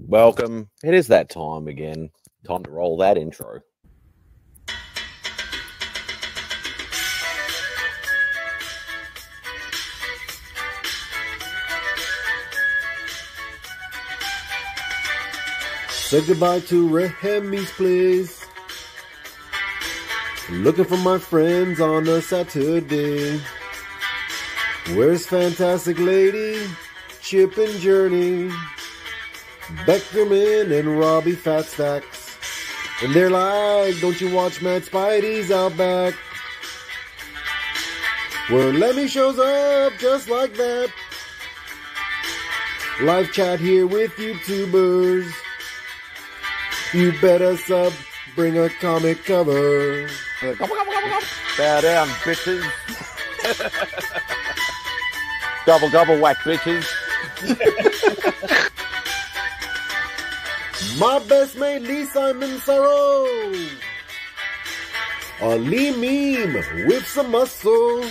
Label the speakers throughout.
Speaker 1: Welcome. It is that time again. Time to roll that intro.
Speaker 2: Say goodbye to Remy's place. Looking for my friends on a Saturday. Where's Fantastic Lady, Chip and Journey, Beckerman and Robbie Fat Stacks? And they're like, don't you watch MadSpidey'S Outback? Where Lemmy shows up just like that. Live chat here with YouTubers. You better sub, bring a comic cover.
Speaker 1: Bow down, bitches. Gobble, gobble, whack, bitches.
Speaker 2: My best mate, Lee Simon Sorrow. A Lee meme with some muscle.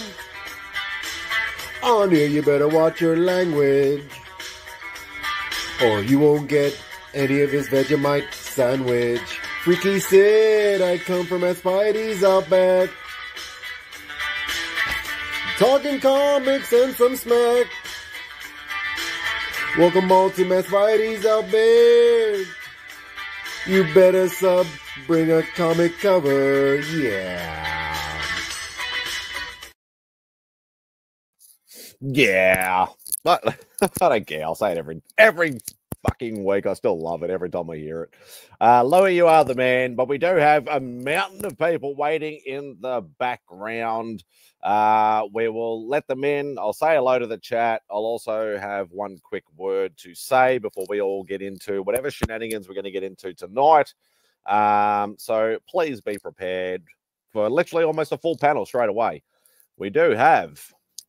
Speaker 2: On here, you better watch your language, or you won't get any of his Vegemite sandwich. Freaky Sid, I come from MadSpidey'S Outback. Talking comics and some smack. Welcome all to MadSpidey'S Outback. You better sub, bring a comic cover, yeah.
Speaker 1: Yeah. But I don't care. I'll say it every fucking week. I still love it every time I hear it. Loowee, you are the man, but we do have a mountain of people waiting in the background. We will let them in. I'll say hello to the chat. I'll also have one quick word to say before we all get into whatever shenanigans we're going to get into tonight. So please be prepared for literally almost a full panel straight away. We do have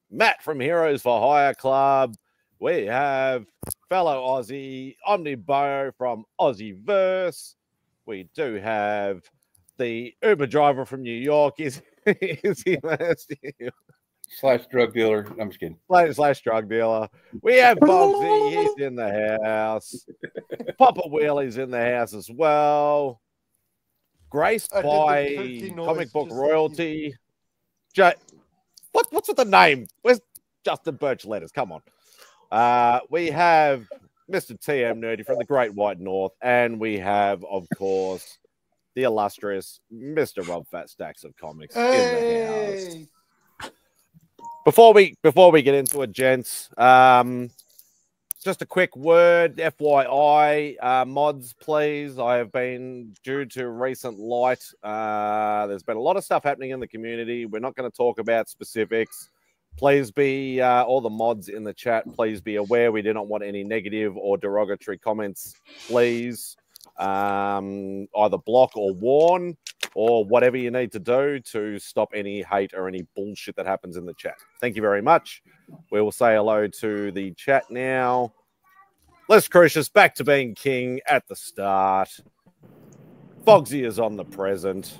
Speaker 1: Matt from Heroes for Hire Club. We have fellow Aussie Omnibo from Aussieverse. We do have the Uber driver from New York. Is he last year?
Speaker 3: Slash drug dealer. I'm just kidding.
Speaker 1: Slash drug dealer. We have Bogsy. He's in the house. Papa Wheelie's in the house as well. Graced by comic book royalty. What's with the name? Where's Justin Birch letters? Come on. We have Mr. TM Nerdy from the Great White North, and we have, of course, the illustrious Mr. Rob Fat Stacks of Comics in the house. Before we get into it, gents, just a quick word, FYI, mods, please. I have been, due to recent light, there's been a lot of stuff happening in the community. We're not going to talk about specifics. Please be, all the mods in the chat, please be aware we do not want any negative or derogatory comments, please. Either block or warn or whatever you need to do to stop any hate or any bullshit that happens in the chat. Thank you very much. We will say hello to the chat now. Les Crucius back to being king at the start. Fogsy is on the present.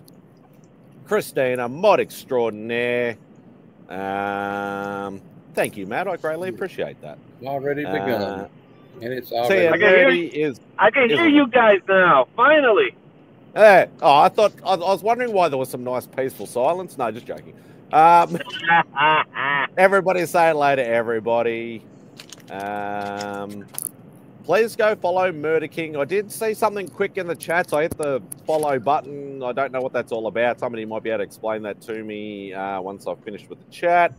Speaker 1: Christina, mod extraordinaire. Thank you, Matt. I greatly appreciate that.
Speaker 3: Already begun. And it's already.
Speaker 4: I can hear you guys now. Finally.
Speaker 1: I was wondering why there was some nice peaceful silence. No, just joking. Everybody say hello to everybody. Please go follow Murder King. I did see something quick in the chat, so I hit the follow button. I don't know what that's all about. Somebody might be able to explain that to me once I've finished with the chat.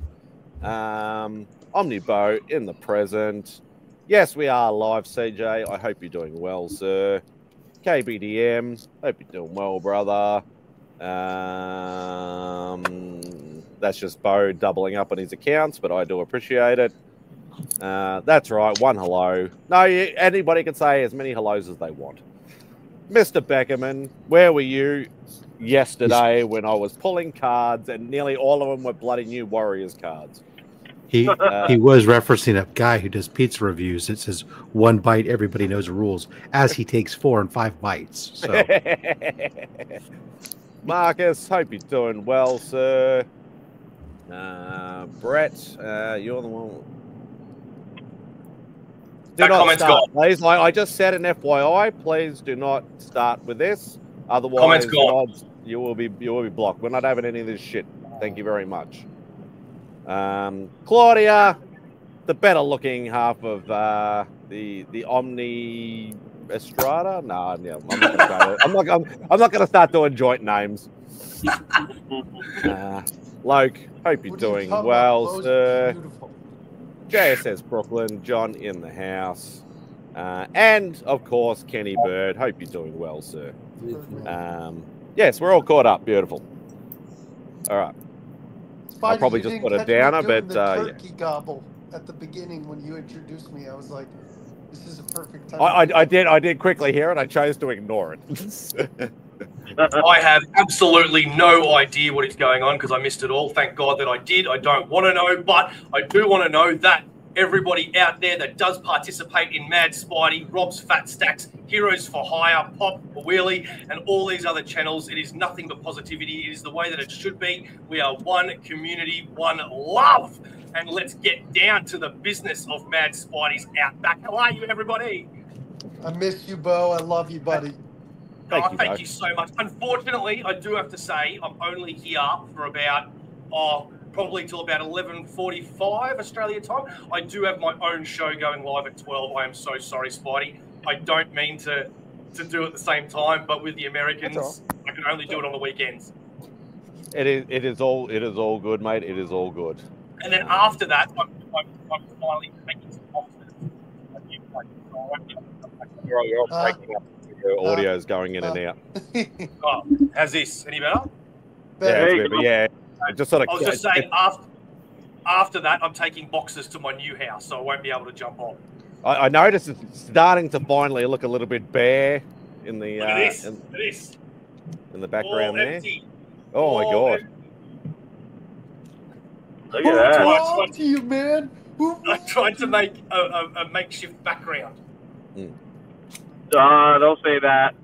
Speaker 1: Omnibo in the present. Yes, we are live, CJ. I hope you're doing well, sir. KBDM, hope you're doing well, brother. That's just Bo doubling up on his accounts, but I do appreciate it. That's right, one hello. No, anybody can say as many hellos as they want. Mr. Beckerman, where were you yesterday when I was pulling cards and nearly all of them were bloody new Warriors cards?
Speaker 5: He was referencing a guy who does pizza reviews. It says 1 bite, everybody knows the rules, as he takes 4 and 5 bites. So,
Speaker 1: Marcus, hope you're doing well, sir. Brett, you're the one. do not start, please. Like I just said an FYI, please do not start with this. Otherwise, you will be blocked. We're not having any of this shit. Thank you very much. Claudia, the better looking half of the Omni Estrada. No, yeah, I'm not going to start doing joint names. Luke, hope you're doing well, sir. JSS Brooklyn, John in the house, and of course Kenny Bird. Hope you're doing well, sir. Yes, we're all caught up. Beautiful. All right.
Speaker 6: Spidey,
Speaker 1: I'll probably just put a downer, but
Speaker 6: turkey gobble at the beginning when you introduced me, I was like, "This is a perfect time."
Speaker 1: I did quickly hear it. I chose to ignore it.
Speaker 7: I have absolutely no idea what is going on because I missed it all. Thank God that I did. I don't want to know, but I do want to know that everybody out there that does participate in Mad Spidey, Rob's Fat Stacks, Heroes for Hire, Pop, Wheelie, and all these other channels, it is nothing but positivity. It is the way that it should be. We are one community, one love. And let's get down to the business of Mad Spidey's Outback. How are you, everybody?
Speaker 6: I miss you, Bo. I love you, buddy.
Speaker 7: Thank you so much. Unfortunately, I do have to say I'm only here for about, probably till about 11:45 Australia time. I do have my own show going live at 12. I am so sorry, Spidey. I don't mean to do it at the same time, but with the Americans, I can only do it on the weekends.
Speaker 1: It is all good, mate. It is all good.
Speaker 7: And then after that, I'm finally making some boxes.
Speaker 1: You're breaking up. Your audio is going in and out.
Speaker 7: How's this? Any better?
Speaker 1: Yeah. Just sort of.
Speaker 7: I was just saying after that, I'm taking boxes to my new house, so I won't be able to jump on.
Speaker 1: I noticed it's starting to finally look a little bit bare in the in the background there.
Speaker 7: Empty.
Speaker 1: Oh my God!
Speaker 4: Look at that.
Speaker 6: What's wrong to you, man?
Speaker 7: I tried to make a makeshift background.
Speaker 4: Don't say that.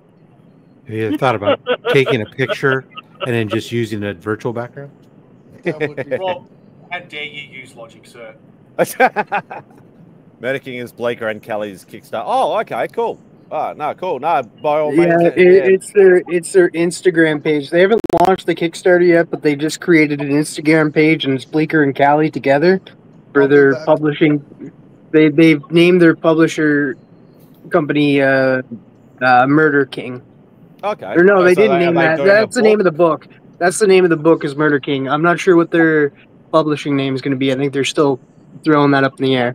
Speaker 5: Have you thought about taking a picture and then just using a virtual background?
Speaker 7: Rob, how dare you use logic, sir?
Speaker 1: Medicing is Blaker and Kelly's Kickstarter. Oh, okay, cool. No, cool. No, by all means.
Speaker 8: Yeah, it's their Instagram page. They haven't launched the Kickstarter yet, but they just created an Instagram page, and it's Bleeker and Callie together for their publishing. They've named their publisher company Murder King.
Speaker 1: Okay.
Speaker 8: Or no, they didn't name that. That's the name of the book. That's the name of the book is Murder King. I'm not sure what their publishing name is going to be. I think they're still throwing that up in the air.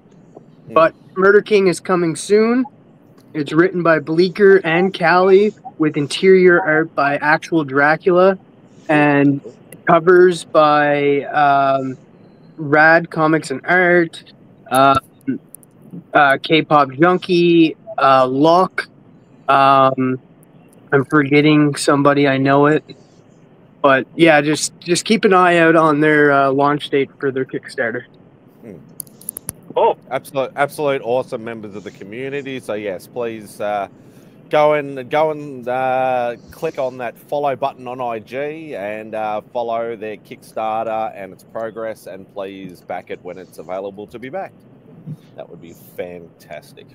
Speaker 8: But Murder King is coming soon. It's written by Bleeker and Callie with interior art by actual Dracula and covers by Rad Comics and Art, K-Pop Junkie, Locke. I'm forgetting somebody. I know it. But yeah, just keep an eye out on their launch date for their Kickstarter.
Speaker 1: Oh, absolute awesome members of the community. So yes, please go and click on that follow button on IG and follow their Kickstarter and its progress, and please back it when it's available to be backed. That would be fantastic.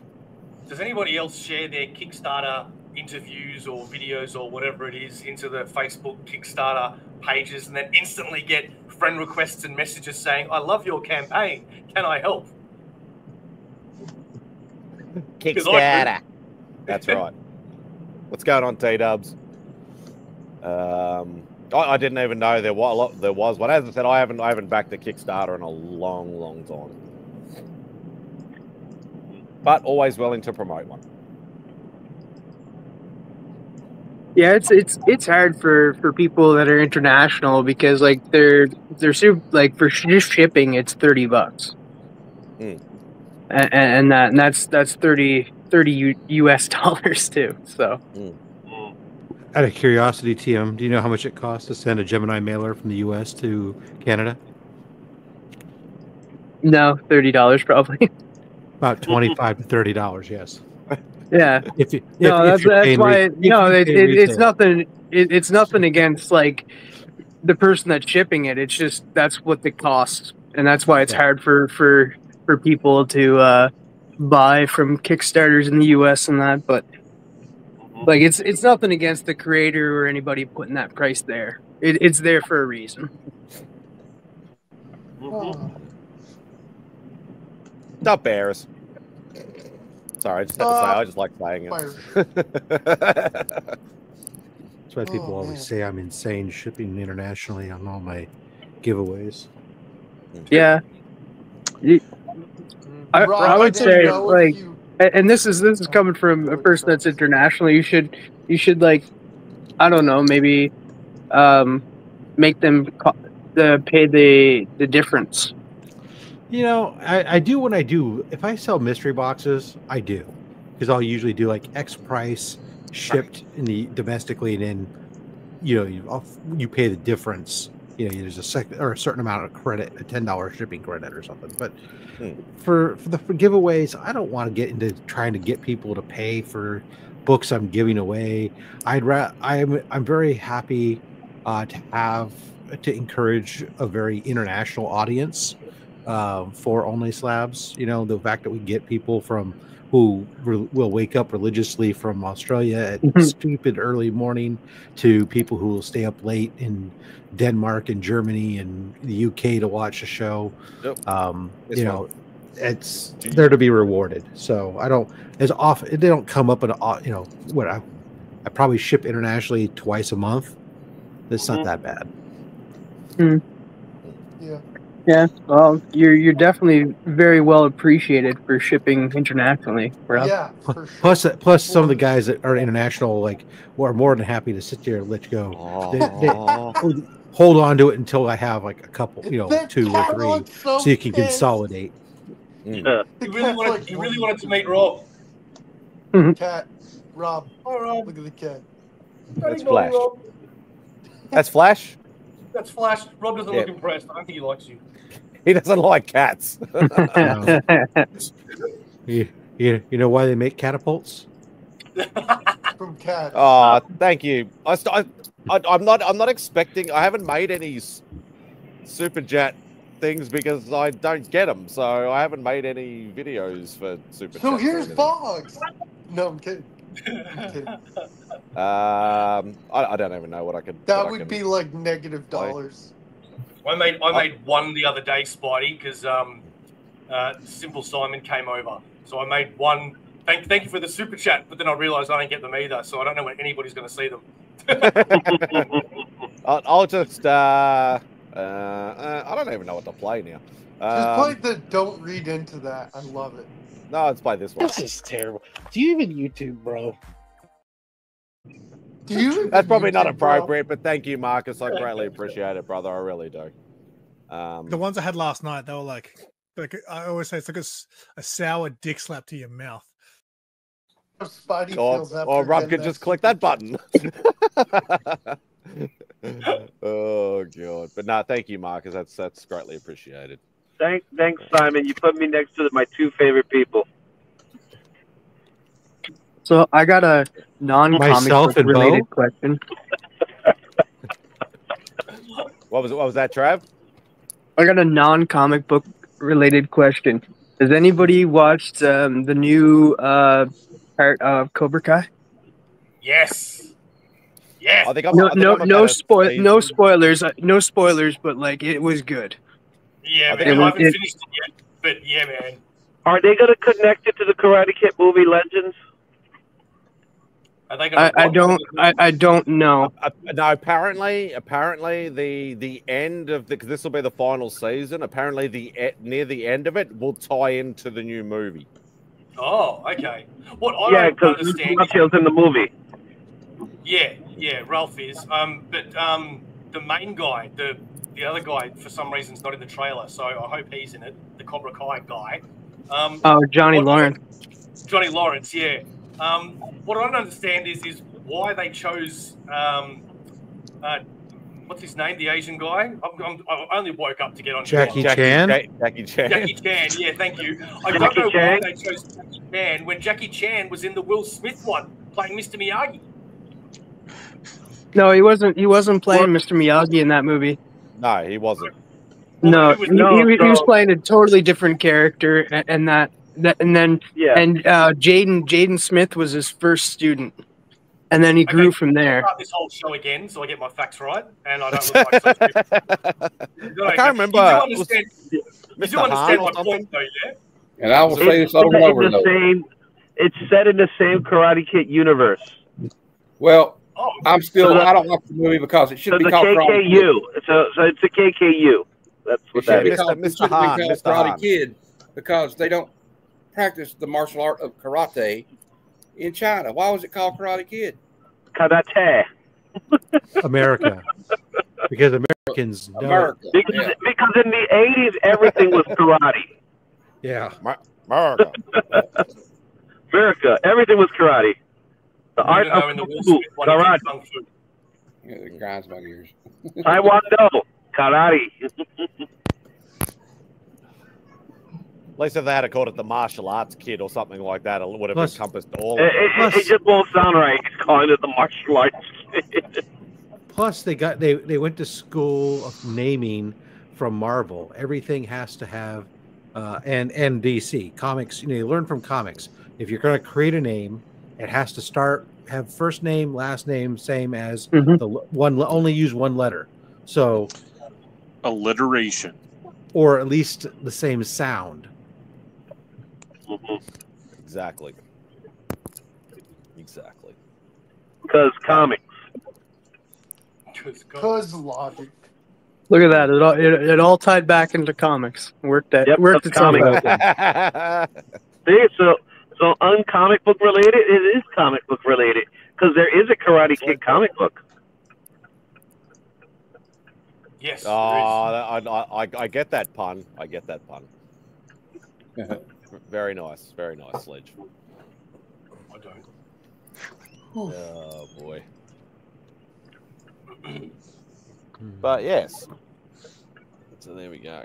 Speaker 7: Does anybody else share their Kickstarter interviews or videos or whatever it is into the Facebook Kickstarter pages and then instantly get friend requests and messages saying, "I love your campaign. Can I help?"
Speaker 1: Kickstarter. That's right. What's going on, T-Dubs? I didn't even know there was one. As I said, I haven't backed a Kickstarter in a long time. But always willing to promote one.
Speaker 8: Yeah, it's hard for people that are international because like they're super, like for just shipping it's $30. And that's 30 US dollars too. So
Speaker 5: out of curiosity, TM, do you know how much it costs to send a Gemini mailer from the US to Canada?
Speaker 8: No, $30 probably.
Speaker 5: About $25 to $30, yes.
Speaker 8: Yeah.
Speaker 5: That's
Speaker 8: why it's nothing. It's nothing against like the person that's shipping it. It's just that's what it costs, and that's why it's hard for people to buy from Kickstarters in the U.S. and that, but like it's nothing against the creator or anybody putting that price there. It's there for a reason.
Speaker 1: Not bears. Sorry, I just had to say. I just like saying it.
Speaker 5: That's why people always say I'm insane shipping internationally on all my giveaways.
Speaker 8: Yeah. I would say like, and this is coming from a person that's international. You should like, I don't know, maybe make them pay the difference.
Speaker 5: You know, I do when I do. If I sell mystery boxes, I do, because I'll usually do like X price shipped in the domestically, and then you pay the difference. You know, there's a certain amount of credit, a $10 shipping credit or something. But for giveaways, I don't want to get into trying to get people to pay for books I'm giving away. I'm very happy to encourage a very international audience for Only Slabs. You know, the fact that we get people who will wake up religiously from Australia at stupid early morning to people who will stay up late in Denmark and Germany and the UK to watch the show. Yep. It's there to be rewarded. So I don't as often, they don't come up in I probably ship internationally twice a month. It's not that bad.
Speaker 8: Yeah, well, you're definitely very well appreciated for shipping internationally, bro.
Speaker 6: Yeah, for sure.
Speaker 5: Plus some of the guys that are international, like, are more than happy to sit there and let you go. They hold on to it until I have like a couple, 2 or 3, so you can consolidate.
Speaker 7: You really wanted to meet Rob.
Speaker 6: Cat, Rob.
Speaker 7: Oh, Rob.
Speaker 6: Look at the cat.
Speaker 1: That's Flash. That's Flash.
Speaker 7: That's Flash. Rob doesn't look impressed. I don't think he likes you.
Speaker 1: He doesn't like cats.
Speaker 5: You know why they make catapults?
Speaker 6: From cats.
Speaker 1: Oh, thank you. I'm not expecting. I haven't made any super jet things because I don't get them, so I haven't made any videos for super.
Speaker 6: So here's Boggs. No, I'm kidding.
Speaker 1: I don't even know what I could.
Speaker 6: That would be like $-
Speaker 7: I made one the other day, Spidey, because Simple Simon came over. So I made one. Thank you for the super chat, but then I realised I don't get them either, so I don't know when anybody's going to see them.
Speaker 1: I'll just. I don't even know what to play now.
Speaker 6: Just play the "Don't Read Into That." I love it.
Speaker 1: No, let's play this one.
Speaker 9: This is terrible. Do you even YouTube, bro?
Speaker 1: That's probably not appropriate, but thank you, Marcus. I greatly appreciate it, brother. I really do.
Speaker 10: The ones I had last night, they were like I always say, it's like a sour dick slap to your mouth.
Speaker 6: Spidey feels
Speaker 1: Rob could just click that button. Oh god! But no, thank you, Marcus. That's greatly appreciated.
Speaker 4: Thanks, Simon. You put me next to my 2 favorite people.
Speaker 8: So I got a non-comic book related question.
Speaker 1: What was that, Trav?
Speaker 8: I got a non-comic book related question. Has anybody watched the new part of Cobra Kai?
Speaker 7: Yes. Yes.
Speaker 8: No spoilers, but like it was good.
Speaker 7: Yeah, man, I haven't finished it yet, but yeah, man.
Speaker 4: Are they going to connect it to the Karate Kid movie Legends?
Speaker 7: Are they gonna
Speaker 8: I don't know.
Speaker 1: No, apparently the end of because this will be the final season. Apparently near the end of it will tie into the new movie.
Speaker 7: Oh, okay. What I don't understand.
Speaker 4: Ralph's in the movie.
Speaker 7: Yeah, Ralph is. But the main guy, the other guy, for some reason, is not in the trailer. So I hope he's in it. The Cobra Kai guy.
Speaker 8: Johnny Lawrence.
Speaker 7: Johnny Lawrence, yeah. What I don't understand is why they chose what's his name, the Asian guy. I only woke up to get on
Speaker 5: Jackie Chan.
Speaker 7: Jackie Chan, yeah, thank you. I don't know why they chose Jackie Chan when Jackie Chan was in the Will Smith one playing Mr. Miyagi.
Speaker 8: No, he wasn't. He wasn't playing Mr. Miyagi in that movie.
Speaker 1: No, he wasn't.
Speaker 8: No, he was playing a totally different character, and that And then Jaden Smith was his first student, and then he grew from there.
Speaker 7: Start this whole show again, so I get my facts right, and I don't look like so stupid.
Speaker 1: I can't remember.
Speaker 7: You do understand my point, though, yeah?
Speaker 3: And I will say this over and over, though.
Speaker 4: It's set in the same Karate Kid universe.
Speaker 3: Well, I don't like the movie because it should be called
Speaker 4: KKU. So it's a KKU. That's what that is.
Speaker 3: Mr. Hahn, Karate Kid, because they don't practice the martial art of karate in China. Why was it called Karate Kid?
Speaker 4: Karate.
Speaker 5: America. Because Americans know.
Speaker 4: America. Because in the 80s, everything was karate.
Speaker 5: Yeah.
Speaker 1: America.
Speaker 4: America. Everything was karate. The art of karate.
Speaker 3: Yeah, it grinds my gears.
Speaker 4: Taekwondo. Karate.
Speaker 1: At least if they had called it the martial arts kid or something like that, it would have encompassed all of
Speaker 4: it. It just won't sound right. He's calling it the martial arts kid.
Speaker 5: Plus, they went to school of naming from Marvel. Everything has to have, and DC comics. You know, you learn from comics. If you're going to create a name, it has to have first name, last name, same as the one. Only use one letter. So,
Speaker 11: alliteration,
Speaker 5: or at least the same sound.
Speaker 1: Exactly.
Speaker 4: Because comics.
Speaker 6: Because logic.
Speaker 8: Look at that! It all tied back into comics. Worked itself out.
Speaker 4: See, so uncomic book related, it is comic book related because there is a Karate Kid comic book.
Speaker 7: Yes.
Speaker 1: I get that pun. Very nice, Sledge.
Speaker 7: I don't.
Speaker 1: Oh boy. But yes. So there we go.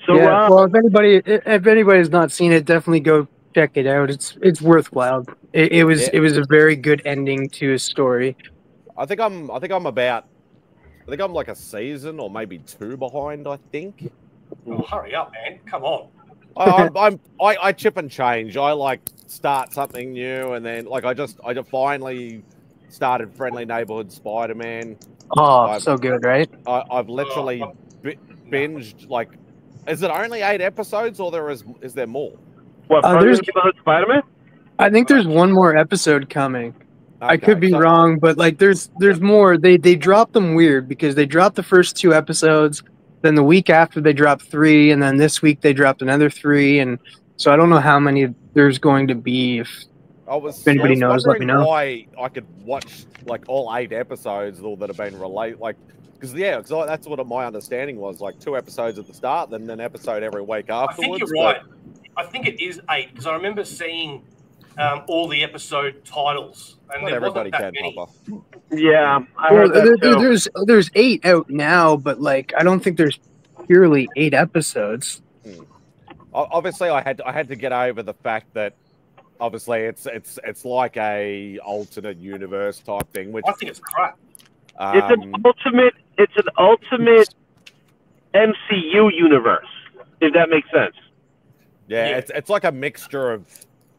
Speaker 8: So well, if anybody's not seen it, definitely go check it out. It's worthwhile. It was a very good ending to a story.
Speaker 1: I think I'm like a season or maybe 2 behind. I think.
Speaker 7: Oh, hurry up, man! Come on.
Speaker 1: I chip and change. I like start something new, and then like I just finally started Friendly Neighborhood Spider-Man.
Speaker 8: Oh, so good, right?
Speaker 1: I've literally binged like. Is it only 8 episodes, or is there more?
Speaker 4: What, Friendly Neighborhood Spider-Man?
Speaker 8: I think there's one more episode coming. Okay, I could be wrong, but like there's more. They dropped them weird because they dropped the first 2 episodes, then the week after they dropped 3, and then this week they dropped another 3, and so I don't know how many there's going to be. If anybody knows, let me know.
Speaker 1: Why I could watch like all 8 episodes that have been related, like because that's what my understanding was, like 2 episodes at the start, then an episode every week afterwards.
Speaker 7: I think you're right. I think it is 8 because I remember seeing all the episode titles, and there wasn't that many.
Speaker 4: Yeah, I heard that too.
Speaker 8: There's 8 out now, but like I don't think there's purely 8 episodes.
Speaker 1: Obviously, I had to get over the fact that obviously it's like a alternate universe type thing, which
Speaker 7: I think it's crap.
Speaker 4: It's an ultimate MCU universe, if that makes sense.
Speaker 1: Yeah, it's like a mixture of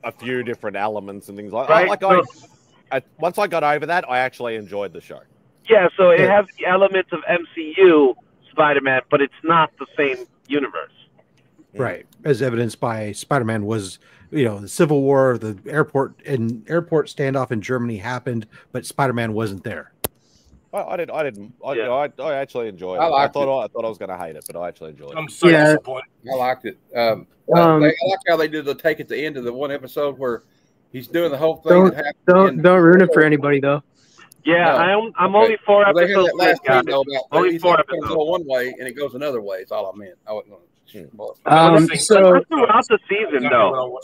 Speaker 1: a few different elements and things like that.
Speaker 4: Right?
Speaker 1: Once I got over that, I actually enjoyed the show.
Speaker 4: Yeah, so it has the elements of MCU Spider-Man, but it's not the same universe.
Speaker 5: Right, as evidenced by Spider-Man was, the Civil War, the airport standoff in Germany happened, but Spider-Man wasn't there.
Speaker 1: I actually enjoyed it. I thought I was going to hate it, but I actually enjoyed it.
Speaker 7: I'm so disappointed.
Speaker 3: I liked it. I like how they did the take at the end of the one episode where he's doing the whole thing.
Speaker 8: Don't ruin it for anybody though.
Speaker 4: Yeah, no. I'm only 4 episodes.
Speaker 3: Only 4 episodes. Go one way and it goes another way. It's all I meant. I wasn't
Speaker 4: so throughout the season though.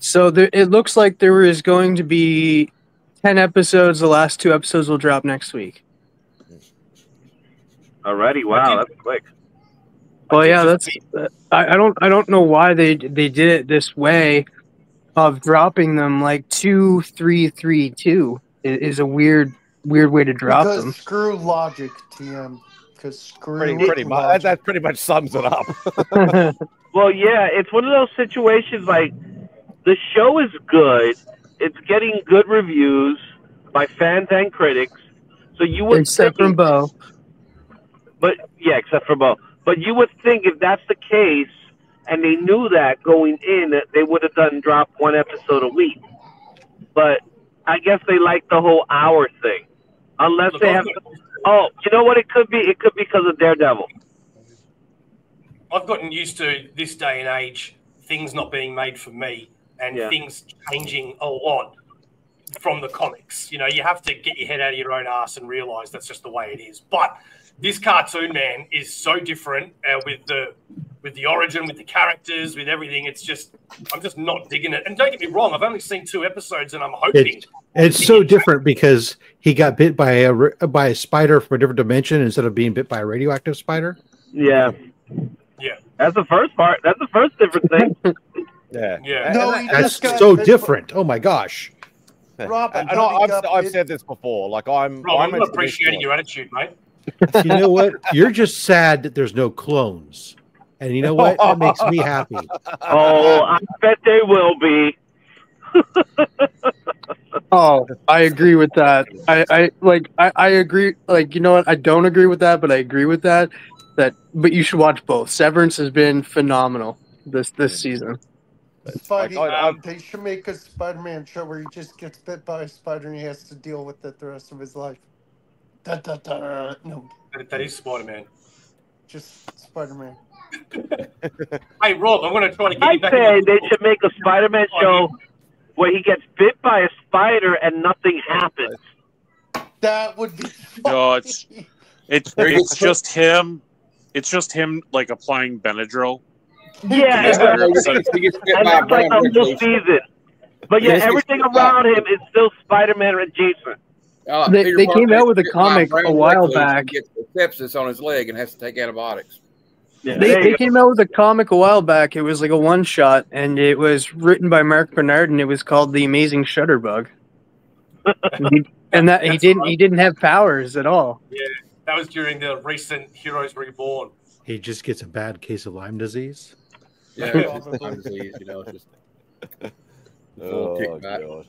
Speaker 8: So it looks like there is going to be 10 episodes. The last 2 episodes will drop next week.
Speaker 4: Alrighty, wow, that's quick.
Speaker 8: Well, yeah, that's. I don't know why they did it this way, of dropping them like 2, 3, 3, 2 is a weird way to drop them.
Speaker 6: Screw logic, TM. Because screw
Speaker 1: pretty much that pretty much sums it up.
Speaker 4: Well, yeah, it's one of those situations like the show is good. It's getting good reviews by fans and critics. So you would
Speaker 8: Except from Bo.
Speaker 4: But yeah, except for Bo. But you would think if that's the case, and they knew that going in, that they would have drop one episode a week. But I guess they like the whole hour thing, unless they have. Oh, you know what? It could be. It could be because of Daredevil.
Speaker 7: I've gotten used to this day and age things not being made for me and things changing a lot from the comics. You know, you have to get your head out of your own ass and realize that's just the way it is. But this cartoon, man, is so different with the origin, with the characters, with everything. It's just, I'm just not digging it. And don't get me wrong, I've only seen 2 episodes, and I'm hoping
Speaker 5: it's so different because he got bit by a spider from a different dimension instead of being bit by a radioactive spider.
Speaker 4: Yeah.
Speaker 7: Yeah.
Speaker 4: That's the first part. That's the first different thing.
Speaker 1: Yeah.
Speaker 6: No,
Speaker 5: that's so different. Oh my gosh.
Speaker 6: Rob,
Speaker 1: and I've said this before. Like I'm
Speaker 7: not appreciating your attitude, mate.
Speaker 5: You know what? You're just sad that there's no clones. And you know what? That makes me happy.
Speaker 4: Oh, I bet they will be.
Speaker 8: Oh, I agree with that. I agree. Like, you know what? I don't agree with that, but I agree with that. But you should watch both. Severance has been phenomenal this season.
Speaker 6: Spidey, they should make a Spider-Man show where he just gets bit by a spider and he has to deal with it the rest of his life. No.
Speaker 7: That is Spider-Man.
Speaker 6: Just Spider-Man.
Speaker 7: Hey, Rob, I'm going to try to get you back.
Speaker 4: I say they should make a Spider-Man show where he gets bit by a spider and nothing happens.
Speaker 6: That would be funny.
Speaker 11: No, it's just him. It's just him, like, applying Benadryl.
Speaker 4: Yeah, and that's like the whole season. But yeah, everything around him is still Spider-Man adjacent.
Speaker 8: They came out with a comic a while back.
Speaker 3: He gets sepsis on his leg and has to take antibiotics.
Speaker 8: Yeah, they came out with a comic a while back. It was like a one-shot, and it was written by Mark Bernard, and it was called The Amazing Shutterbug. And that he didn't have powers at all.
Speaker 7: Yeah, that was during the recent Heroes Reborn.
Speaker 5: He just gets a bad case of Lyme disease.
Speaker 3: Yeah, Lyme disease, you know, just
Speaker 1: God.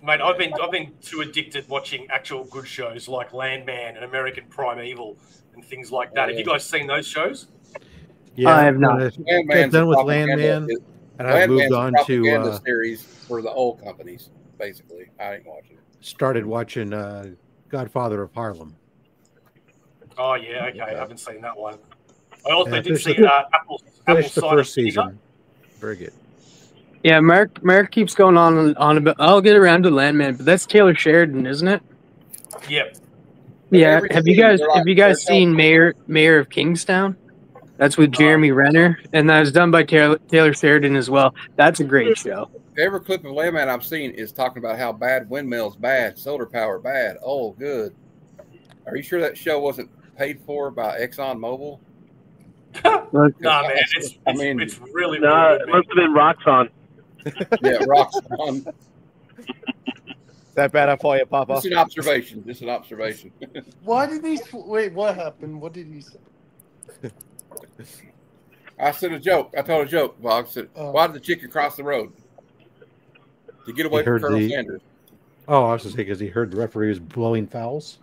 Speaker 7: Mate, I've been too addicted watching actual good shows like Landman and American Primeval and things like that. Have you guys seen those shows?
Speaker 5: Yeah,
Speaker 8: I have not.
Speaker 5: I've done with Landman, and I've moved on to
Speaker 3: series for the old companies. Basically, I ain't watching.
Speaker 5: Started watching Godfather of Harlem.
Speaker 7: Oh yeah, okay. I haven't seen that one. I also did see Apple
Speaker 5: finished the
Speaker 7: Cider
Speaker 5: first
Speaker 7: Vinegar.
Speaker 5: season. Very good.
Speaker 8: Yeah, Mark keeps going on about. I'll get around to Landman, but that's Taylor Sheridan, isn't it?
Speaker 7: Yep.
Speaker 8: Yeah. Have you guys seen Mayor of Kingstown? That's with Jeremy Renner, and that was done by Taylor Sheridan as well. That's a great show.
Speaker 3: Every clip of Landman I've seen is talking about how bad windmills bad, solar power bad. Oh, good. Are you sure that show wasn't paid for by ExxonMobil?
Speaker 7: Nah, man, it's really.
Speaker 4: Nah,
Speaker 7: really
Speaker 4: it must have been Roxxon.
Speaker 3: Yeah, Roxxon.
Speaker 1: Is that better for you, Papa?
Speaker 3: Just an observation. Just an observation.
Speaker 6: Why did he? Wait, what happened? What did he say?
Speaker 3: I said a joke. I told a joke. Well, I said, why did the chicken cross the road? To get away from Colonel Sanders.
Speaker 5: Oh, I was going to say because he heard the referee was blowing fouls.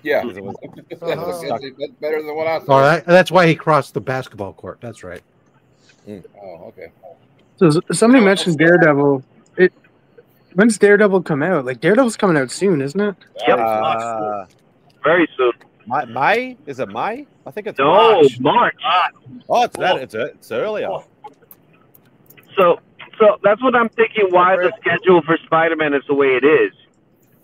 Speaker 3: Yeah. That's better than what I said.
Speaker 5: Oh, that's why he crossed the basketball court. That's right.
Speaker 3: Oh, okay.
Speaker 8: So somebody mentioned Daredevil. When's Daredevil come out? Like, Daredevil's coming out soon, isn't it?
Speaker 4: Yep. Very soon.
Speaker 1: May? Is it May? I think it's
Speaker 4: March.
Speaker 1: Oh, it's earlier.
Speaker 4: So that's what I'm thinking. Why the schedule for Spider-Man is the way it is.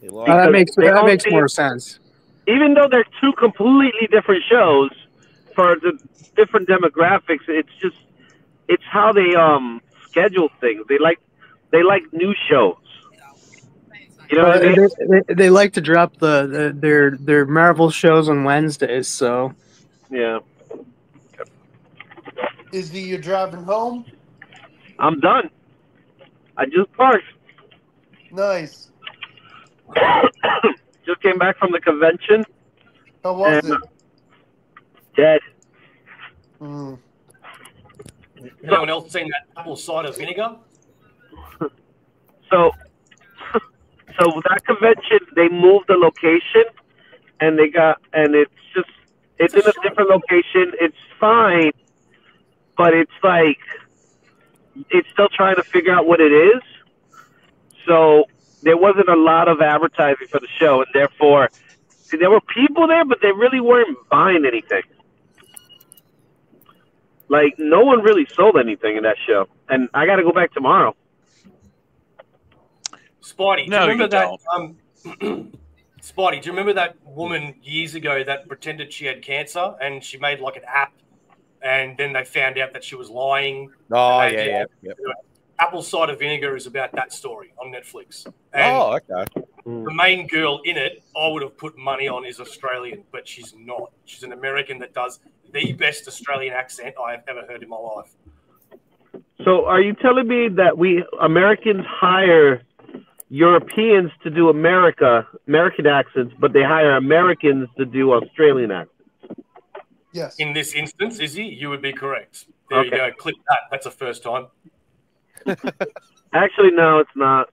Speaker 8: That makes more sense.
Speaker 4: Even though they're two completely different shows for the different demographics, it's how they schedule things. They like new shows. You know what I mean?
Speaker 8: They like to drop their Marvel shows on Wednesdays, so
Speaker 4: yeah.
Speaker 6: Izzy, you driving home?
Speaker 4: I'm done. I just parked.
Speaker 6: Nice.
Speaker 4: Just came back from the convention.
Speaker 6: How was it?
Speaker 4: Dead.
Speaker 7: Anyone else seen that apple cider vinegar?
Speaker 4: So that convention, they moved the location, and it's in a different location. It's fine, but it's like it's still trying to figure out what it is. So there wasn't a lot of advertising for the show, and therefore there were people there, but they really weren't buying anything. Like, no one really sold anything in that show, and I got to go back tomorrow.
Speaker 7: Spidey, do you remember that? Spidey, do you remember that woman years ago that pretended she had cancer and she made like an app, and then they found out that she was lying?
Speaker 1: Oh yeah.
Speaker 7: Apple cider vinegar is about that story on Netflix. And
Speaker 1: okay.
Speaker 7: The main girl in it, I would have put money on, is Australian, but she's not. She's an American that does the best Australian accent I have ever heard in my life.
Speaker 4: So are you telling me that we Americans hire Europeans to do American accents, but they hire Americans to do Australian accents?
Speaker 6: Yes.
Speaker 7: In this instance, Izzy, you would be correct. There you go. Click that. That's a first time.
Speaker 4: Actually, no, it's not.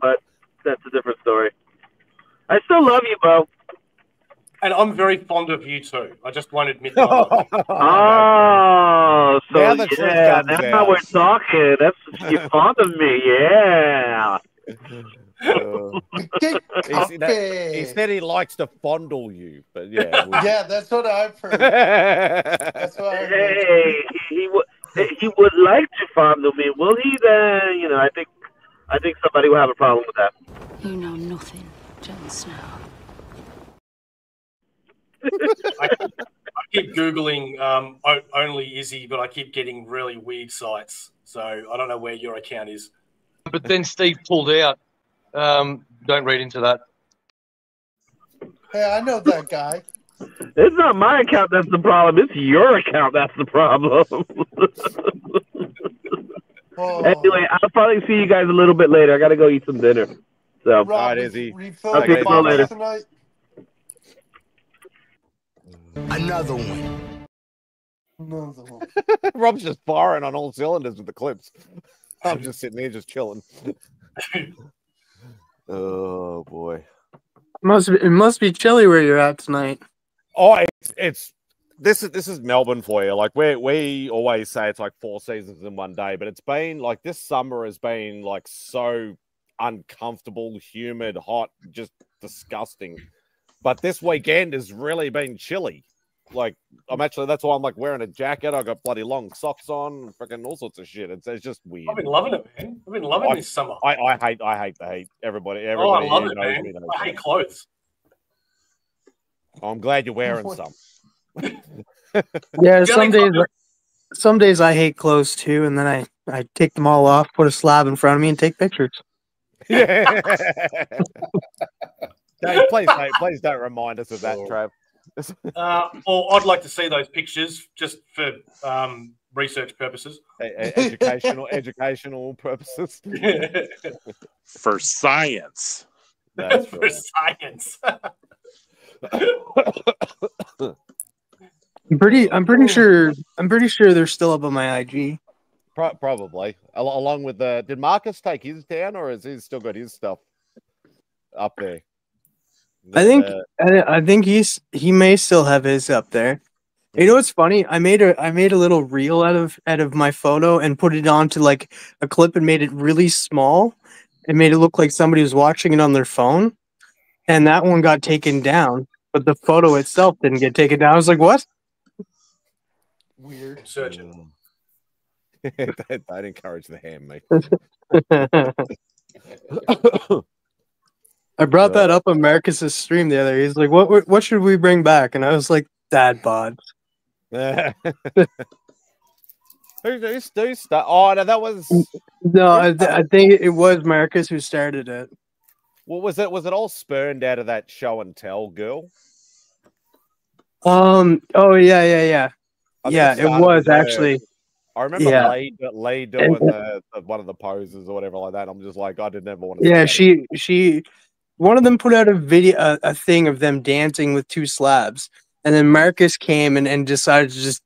Speaker 4: But that's a different story. I still love you, bro.
Speaker 7: And I'm very fond of you too. I just won't admit that.
Speaker 4: Oh, so now we're talking. You're fond of me, yeah.
Speaker 1: He said he likes to fondle you, but yeah.
Speaker 6: Yeah, that's what I've heard. That's what I've heard.
Speaker 4: Hey, he would like to fondle me. Will he then? You know, I think somebody will have a problem with that.
Speaker 12: You know nothing, Jon Snow.
Speaker 7: I keep Googling only Izzy, but I keep getting really weird sites. So I don't know where your account is.
Speaker 13: But then Steve pulled out. Don't read into that.
Speaker 6: Hey, I know that guy.
Speaker 4: It's not my account that's the problem. It's your account that's the problem. Anyway, I'll probably see you guys a little bit later. I got to go eat some dinner. So,
Speaker 1: all right, Izzy.
Speaker 4: I'll see you later.
Speaker 6: Tonight?
Speaker 14: Another one.
Speaker 1: Rob's just firing on all cylinders with the clips. I'm just sitting here just chilling. Oh boy.
Speaker 8: It must be chilly where you're at tonight.
Speaker 1: Oh, this is Melbourne for you. Like we always say it's like 4 seasons in one day, but it's been like this summer has been like so uncomfortable, humid, hot, just disgusting. But this weekend has really been chilly. Like that's why I'm like wearing a jacket. I got bloody long socks on, freaking all sorts of shit. It's just weird.
Speaker 7: I've been loving it, man. I've been loving this summer.
Speaker 1: I hate the heat. Everybody
Speaker 7: I love it, man. I hate clothes.
Speaker 1: I'm glad you're wearing some.
Speaker 8: Yeah, some days I hate clothes too, and then I take them all off, put a slab in front of me, and take pictures.
Speaker 1: Yeah. Please don't remind us of that, Trav.
Speaker 7: Well, I'd like to see those pictures just for research purposes,
Speaker 1: educational purposes,
Speaker 11: for science.
Speaker 1: That's
Speaker 7: for science.
Speaker 8: I'm pretty sure they're still up on my IG.
Speaker 1: Probably along with did Marcus take his down, or has he still got his stuff up there?
Speaker 8: I think he may still have his up there. You know what's funny? I made a little reel out of my photo and put it onto like a clip and made it really small and made it look like somebody was watching it on their phone. And that one got taken down, but the photo itself didn't get taken down. I was like, what?
Speaker 6: Weird.
Speaker 7: Searching.
Speaker 1: I'd encourage the ham, mate.
Speaker 8: I brought that up on Marcus's stream the other day. He's like, what should we bring back? And I was like, dad bods.
Speaker 1: Who's start? Oh, no, that was...
Speaker 8: No, I think it was Marcus who started it.
Speaker 1: What was it? Was it all spurned out of that show and tell girl?
Speaker 8: Oh, yeah. Yeah, it was actually.
Speaker 1: I remember Lee doing one of the poses or whatever like that. I'm just like, I did never want to.
Speaker 8: Yeah, she. One of them put out a video, a thing of them dancing with 2 slabs, and then Marcus came and decided to just,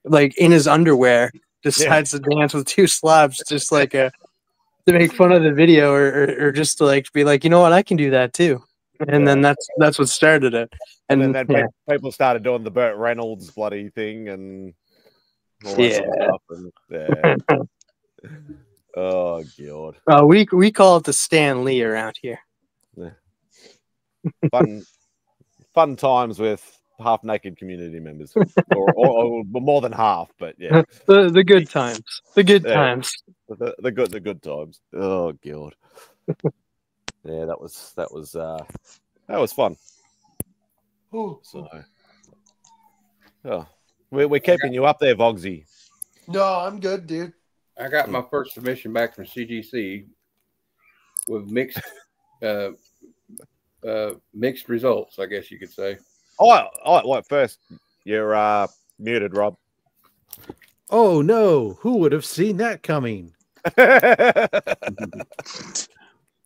Speaker 8: like, in his underwear, decides to dance with 2 slabs, just like to make fun of the video, or just to like be like, you know what, I can do that too. And then that's what started it.
Speaker 1: And then people started doing the Burt Reynolds bloody thing and all that sort of stuff. And, oh god.
Speaker 8: We call it the Stan Lee around here.
Speaker 1: Yeah. Fun times with half naked community members, or more than half, but yeah,
Speaker 8: the good times, the good times,
Speaker 1: the good times. Oh god. Yeah, that was fun. So, we're keeping you up there, Vogsy.
Speaker 6: No, I'm good, dude.
Speaker 3: I got my first submission back from CGC with mixed results, I guess you could say.
Speaker 1: What first? You're muted, Rob.
Speaker 5: Oh no! Who would have seen that coming?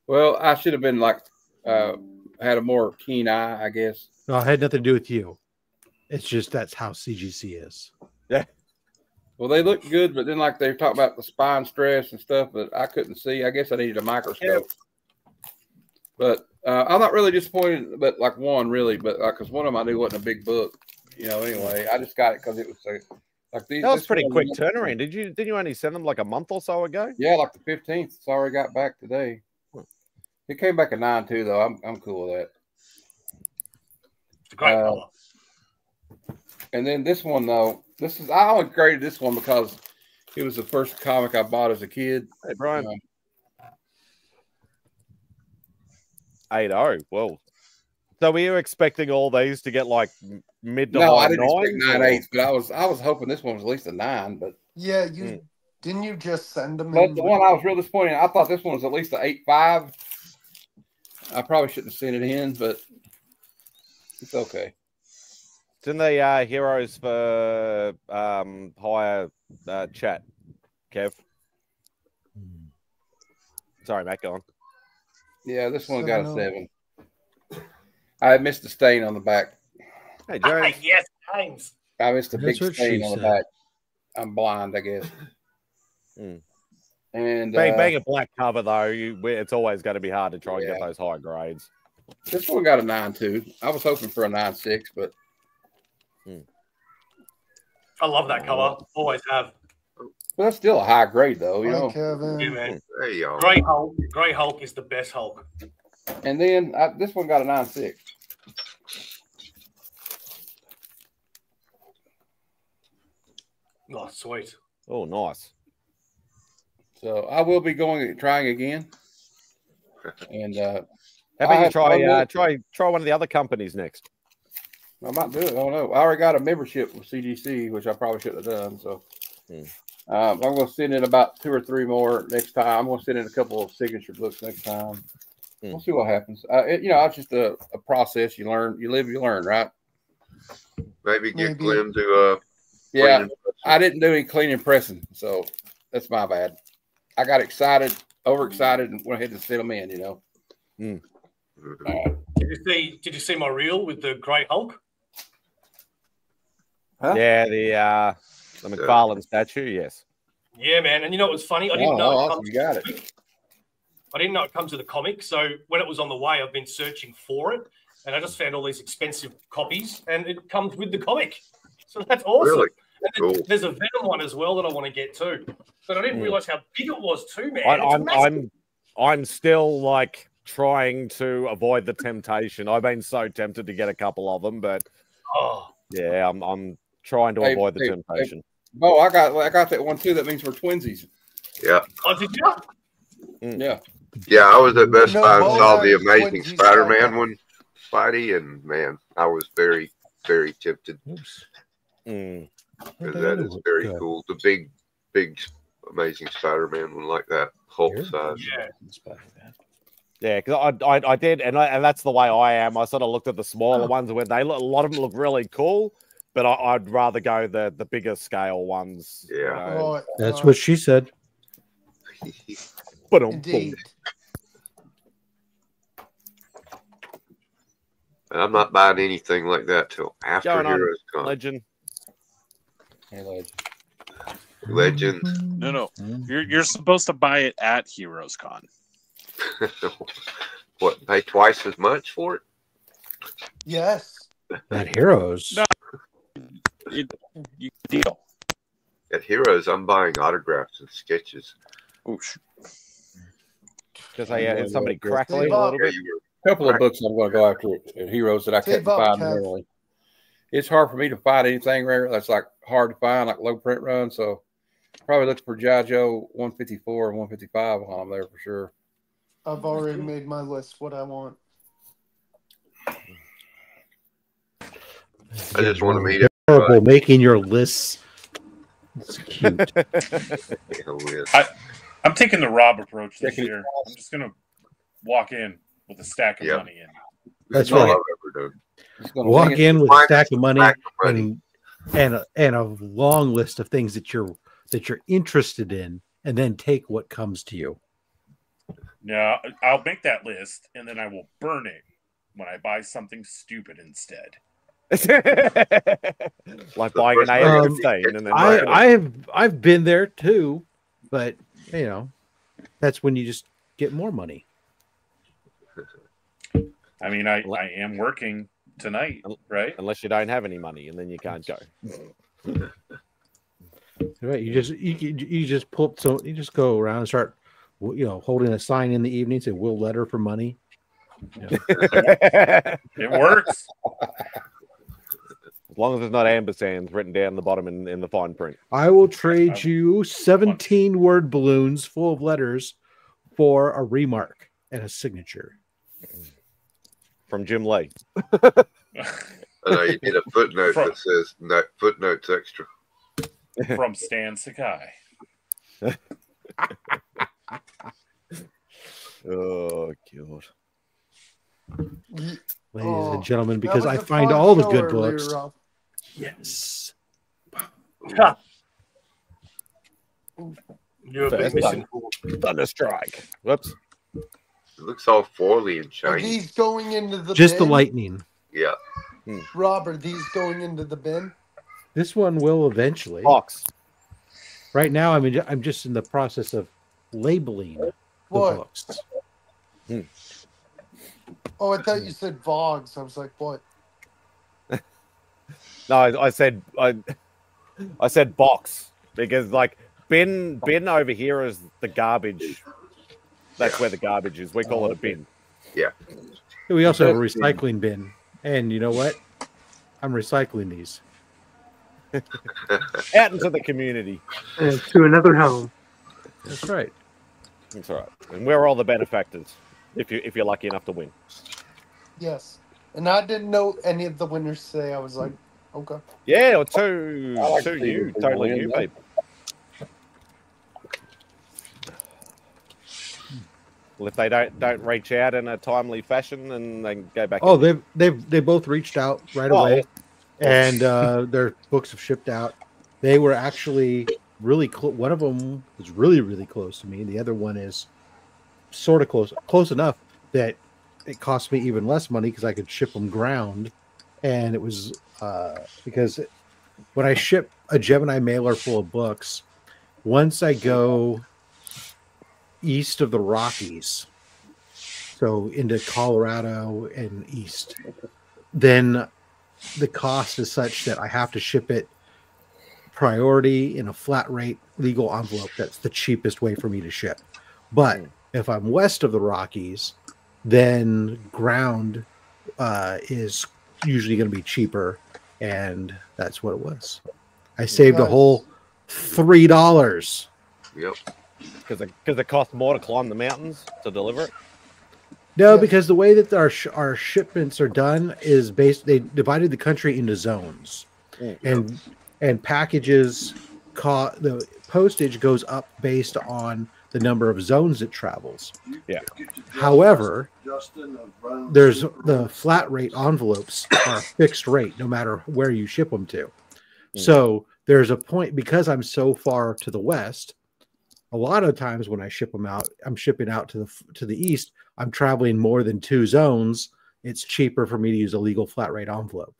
Speaker 3: Well, I should have been like had a more keen eye, I guess.
Speaker 5: No, it had nothing to do with you. It's just that's how CGC is.
Speaker 1: Yeah.
Speaker 3: Well, they look good, but then like they talk about the spine stress and stuff, but I couldn't see. I guess I needed a microscope. But I'm not really disappointed, but like one really, but because one of them I knew wasn't a big book, you know. Anyway, I just got it because it was like these.
Speaker 1: That was pretty quick turnaround. Didn't you only send them like a month or so ago?
Speaker 3: Yeah, like the 15th. It's already got back today. It came back at 9.2 though. I'm cool with that.
Speaker 7: It's a great color.
Speaker 3: And then this one though, I only graded this one because it was the first comic I bought as a kid.
Speaker 1: Hey Brian. 8.0. Well, so were you expecting all these to get like mid to high 9s?
Speaker 3: No, I didn't expect 9.8s, but I was hoping this one was at least a 9. But
Speaker 6: yeah, didn't you just send them?
Speaker 3: But the one I was real disappointed. I thought this one was at least an 8.5. I probably shouldn't have sent it in, but it's okay.
Speaker 1: It's in the heroes for higher chat, Kev. Sorry, Matt, go on.
Speaker 3: Yeah, this one got a 7. I missed the stain on the back.
Speaker 1: Hey, James.
Speaker 7: Yes, James.
Speaker 3: I missed a big stain on the back. I'm blind, I guess. And
Speaker 1: being a black cover though, it's always going to be hard to try and get those high grades.
Speaker 3: This one got a 9.2. I was hoping for a 9.6, but
Speaker 7: I love that cover. Always have.
Speaker 3: But that's still a high grade, though. You know,
Speaker 6: Kevin.
Speaker 7: Yeah, man.
Speaker 15: There you go.
Speaker 7: Grey Hulk is the best Hulk.
Speaker 3: And then this one got a 9.6.
Speaker 7: Oh, sweet.
Speaker 1: Oh, nice.
Speaker 3: So I will be trying again. And
Speaker 1: how about you try one of the other companies next?
Speaker 3: I might do it. I don't know. I already got a membership with CGC, which I probably shouldn't have done. So I'm going to send in about 2 or 3 more next time. I'm going to send in a couple of signature books next time. We'll see what happens. It's just a process. You learn, you live, you learn, right?
Speaker 15: Maybe get Glenn to
Speaker 3: yeah, I didn't do any cleaning pressing, so that's my bad. I got overexcited, and went ahead and set them in. You know.
Speaker 7: Did you see my reel with the Grey Hulk?
Speaker 3: Huh?
Speaker 1: Yeah, the McFarlane statue. Yes.
Speaker 7: Yeah, man. And you know what was funny? I didn't know.
Speaker 3: Awesome. You got it.
Speaker 7: I didn't know it comes to the comic. So when it was on the way, I've been searching for it, and I just found all these expensive copies, and it comes with the comic. So that's awesome.
Speaker 15: Really?
Speaker 7: And
Speaker 15: Cool.
Speaker 7: There's a Venom one as well that I want to get too, but I didn't realize how big it was too, man.
Speaker 1: I'm still like trying to avoid the temptation. I've been so tempted to get a couple of them, but yeah, I'm trying to avoid the temptation.
Speaker 3: Oh, I got that one too. That means we're twinsies.
Speaker 15: Yeah.
Speaker 7: Oh, did you?
Speaker 3: Yeah.
Speaker 15: Yeah, I was at Best Buy and saw the Amazing Spider-Man one, Spidey, and man, I was very, very tempted. That is very cool. The big Amazing Spider-Man one like that, Hulk size.
Speaker 1: Yeah, because I did, and that's the way I am. I sort of looked at the smaller ones where a lot of them look really cool, but I'd rather go the bigger scale ones.
Speaker 15: Yeah,
Speaker 5: that's what she said.
Speaker 1: But
Speaker 6: indeed.
Speaker 15: I'm not buying anything like that till after Heroes Con.
Speaker 1: Legend.
Speaker 3: Hey, Legend.
Speaker 15: Legends.
Speaker 11: No. You're supposed to buy it at Heroes Con.
Speaker 15: What? Pay twice as much for it?
Speaker 6: Yes.
Speaker 5: At Heroes.
Speaker 11: No. You deal.
Speaker 15: At Heroes, I'm buying autographs and sketches.
Speaker 11: Oh,
Speaker 1: because I had somebody crackling a little bit.
Speaker 3: A couple of books I'm going to go after at Heroes that I couldn't find normally. It's hard for me to find anything rare that's like hard to find, like low print run. So probably look for G.I. Joe 154 and 155 while I'm there for sure.
Speaker 6: I've already made my list what I want.
Speaker 15: I just want to meet
Speaker 5: everybody. Making your lists. It's cute.
Speaker 11: I'm taking the Rob approach this year. I'm just going to walk in with a stack of money in.
Speaker 5: That's right. Walk in with a stack of money and a long list of things that you're interested in, and then take what comes to you.
Speaker 11: No, I'll make that list, and then I will burn it when I buy something stupid instead.
Speaker 1: Like buying an AR-15, and then
Speaker 5: I've been there too, but you know, that's when you just get more money.
Speaker 11: I mean, I am working tonight, right?
Speaker 1: Unless you don't have any money, and then you can't go.
Speaker 5: Right? You just pull up, so you just go around and start, holding a sign in the evening, say "Will letter for money." Yeah.
Speaker 11: It works.
Speaker 1: As long as there's not ambersands written down the bottom in the fine print.
Speaker 5: I will trade you 17 word balloons full of letters for a remark and a signature.
Speaker 1: From Jim Lee.
Speaker 15: I know you need a footnote that says footnotes extra.
Speaker 11: From Stan Sakai.
Speaker 1: Oh, God.
Speaker 5: Ladies and gentlemen, because I find all the good books. Yes.
Speaker 1: Thunderstrike. Whoops.
Speaker 15: It looks all foily and shiny.
Speaker 6: Are these going into the
Speaker 5: just
Speaker 6: bin?
Speaker 5: The lightning?
Speaker 15: Yeah.
Speaker 6: Rob, are these going into the bin?
Speaker 5: This one will eventually.
Speaker 1: Box.
Speaker 5: Right now, I'm just in the process of labeling the books.
Speaker 6: Oh, I thought you said Vogs. I was like, what?
Speaker 1: No, I said box, because like bin over here is the garbage. That's where the garbage is. We call it a bin.
Speaker 15: Yeah.
Speaker 5: We also have a recycling bin, and you know what? I'm recycling these
Speaker 1: out into the community,
Speaker 8: to another home.
Speaker 5: That's right.
Speaker 1: That's all right. And we're all the benefactors if you're lucky enough to win.
Speaker 6: Yes. And I didn't know any of the winners today. I was like, okay.
Speaker 1: Yeah, or two you, totally new people. Well, if they don't reach out in a timely fashion, then they can go back.
Speaker 5: Oh, they both reached out right away, and their books have shipped out. They were actually really close. One of them was really, really close to me. The other one is sort of close enough that it cost me even less money because I could ship them ground. And it was because when I ship a Gemini mailer full of books, once I go east of the Rockies, so into Colorado and east, then the cost is such that I have to ship it priority in a flat rate legal envelope. That's the cheapest way for me to ship. But if I'm west of the Rockies, then ground is usually going to be cheaper, and that's what it was. I saved a whole $3.
Speaker 15: Yep.
Speaker 1: Because it costs more to climb the mountains to deliver it.
Speaker 5: No, because the way that our shipments are done is they divided the country into zones, and packages the postage goes up based on the number of zones it travels.
Speaker 1: Yeah.
Speaker 5: However, there's the flat rate envelopes are fixed rate no matter where you ship them to. So there's a point, because I'm so far to the west, a lot of times when I ship them out, I'm shipping out to the east. I'm traveling more than 2 zones. It's cheaper for me to use a legal flat rate envelope.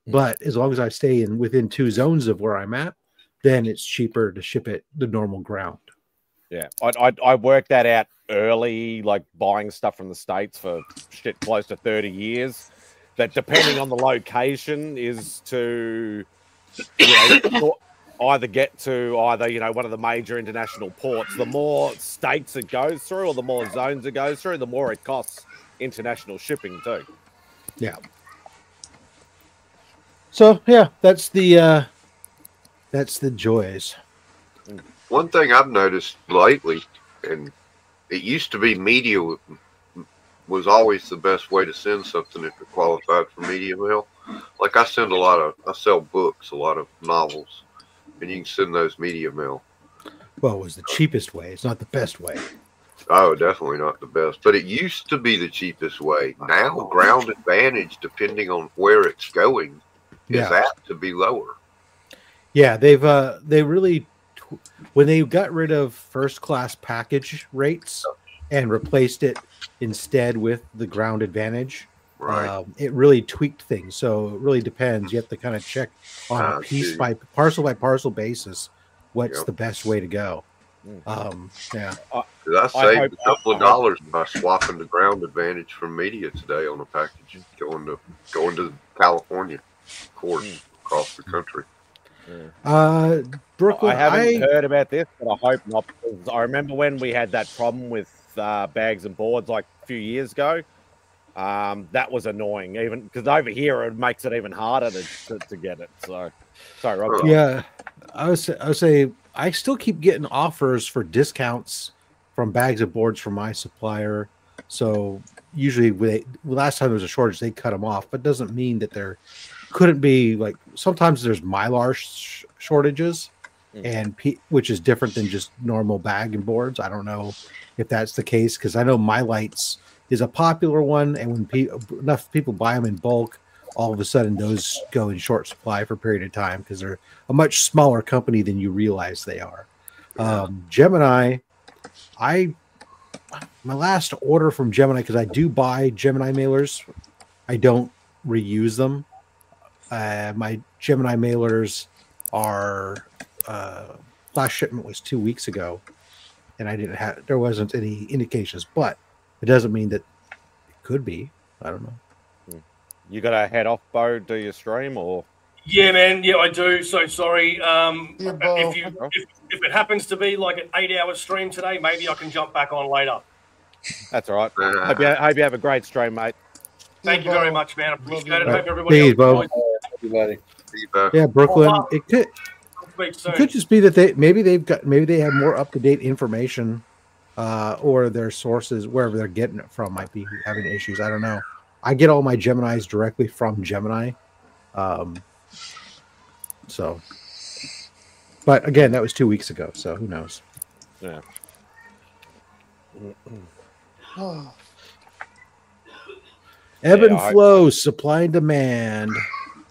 Speaker 5: But as long as I stay within 2 zones of where I'm at, then it's cheaper to ship it the normal ground.
Speaker 1: Yeah, I worked that out early, like buying stuff from the States for shit close to 30 years. That depending on the location is to, either get to one of the major international ports. The more states it goes through, or the more zones it goes through, the more it costs international shipping too.
Speaker 5: Yeah. So yeah, that's the joys.
Speaker 15: One thing I've noticed lately, and it used to be media was always the best way to send something if it qualified for media mail. Like I sell books, a lot of novels, and you can send those media mail.
Speaker 5: Well, it was the cheapest way. It's not the best way.
Speaker 15: Oh, definitely not the best. But it used to be the cheapest way. Now, ground advantage, depending on where it's going, is apt to be lower.
Speaker 5: Yeah, they really, when they got rid of first class package rates and replaced it instead with the ground advantage, it really tweaked things. So it really depends. You have to kind of check on a piece by parcel basis what's the best way to go. Yeah.
Speaker 15: I saved a couple of dollars by swapping the ground advantage from media today on a package going to California, of course, across the country.
Speaker 5: Brooklyn,
Speaker 1: I haven't heard about this, but I hope not. Because I remember when we had that problem with bags and boards like a few years ago. That was annoying, even because over here it makes it even harder to get it. So, sorry, Rob.
Speaker 5: Yeah, I would say I still keep getting offers for discounts from bags of boards from my supplier. So usually, last time there was a shortage, they cut them off, but doesn't mean that there couldn't be, like, sometimes there's Mylar shortages, and which is different than just normal bag and boards. I don't know if that's the case, because I know My Lights is a popular one, and when enough people buy them in bulk, all of a sudden those go in short supply for a period of time because they're a much smaller company than you realize they are. Gemini, my last order from Gemini, because I do buy Gemini mailers, I don't reuse them. My Gemini mailers are last shipment was 2 weeks ago, and there wasn't any indications, but it doesn't mean that it could be. I don't know.
Speaker 1: You got to head off, Bo, do your stream, or?
Speaker 7: Yeah, man. Yeah, I do. So sorry. If it happens to be like an 8-hour stream today, maybe I can jump back on later.
Speaker 1: That's all right. Hope you have a great stream, mate.
Speaker 7: Thank you very much, man. I appreciate it. Hope everybody else enjoys.
Speaker 5: Yeah, Brooklyn. It could just be that maybe they have more up-to-date information, or their sources wherever they're getting it from might be having issues. I don't know. I get all my Geminis directly from Gemini. So, but again, that was 2 weeks ago, so who knows?
Speaker 1: Yeah.
Speaker 5: Ebb and flow, supply and demand.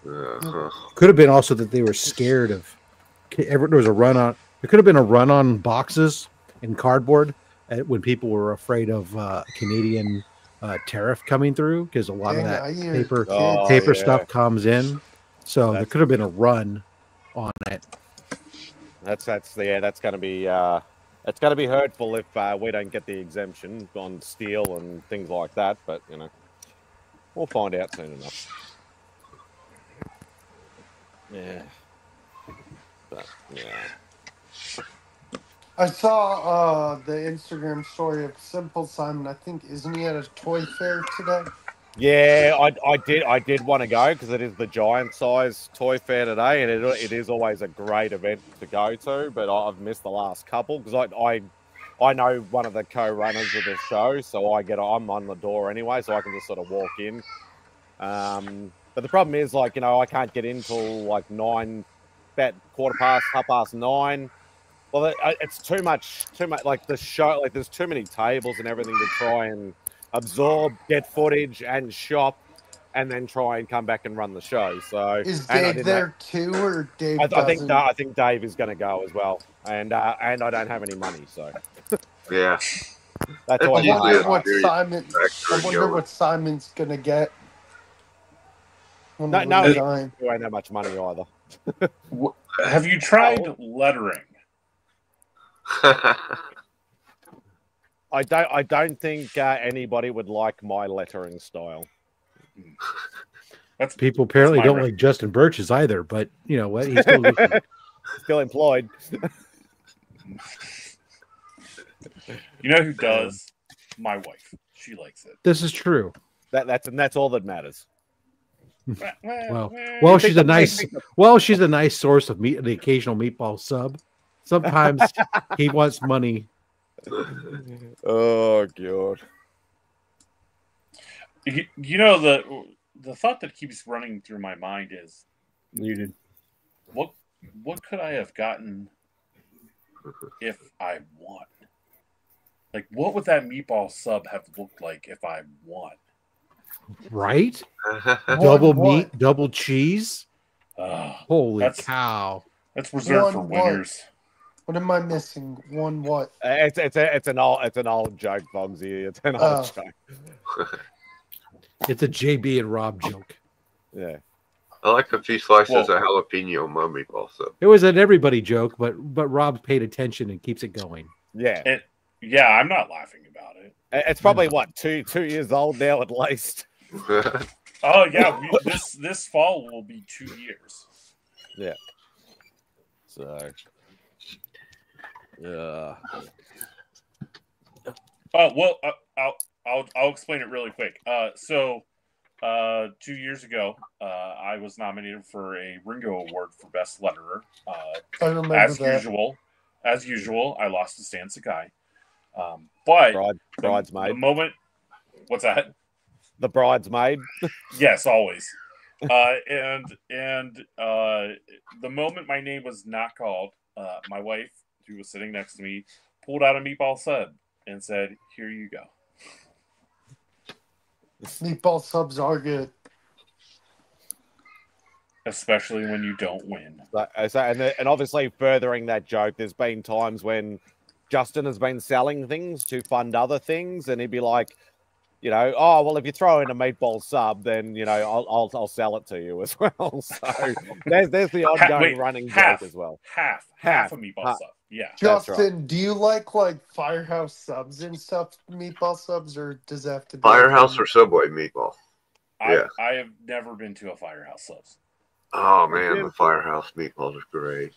Speaker 5: Could have been also that they were scared of. There was a run on. There could have been a run on boxes and cardboard when people were afraid of Canadian tariff coming through, because a lot of that paper stuff comes in. So there could have been a run on it.
Speaker 1: That's going to be it's going to be hurtful if we don't get the exemption on steel and things like that. But we'll find out soon enough. Yeah. But
Speaker 6: I saw the Instagram story of Simple Simon. I think, isn't he at a toy fair today?
Speaker 1: Yeah, I did want to go because it is the giant size toy fair today, and it is always a great event to go to. But I've missed the last couple because I know one of the co-runners of the show, so I'm on the door anyway, so I can just sort of walk in. But the problem is, I can't get in till like 9, about 9:15. Well, it's too much. Like the show, like there's too many tables and everything to try and absorb, get footage, and shop, and then try and come back and run the show. So
Speaker 6: is Dave there too, or Dave?
Speaker 1: I think Dave is going to go as well, and I don't have any money, so
Speaker 15: yeah.
Speaker 1: That's all.
Speaker 6: I wonder what Simon's going to get.
Speaker 1: No, you ain't that much money either.
Speaker 11: Have you tried lettering?
Speaker 1: I don't think anybody would like my lettering style.
Speaker 5: People apparently don't like Justin Birch's either, but you know what? He's still
Speaker 1: still employed.
Speaker 11: You know who does? My wife. She likes it.
Speaker 5: This is true.
Speaker 1: That's all that matters.
Speaker 5: Well, she's a nice source of meat, the occasional meatball sub. Sometimes he wants money.
Speaker 1: Oh God!
Speaker 11: You know the thought that keeps running through my mind is
Speaker 3: muted.
Speaker 11: What could I have gotten if I won? Like, what would that meatball sub have looked like if I won?
Speaker 5: Right? Double meat, double cheese. Holy cow!
Speaker 11: That's reserved for winners.
Speaker 6: What am I missing? One what?
Speaker 1: It's an old joke, Bogsy. It's an old joke.
Speaker 5: It's a JB and Rob joke.
Speaker 1: Yeah.
Speaker 15: I like a few slices of jalapeno on my meatball sub.
Speaker 5: It was an everybody joke, but Rob paid attention and keeps it going.
Speaker 1: Yeah.
Speaker 11: Yeah, I'm not laughing about it.
Speaker 1: It's probably what, two years old now at least.
Speaker 11: Oh yeah, this fall will be 2 years.
Speaker 1: Yeah. So. Yeah.
Speaker 11: Oh well, I'll explain it really quick. So 2 years ago, I was nominated for a Ringo Award for Best Letterer.
Speaker 6: I remember
Speaker 11: as
Speaker 6: that.
Speaker 11: usual, I lost to Stan Sakai. But
Speaker 1: bridesmaid.
Speaker 11: The moment, what's that?
Speaker 1: The bridesmaid.
Speaker 11: Yes, always. And the moment my name was not called, my wife, who was sitting next to me, pulled out a meatball sub and said, "Here you go."
Speaker 6: Meatball subs are good,
Speaker 11: especially when you don't win.
Speaker 1: And obviously, furthering that joke, there's been times when Justin has been selling things to fund other things, and he'd be like, you know, oh well, if you throw in a meatball sub, then you know I'll sell it to you as well. So there's the ongoing running joke as well.
Speaker 11: Half a meatball sub. Yeah,
Speaker 6: Justin, right. Do you like Firehouse subs and stuff, meatball subs, or does that have to be
Speaker 15: Firehouse or Subway meatball?
Speaker 11: I have never been to a Firehouse subs.
Speaker 15: Oh man, the Firehouse meatballs are great.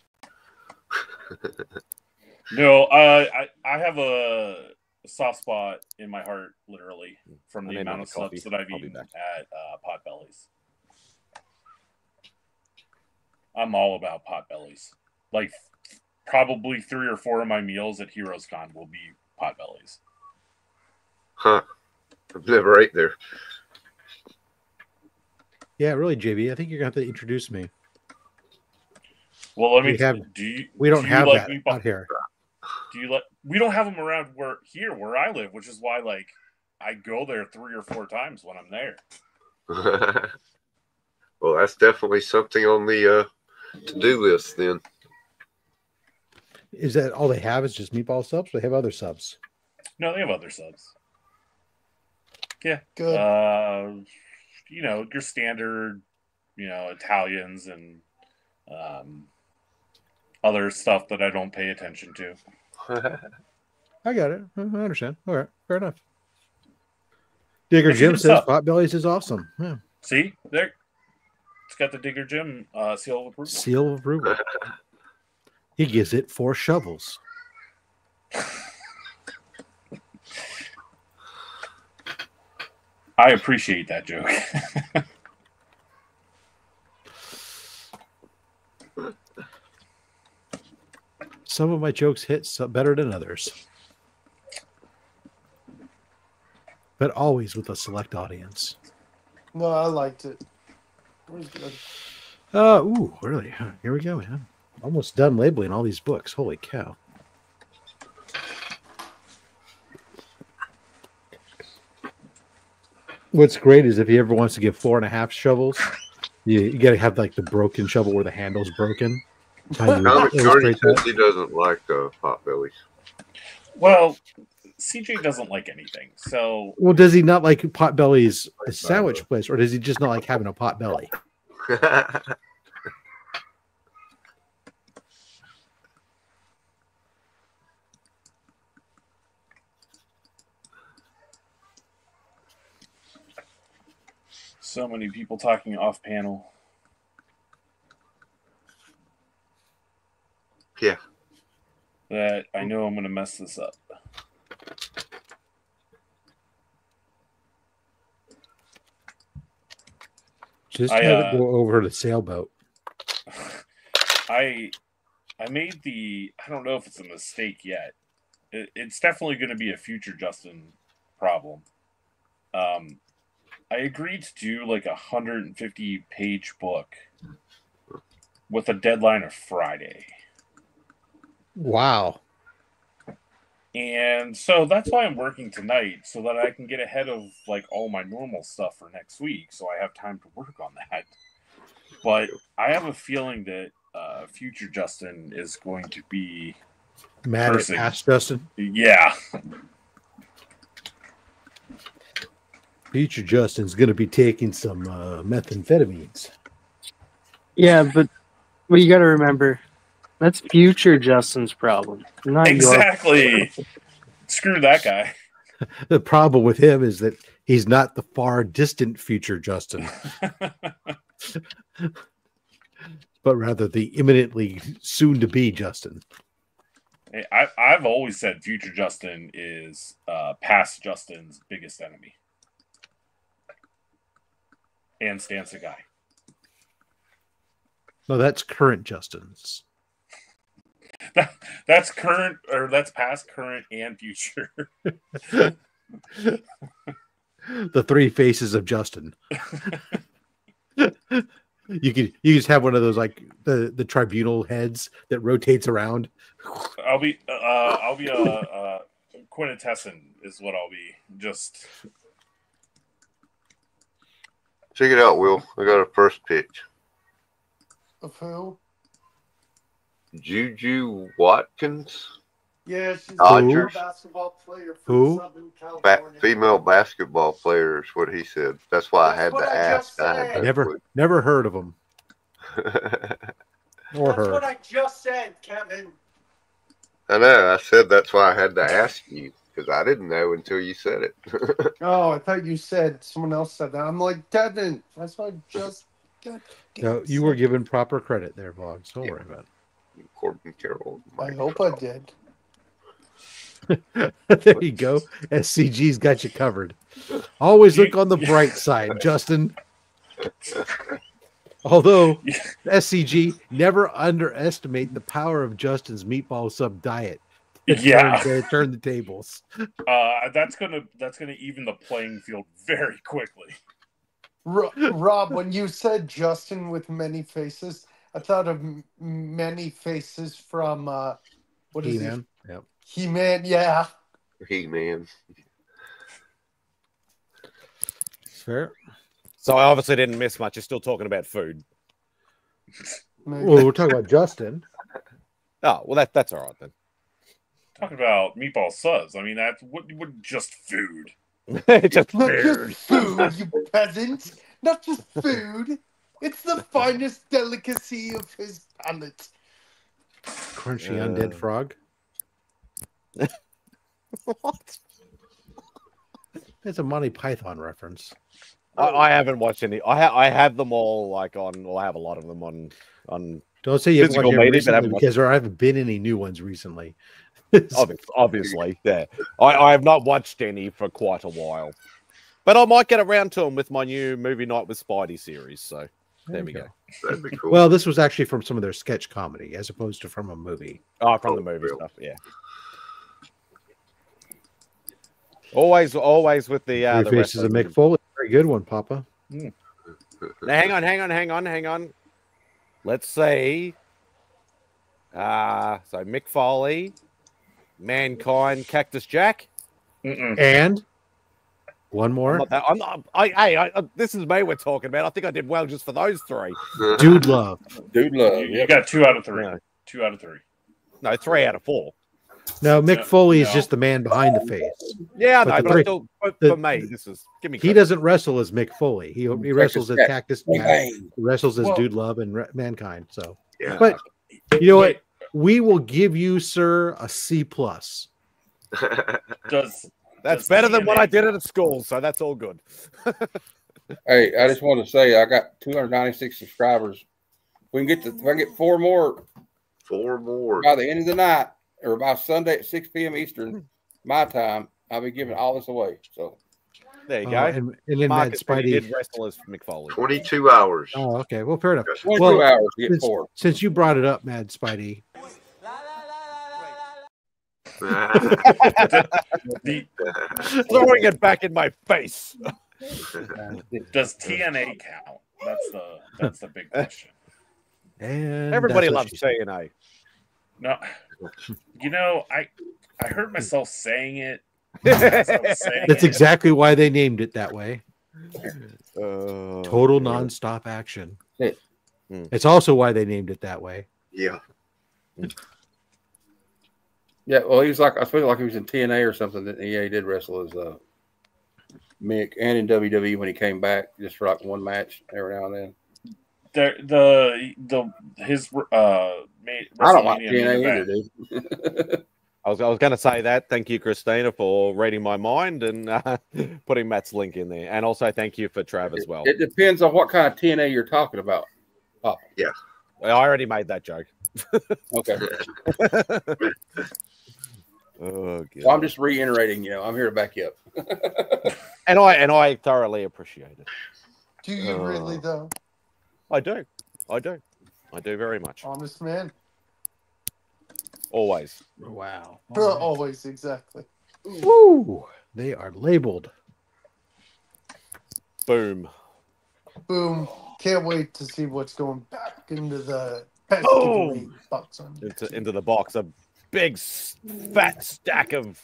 Speaker 11: No, I have a soft spot in my heart, literally, from the amount of subs that I've eaten at Potbelly's. I'm all about Potbelly's. Like, probably 3 or 4 of my meals at Heroes Con will be Potbelly's.
Speaker 15: Huh. I've never ate there.
Speaker 5: Yeah, really, JB. I think you're going to have to introduce me.
Speaker 11: Well, let me.
Speaker 5: We don't have that out here.
Speaker 11: We don't have them around where I live, which is why I go there 3 or 4 times when I'm there.
Speaker 15: Well, that's definitely something on the to-do list then.
Speaker 5: Is that all they have? Is just meatball subs? Or they have other subs?
Speaker 11: No, they have other subs. Yeah,
Speaker 6: good.
Speaker 11: You know, your standard, Italians and other stuff that I don't pay attention to.
Speaker 5: I got it. I understand. All right, fair enough. Digger Jim says Potbelly's is awesome. Yeah.
Speaker 11: See there, it's got the Digger Jim seal of approval.
Speaker 5: Seal of approval. He gives it 4 shovels.
Speaker 11: I appreciate that joke.
Speaker 5: Some of my jokes hit better than others. But always with a select audience.
Speaker 6: No, I liked it. It was good.
Speaker 5: Ooh, really? Here we go, man. Almost done labeling all these books. Holy cow. What's great is if he ever wants to give 4.5 shovels, you got to have the broken shovel where the handle's broken.
Speaker 15: Jordan says he doesn't like Potbelly's.
Speaker 11: Well, CJ doesn't like anything, so.
Speaker 5: Well, does he not like Potbelly's a sandwich place, or does he just not like having a Potbelly?
Speaker 11: So many people talking off panel.
Speaker 15: Yeah.
Speaker 11: That I know I'm going to mess this up.
Speaker 5: Just have it go over the sailboat.
Speaker 11: I made the. I don't know if it's a mistake yet. It's definitely going to be a future Justin problem. I agreed to do like a 150-page book with a deadline of Friday.
Speaker 5: Wow.
Speaker 11: And so that's why I'm working tonight, so that I can get ahead of like all my normal stuff for next week, so I have time to work on that. But I have a feeling that future Justin is going to be
Speaker 5: mad at past Justin.
Speaker 11: Yeah.
Speaker 5: Future Justin's going to be taking some methamphetamines.
Speaker 8: Yeah, but you got to remember, that's future Justin's problem, not
Speaker 11: exactly. Screw that guy.
Speaker 5: The problem with him is that he's not the far distant future Justin, but rather the imminently soon to be Justin.
Speaker 11: Hey, I've always said future Justin is past Justin's biggest enemy. And stands a guy.
Speaker 5: No, that's current Justin's.
Speaker 11: That's current, or that's past, current, and future.
Speaker 5: The three faces of Justin. You just have one of those like the tribunal heads that rotates around.
Speaker 11: I'll be a quintessence is what I'll be. Just
Speaker 15: check it out, Will. I got a first pitch.
Speaker 6: Of who?
Speaker 15: Juju Watkins.
Speaker 6: Yeah, she's
Speaker 15: Dodgers.
Speaker 6: a basketball player from
Speaker 5: Who?
Speaker 6: Southern California.
Speaker 15: Female basketball player is what he said. That's why I had to ask.
Speaker 5: Never heard of him. Or
Speaker 6: That's
Speaker 5: her.
Speaker 6: what I just said, Kevin.
Speaker 15: I know. I said that's why I had to ask you, because I didn't know until you said it.
Speaker 6: Oh, I thought you said someone else said that. I'm like, Devin. That's what I just got.
Speaker 5: No, you were given proper credit there, Vlogs. Don't worry about
Speaker 15: Corbin Carroll.
Speaker 6: I hope I did.
Speaker 5: it. There you go. SCG's got you covered. Always look on the bright side, Justin. Although SCG, never underestimate the power of Justin's meatball sub diet. Turn the tables.
Speaker 11: That's gonna even the playing field very quickly.
Speaker 6: Rob, when you said Justin with many faces, I thought of many faces from what is
Speaker 5: He-Man?
Speaker 6: he?
Speaker 5: Yep.
Speaker 6: He-Man, yeah.
Speaker 15: He-Man.
Speaker 5: Fair.
Speaker 1: So I obviously didn't miss much. You're still talking about food.
Speaker 5: Well, we're talking about Justin.
Speaker 1: Oh, well, that's all right then.
Speaker 11: Talking about meatball subs. I mean, that's what just food.
Speaker 1: Just
Speaker 6: Not
Speaker 1: food.
Speaker 6: just food, you peasant. Not just food. It's the finest delicacy of his palate.
Speaker 5: Crunchy undead frog.
Speaker 1: What?
Speaker 5: It's a Monty Python reference.
Speaker 1: I haven't watched any. I have them all like on. Well, I have a lot of them on.
Speaker 5: Don't say you haven't
Speaker 1: physical
Speaker 5: watched
Speaker 1: media,
Speaker 5: recently,
Speaker 1: but
Speaker 5: because there haven't been any new ones recently.
Speaker 1: Obviously, yeah. I have not watched any for quite a while, but I might get around to them with my new movie night with Spidey series. So there we go.
Speaker 15: That'd be cool.
Speaker 5: Well, this was actually from some of their sketch comedy as opposed to from a movie.
Speaker 1: Oh, from the movie stuff, yeah. Always with the
Speaker 5: Three Faces of Mick Foley. Very good one, Papa.
Speaker 1: Now, hang on. Let's say, so Mick Foley, Mankind, Cactus Jack,
Speaker 5: and one more.
Speaker 1: This is me we're talking about. I think I did well just for those three.
Speaker 5: Dude Love.
Speaker 11: You got 2 out of 3.
Speaker 1: No.
Speaker 11: 2 out of 3.
Speaker 1: No, 3 out of 4.
Speaker 5: No, Mick Foley is just the man behind the face.
Speaker 1: Yeah,
Speaker 5: But
Speaker 1: no,
Speaker 5: the
Speaker 1: but
Speaker 5: three-
Speaker 1: for me, this is give me.
Speaker 5: He doesn't wrestle as Mick Foley. He wrestles as Cactus Jack.
Speaker 1: Jack.
Speaker 5: He wrestles as Dude Love and Mankind. So,
Speaker 15: Yeah.
Speaker 5: but you know what? We will give you, sir, a C+.
Speaker 11: That's
Speaker 1: better than what I did at school, so that's all good.
Speaker 3: Hey, I just want to say I got 296 subscribers. We can get if I get 4 more by the end of the night or by Sunday at 6 p.m. Eastern, my time, I'll be giving all this away. So
Speaker 1: there you go.
Speaker 5: And then
Speaker 1: Marcus said he
Speaker 5: MadSpidey
Speaker 1: did wrestle as McFoley.
Speaker 15: 22 hours.
Speaker 5: Oh, okay. Well, fair enough.
Speaker 3: 22 hours to get 4.
Speaker 5: Since you brought it up, MadSpidey.
Speaker 1: Throwing it back in my face.
Speaker 11: Does TNA count? That's the big question.
Speaker 5: And
Speaker 1: everybody loves TNA.
Speaker 11: No, you know, I heard myself saying it.
Speaker 5: That's exactly why they named it that way. Total nonstop action. It's also why they named it that way.
Speaker 15: Yeah.
Speaker 3: Yeah, well, he was like, I feel like he was in TNA or something. That he did wrestle as Mick, and in WWE when he came back, just for like one match every now and then.
Speaker 11: I
Speaker 3: don't like TNA either, dude.
Speaker 1: I was going to say that. Thank you, Christina, for reading my mind and putting Matt's link in there, and also thank you for Trav as well.
Speaker 3: It depends on what kind of TNA you're talking about. Oh,
Speaker 15: yeah,
Speaker 1: I already made that joke.
Speaker 3: Okay.
Speaker 1: Oh,
Speaker 3: so I'm just reiterating, I'm here to back you up.
Speaker 1: and I thoroughly appreciate it.
Speaker 6: Do you really though?
Speaker 1: I do very much.
Speaker 6: Honest man.
Speaker 1: Always.
Speaker 5: Wow.
Speaker 6: Always, exactly.
Speaker 5: Woo! They are labeled.
Speaker 1: Boom.
Speaker 6: Boom. Can't wait to see what's going back into the box
Speaker 1: into the box. A big fat stack of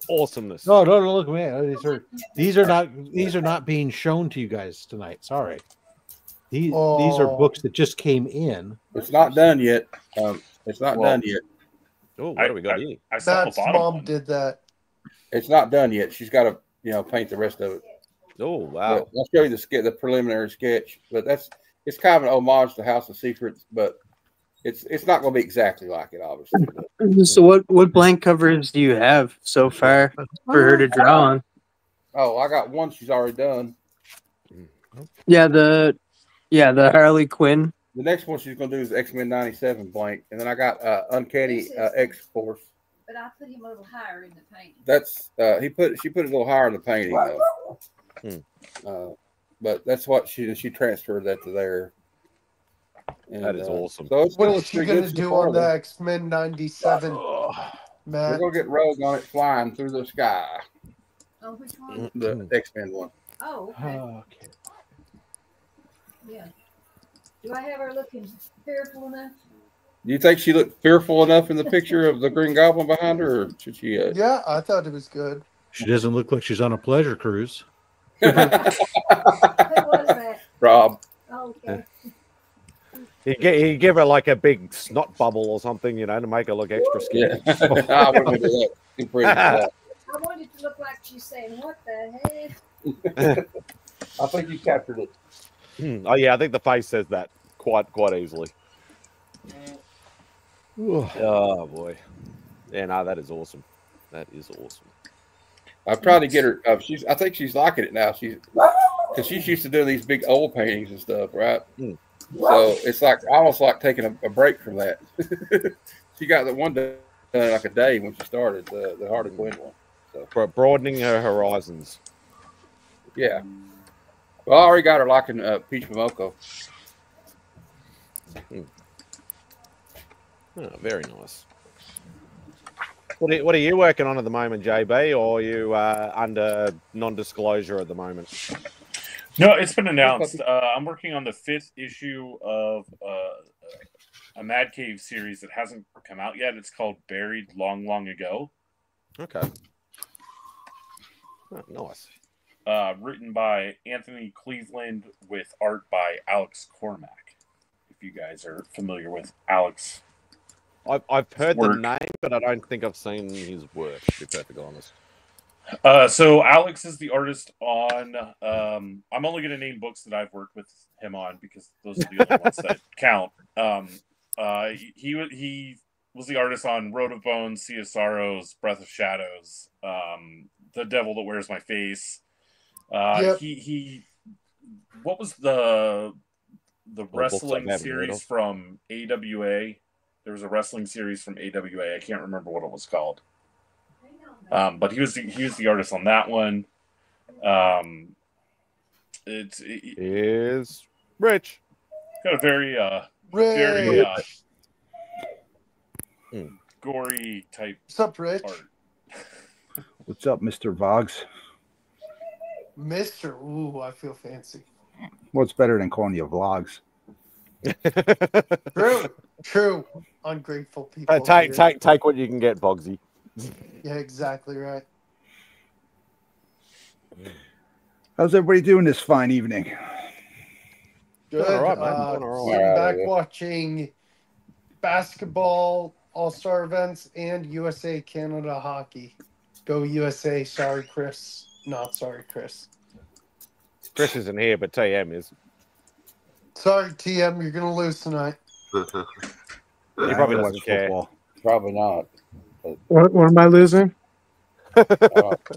Speaker 1: awesomeness.
Speaker 5: No, look, man. These are not being shown to you guys tonight. Sorry. These are books that just came in.
Speaker 3: It's not done yet. It's not done yet.
Speaker 1: Oh, what do we got here?
Speaker 6: Matt's mom did that.
Speaker 3: It's not done yet. She's got to, paint the rest of it.
Speaker 1: Oh, wow.
Speaker 3: I'll show you the preliminary sketch, but it's kind of an homage to House of Secrets, but it's not going to be exactly like it, obviously.
Speaker 8: So what blank covers do you have so far for her to draw on?
Speaker 3: Oh, I got one she's already done.
Speaker 8: Yeah, the Harley Quinn.
Speaker 3: The next one she's going to do is X-Men 97 blank, and then I got Uncanny X-Force.
Speaker 16: But I put him a little higher in the painting.
Speaker 3: That's she put it a little higher in the painting though. But that's what she transferred that to there. And,
Speaker 1: that is awesome.
Speaker 3: So it's
Speaker 6: what is she going to do on the X-Men 97? Matt?
Speaker 3: We're going to get Rogue on it flying through the sky.
Speaker 16: Oh, which one?
Speaker 3: The X-Men one.
Speaker 16: Oh, okay. Yeah. Do I have her looking fearful enough?
Speaker 3: Do you think she looked fearful enough in the picture of the Green Goblin behind her, or should she?
Speaker 6: Yeah, I thought it was good.
Speaker 5: She doesn't look like she's on a pleasure cruise.
Speaker 16: Who was that?
Speaker 3: Rob.
Speaker 16: Oh, okay.
Speaker 1: You give her like a big snot bubble or something, to make her look extra scary.
Speaker 3: Yeah. I wouldn't do that.
Speaker 16: I wanted it to look like she's saying, "What the heck?"
Speaker 3: I think you captured it.
Speaker 1: Oh yeah, I think the face says that quite easily. Oh boy, yeah, no, that is awesome. That is awesome.
Speaker 3: I've tried to get her. I think she's liking it now. Because she's used to doing these big oil paintings and stuff, right? So it's almost like taking a break from that. She got the one done like a day when she started the Harley Quinn one. So.
Speaker 1: Broadening her horizons.
Speaker 3: Yeah. Well, I already got her liking Peach Momoko.
Speaker 1: Oh, very nice. What are you working on at the moment, JB, or are you under non-disclosure at the moment?
Speaker 11: No, it's been announced. I'm working on the 5th issue of a Mad Cave series that hasn't come out yet. It's called Buried Long, Long Ago.
Speaker 1: Okay. Oh, nice.
Speaker 11: Written by Anthony Cleveland with art by Alex Cormack. If you guys are familiar with Alex.
Speaker 1: I've heard the name, but I don't think I've seen his work, to be perfectly honest.
Speaker 11: So Alex is the artist on I'm only going to name books that I've worked with him on because those are the other ones that count. He was the artist on Road of Bones, Sea of Sorrows, Breath of Shadows, The Devil That Wears My Face.
Speaker 6: Yep.
Speaker 11: He what was the wrestling
Speaker 1: I've
Speaker 11: series
Speaker 1: heard of.
Speaker 11: from AWA? There was a wrestling series from AWA. I can't remember what it was called. But he was the artist on that one.
Speaker 1: Is Rich
Speaker 11: got a very gory type.
Speaker 6: What's up, Rich?
Speaker 11: Art.
Speaker 17: What's up, Mr. Voggs?
Speaker 6: Mr. Ooh, I feel fancy.
Speaker 17: What's better than calling you Vlogs?
Speaker 6: True. Ungrateful people.
Speaker 1: Take what you can get, Bogsy.
Speaker 6: Yeah, exactly right.
Speaker 17: How's everybody doing this fine evening?
Speaker 6: Good.
Speaker 1: All right, man.
Speaker 6: Sitting back watching basketball all-star events and USA Canada hockey. Go USA. Sorry, Chris. Not sorry, Chris.
Speaker 1: Chris isn't here, but TM is.
Speaker 6: Sorry, TM. You're gonna lose tonight.
Speaker 1: He probably doesn't care.
Speaker 3: Football. Probably not.
Speaker 8: What am I losing?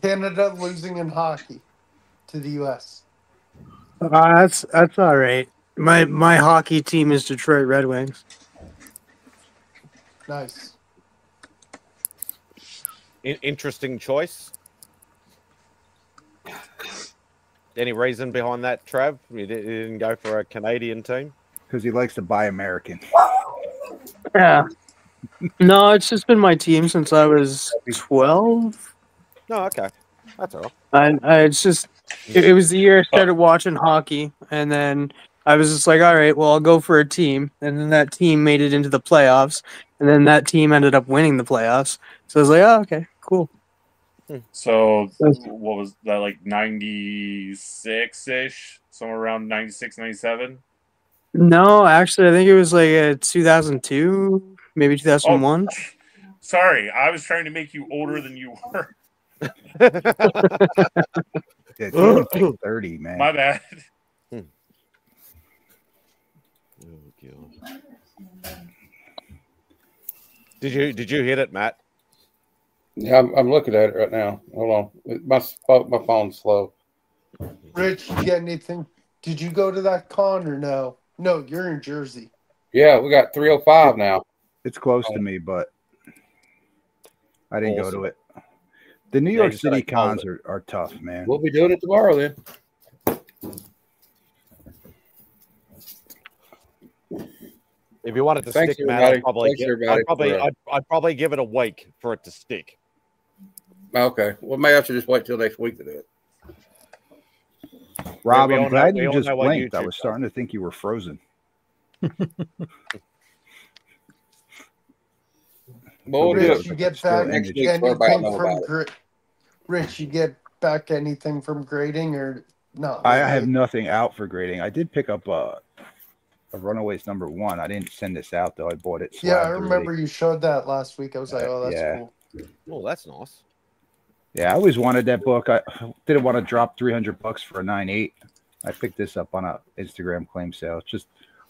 Speaker 6: Canada losing in hockey to the US.
Speaker 8: That's all right. My hockey team is Detroit Red Wings.
Speaker 6: Nice.
Speaker 1: Interesting choice. Any reason behind that, Trav? You didn't go for a Canadian team?
Speaker 17: Because he likes to buy American.
Speaker 8: Yeah. No, it's just been my team since I was 12.
Speaker 1: No, okay. That's all
Speaker 8: right. It's just, it was the year I started watching hockey, and then I was just like, all right, well, I'll go for a team. And then that team made it into the playoffs, and then that team ended up winning the playoffs. So I was like, oh, okay, cool.
Speaker 11: So what was that, like 96-ish? Somewhere around 96, 97?
Speaker 8: No, actually, I think it was like 2002, maybe 2001.
Speaker 11: Oh, sorry, I was trying to make you older than you were.
Speaker 17: Yeah, it's like 30, man.
Speaker 11: My bad.
Speaker 1: Oh, God. Did you hit it, Matt?
Speaker 3: Yeah, I'm looking at it right now. Hold on. My phone's slow.
Speaker 6: Rich, you get anything? Did you go to that con or no? No, you're in Jersey.
Speaker 3: Yeah, we got 305 now.
Speaker 17: It's close to me, but I didn't go to it. The New York City cons are tough, man.
Speaker 3: We'll be doing it tomorrow then.
Speaker 1: If you wanted to
Speaker 3: Thanks,
Speaker 1: stick, Matt,
Speaker 3: everybody.
Speaker 1: I'd probably give it a week for it to stick.
Speaker 3: Okay. Well, maybe I should just wait till next week to do it.
Speaker 17: Rob,
Speaker 1: We all
Speaker 17: I'm glad
Speaker 1: know-
Speaker 17: you
Speaker 1: we all
Speaker 17: just
Speaker 1: know what
Speaker 17: blinked. I
Speaker 1: YouTube
Speaker 17: was starting to think you were frozen.
Speaker 3: Well,
Speaker 6: Rich, you get back
Speaker 3: next week. So everybody
Speaker 6: anything
Speaker 3: know
Speaker 6: from
Speaker 3: about it.
Speaker 6: Rich, you get back anything from grading or no?
Speaker 17: I have nothing out for grading. I did pick up a Runaways #1. I didn't send this out though. I bought it.
Speaker 6: Yeah, I
Speaker 17: slabbed
Speaker 6: remember
Speaker 17: already.
Speaker 6: you showed that last week. I was like, oh, that's
Speaker 17: yeah.
Speaker 6: cool.
Speaker 1: Oh, that's nice.
Speaker 17: Yeah, I always wanted that book. I didn't want to drop $300 for a 9.8. I picked this up on a Instagram claim sale. It's just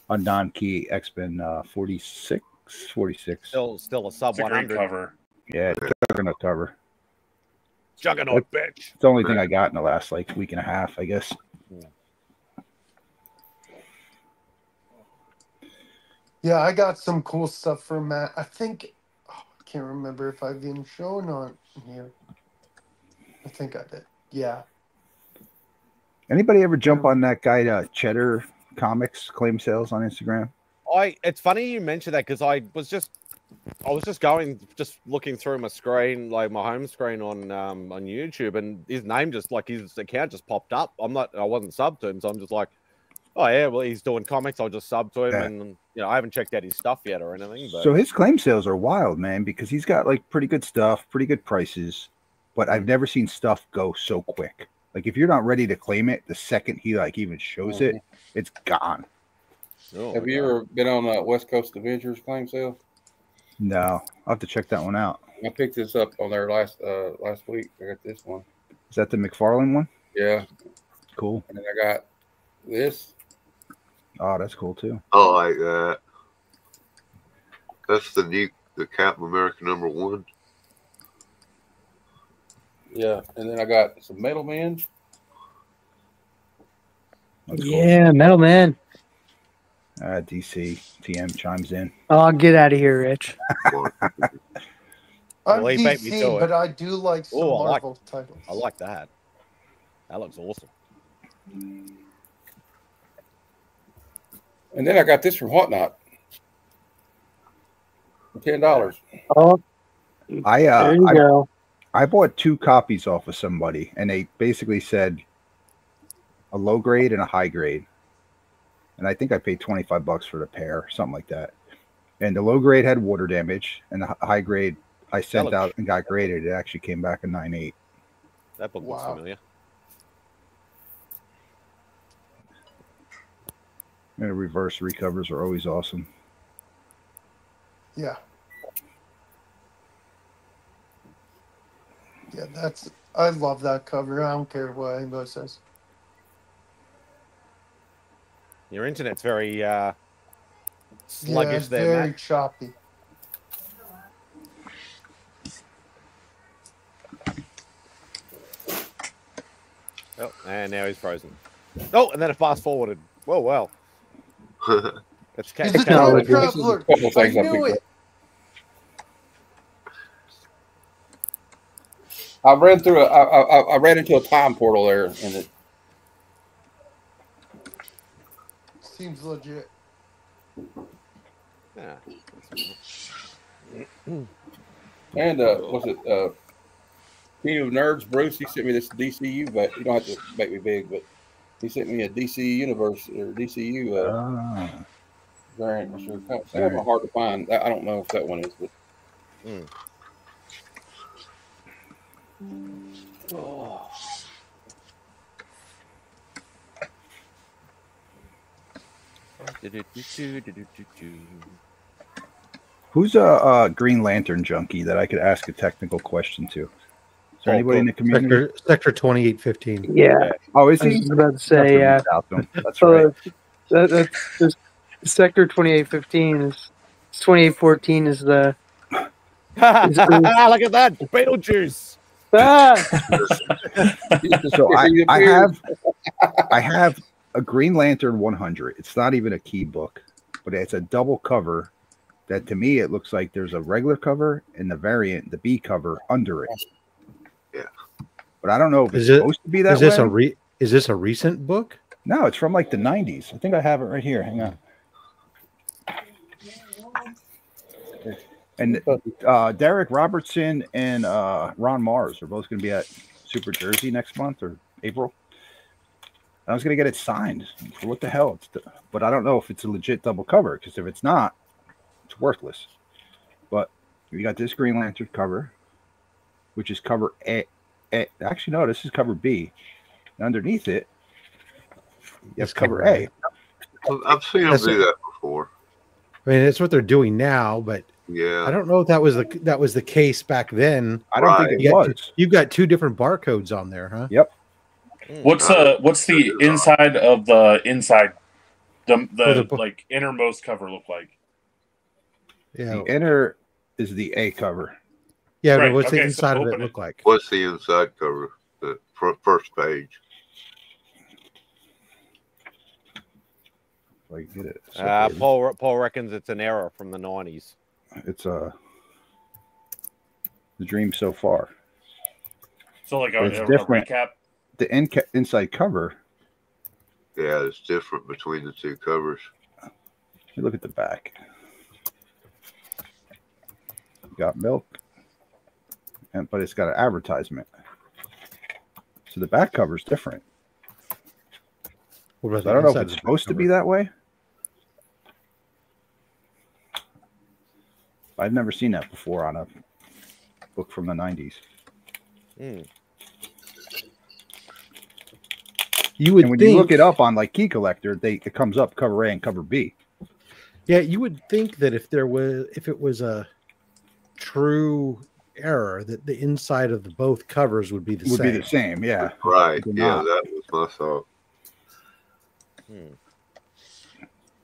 Speaker 17: a non-key X-Men 46.
Speaker 1: Still a sub
Speaker 11: It's a great
Speaker 1: 100
Speaker 11: cover.
Speaker 17: Yeah, juggernaut cover.
Speaker 1: Juggernaut bitch.
Speaker 17: It's the only thing I got in the last like week and a half, I guess.
Speaker 6: Yeah, I got some cool stuff from Matt. I think I can't remember if I've been shown on here. I think I did. Yeah.
Speaker 17: Anybody ever jump on that guy Cheddar Comics claim sales on Instagram?
Speaker 1: It's funny you mentioned that because I was just looking through my screen, like my home screen on YouTube, and his name his account just popped up. I wasn't subbed to him, so I'm just like, oh yeah, well he's doing comics. I'll just sub to him, and I haven't checked out his stuff yet or anything. But
Speaker 17: So his claim sales are wild, man, because he's got like pretty good stuff, pretty good prices, but I've never seen stuff go so quick. Like if you're not ready to claim it, the second he like even shows it, it's gone.
Speaker 1: Oh,
Speaker 3: Have you ever been on West Coast Avengers claim sale?
Speaker 17: No, I'll have to check that one out.
Speaker 3: I picked this up on there last week. I got this one.
Speaker 17: Is that the McFarlane one?
Speaker 3: Yeah.
Speaker 17: Cool.
Speaker 3: And then I got this.
Speaker 17: Oh, that's cool too.
Speaker 15: I like that. That's the Captain America #1.
Speaker 3: Yeah, and then I got some Metal Men.
Speaker 8: Yeah, Metal Man.
Speaker 17: DC TM chimes in.
Speaker 8: Oh, get out of here, Rich.
Speaker 6: I'm
Speaker 1: Well, he beat me to
Speaker 6: DC,
Speaker 1: it.
Speaker 6: but I do like some
Speaker 1: Oh,
Speaker 6: Marvel titles.
Speaker 1: I like that. That looks awesome.
Speaker 3: And then I got this from Whatnot. $10.
Speaker 8: Oh,
Speaker 17: I
Speaker 8: there you go.
Speaker 17: I bought 2 copies off of somebody, and they basically said a low grade and a high grade, and I think I paid $25 for the pair, something like that. And the low grade had water damage, and the high grade I sent out and got graded. It actually came back a 9.8.
Speaker 1: That book looks familiar.
Speaker 17: And the reverse recovers are always awesome.
Speaker 6: Yeah. Yeah, I love that cover. I don't care what anybody says.
Speaker 1: Your internet's very sluggish there,
Speaker 6: very
Speaker 1: Matt.
Speaker 6: choppy.
Speaker 1: Oh, and now he's frozen. Oh, and then it fast forwarded. Whoa, wow. It's
Speaker 6: He's a time traveler. I knew it.
Speaker 3: I ran through I ran into a time portal there, and it
Speaker 6: seems legit.
Speaker 1: Yeah.
Speaker 3: And was it King of Nerds, Bruce? He sent me this DCU, but you don't have to make me big, but he sent me a DC Universe or DCU variant. Sure. Some of them are hard to find. I don't know if that one is, but.
Speaker 1: Oh.
Speaker 17: Who's a Green Lantern junkie that I could ask a technical question to? Is there anybody in the community?
Speaker 5: Sector 2815.
Speaker 8: Yeah.
Speaker 17: Oh, is
Speaker 8: I
Speaker 17: he?
Speaker 8: was about to say, yeah.
Speaker 17: That's right.
Speaker 8: That's Sector 2815 is 2814 is the.
Speaker 1: Look at that, Beetlejuice.
Speaker 17: So I have a Green Lantern 100. It's not even a key book, but it's a double cover. That to me it looks like there's a regular cover and the variant, the B cover under it.
Speaker 15: Yeah,
Speaker 17: but I don't know if it's supposed to be that.
Speaker 5: Is this a recent book?
Speaker 17: No, it's from like the 90s. I think I have it right here. Hang on. And Derek Robertson and Ron Mars are both going to be at Super Jersey next month or April. I was going to get it signed. What the hell? But I don't know if it's a legit double cover, because if it's not, it's worthless. But we got this Green Lantern cover, which is cover A. Actually, no, this is cover B. And underneath it, it's cover A.
Speaker 15: I've seen them do that before.
Speaker 5: I mean, it's what they're doing now, but
Speaker 15: yeah,
Speaker 5: I don't know if that was the case back then.
Speaker 17: I don't think it was.
Speaker 5: You've got 2 different barcodes on there, huh?
Speaker 17: Yep.
Speaker 11: What's the inside of the inside the like innermost cover look like?
Speaker 5: Yeah,
Speaker 17: the inner is the A cover.
Speaker 5: Yeah, right. But what's the inside of it look like?
Speaker 15: What's the inside cover? The first page.
Speaker 17: Like get it.
Speaker 1: Paul reckons it's an error from the 90s.
Speaker 17: It's the dream so far.
Speaker 11: So like a recap.
Speaker 17: The inside cover.
Speaker 15: Yeah, it's different between the 2 covers.
Speaker 17: You look at the back. You got milk, but it's got an advertisement. So the back cover is different. So I don't know if it's supposed to be that way. I've never seen that before on a book from the 90s.
Speaker 5: You would
Speaker 17: and when
Speaker 5: think,
Speaker 17: you look it up on like Key Collector, it comes up cover A and cover B.
Speaker 5: Yeah, you would think that if it was a true error, that the inside of both covers would be the same.
Speaker 17: Would be the same, yeah.
Speaker 15: Right. Yeah, that was my thought.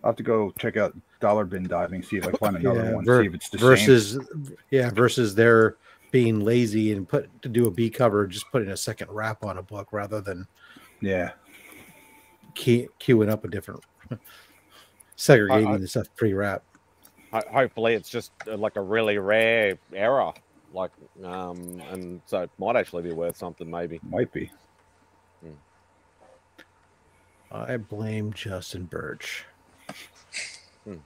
Speaker 17: I'll have to go check out Dollar Bin Diving, see if I find another one, see if it's the
Speaker 5: same. Versus they're being lazy and to do a B cover, just putting a second wrap on a book rather than.
Speaker 17: Yeah.
Speaker 5: queuing up a different, segregating the stuff pre-wrap.
Speaker 1: Hopefully, it's just like a really rare error, like, and so it might actually be worth something. Maybe
Speaker 17: might be.
Speaker 5: I blame Justin Birch.
Speaker 11: A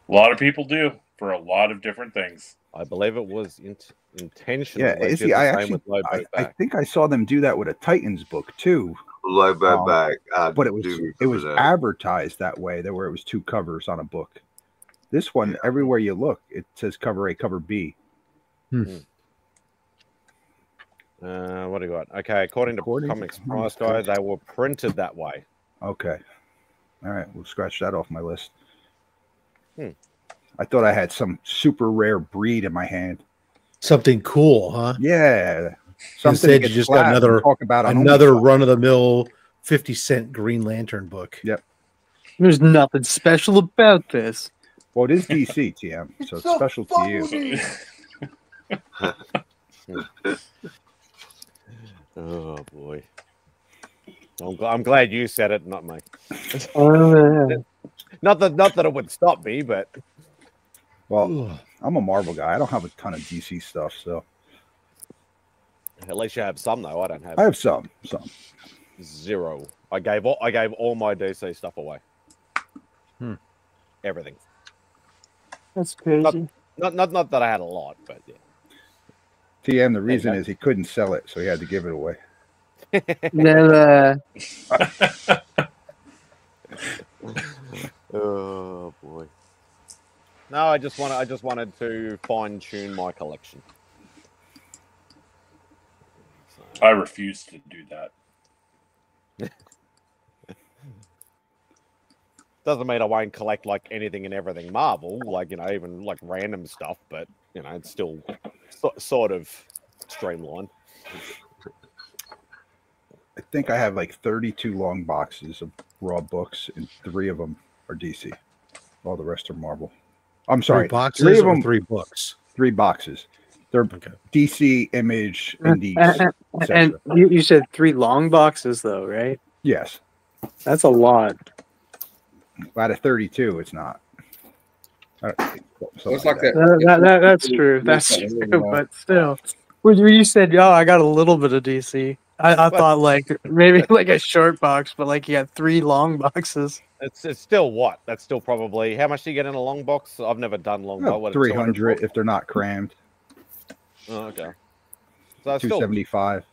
Speaker 11: lot of people do for a lot of different things.
Speaker 1: I believe it was intentional.
Speaker 17: Yeah, I think I saw them do that with a Titans book too.
Speaker 15: Back,
Speaker 17: but it was advertised that way, where it was 2 covers on a book. This one, everywhere you look, it says cover A, cover B.
Speaker 1: What do you got? Okay, according to Comics Price Guide, they were printed that way.
Speaker 17: Okay. All right, we'll scratch that off my list. I thought I had some super rare breed in my hand.
Speaker 5: Something cool, huh?
Speaker 17: Yeah.
Speaker 5: Something you just got another run-of-the-mill 50-cent Green Lantern book.
Speaker 17: Yep.
Speaker 8: There's nothing special about this.
Speaker 17: Well, it is DC, TM, so it's special to
Speaker 1: you. Oh boy. I'm glad you said it, not me. Not that it would stop me, but
Speaker 17: I'm a Marvel guy. I don't have a ton of DC stuff, so
Speaker 1: at least you have some, though. I don't have.
Speaker 17: I have some.
Speaker 1: Zero. I gave all my DC stuff away. Everything.
Speaker 8: That's crazy.
Speaker 1: Not that I had a lot, but yeah.
Speaker 17: TM, the reason is he couldn't sell it, so he had to give it away.
Speaker 1: Oh boy. No, I just wanted to fine-tune my collection.
Speaker 11: I refuse to do that.
Speaker 1: Doesn't mean I won't collect like anything and everything Marvel, like, even like random stuff, but it's still sort of streamlined.
Speaker 17: I think I have like 32 long boxes of raw books, and 3 of them are DC. All the rest are Marvel. I'm sorry,
Speaker 5: 3 boxes
Speaker 17: 3 of them,
Speaker 5: 3 books.
Speaker 17: 3 boxes. They're DC, Image, Indies,
Speaker 8: and you said 3 long boxes, though, right?
Speaker 17: Yes.
Speaker 8: That's a lot.
Speaker 17: Out of 32, it's not.
Speaker 3: Looks like that.
Speaker 8: That's true. That's true, but still. When you said, I got a little bit of DC, I thought like maybe like a short box, but like you got 3 long boxes.
Speaker 1: It's still what? That's still probably, how much do you get in a long box? I've never done long box.
Speaker 17: 300 if they're not crammed.
Speaker 1: Oh, okay. So it's
Speaker 17: 275.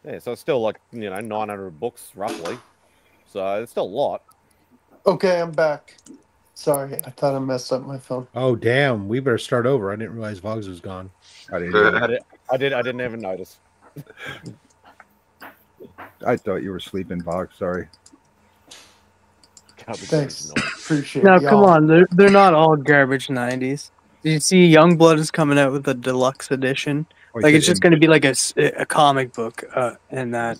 Speaker 1: Yeah, so it's still like 900 books roughly. So it's still a lot.
Speaker 6: Okay, I'm back. Sorry, I thought I messed up my phone.
Speaker 5: Oh damn, we better start over. I didn't realize Vogs was gone.
Speaker 1: I didn't even notice.
Speaker 17: I thought you were sleeping, Vogs. Sorry.
Speaker 6: Thanks. Appreciate it.
Speaker 8: Now, come on, they're not all garbage 90s. Do you see Youngblood is coming out with a deluxe edition? Like it's just going to be like a comic book, and that.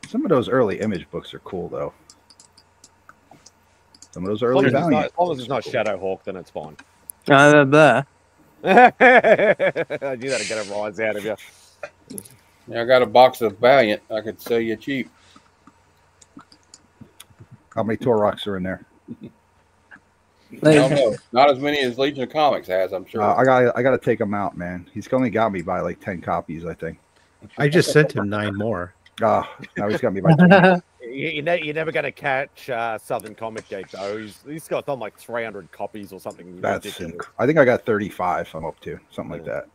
Speaker 17: Some of those early Image books are cool, though. Some of those early Valiant.
Speaker 1: As long as it's not Shadowhawk, then it's fine.
Speaker 8: Blah.
Speaker 1: I knew that'd get a rise out of you.
Speaker 3: Yeah, I got a box of Valiant. I could sell you cheap.
Speaker 17: How many Toroks are in there?
Speaker 3: I don't know. Not as many as Legion of Comics has, I'm sure.
Speaker 17: I got to take him out, man. He's only got me by like 10 copies, I think.
Speaker 5: I just sent him 9 more.
Speaker 17: Now he's got me by 20.
Speaker 1: You're never going to catch Southern Comic Geek, though. He's got on like 300 copies or something.
Speaker 17: I think I got 35. I'm up to something like that.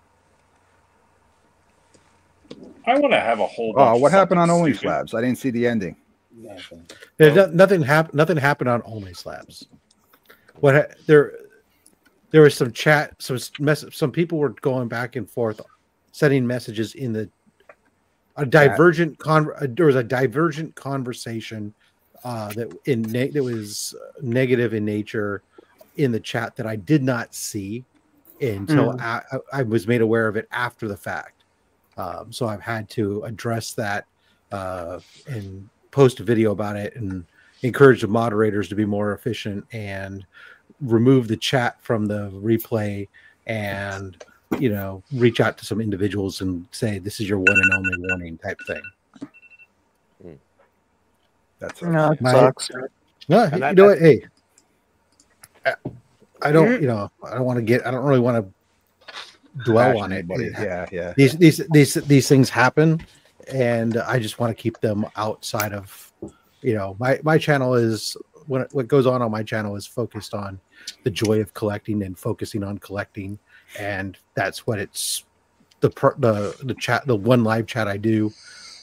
Speaker 11: I want to have a whole.
Speaker 17: What happened on Only Slabs? I didn't see the ending.
Speaker 5: Nothing happened on Only Slabs. There was some chat. Some people were going back and forth, sending messages in the. There was a divergent conversation that was negative in nature in the chat that I did not see until I was made aware of it after the fact. So I've had to address that and post a video about it and encourage the moderators to be more efficient and remove the chat from the replay and reach out to some individuals and say this is your one and only warning type thing.
Speaker 17: That's
Speaker 8: No, it
Speaker 5: My-
Speaker 8: sucks.
Speaker 5: No,
Speaker 1: And that-
Speaker 5: you know what? Hey, I don't. You know, I don't want to get. I don't really want to dwell
Speaker 17: Bash
Speaker 5: on it.
Speaker 17: anybody. Yeah.
Speaker 5: These things happen, and I just want to keep them outside of. You know, my channel is what goes on my channel is focused on the joy of collecting and focusing on collecting, and that's what it's the chat, the one live chat I do,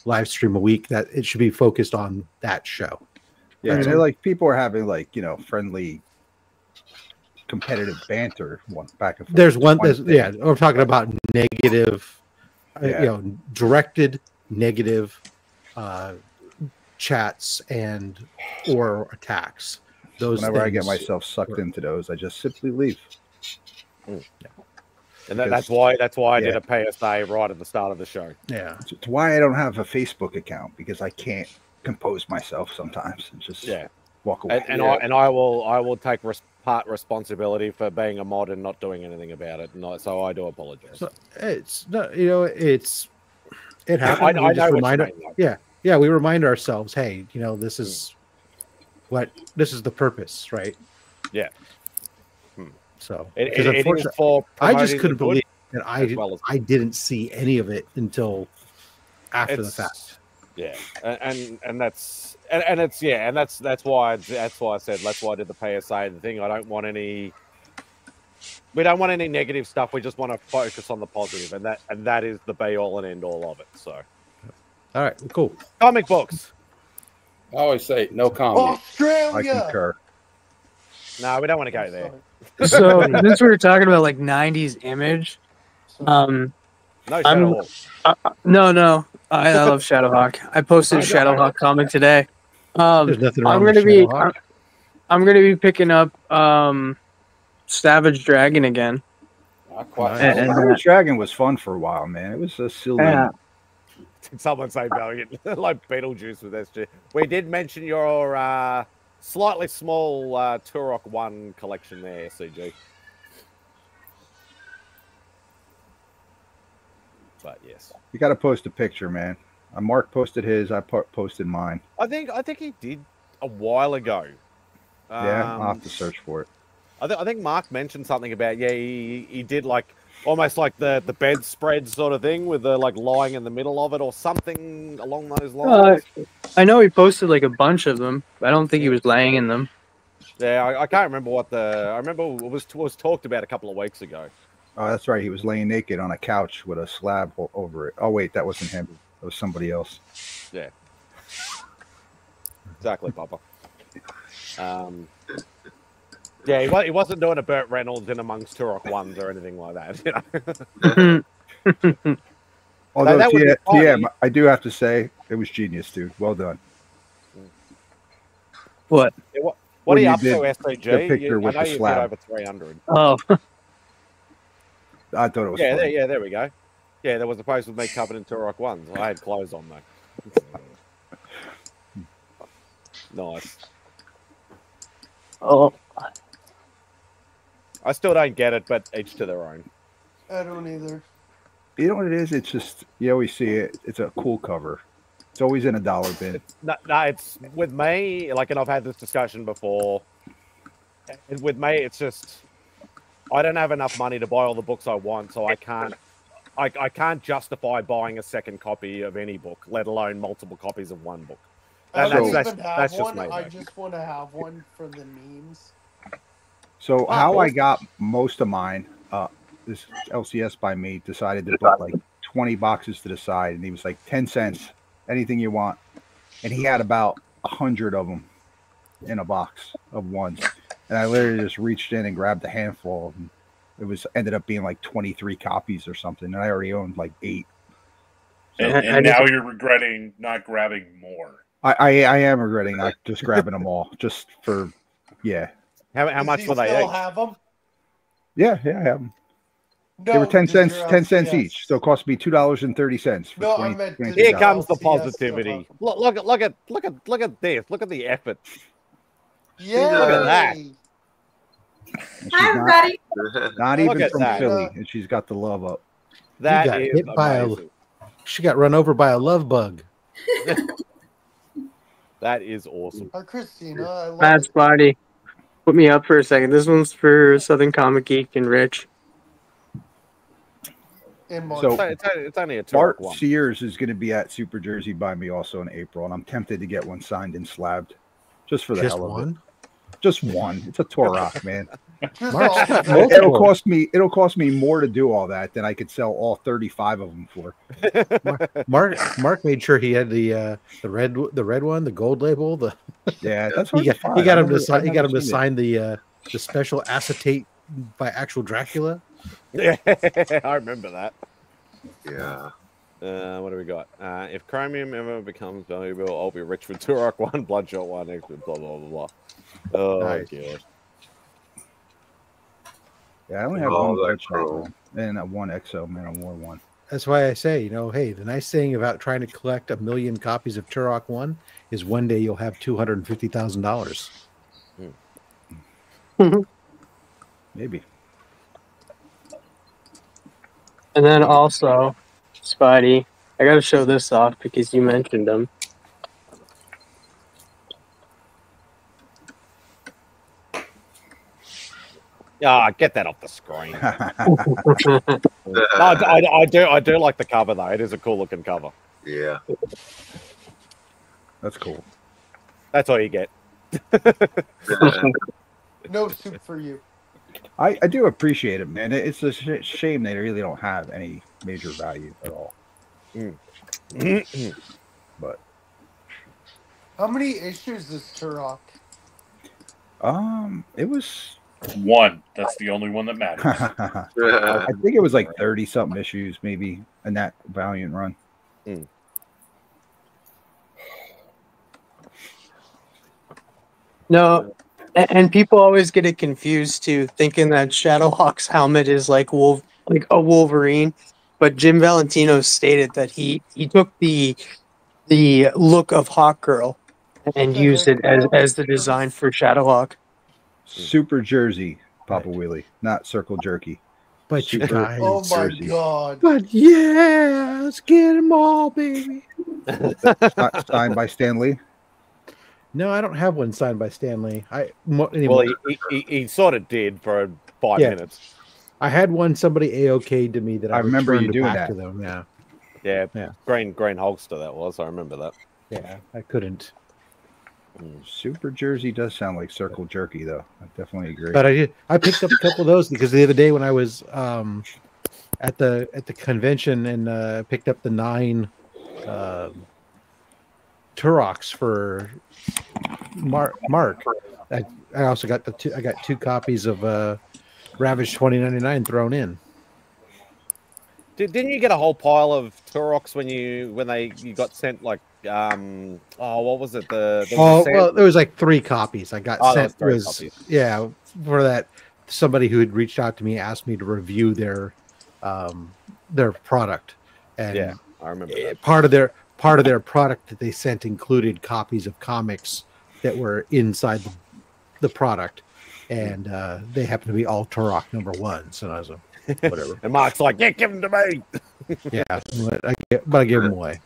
Speaker 5: live stream a week, that it should be focused on that show.
Speaker 17: Yeah, and they're like, people are having like, you know, friendly competitive banter back and forth.
Speaker 5: There's we're talking about negative, you know, directed negative chats and or attacks. Those
Speaker 17: whenever I get
Speaker 5: things
Speaker 17: myself sucked into those, I just simply leave.
Speaker 1: And that's why I did
Speaker 17: yeah.
Speaker 1: a PSA right at the start of the show.
Speaker 5: Yeah,
Speaker 17: it's why I don't have a Facebook account, because I can't compose myself sometimes and just walk away.
Speaker 1: And I will take part responsibility for being a mod and not doing anything about it. So I do apologize.
Speaker 5: so it's not, you know, it happens.
Speaker 1: I know what you mean,
Speaker 5: yeah, we remind ourselves, hey, you know, this is the purpose, right?
Speaker 1: Yeah.
Speaker 5: So
Speaker 1: it is for
Speaker 5: I just
Speaker 1: promoting
Speaker 5: couldn't
Speaker 1: the good
Speaker 5: believe that I didn't see any of it until after the fact.
Speaker 1: Yeah, and that's why I said that's why I did the PSA thing. I don't want any. We don't want any negative stuff. We just want to focus on the positive, and that is the be all and end all of it. So,
Speaker 5: all right, cool.
Speaker 1: Comic books.
Speaker 3: I always say no comment.
Speaker 6: Australia.
Speaker 17: I concur.
Speaker 1: No, we don't want to go there.
Speaker 8: So since we were talking about like '90s image,
Speaker 1: No Shadowhawk.
Speaker 8: no, I love Shadowhawk. I posted a Shadowhawk comic today.
Speaker 5: There's nothing wrong
Speaker 8: I'm
Speaker 5: with
Speaker 8: gonna be
Speaker 5: Shadowhawk.
Speaker 8: I'm gonna be picking up Savage Dragon again.
Speaker 17: Savage Dragon was fun for a while, man. It was a silly.
Speaker 8: Yeah.
Speaker 1: Did someone say Valiant? Like Beetlejuice with SG. We did mention your slightly small Turok 1 collection there, CG. But yes,
Speaker 17: You got to post a picture, man. Mark posted his. I posted mine.
Speaker 1: I think he did a while ago.
Speaker 17: Yeah, I'll have to search for it.
Speaker 1: I think Mark mentioned something about he did like almost like the bedspread sort of thing with the like lying in the middle of it or something along those lines.
Speaker 8: I know he posted like a bunch of them, but I don't think he was laying in them.
Speaker 1: Yeah, I can't remember I remember it was talked about a couple of weeks ago.
Speaker 17: Oh, that's right. He was laying naked on a couch with a slab over it. Oh, wait, that wasn't him. It was somebody else.
Speaker 1: Yeah. Exactly, Papa. Yeah, he wasn't doing a Burt Reynolds in amongst Turok 1s or anything like that. You know?
Speaker 17: Although,
Speaker 1: that would be
Speaker 17: TM, I do have to say, it was genius, dude. Well done.
Speaker 8: What?
Speaker 1: Yeah, what
Speaker 17: When
Speaker 1: are you
Speaker 17: you
Speaker 1: up to,
Speaker 17: did
Speaker 1: SCG?
Speaker 17: the picture with
Speaker 1: I know
Speaker 17: the
Speaker 1: you've
Speaker 17: slab.
Speaker 1: hit over 300.
Speaker 8: Oh.
Speaker 17: I thought it was
Speaker 1: Yeah,
Speaker 17: funny.
Speaker 1: there we go. Yeah, there was a post with me covered in Turok 1s. I had clothes on, though. Nice.
Speaker 8: Oh.
Speaker 1: I still don't get it, but each to their own.
Speaker 6: I don't either.
Speaker 17: You know what it is? It's just, you always see it. It's a cool cover. It's always in a dollar bin.
Speaker 1: No, it's with me, like, and I've had this discussion before. With me, it's just, I don't have enough money to buy all the books I want, so I can't justify buying a second copy of any book, let alone multiple copies of one book.
Speaker 6: I don't
Speaker 1: That's
Speaker 6: even have
Speaker 1: just
Speaker 6: one.
Speaker 1: me.
Speaker 6: I just want to have one for the memes.
Speaker 17: So how I got most of mine, this LCS by me decided to put like 20 boxes to the side, and he was like 10 cents, anything you want. And he had about 100 of them in a box of ones. And I literally just reached in and grabbed a handful. And it ended up being like 23 copies or something. And I already owned like 8. So,
Speaker 11: and now you're regretting not grabbing more.
Speaker 17: I am regretting not just grabbing them all, just for, yeah.
Speaker 1: How much were they?
Speaker 6: Still have them?
Speaker 17: Yeah, I have them.
Speaker 6: No,
Speaker 17: they were 10 cents,
Speaker 6: your
Speaker 17: 10 cents
Speaker 6: LCS.
Speaker 17: each. So it cost me $2.30.
Speaker 6: No, I meant
Speaker 1: Here comes the
Speaker 6: LCS
Speaker 1: positivity. Look at this. Look at the effort.
Speaker 6: Yeah.
Speaker 1: Look at that.
Speaker 16: Hi, everybody.
Speaker 17: Not
Speaker 1: Look
Speaker 17: even
Speaker 1: at
Speaker 17: from
Speaker 1: that.
Speaker 17: Philly, and she's got the love up.
Speaker 1: That
Speaker 5: got
Speaker 1: is
Speaker 5: hit by
Speaker 1: amazing.
Speaker 5: she got run over by a love bug.
Speaker 1: That is awesome.
Speaker 6: Hi, Christina. I love
Speaker 8: Bad
Speaker 6: it.
Speaker 8: Spidey. Put me up for a second. This one's for Southern Comic Geek and Rich.
Speaker 17: So
Speaker 1: it's only a
Speaker 17: Bart
Speaker 1: Turok one.
Speaker 17: Sears is going to be at Super Jersey by me also in April, and I'm tempted to get one signed and slabbed, just for the
Speaker 5: Just
Speaker 17: hell of
Speaker 5: one?
Speaker 17: it. Just one. It's a Turok, man.
Speaker 5: Mark's got
Speaker 17: It'll
Speaker 5: multiple.
Speaker 17: cost me more to do all that than I could sell all 35 of them for.
Speaker 5: Mark made sure he had the red one, the gold label.
Speaker 17: Yeah, that's
Speaker 5: he
Speaker 17: hard to find.
Speaker 5: got
Speaker 17: I
Speaker 5: him to
Speaker 17: never-
Speaker 5: sign.
Speaker 17: I've
Speaker 5: He got him
Speaker 17: never
Speaker 5: to
Speaker 17: seen it.
Speaker 5: sign the special acetate by actual Dracula.
Speaker 1: Yeah, I remember that.
Speaker 15: Yeah.
Speaker 1: What do we got? If chromium ever becomes valuable, I'll be rich for Turok 1, Bloodshot 1, blah, blah, blah, blah. Oh,
Speaker 17: Nice.
Speaker 1: God.
Speaker 17: Yeah, I only have
Speaker 1: Oh,
Speaker 17: one
Speaker 1: that
Speaker 17: Bloodshot
Speaker 1: crow.
Speaker 17: one and one Exo Man of War one.
Speaker 5: That's why I say, hey, the nice thing about trying to collect 1 million copies of Turok 1 is one day you'll have $250,000.
Speaker 17: Maybe.
Speaker 8: And then also, Spidey, I got to show this off because you mentioned them.
Speaker 1: Get that off the screen. I do like the cover though. It is a cool looking cover.
Speaker 15: Yeah.
Speaker 17: That's cool.
Speaker 1: That's all you get.
Speaker 6: No soup for you.
Speaker 17: I do appreciate it, man. It's a shame they really don't have any major value at all. But
Speaker 6: How many issues is Turok?
Speaker 17: it was
Speaker 11: one. That's the only one that matters.
Speaker 17: I think it was like 30 something issues, maybe, in that Valiant run.
Speaker 8: No, and people always get it confused too, thinking that Shadowhawk's helmet is like a Wolverine. But Jim Valentino stated that he took the look of Hawkgirl and used it as the design for Shadowhawk.
Speaker 17: Super Jersey, Papa Willie, not Circle Jerky.
Speaker 5: But you
Speaker 17: Super
Speaker 5: guys,
Speaker 6: Oh my
Speaker 17: Jersey.
Speaker 6: god.
Speaker 5: But yeah, let's get them all, baby.
Speaker 17: Signed by Stan Lee.
Speaker 5: No, I don't have one signed by Stanley.
Speaker 1: Well, he sort of did for 5
Speaker 5: Yeah.
Speaker 1: minutes.
Speaker 5: I had one somebody AOK'd to me that I
Speaker 17: remember you
Speaker 5: returned
Speaker 17: doing
Speaker 5: back
Speaker 17: that.
Speaker 5: to them. Yeah.
Speaker 1: Yeah. Green holster that was. I remember that.
Speaker 5: Yeah, I couldn't.
Speaker 17: Super Jersey does sound like Circle Jerky, though. I definitely agree.
Speaker 5: But I picked up a couple of those because the other day when I was at the convention and picked up the 9 Turoks for Mark. I also got I got 2 copies of Ravage 2099 thrown in.
Speaker 1: Didn't you get a whole pile of Turoks when you got sent like what was it
Speaker 5: there was like 3 copies I got sent.
Speaker 1: There was 3 copies.
Speaker 5: Yeah, for that somebody who had reached out to me asked me to review their product, and
Speaker 1: yeah, I remember that.
Speaker 5: part of their product that they sent included copies of comics that were inside the product, and they happen to be all Turok #1. So I was like, whatever.
Speaker 1: And Mark's like, yeah, give them to me.
Speaker 5: Yeah, but I give them away.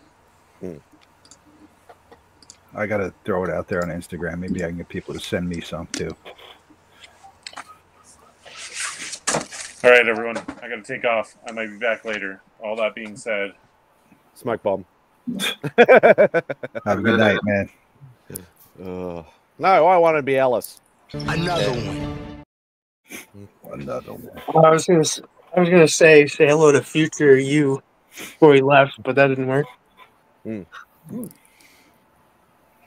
Speaker 17: I gotta throw it out there on Instagram. Maybe I can get people to send me some too.
Speaker 11: All right, everyone. I gotta take off. I might be back later. All that being said,
Speaker 1: smoke bomb.
Speaker 17: Have a good night, man.
Speaker 1: No, I want to be Ellis.
Speaker 14: Another one.
Speaker 17: Another one.
Speaker 8: I was gonna say hello to future you before he left, but that didn't work.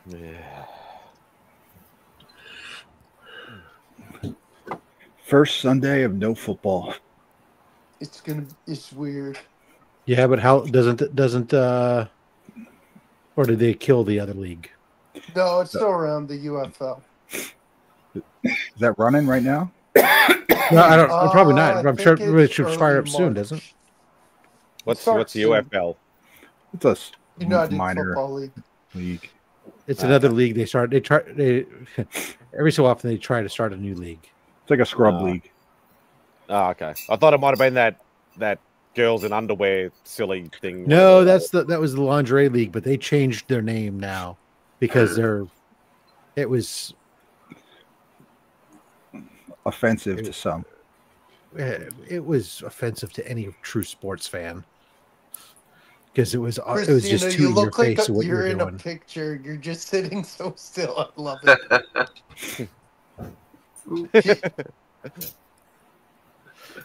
Speaker 1: Yeah.
Speaker 17: First Sunday of no football.
Speaker 6: It's weird.
Speaker 5: Yeah, but how doesn't or did they kill the other league?
Speaker 6: No, it's still around the UFL.
Speaker 17: Is that running right now?
Speaker 5: No, I don't. Probably not.
Speaker 6: I
Speaker 5: I'm sure
Speaker 6: think
Speaker 5: it should
Speaker 6: it's
Speaker 5: fire up
Speaker 6: early
Speaker 5: soon,
Speaker 6: March.
Speaker 5: doesn't it?
Speaker 1: What's
Speaker 6: Starts soon.
Speaker 1: UFL?
Speaker 17: It's a
Speaker 6: United
Speaker 17: minor
Speaker 6: Football
Speaker 17: league.
Speaker 5: It's another league. They every so often they try to start a new league.
Speaker 17: It's like a scrub league.
Speaker 1: Oh, okay. I thought it might have been that girls in underwear silly thing.
Speaker 5: No, that was the lingerie league, but they changed their name now. because it was
Speaker 17: offensive to some.
Speaker 5: It was offensive to any true sports fan because it was
Speaker 6: Christina,
Speaker 5: just too
Speaker 6: you
Speaker 5: in your
Speaker 6: look like
Speaker 5: face of what
Speaker 6: you're
Speaker 5: you're
Speaker 6: in a
Speaker 5: doing.
Speaker 6: picture. You're just sitting so still. I love it.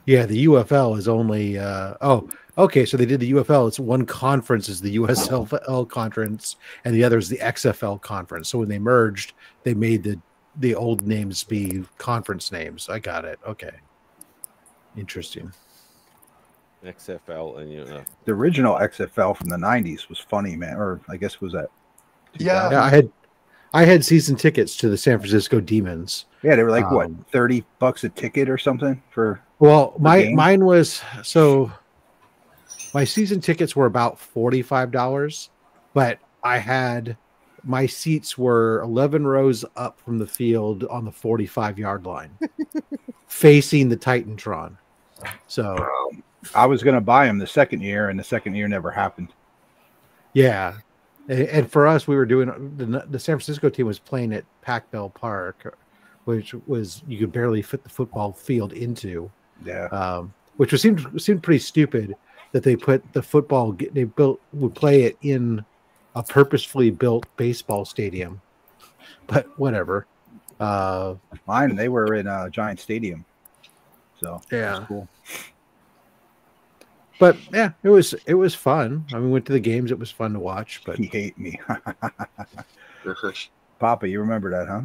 Speaker 5: Yeah, the UFL is only okay, so they did the UFL. It's one conference is the USFL conference and the other is the XFL conference. So when they merged, they made the old names be conference names. I got it. Okay. Interesting.
Speaker 1: XFL and
Speaker 17: The original XFL from the 90s was funny, man. Or I guess was that 2000?
Speaker 5: Yeah, I had season tickets to the San Francisco Demons.
Speaker 17: Yeah, they were like what, $30 a ticket or something for.
Speaker 5: Well,
Speaker 17: games?
Speaker 5: mine was my season tickets were about $45, but my seats were 11 rows up from the field on the 45-yard line, facing the Titantron. So
Speaker 17: I was going to buy them the second year, and the second year never happened.
Speaker 5: Yeah, and for us, we were doing the San Francisco team was playing at Pac Bell Park, which was you could barely fit the football field into.
Speaker 17: Yeah,
Speaker 5: which seemed pretty stupid that they put the football would play it in a purposefully built baseball stadium, but whatever.
Speaker 17: Mine, they were in a Giant Stadium, so
Speaker 5: yeah,
Speaker 17: it was cool.
Speaker 5: But yeah, it was fun. I mean, we went to the games. It was fun to watch. But
Speaker 17: he hate me, Papa. You remember that, huh?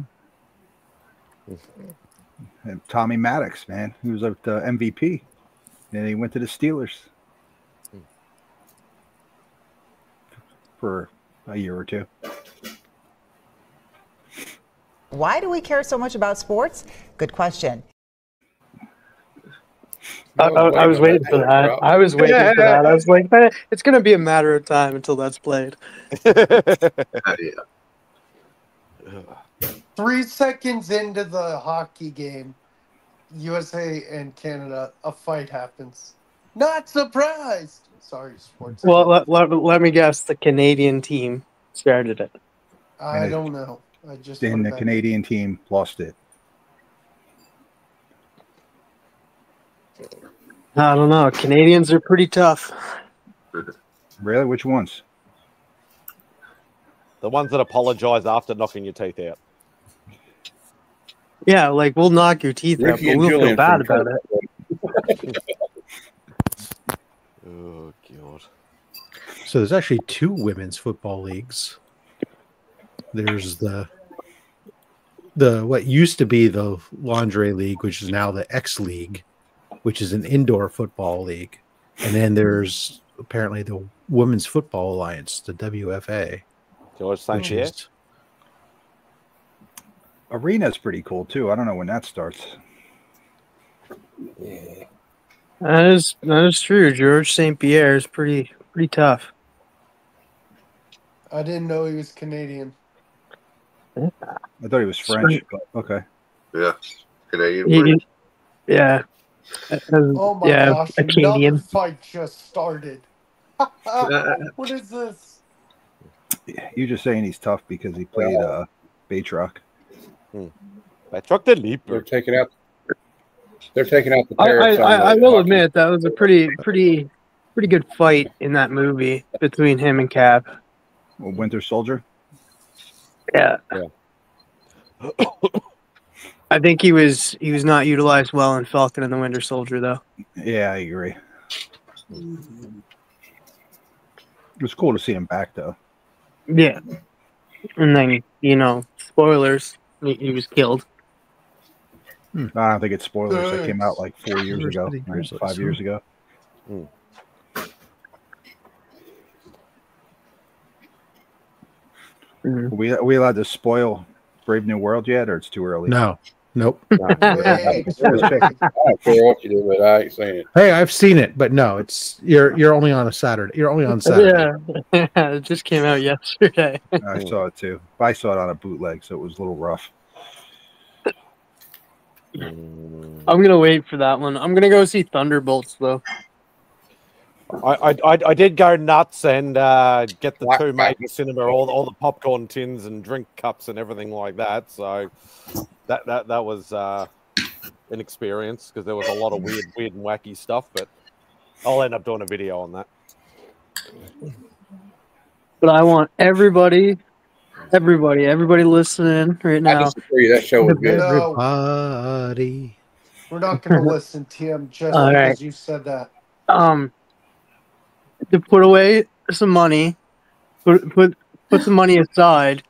Speaker 17: And Tommy Maddox, man, he was like the MVP, and he went to the Steelers for a year or two.
Speaker 18: Why do we care so much about sports? Good question.
Speaker 8: I was waiting for that. I was waiting for that. I was like, it's going to be a matter of time until that's played.
Speaker 6: 3 seconds into the hockey game, USA and Canada, a fight happens. Not surprised. Sorry, sports.
Speaker 8: Well, let me guess. The Canadian team started it.
Speaker 6: I don't know. I just
Speaker 17: then the Canadian team lost it.
Speaker 8: I don't know. Canadians are pretty tough.
Speaker 17: Really? Which ones?
Speaker 1: The ones that apologize after knocking your teeth out.
Speaker 8: Yeah, like we'll knock your teeth out, but we'll feel bad about it.
Speaker 1: Oh God!
Speaker 5: So there's actually 2 women's football leagues. There's the what used to be the Lingerie League, which is now the X League, which is an indoor football league, and then there's apparently the Women's Football Alliance, the WFA.
Speaker 1: George St. Pierre.
Speaker 17: Arena's pretty cool too. I don't know when that starts.
Speaker 8: Yeah. That is true. George St. Pierre is pretty tough.
Speaker 6: I didn't know he was Canadian.
Speaker 17: I thought he was French, but okay.
Speaker 15: Yeah, Canadian.
Speaker 8: Yeah.
Speaker 6: Oh my gosh!
Speaker 8: Acadian.
Speaker 6: Another fight just started. What is this?
Speaker 17: You're just saying he's tough because he played Baytrock.
Speaker 1: Baytrock the Leap.
Speaker 3: They're taking out the tariffs.
Speaker 8: I will admit that was a pretty good fight in that movie between him and Cap.
Speaker 17: Winter Soldier.
Speaker 8: Yeah. I think he was not utilized well in Falcon and the Winter Soldier, though.
Speaker 17: Yeah, I agree. It was cool to see him back, though.
Speaker 8: Yeah. And then, spoilers, he was killed.
Speaker 17: I don't think it's spoilers. That came out like 4 years ago, or 5 years ago. Are we allowed to spoil Brave New World yet, or it's too early?
Speaker 5: No. Nope.
Speaker 3: I don't care what you do, but I ain't saying it.
Speaker 5: Hey, I've seen it, but no, it's you're only on a Saturday. You're only on Saturday.
Speaker 8: Yeah, it just came out yesterday.
Speaker 17: I saw it too. I saw it on a bootleg, so it was a little rough.
Speaker 8: I'm gonna wait for that one. I'm gonna go see Thunderbolts though.
Speaker 1: I did go nuts and get the two Maiden Cinema, all the popcorn tins and drink cups and everything like that. So that was an experience because there was a lot of weird and wacky stuff. But I'll end up doing a video on that.
Speaker 8: But I want everybody listening right now.
Speaker 3: I disagree. That show was good.
Speaker 5: Everybody.
Speaker 6: We're not going to listen to him just
Speaker 8: All
Speaker 6: because
Speaker 8: right.
Speaker 6: you said that.
Speaker 8: To put away some money, put some money aside,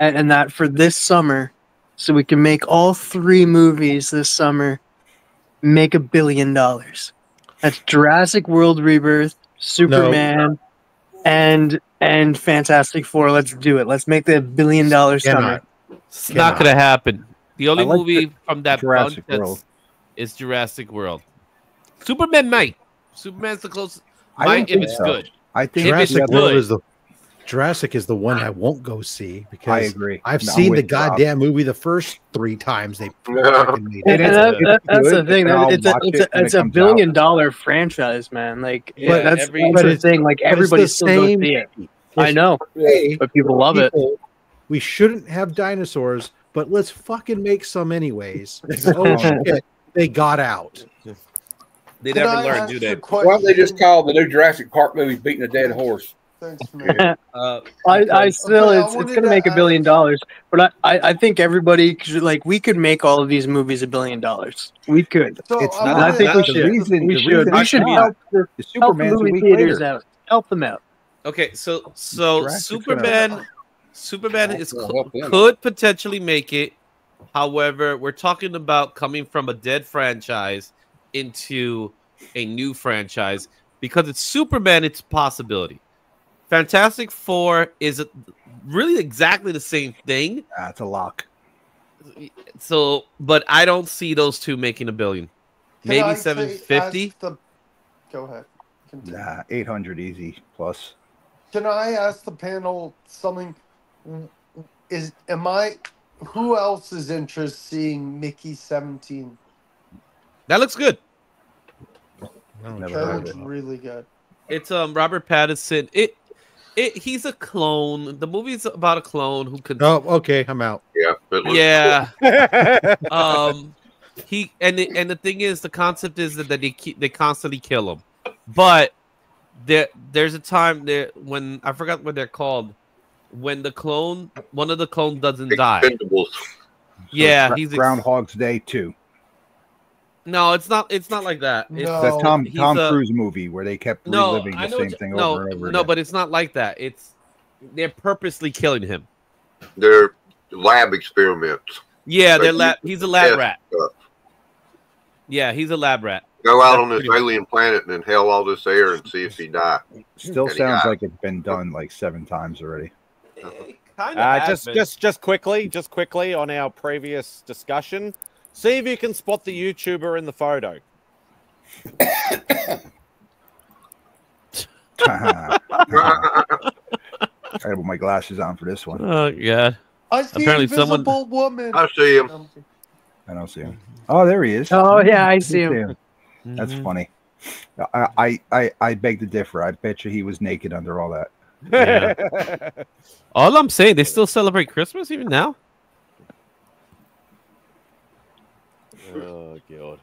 Speaker 8: and that for this summer, so we can make all 3 movies this summer, make $1 billion. That's Jurassic World Rebirth, Superman, and Fantastic Four. Let's do it. Let's make the $1 billion summer.
Speaker 19: It's not going to happen. The only
Speaker 17: I like
Speaker 19: movie from that
Speaker 17: Jurassic
Speaker 19: bunch
Speaker 17: World.
Speaker 19: is Jurassic World. Superman might. Superman's the closest.
Speaker 17: I don't
Speaker 19: Might if
Speaker 17: think
Speaker 19: it's
Speaker 17: so.
Speaker 19: good.
Speaker 17: I think
Speaker 5: Jurassic is the one I won't go see because
Speaker 17: I agree.
Speaker 5: I've
Speaker 17: No,
Speaker 5: seen
Speaker 17: I'm
Speaker 5: the
Speaker 17: with Rob.
Speaker 5: goddamn movie the first 3 times they
Speaker 17: Yeah.
Speaker 5: fucking made
Speaker 8: And
Speaker 5: it.
Speaker 8: that's the thing.
Speaker 17: and I'll
Speaker 8: It's
Speaker 17: watch it when
Speaker 8: a
Speaker 17: it comes
Speaker 8: $1 billion franchise, man. Like,
Speaker 5: Yeah,
Speaker 8: that's
Speaker 5: but
Speaker 8: the
Speaker 5: it's-
Speaker 8: thing. Like,
Speaker 5: but it's
Speaker 8: everybody
Speaker 5: the
Speaker 8: still goes
Speaker 5: same
Speaker 8: see it.
Speaker 5: movie.
Speaker 8: I know,
Speaker 5: Hey,
Speaker 8: but people love it.
Speaker 5: We shouldn't have dinosaurs, but let's fucking make some anyways. Oh shit, they got out.
Speaker 19: They
Speaker 6: Can
Speaker 19: never
Speaker 6: I
Speaker 19: learn,
Speaker 6: ask
Speaker 19: do
Speaker 6: a
Speaker 19: they?
Speaker 6: question?
Speaker 3: Why don't they just call the new Jurassic Park movie "Beating a Dead Horse"?
Speaker 6: Thanks, man.
Speaker 8: I still,
Speaker 6: Okay, I
Speaker 8: it's
Speaker 6: wanted
Speaker 8: gonna
Speaker 6: to
Speaker 8: make $1
Speaker 6: ask-
Speaker 8: billion, but I think everybody like we could make all of these movies $1 billion. We could.
Speaker 6: So
Speaker 17: It's
Speaker 6: I
Speaker 17: not.
Speaker 8: And I think we
Speaker 17: the
Speaker 8: should.
Speaker 17: reason.
Speaker 8: We
Speaker 17: the
Speaker 8: should.
Speaker 17: reason
Speaker 8: We
Speaker 17: it's
Speaker 8: should
Speaker 17: not.
Speaker 8: help the
Speaker 17: Superman's a
Speaker 8: movie
Speaker 17: week
Speaker 8: theaters
Speaker 17: later.
Speaker 8: out. Help them out.
Speaker 19: Okay, so
Speaker 17: Jurassic's gonna-
Speaker 19: Superman is
Speaker 3: Well, help them.
Speaker 19: could potentially make it. However, we're talking about coming from a dead franchise into a new franchise because it's Superman. It's a possibility. Fantastic Four is really exactly the same thing.
Speaker 17: That's a lock.
Speaker 19: So, but I don't see those two making $1 billion.
Speaker 6: Can
Speaker 19: Maybe
Speaker 6: I say-
Speaker 19: 750.
Speaker 6: ask the- Go ahead. Continue.
Speaker 17: Nah, 800 easy plus.
Speaker 6: Can I ask the panel something? Who else is interested in seeing Mickey 17?
Speaker 19: That looks good.
Speaker 17: Never
Speaker 6: That
Speaker 17: heard
Speaker 6: looks
Speaker 17: of it.
Speaker 6: really good.
Speaker 19: It's Robert Pattinson. He's a clone. The movie's about a clone who can.
Speaker 5: Oh, okay, I'm out.
Speaker 15: Yeah. It looks
Speaker 19: Yeah. The thing is, the concept is that they constantly kill him, but there's a time there when I forgot what they're called when one of the clones doesn't die.
Speaker 15: Expendables.
Speaker 19: Yeah,
Speaker 17: Gra-
Speaker 19: he's
Speaker 17: Groundhog's Day 2.
Speaker 19: no, it's not like that. It's,
Speaker 6: No.
Speaker 17: The Tom
Speaker 19: he's
Speaker 17: Cruise movie where they kept
Speaker 19: no,
Speaker 17: reliving
Speaker 19: I
Speaker 17: the
Speaker 19: know
Speaker 17: same
Speaker 19: what
Speaker 17: thing
Speaker 19: you- no,
Speaker 17: over and over
Speaker 19: no,
Speaker 17: again.
Speaker 19: but it's not like that. They're purposely killing him.
Speaker 15: They're lab experiments.
Speaker 19: Yeah,
Speaker 15: Like,
Speaker 19: he's a lab
Speaker 15: test
Speaker 19: rat.
Speaker 15: stuff.
Speaker 19: Yeah, he's a lab rat.
Speaker 15: Go out on
Speaker 19: That's
Speaker 15: this
Speaker 19: pretty-
Speaker 15: alien planet and inhale all this air and see if he die.
Speaker 17: Still
Speaker 15: And he
Speaker 17: sounds
Speaker 15: died.
Speaker 17: like it's been done like 7 times already.
Speaker 1: Just quickly on our previous discussion. See if you can spot the YouTuber in the photo.
Speaker 17: I had my glasses on for this one.
Speaker 19: Oh god.
Speaker 6: I see
Speaker 19: Apparently
Speaker 6: invisible woman.
Speaker 15: I see him.
Speaker 17: I don't see him. Oh, there he is.
Speaker 8: Oh yeah, I see him.
Speaker 17: That's
Speaker 19: Mhm.
Speaker 17: funny. I beg to differ. I bet you he was naked under all that.
Speaker 19: Yeah. All I'm saying, they still celebrate Christmas even now.
Speaker 1: Oh god.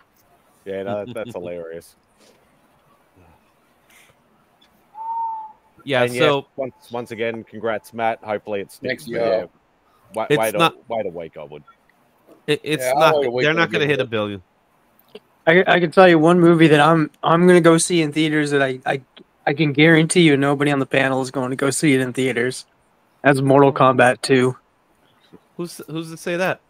Speaker 1: Yeah, no, that's hilarious.
Speaker 19: Yeah.
Speaker 1: And
Speaker 19: So
Speaker 1: once again, congrats, Matt. Hopefully it sticks
Speaker 3: Thanks,
Speaker 1: for
Speaker 3: y'all.
Speaker 1: you. Wait
Speaker 19: It's not-
Speaker 1: a week, I would.
Speaker 19: it's
Speaker 3: Yeah, I'll
Speaker 19: not.
Speaker 3: wait a week
Speaker 19: They're
Speaker 3: till
Speaker 19: not
Speaker 3: we
Speaker 19: going to
Speaker 3: get
Speaker 19: hit
Speaker 3: it.
Speaker 19: $1 billion.
Speaker 8: I can tell you one movie that I'm gonna go see in theaters that I can guarantee you nobody on the panel is going to go see it in theaters. That's Mortal Kombat 2.
Speaker 19: Who's to say that?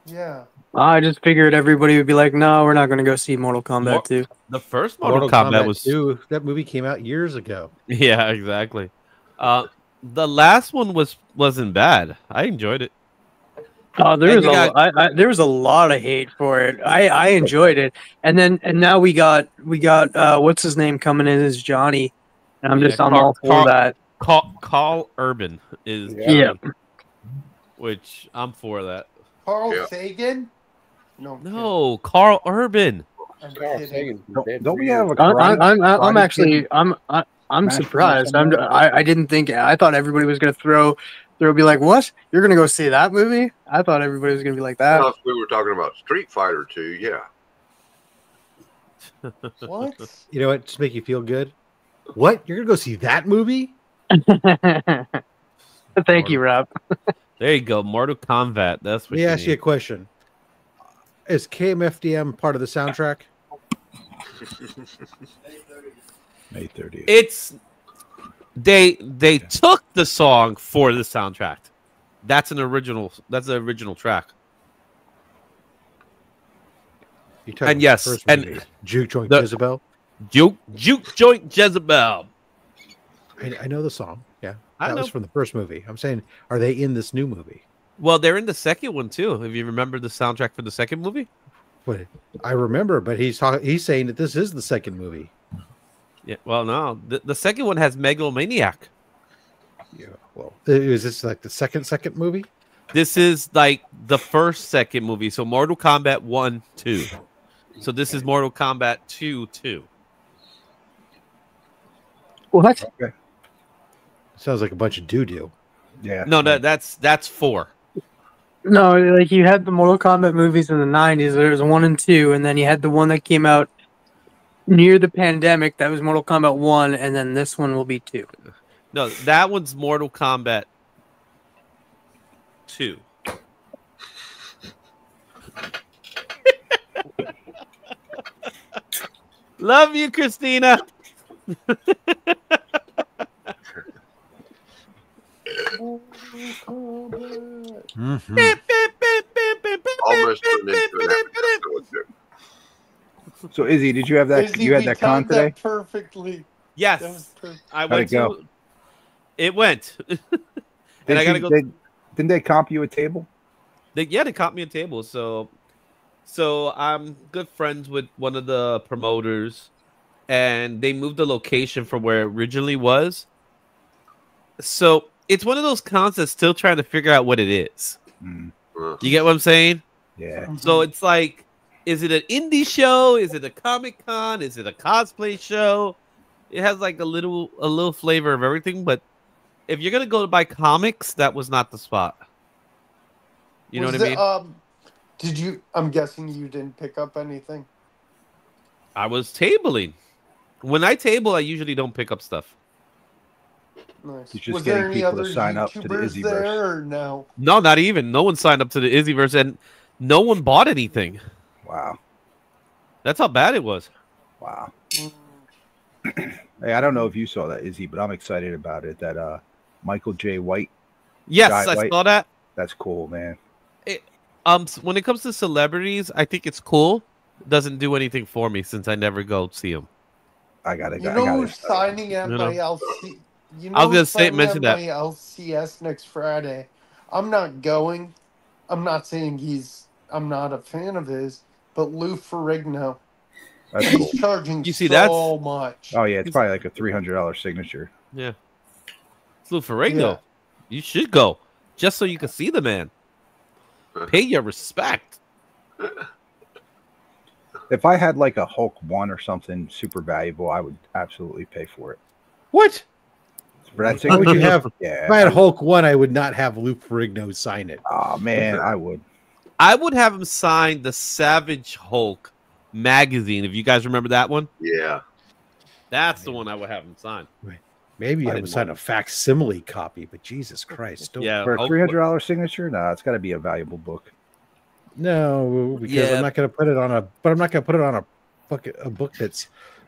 Speaker 6: Yeah.
Speaker 8: I just figured everybody would be like, no, we're not going to go see Mortal Kombat 2.
Speaker 19: The first Mortal Kombat was
Speaker 5: 2. That movie came out years ago.
Speaker 19: Yeah, exactly. The last one wasn't bad. I enjoyed it.
Speaker 8: Oh, there
Speaker 19: And
Speaker 8: was there was a lot of hate for it. I enjoyed it, and now we got what's his name coming in as Johnny, and I'm just I'm all for that.
Speaker 19: Carl Urban is
Speaker 8: Yeah.
Speaker 19: Johnny, which I'm for that.
Speaker 6: Carl
Speaker 15: Yeah.
Speaker 6: Sagan? No.
Speaker 19: No, Carl Urban.
Speaker 6: I'm
Speaker 3: Carl
Speaker 6: kidding.
Speaker 3: Sagan's been dead
Speaker 17: Don't
Speaker 3: for
Speaker 17: we have
Speaker 3: years.
Speaker 17: a
Speaker 8: I'm
Speaker 17: Karate
Speaker 8: actually
Speaker 17: Kid
Speaker 8: I'm
Speaker 17: match
Speaker 8: surprised.
Speaker 17: somewhere?
Speaker 8: I didn't think I thought everybody was gonna be like, what? You're gonna go see that movie? I thought everybody was gonna be like that.
Speaker 15: Well, if we were talking about Street Fighter 2, yeah.
Speaker 6: What?
Speaker 5: You know what? Just make you feel good. What? You're gonna go see that movie?
Speaker 8: Thank you, Rob.
Speaker 19: There you go, Mortal Kombat. That's what
Speaker 5: Let me ask you a question. Is KMFDM part of the soundtrack?
Speaker 17: May 30th.
Speaker 19: It's they took the song for the soundtrack. That's an original. That's the original track. And yes, and
Speaker 5: Juke Joint Jezebel.
Speaker 19: Juke Joint Jezebel.
Speaker 5: I know the song. Yeah,
Speaker 19: I
Speaker 5: that was
Speaker 19: know.
Speaker 5: from the first movie. I'm saying, are they in this new movie?
Speaker 19: Well, they're in the second one too. If you remember the soundtrack for the second movie.
Speaker 5: But I remember, but he's saying that this is the second movie.
Speaker 19: Yeah. Well, no, the second one has Megalomaniac.
Speaker 5: Yeah. Well, is this like the second movie?
Speaker 19: This is like the second movie. So Mortal Kombat 1, 2. So this is Mortal Kombat 2, 2.
Speaker 8: What?
Speaker 17: Okay.
Speaker 5: Sounds like a bunch of doo-doo.
Speaker 17: Yeah.
Speaker 19: No, that's 4.
Speaker 8: No, like you had the Mortal Kombat movies in the 90s. There was 1 and 2, and then you had the one that came out near the pandemic. That was Mortal Kombat 1, and then this one will be 2.
Speaker 19: No, that one's Mortal Kombat 2. Love you, Christina.
Speaker 15: Almost turned into an episode.
Speaker 17: So Izzy, did you have that?
Speaker 6: Izzy,
Speaker 17: You had
Speaker 6: we
Speaker 17: that con
Speaker 6: timed that
Speaker 17: today?
Speaker 6: perfectly.
Speaker 19: Yes,
Speaker 6: That was perfect.
Speaker 19: I
Speaker 17: How'd
Speaker 19: went
Speaker 17: it go?
Speaker 19: to. It went, and I gotta go.
Speaker 17: Didn't they comp you a table?
Speaker 19: They caught me a table. So I'm good friends with one of the promoters, and they moved the location from where it originally was. So it's one of those cons that's still trying to figure out what it is. You get what I'm saying?
Speaker 17: Yeah.
Speaker 19: So it's like, is it an indie show? Is it a Comic Con? Is it a cosplay show? It has like a little flavor of everything. But if you're gonna go to buy comics, that was not the spot. You know what I mean?
Speaker 6: Did you? I'm guessing you didn't pick up anything.
Speaker 19: I was tabling. When I table, I usually don't pick up stuff.
Speaker 6: Nice.
Speaker 17: You're just
Speaker 6: Was
Speaker 17: getting
Speaker 6: there any
Speaker 17: people
Speaker 6: other
Speaker 17: to sign up to the
Speaker 6: YouTubers
Speaker 17: Izzyverse.
Speaker 6: there or no?
Speaker 19: No, not even. No one signed up to the Izzyverse, and no one bought anything.
Speaker 17: Wow.
Speaker 19: That's how bad it was.
Speaker 17: Wow. Hey, I don't know if you saw that, Izzy, but I'm excited about it. That Michael J. White.
Speaker 19: Yes,
Speaker 17: Guy
Speaker 19: I
Speaker 17: White.
Speaker 19: saw that.
Speaker 17: That's cool, man.
Speaker 19: When it comes to celebrities, I think it's cool. It doesn't do anything for me since I never go see them.
Speaker 17: I gotta
Speaker 6: You know who's signing at
Speaker 19: You
Speaker 6: my
Speaker 19: know.
Speaker 6: LC? You know
Speaker 19: I was gonna
Speaker 6: who's
Speaker 19: say-
Speaker 6: signing
Speaker 19: mention
Speaker 6: at
Speaker 19: that.
Speaker 6: my LCS next Friday. I'm not going. I'm not saying I'm not a fan of his, but Lou Ferrigno.
Speaker 17: That's
Speaker 6: He's
Speaker 17: cool.
Speaker 6: charging
Speaker 19: You see,
Speaker 6: so much.
Speaker 17: Oh yeah, it's probably like a $300 signature.
Speaker 19: Yeah. It's Lou Ferrigno.
Speaker 6: Yeah.
Speaker 19: You should go just so you can see the man. Pay your respect.
Speaker 17: If I had like a Hulk 1 or something super valuable, I would absolutely pay for it.
Speaker 5: What?
Speaker 17: For that
Speaker 5: Why would you have?
Speaker 17: Yeah.
Speaker 5: If I had Hulk 1, I would not have Luke Ferrigno sign it.
Speaker 17: Oh man, I would.
Speaker 19: I would have him sign the Savage Hulk magazine. If you guys remember that one,
Speaker 15: Yeah.
Speaker 19: that's the one I would have him sign.
Speaker 5: Maybe I
Speaker 19: didn't
Speaker 5: would sign a facsimile copy, but Jesus Christ, don't.
Speaker 19: Yeah,
Speaker 17: For a
Speaker 19: Hulk-
Speaker 17: $300 signature? No, it's got to be a valuable book.
Speaker 5: No, because
Speaker 19: Yeah.
Speaker 5: I'm not going to put it on a. But I'm not going to put it on a book that's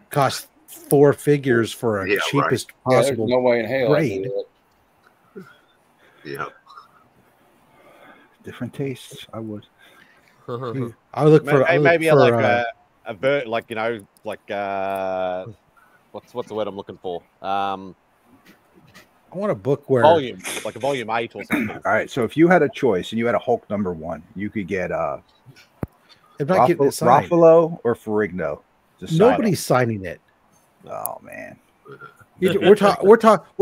Speaker 5: cost 4 figures for a
Speaker 15: Yeah,
Speaker 5: cheapest
Speaker 3: Yeah, there's
Speaker 5: possible
Speaker 3: no way in hell. I'd
Speaker 5: grade.
Speaker 3: do it.
Speaker 15: Yeah.
Speaker 17: Different tastes. I would.
Speaker 5: I look for
Speaker 1: maybe
Speaker 5: for,
Speaker 1: like a vert, like what's the word I'm looking for?
Speaker 5: I want a book where
Speaker 1: Volume, like a volume 8 or something.
Speaker 17: All right, so if you had a choice and you had a Hulk #1, you could get
Speaker 5: I'm not getting it signed.
Speaker 17: Ruffalo or Ferrigno. to sign
Speaker 5: Nobody's signing it.
Speaker 17: Oh man,
Speaker 5: We're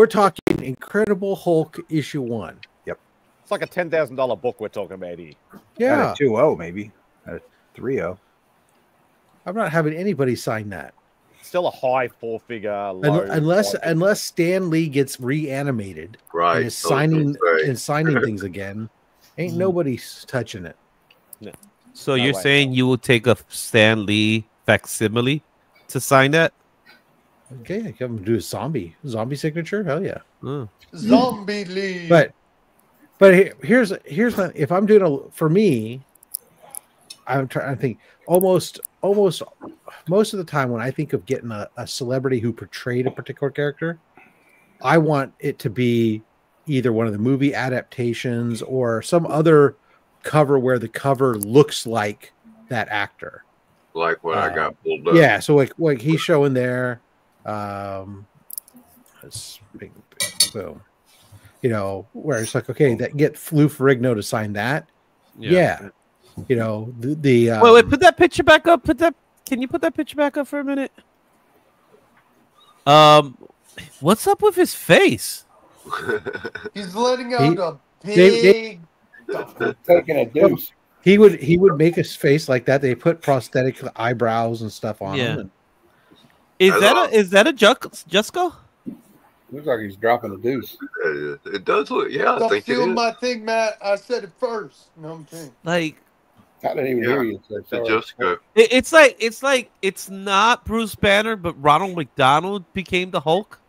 Speaker 5: talking Incredible Hulk issue 1.
Speaker 17: Yep.
Speaker 1: It's like a $10,000 book we're talking about here.
Speaker 5: Yeah.
Speaker 17: At a 2.0 maybe. At a 3.0.
Speaker 5: I'm not having anybody sign that.
Speaker 1: Still a high four-figure, low.
Speaker 5: Unless Stan Lee gets reanimated
Speaker 15: Right.
Speaker 5: and is signing things again, ain't nobody touching it.
Speaker 1: No.
Speaker 19: So you're saying you will take a Stan Lee facsimile to sign that?
Speaker 5: Okay, I can do a zombie signature. Hell yeah,
Speaker 6: Zombie Lee.
Speaker 5: But here's if I'm doing for me, I'm trying to think. Almost most of the time when I think of getting a celebrity who portrayed a particular character, I want it to be either one of the movie adaptations or some other cover where the cover looks like that actor.
Speaker 15: Like what I got pulled up.
Speaker 5: Yeah, so like he's showing there. Boom. You know, where it's like, okay, that get Lou Ferrigno to sign that. Yeah. You know,
Speaker 19: wait, put that picture back up. Can you put that picture back up for a minute? What's up with his face?
Speaker 6: He's letting out a big
Speaker 3: taking a deuce.
Speaker 5: He would make his face like that. They put prosthetic eyebrows and stuff on him. And...
Speaker 19: Is that a Jusco?
Speaker 3: Looks like he's dropping a deuce.
Speaker 15: It does look. Yeah,
Speaker 6: Stop
Speaker 15: I think it
Speaker 6: stealing
Speaker 15: is.
Speaker 6: my thing, Matt. I said it first. No, I'm kidding.
Speaker 19: Like,
Speaker 3: I didn't even hear you. So sorry.
Speaker 15: Jessica.
Speaker 19: It's not Bruce Banner, but Ronald McDonald became the Hulk.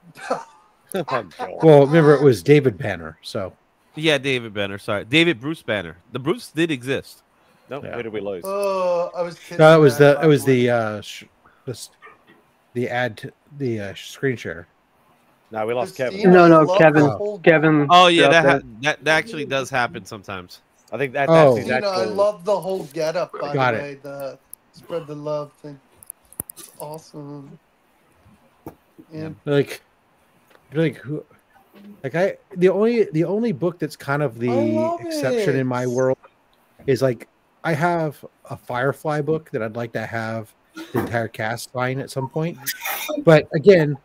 Speaker 5: Well, remember it was David Banner. So
Speaker 19: yeah, David Banner. Sorry, David Bruce Banner. The Bruce did exist.
Speaker 1: No, where did we lose?
Speaker 6: Oh, I was kidding.
Speaker 5: No, it was the screen share.
Speaker 1: No, we lost Kevin.
Speaker 8: No, Kevin.
Speaker 19: Oh yeah, that actually does happen sometimes.
Speaker 1: I think that's his
Speaker 6: I
Speaker 1: actual...
Speaker 6: love the whole getup. By
Speaker 5: Got
Speaker 6: the
Speaker 5: it.
Speaker 6: way, the spread the love thing. It's awesome. And
Speaker 5: Like who? Like the only book that's kind of the exception in my world is like I have a Firefly book that I'd like to have the entire cast sign at some point, but again,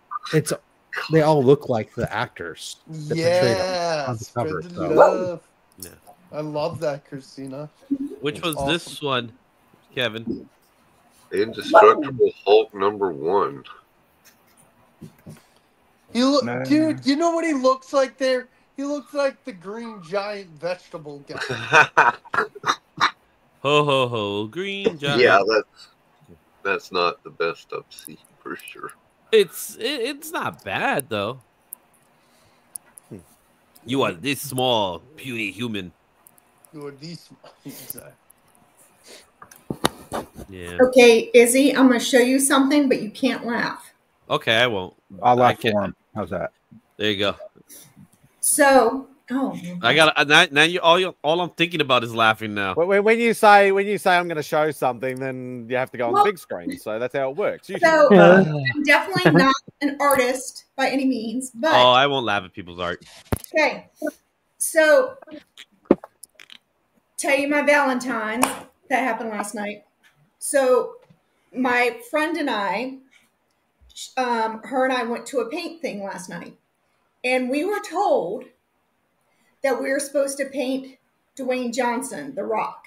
Speaker 5: they all look like the actors. That portrayed them on the
Speaker 6: spread
Speaker 5: cover,
Speaker 6: the
Speaker 5: so.
Speaker 6: love.
Speaker 19: Yeah.
Speaker 6: I love that, Christina.
Speaker 19: Which was this one, Kevin?
Speaker 15: Indestructible Hulk #1.
Speaker 6: Dude, you know what he looks like there? He looks like the green giant vegetable guy.
Speaker 19: Ho ho ho, green giant.
Speaker 15: Yeah, that's not the best I've seen for sure.
Speaker 19: It's not bad though. You are this small, puny human.
Speaker 6: You are this small.
Speaker 19: Yeah.
Speaker 20: Okay, Izzy, I'm going to show you something, but you can't laugh.
Speaker 19: Okay, I won't.
Speaker 17: I'll laugh for him. How's that?
Speaker 19: There you go.
Speaker 20: So,
Speaker 19: I got now. All I'm thinking about is laughing now.
Speaker 1: When you say I'm going to show something, then you have to go on the big screen. So that's how it works.
Speaker 20: So I'm definitely not an artist by any means, but
Speaker 19: Oh, I won't laugh at people's art.
Speaker 20: okay. So, tell you my Valentine's that happened last night. So, my friend and I, her and I went to a paint thing last night, and we were told that we were supposed to paint Dwayne Johnson, The Rock.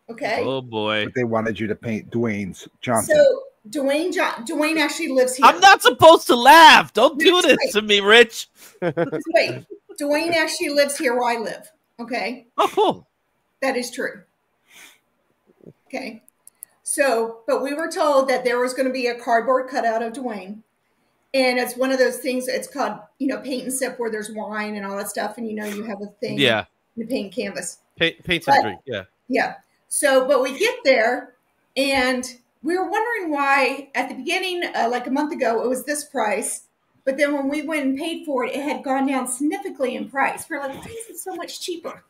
Speaker 20: Okay.
Speaker 19: Oh boy.
Speaker 17: But they wanted you to paint Dwayne Johnson.
Speaker 20: So Dwayne actually lives here.
Speaker 19: I'm not supposed to laugh. Don't do this to me, Rich.
Speaker 20: Wait, Dwayne actually lives here where I live. Okay.
Speaker 19: Oh, cool.
Speaker 20: That is true. Okay. So, but we were told that there was going to be a cardboard cutout of Dwayne. And it's one of those things, it's called, paint and sip where there's wine and all that stuff. And, you have a thing.
Speaker 19: Yeah.
Speaker 20: The paint canvas.
Speaker 19: Paint and drink. Yeah.
Speaker 20: Yeah. So, but we get there and we were wondering why at the beginning, like a month ago, it was this price. But then when we went and paid for it, it had gone down significantly in price. We're like, why is it so much cheaper?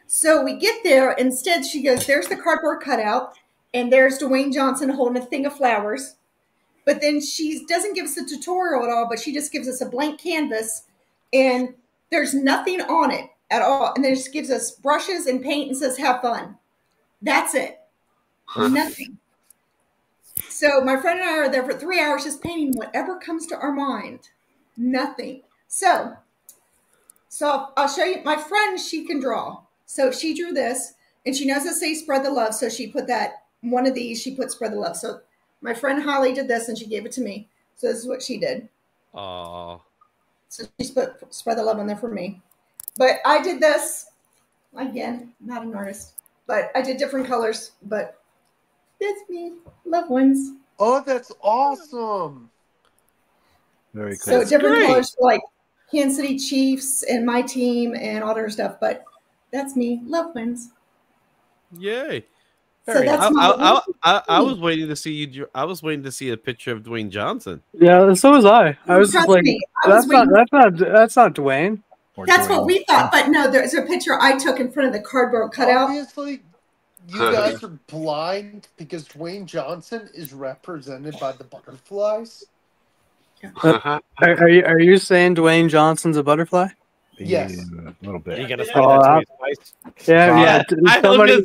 Speaker 20: So we get there. Instead, she goes, there's the cardboard cutout. And there's Dwayne Johnson holding a thing of flowers. But then she doesn't give us a tutorial at all, but she just gives us a blank canvas. And there's nothing on it at all. And then just gives us brushes and paint and says, have fun. That's it. Nothing. So my friend and I are there for 3 hours just painting whatever comes to our mind. Nothing. So I'll show you. My friend, she can draw. So she drew this. And she knows to say spread the love. So she put that, one of these, she put spread the love. So My friend Holly did this, and she gave it to me. So this is what she did.
Speaker 19: Oh.
Speaker 20: So she spread the love on there for me. But I did this again. Not an artist, but I did different colors. But that's me, loved ones.
Speaker 6: Oh, that's awesome.
Speaker 17: Very cool.
Speaker 20: So different colors for like Kansas City Chiefs and my team and all their stuff. But that's me, loved ones.
Speaker 19: Yay.
Speaker 20: So that's
Speaker 19: I was waiting to see you. I was waiting to see a picture of Dwayne Johnson.
Speaker 8: Yeah, so was I. I was just
Speaker 20: Trust
Speaker 8: like,
Speaker 20: me, I was
Speaker 8: that's not Dwayne.
Speaker 20: That's what we thought, but no, there's a picture I took in front of the cardboard cutout.
Speaker 6: Obviously, you guys are blind because Dwayne Johnson is represented by the butterflies.
Speaker 8: Are you saying Dwayne Johnson's a butterfly?
Speaker 6: Yes.
Speaker 17: A little bit.
Speaker 1: Are you going to say that to his face?
Speaker 8: Yeah. Somebody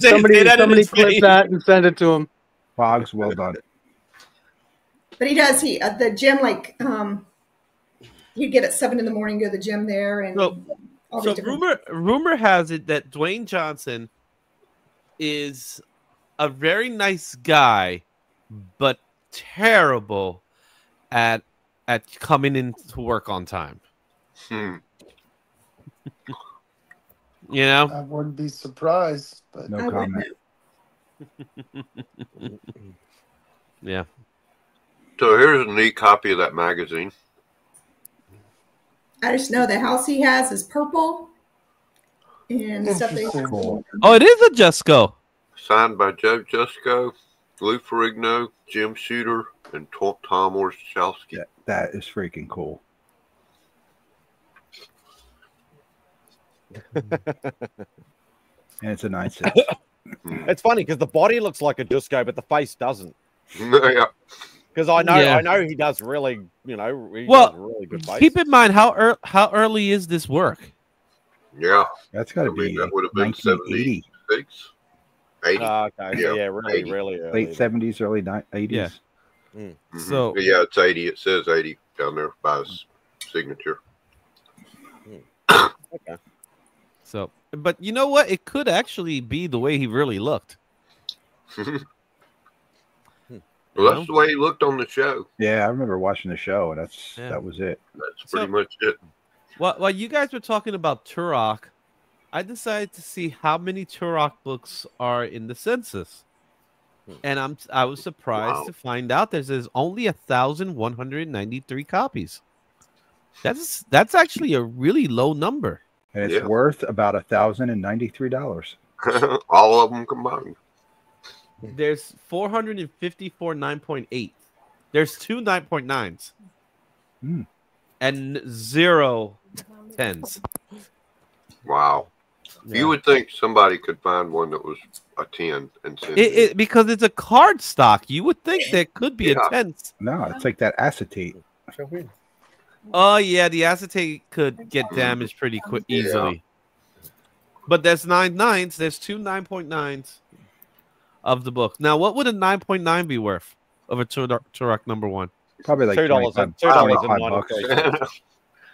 Speaker 8: clip that and send it to him.
Speaker 17: Boggs, well done.
Speaker 20: But he does. He at the gym, like he'd get at 7 in the morning, go to the gym there, and all these different.
Speaker 19: rumor has it that Dwayne Johnson is a very nice guy, but terrible at coming into work on time. You know,
Speaker 6: I wouldn't be surprised, but
Speaker 17: no comment.
Speaker 19: Yeah.
Speaker 15: So here's a neat copy of that magazine.
Speaker 20: I just know the house he has is purple and stuff.
Speaker 17: Cool.
Speaker 19: Oh, it is a Jusco.
Speaker 15: Signed by Joe Jusco, Lou Ferrigno, Jim Shooter, and Tom Orszowski.
Speaker 17: That is freaking cool. And it's a 9.6.
Speaker 1: It's funny because the body looks like a Jusco, but the face doesn't.
Speaker 15: Yeah.
Speaker 1: Because I know he does really, he does really good face.
Speaker 19: Keep in mind how early is this work?
Speaker 15: Yeah,
Speaker 17: that's got to be
Speaker 15: that would have been
Speaker 17: 1980.
Speaker 15: 76, 80.
Speaker 1: Okay, so yeah, really,
Speaker 15: 80.
Speaker 1: really early.
Speaker 17: Late 70s, early 80s.
Speaker 19: Yeah.
Speaker 15: Mm-hmm.
Speaker 19: So
Speaker 15: yeah, it's 80. It says 80 down there by his signature.
Speaker 1: Okay.
Speaker 19: So, but you know what? It could actually be the way he really looked.
Speaker 15: Well, that's the way he looked on the show.
Speaker 17: Yeah, I remember watching the show, and that was it.
Speaker 15: That's pretty much it.
Speaker 19: While you guys were talking about Turok, I decided to see how many Turok books are in the census, and I was surprised to find out there's only 1,193 copies. That's actually a really low number,
Speaker 17: and it's worth about $1,093.
Speaker 15: All of them combined.
Speaker 19: There's 454 9.8. There's 2 9.9s. And 0 10s.
Speaker 15: Wow.
Speaker 19: Yeah.
Speaker 15: You would think somebody could find one that was a 10 and send
Speaker 19: it because it's a card stock. You would think there could be a 10th.
Speaker 17: No, it's like that acetate.
Speaker 19: Oh, yeah, the acetate could get damaged pretty easily. But there's 9 9s. There's 2 9.9s of the book. Now, what would a 9.9 be worth of a Turok number 1?
Speaker 17: Probably like $2.95.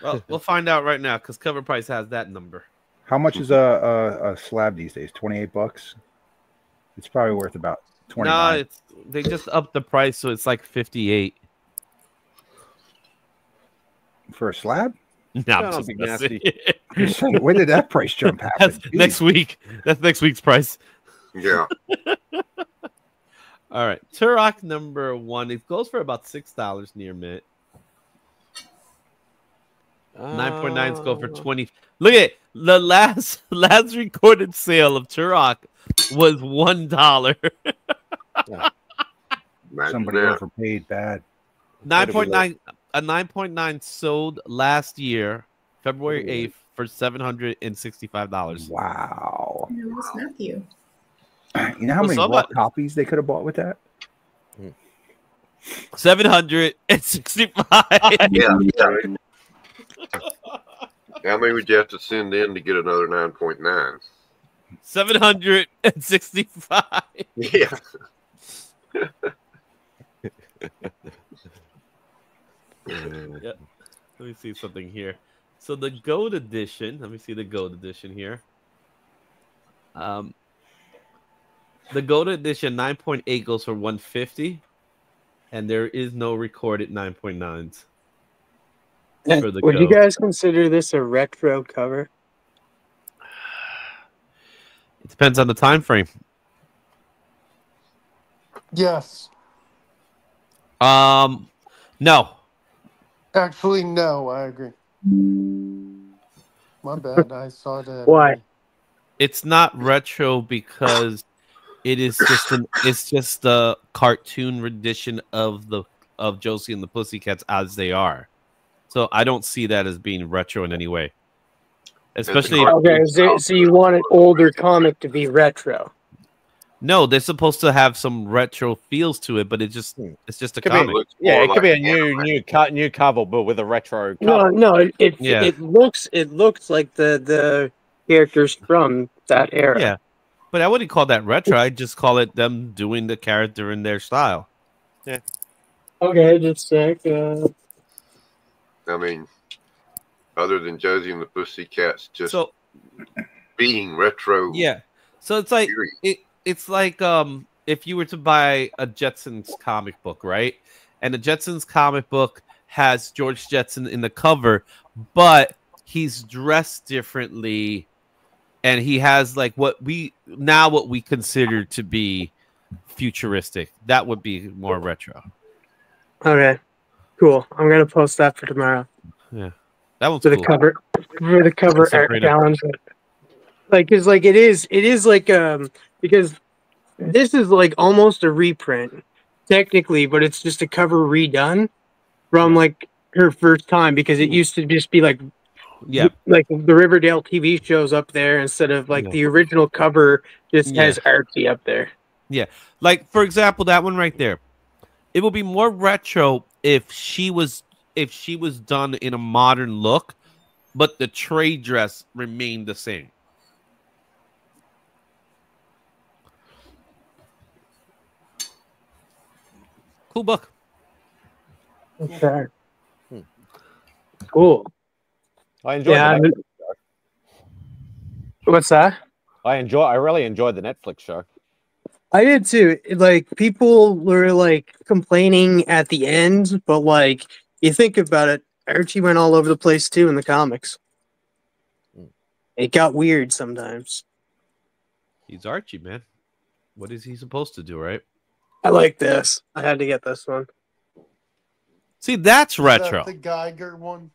Speaker 19: Well, we'll find out right now because Cover Price has that number.
Speaker 17: How much is a slab these days? $28. It's probably worth about $29.
Speaker 19: No, they just upped the price, so it's like $58
Speaker 17: for a slab.
Speaker 19: No, I'm just nasty.
Speaker 17: When did that price jump happen?
Speaker 19: That's next week. That's next week's price.
Speaker 15: Yeah.
Speaker 19: All right, Turok number 1. It goes for about $6 near mint. 9.9s go for 20. Look at it. The last recorded sale of Turok was $1.
Speaker 17: Somebody overpaid bad.
Speaker 19: 9.9. A 9.9 sold last year, February 8th, for $765.
Speaker 17: Wow.
Speaker 20: What's Matthew?
Speaker 17: You know how many raw copies they could have bought with that?
Speaker 19: 765.
Speaker 15: Yeah. How many would you have to send in to get another 9.9?
Speaker 19: 765.
Speaker 15: Yeah.
Speaker 19: Yeah. Let me see something here. So the Gold Edition. Let me see the Gold Edition here. The Gold Edition 9.8 goes for $150. and there is no recorded 9.9s for the
Speaker 8: Would you
Speaker 19: code.
Speaker 8: guys consider this a retro cover?
Speaker 19: It depends on the time frame.
Speaker 6: Yes.
Speaker 19: No.
Speaker 6: Actually, no. I agree. My bad. I saw that.
Speaker 8: Why?
Speaker 19: It's not retro because it's just the cartoon rendition of Josie and the Pussycats as they are. So I don't see that as being retro in any way. Especially
Speaker 8: okay, so you want an older comic to be retro?
Speaker 19: No, they're supposed to have some retro feels to it, but it's just a comic.
Speaker 1: It could be a new cover, but with a retro
Speaker 8: No,
Speaker 1: cover.
Speaker 8: no, it looks like the characters from that era.
Speaker 19: Yeah, but I wouldn't call that retro. I'd just call it them doing the character in their style.
Speaker 1: Yeah.
Speaker 8: Okay, just a sec.
Speaker 15: I mean, other than Josie and the Pussycats, just being retro.
Speaker 19: Yeah. So it's like it's like if you were to buy a Jetsons comic book, right? And the Jetsons comic book has George Jetson in the cover, but he's dressed differently, and he has like what we consider to be futuristic. That would be more retro.
Speaker 8: Okay, cool. I'm gonna post that for tomorrow.
Speaker 19: Yeah, that one's
Speaker 8: for the
Speaker 19: cool.
Speaker 8: cover art challenge. Like, it's like it is like because this is like almost a reprint technically, but it's just a cover redone from like her first time, because it used to just be like like the Riverdale TV shows up there instead of like the original cover just has Archie up there.
Speaker 19: Yeah, like for example, that one right there. It would be more retro if she was done in a modern look, but the trade dress remained the same. Cool book.
Speaker 8: Okay. Cool.
Speaker 1: I enjoyed
Speaker 8: the What's that?
Speaker 1: I really enjoyed the Netflix show.
Speaker 8: I did too. Like, people were like complaining at the end, but like you think about it, Archie went all over the place too in the comics. It got weird sometimes.
Speaker 19: He's Archie, man. What is he supposed to do, right?
Speaker 8: I like this. I had to get this one.
Speaker 19: See, that's
Speaker 6: Is
Speaker 19: retro.
Speaker 6: that the Geiger one?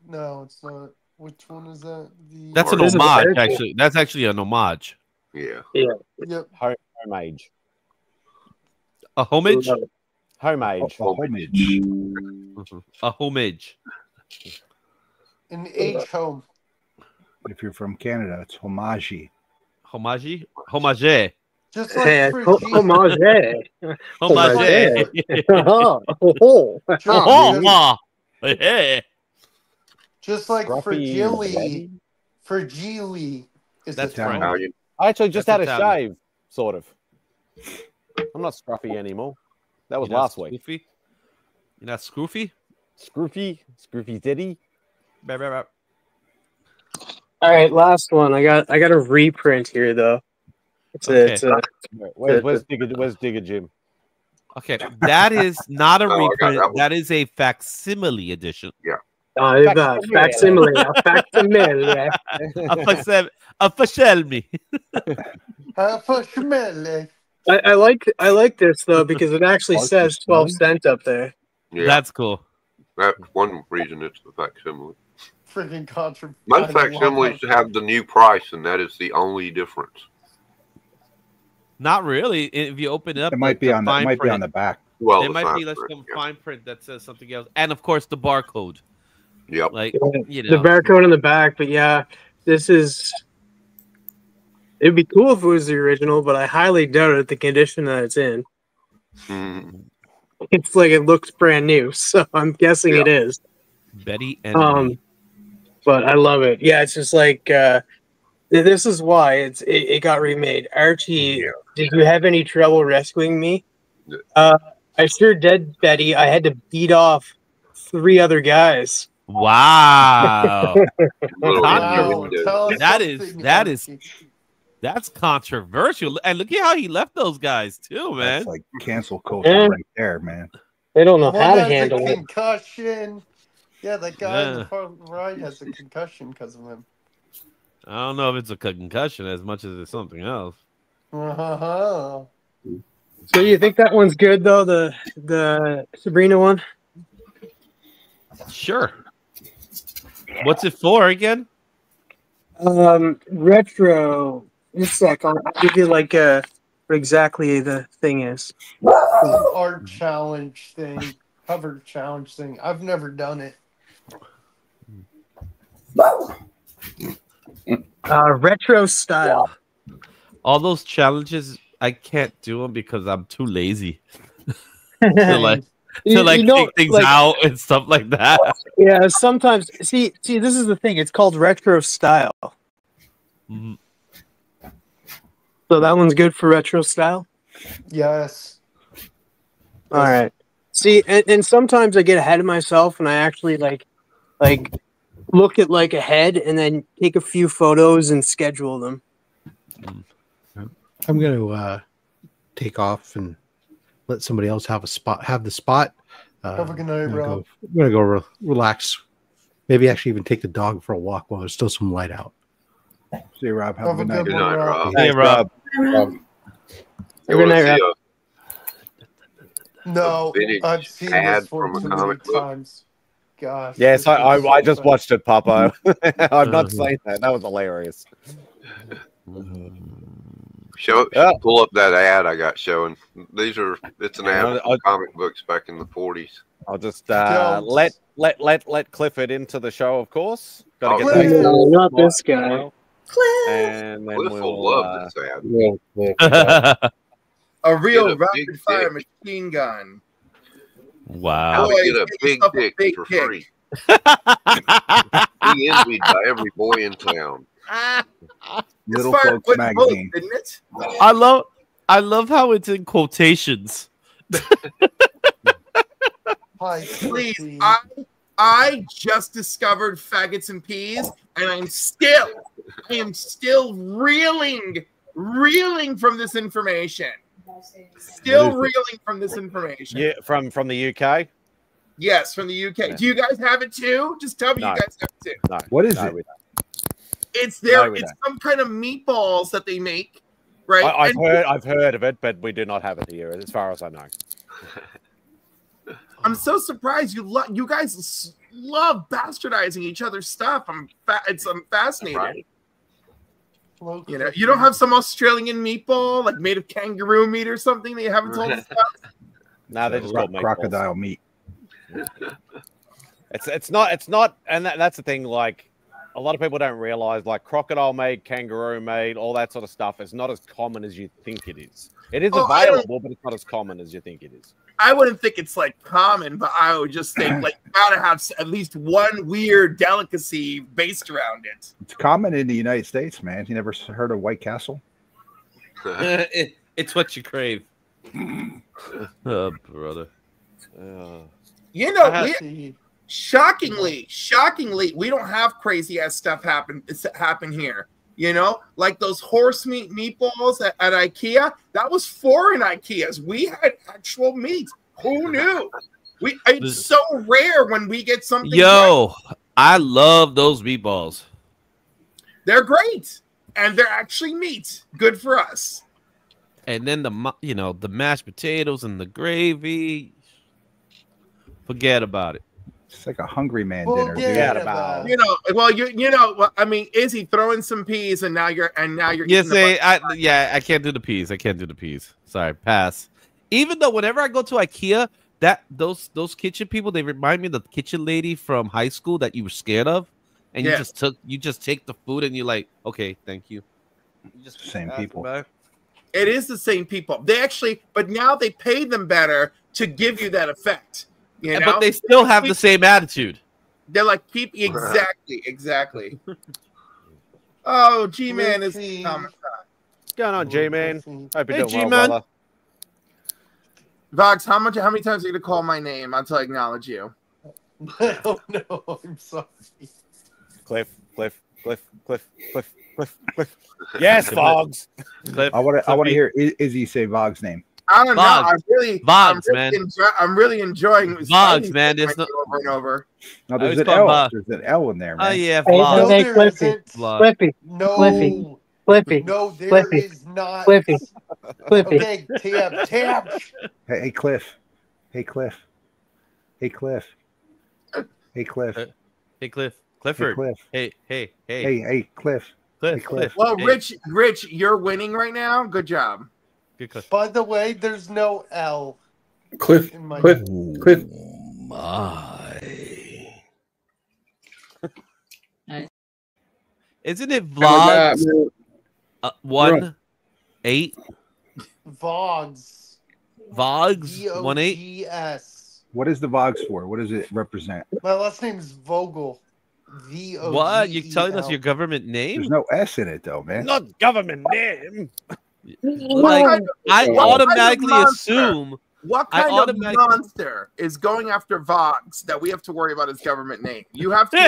Speaker 6: No, it's not. Which one is that?
Speaker 19: That's an homage, actually. That's actually an homage.
Speaker 15: Yeah.
Speaker 8: Yeah.
Speaker 6: Yep.
Speaker 1: Homage.
Speaker 19: A homage?
Speaker 1: Homage.
Speaker 19: A homage.
Speaker 6: An H home.
Speaker 17: If you're from Canada, it's homage.
Speaker 19: Homage? Homage.
Speaker 6: Just like for G.
Speaker 8: Homage.
Speaker 19: Homage.
Speaker 6: Just like for
Speaker 1: Scruffy
Speaker 6: Jilly,
Speaker 1: Reddy?
Speaker 6: for Geely is
Speaker 19: That's
Speaker 6: the
Speaker 19: right.
Speaker 1: I actually just
Speaker 19: That's
Speaker 1: had a
Speaker 19: Italian.
Speaker 1: shave, sort of. I'm not scruffy anymore. That was
Speaker 19: You're not
Speaker 1: last week.
Speaker 19: Scroofy? You're not Scroofy?
Speaker 1: Scroofy Diddy.
Speaker 8: All right, last one. I got a reprint here though.
Speaker 1: Where's Digger Jim?
Speaker 19: Okay, that is not a
Speaker 15: Oh, I got
Speaker 19: reprint.
Speaker 15: that one.
Speaker 19: That is a facsimile edition.
Speaker 15: Yeah.
Speaker 8: Facsimile. A facsimile.
Speaker 19: A facsimile.
Speaker 8: I like this though because it actually says 12 cent up there.
Speaker 15: Yeah.
Speaker 19: That's cool.
Speaker 15: That's one reason it's the facsimile.
Speaker 6: freaking controversial.
Speaker 15: Most facsimiles have the new price, and that is the only difference.
Speaker 19: Not really. If you open it up,
Speaker 17: It might be on the
Speaker 19: fine print,
Speaker 17: the back.
Speaker 15: Well,
Speaker 19: it
Speaker 15: the
Speaker 19: might
Speaker 15: fine
Speaker 19: be like
Speaker 15: print,
Speaker 19: some
Speaker 15: yeah.
Speaker 19: fine print that says something else, and of course the barcode.
Speaker 15: Yep.
Speaker 19: Like you
Speaker 8: The
Speaker 19: know,
Speaker 8: barcode on the back, but yeah, this is. It'd be cool if it was the original, but I highly doubt it. The condition that it's in, it's like it looks brand new, so I'm guessing it is.
Speaker 19: Betty and me.
Speaker 8: But I love it. Yeah, it's just like this is why it got remade. Archie, did you have any trouble rescuing me? I sure did, Betty. I had to beat off 3 other guys.
Speaker 19: Wow.
Speaker 6: Wow, tell us
Speaker 19: That
Speaker 6: something,
Speaker 19: is That's controversial. And look at how he left those guys too, man.
Speaker 17: That's like cancel culture right there, man.
Speaker 8: They don't know
Speaker 6: One
Speaker 8: how to
Speaker 6: has a
Speaker 8: handle it.
Speaker 6: concussion. Yeah, that guy in
Speaker 19: Yeah.
Speaker 6: the far right has a concussion because of him.
Speaker 19: I don't know if it's a concussion as much as it's something else.
Speaker 6: Uh-huh.
Speaker 8: So you think that one's good though, the Sabrina one?
Speaker 19: Sure. What's it for again?
Speaker 8: Retro. Just a sec. I'll give you like what exactly the thing is.
Speaker 6: Art challenge thing, cover challenge thing. I've never done it.
Speaker 8: Retro style.
Speaker 19: All those challenges, I can't do them because I'm too lazy to like take things
Speaker 8: like,
Speaker 19: out and stuff like that.
Speaker 8: Yeah, sometimes. See, this is the thing. It's called retro style.
Speaker 19: Mm-hmm.
Speaker 8: So that one's good for retro style.
Speaker 6: Yes.
Speaker 8: All right. See, and sometimes I get ahead of myself, and I actually like look at like ahead, and then take a few photos and schedule them.
Speaker 5: I'm going to take off and let somebody else have the spot.
Speaker 6: Have a good night, Rob.
Speaker 5: I'm going to go relax. Maybe actually even take the dog for a walk while there's still some light out.
Speaker 17: See you, Rob. Have a good night.
Speaker 15: Good night, Rob.
Speaker 19: Hey, Rob.
Speaker 8: Good night, Rob.
Speaker 6: No, I've seen this
Speaker 15: ad
Speaker 6: for
Speaker 15: from a
Speaker 6: too many
Speaker 15: comic book?
Speaker 6: times. Gosh.
Speaker 1: Yes, I just watched it, Papa. I'm not
Speaker 19: Uh-huh.
Speaker 1: saying that. That was hilarious.
Speaker 15: Pull up that ad I got showing. It's an ad from comic books back in the 40s.
Speaker 1: I'll just let Clifford into the show, of course. Gotta get
Speaker 8: Clifford.
Speaker 1: that.
Speaker 8: No, not this guy.
Speaker 1: And then
Speaker 15: Cliff will love this ad.
Speaker 21: A real
Speaker 15: Get a big
Speaker 21: rapid fire machine gun.
Speaker 19: Wow.
Speaker 15: How to
Speaker 21: Boy,
Speaker 15: get a
Speaker 21: get
Speaker 15: big
Speaker 21: yourself a
Speaker 15: dick
Speaker 21: big
Speaker 15: for
Speaker 21: dick.
Speaker 15: free. Be envied by every boy in town.
Speaker 17: Little
Speaker 21: Fire
Speaker 17: Folks
Speaker 21: put both,
Speaker 17: Magazine.
Speaker 21: didn't it?
Speaker 19: I love how it's in quotations.
Speaker 6: Hi,
Speaker 21: Please,
Speaker 6: Chrissy.
Speaker 21: I just discovered faggots and peas, and I am still reeling from this information. Still reeling from this information.
Speaker 1: Yeah, from the UK.
Speaker 21: Yes, from the UK.
Speaker 1: Yeah.
Speaker 21: Do you guys have it too? Just tell me
Speaker 1: No.
Speaker 21: you guys have it too.
Speaker 1: No,
Speaker 17: What is
Speaker 1: no,
Speaker 17: it?
Speaker 1: we don't.
Speaker 21: It's there.
Speaker 1: No, we
Speaker 21: It's
Speaker 1: don't.
Speaker 21: some kind of meatballs that they make, right?
Speaker 1: I've heard of it, but we do not have it here, as far as I know.
Speaker 21: I'm so surprised you guys love bastardizing each other's stuff. I'm fascinated.
Speaker 15: Right.
Speaker 21: You know, you don't have some Australian meatball like made of kangaroo meat or something that you haven't told us about.
Speaker 1: No, they just got
Speaker 17: crocodile meat.
Speaker 1: It's not, and that's the thing. Like, a lot of people don't realize, like, crocodile meat, kangaroo meat, all that sort of stuff is not as common as you think it is. It is available, but it's not as common as you think it is.
Speaker 21: I wouldn't think it's like common, but I would just think like you gotta have at least one weird delicacy based around it.
Speaker 17: It's common in the United States, man. You never heard of White Castle?
Speaker 19: It's what you crave. Oh, brother.
Speaker 21: You know, shockingly, we don't have crazy ass stuff happen here. You know, like those horse meat meatballs at IKEA. That was foreign IKEAs. We had actual meat. Who knew? It's so rare when we get something.
Speaker 19: Yo, I love those meatballs.
Speaker 21: They're great, and they're actually meat. Good for us.
Speaker 19: And then the mashed potatoes and the gravy. Forget about it.
Speaker 17: It's like a hungry man dinner.
Speaker 21: Forget about it. You know, well, I mean, Izzy, throw in some peas, and now you're
Speaker 19: Yes, I can't do the peas. I can't do the peas. Sorry, pass. Even though whenever I go to IKEA, those kitchen people, they remind me of the kitchen lady from high school that you were scared of, and you just take the food and you're like, okay, thank you.
Speaker 17: Same people.
Speaker 21: It is the same people. They actually, but now they pay them better to give you that effect. You know?
Speaker 19: But they still have the same attitude.
Speaker 21: They're like, exactly. Oh, G-Man is coming.
Speaker 1: What's going on, G-Man? Hope you're
Speaker 21: Hey,
Speaker 1: doing well, brother.
Speaker 21: Vox, how many times are you gonna call my name until I acknowledge you?
Speaker 6: Oh no, I'm sorry.
Speaker 1: Cliff. Cliff. Yes, Vogs.
Speaker 17: I want to hear Izzy say Vogs' name.
Speaker 21: I don't know. I'm really enjoying
Speaker 19: Vogs, man. There's no
Speaker 21: over and over.
Speaker 17: No, there's an L. There's an L in there, man.
Speaker 19: Oh yeah,
Speaker 6: No,
Speaker 8: Hey,
Speaker 6: there
Speaker 8: Cliffy.
Speaker 6: isn't.
Speaker 8: Cliffy.
Speaker 6: No.
Speaker 8: Cliffy.
Speaker 6: No, there
Speaker 8: Cliffy.
Speaker 6: is not.
Speaker 8: Cliffy. Cliffy.
Speaker 6: Okay, tap.
Speaker 17: Hey, Cliff. Hey, Cliff. Hey, Cliff. Hey, Cliff.
Speaker 19: Hey, Cliff. Clifford.
Speaker 17: Hey, Cliff.
Speaker 19: Hey,
Speaker 17: Hey, Cliff. Hey, Cliff.
Speaker 21: Well,
Speaker 19: Hey.
Speaker 21: Rich, you're winning right now. Good job.
Speaker 19: Good Cliff.
Speaker 6: By the way, there's no L.
Speaker 3: Cliff.
Speaker 6: In my
Speaker 3: Cliff.
Speaker 19: Isn't it Vlogs? 1-8.
Speaker 6: Vogs.
Speaker 19: Vogs 1-8.
Speaker 6: V-O-G-S.
Speaker 17: What is the Vogs for? What does it represent?
Speaker 6: My last name is Vogel. V-O-G-E-L.
Speaker 19: What? You're telling us your government name?
Speaker 17: There's no S in it, though, man.
Speaker 1: Not government name.
Speaker 19: Like, I automatically assume.
Speaker 21: What kind of monster is going after Vogs that we have to worry about his government name? You have to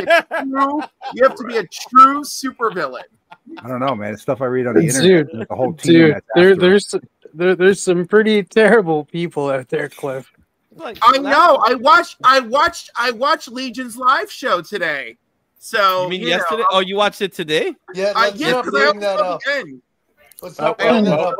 Speaker 21: be a true supervillain.
Speaker 17: I don't know, man. It's stuff I read on the internet.
Speaker 8: Dude,
Speaker 17: There's a whole team
Speaker 8: there's some pretty terrible people out there, Cliff.
Speaker 21: I know. I watched Legion's live show today. So
Speaker 19: you mean yesterday? Oh, you watched it today?
Speaker 6: Yeah, let's not bring that up. Let's not bring that up.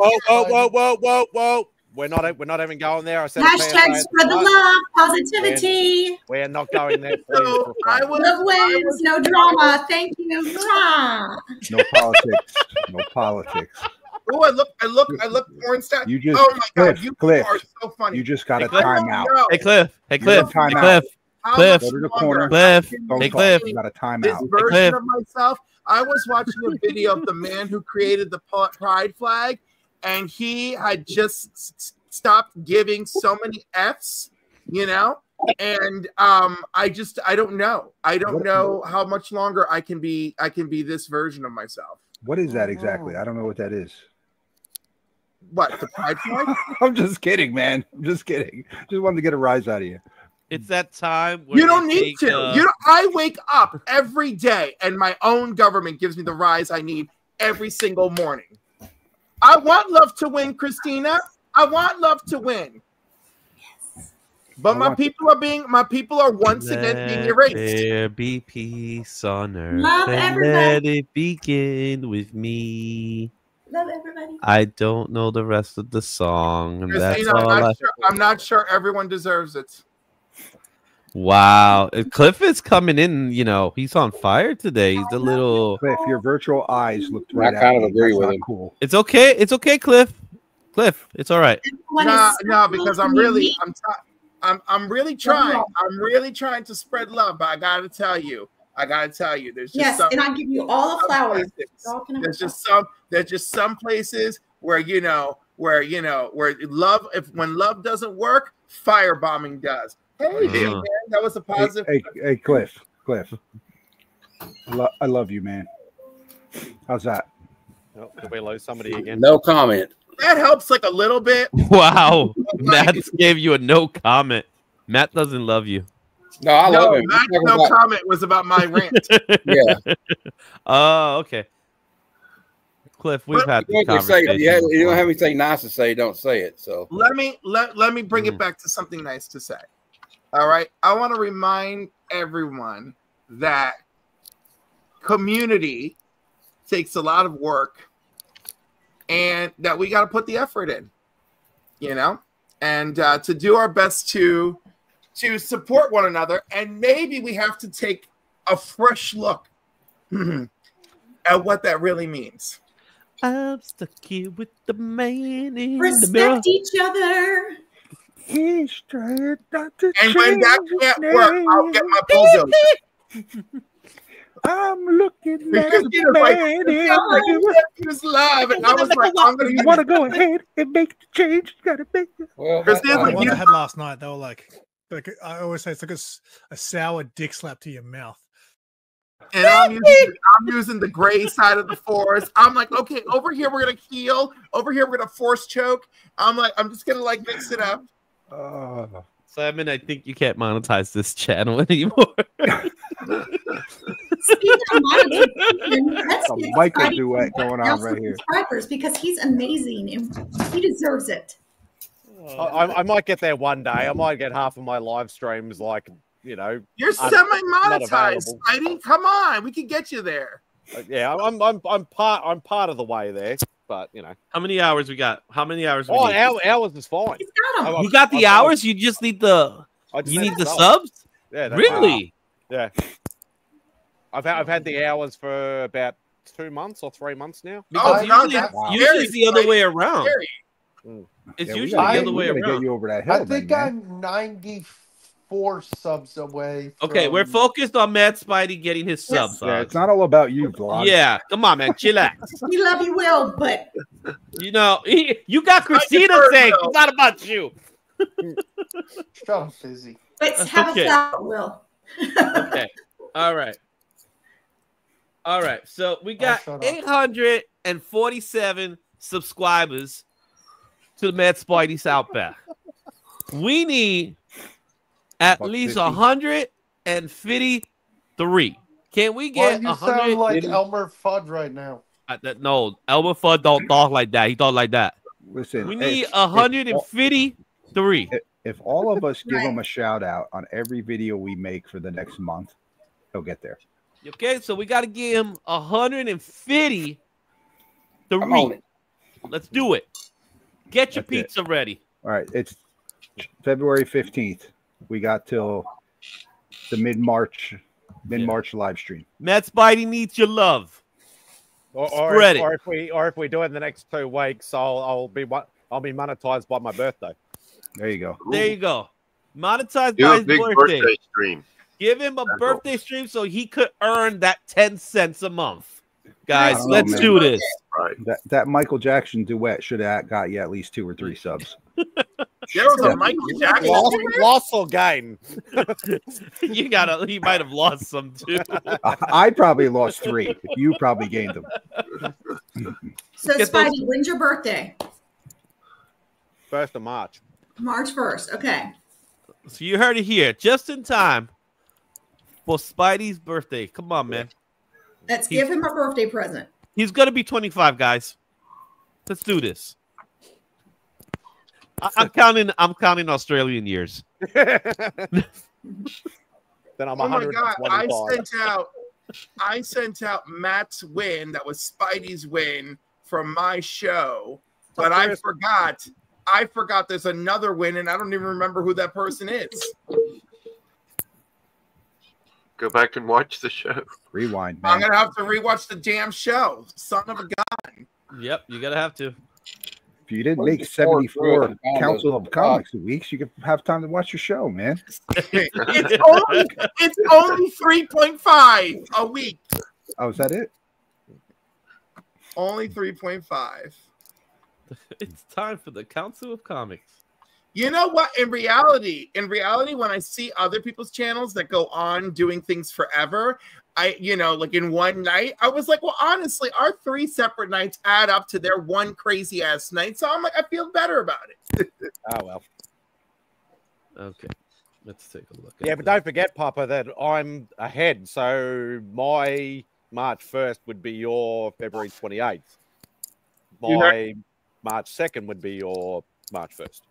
Speaker 1: Whoa. We're not even going there. I said
Speaker 20: Hashtag spread the love, positivity.
Speaker 1: We're not going there.
Speaker 21: So
Speaker 20: love wins, no drama. Thank you. Mwah.
Speaker 17: No politics. No politics.
Speaker 21: Oh, I look porn star.
Speaker 17: You just,
Speaker 21: oh my God, you
Speaker 17: Cliff,
Speaker 21: are so funny.
Speaker 17: You just got a timeout.
Speaker 19: Hey, Cliff.
Speaker 17: Hey, Cliff.
Speaker 19: Cliff.
Speaker 17: Go to the corner.
Speaker 19: Cliff.
Speaker 17: Don't
Speaker 19: Hey,
Speaker 17: talk.
Speaker 19: Cliff.
Speaker 17: You got a
Speaker 21: This
Speaker 17: timeout.
Speaker 21: version of myself, I was watching a video of the man who created the pride flag, and he had just stopped giving so many Fs, you know. And I don't know. I don't know how much longer I can be this version of myself.
Speaker 17: What is that exactly? I don't know what that is.
Speaker 21: What, the pride flag?
Speaker 17: I'm just kidding, man. I'm just kidding. Just wanted to get a rise out of you.
Speaker 19: It's that time where
Speaker 21: you don't need to. I wake up every day and my own government gives me the rise I need every single morning. I want love to win, Christina. I want love to win. But my people are once again being erased.
Speaker 19: There be peace on earth.
Speaker 20: Love everybody.
Speaker 19: Let it begin with me.
Speaker 20: Love everybody.
Speaker 19: I don't know the rest of the song. And
Speaker 21: Christina,
Speaker 19: that's all
Speaker 21: I'm not sure everyone deserves it.
Speaker 19: Wow. Cliff is coming in, he's on fire today. He's a little
Speaker 17: Cliff, your virtual eyes looked right
Speaker 3: I kind
Speaker 17: at
Speaker 3: of
Speaker 17: me.
Speaker 3: agree
Speaker 17: That's
Speaker 3: with
Speaker 17: not
Speaker 3: him.
Speaker 17: Cool.
Speaker 19: It's okay. It's okay, Cliff. Cliff, it's all right.
Speaker 21: No, because I'm really trying. I'm really trying to spread love, but I gotta tell you, there's just
Speaker 20: and I'll give you all the flowers.
Speaker 21: There's just some places where love, when love doesn't work, firebombing does. Hey, man, that was a positive.
Speaker 17: Hey, Cliff. I love you, man. How's that?
Speaker 1: Oh, did we lose somebody again?
Speaker 3: No comment.
Speaker 21: That helps like a little bit.
Speaker 19: Wow. Matt gave you a no comment. Matt doesn't love you.
Speaker 3: No, I love him.
Speaker 21: Matt's no comment was about my rant.
Speaker 3: Yeah.
Speaker 19: Oh, okay. Cliff, we've had this conversation.
Speaker 3: You don't have anything nice to say, don't say it. So
Speaker 21: let me bring it back to something nice to say. All right. I want to remind everyone that community takes a lot of work and that we got to put the effort in, and to do our best to support one another. And maybe we have to take a fresh look at what that really means.
Speaker 19: I'm stuck here with the man in
Speaker 20: Respect
Speaker 19: the mirror.
Speaker 20: each other.
Speaker 17: He's trying not to
Speaker 21: And when that can't work, I'll get my bulldozer.
Speaker 17: I'm looking at
Speaker 21: Because
Speaker 17: the man in
Speaker 21: use love, and I was like,
Speaker 17: you want to go ahead and make the change? You gotta make it.
Speaker 3: well,
Speaker 10: The one I had last night, they were like I always say, it's like a sour dick slap to your mouth.
Speaker 21: And I'm using the gray side of the force. I'm like, okay, over here we're gonna heal. Over here we're gonna force choke. I'm just gonna mix it up.
Speaker 19: Simon, I think you can't monetize this channel anymore.
Speaker 20: Speaking of monetization,
Speaker 17: Michael
Speaker 20: Spidey
Speaker 17: duet going on
Speaker 20: 1,000
Speaker 17: right here.
Speaker 20: subscribers because he's amazing and he deserves it.
Speaker 1: I might get there one day. I might get half of my live streams, like, you know.
Speaker 21: You're semi-monetized, Spidey. Come on, we can get you there.
Speaker 1: Yeah, I'm part of the way there, but you know.
Speaker 19: How many hours we got? How many hours?
Speaker 1: Oh, hours is fine.
Speaker 19: You got the hours. You just need the. You need the subs.
Speaker 1: Yeah.
Speaker 19: Really?
Speaker 1: Yeah. I've had the hours for about 2 months or 3 months now.
Speaker 19: Because usually it's the other way around. It's
Speaker 17: Yeah,
Speaker 19: usually the other way
Speaker 17: Get
Speaker 19: around.
Speaker 17: you over that hill,
Speaker 6: I think
Speaker 17: man.
Speaker 6: I'm 94 subs away.
Speaker 19: Okay, we're focused on Spidey getting his subs.
Speaker 17: Yeah, it's not all about you, Vlog.
Speaker 19: Yeah, come on, man, chillax.
Speaker 20: We love you, Will, but
Speaker 19: You know, you got Christina saying it's not about you.
Speaker 6: Shut up, busy.
Speaker 20: let's have a flower, Will.
Speaker 19: Okay. All right. So we got 847 subscribers to the MadSpidey'S Outback. We need at least 153. Can we get
Speaker 6: Why you
Speaker 19: 100?
Speaker 6: sound like Elmer Fudd right now?
Speaker 19: No, Elmer Fudd don't talk like that. He talk like that.
Speaker 17: Listen,
Speaker 19: we need 153.
Speaker 17: If all of us give him a shout out on every video we make for the next month, he'll get there.
Speaker 19: Okay, so we got to give him 153. Let's do it. Get your pizza ready.
Speaker 17: All right, it's February 15th. We got till the mid-March live stream.
Speaker 19: MadSpidey needs your love.
Speaker 1: Or if we do it in the next 2 weeks, I'll be monetized by my birthday.
Speaker 17: There you go.
Speaker 19: There you go. Monetized
Speaker 15: Do
Speaker 19: by
Speaker 15: a
Speaker 19: his
Speaker 15: big birthday stream.
Speaker 19: Give him a birthday stream so he could earn that 10 cents a month. Guys, let's do this.
Speaker 15: Right.
Speaker 17: That Michael Jackson duet should have got you at least 2 or 3 subs.
Speaker 21: There was a Michael Jackson.
Speaker 1: Loss or gain?
Speaker 19: You might have lost some too.
Speaker 17: I probably lost 3. You probably gained them.
Speaker 20: So, Spidey, when's your birthday?
Speaker 1: 1st of March.
Speaker 20: March 1st. Okay.
Speaker 19: So you heard it here, just in time for Spidey's birthday. Come on, man.
Speaker 20: Let's give him a birthday present.
Speaker 19: He's gonna be 25, guys. Let's do this. I'm counting Australian years.
Speaker 1: Then I'm
Speaker 21: Oh my God! I sent out Matt's win. That was Spidey's win from my show, but I forgot. There's another win, and I don't even remember who that person is.
Speaker 15: Go back and watch the show.
Speaker 17: Rewind, man.
Speaker 21: I'm gonna have to rewatch the damn show. Son of a gun.
Speaker 19: Yep, you gotta have to.
Speaker 17: If you didn't make 74 Council of Comics weeks, you could have time to watch your show, man.
Speaker 21: It's only 3.5 a week.
Speaker 17: Oh, is that it?
Speaker 21: Only 3.5.
Speaker 19: It's time for the Council of Comics.
Speaker 21: You know what? In reality, when I see other people's channels that go on doing things forever, like in one night, I was like, well, honestly, our 3 separate nights add up to their one crazy ass night. So I'm like, I feel better about it.
Speaker 1: Oh, well.
Speaker 19: Okay. Let's take a look.
Speaker 1: Yeah, but don't forget, Papa, that I'm ahead. So my March 1st would be your February 28th. My March 2nd would be your March 1st.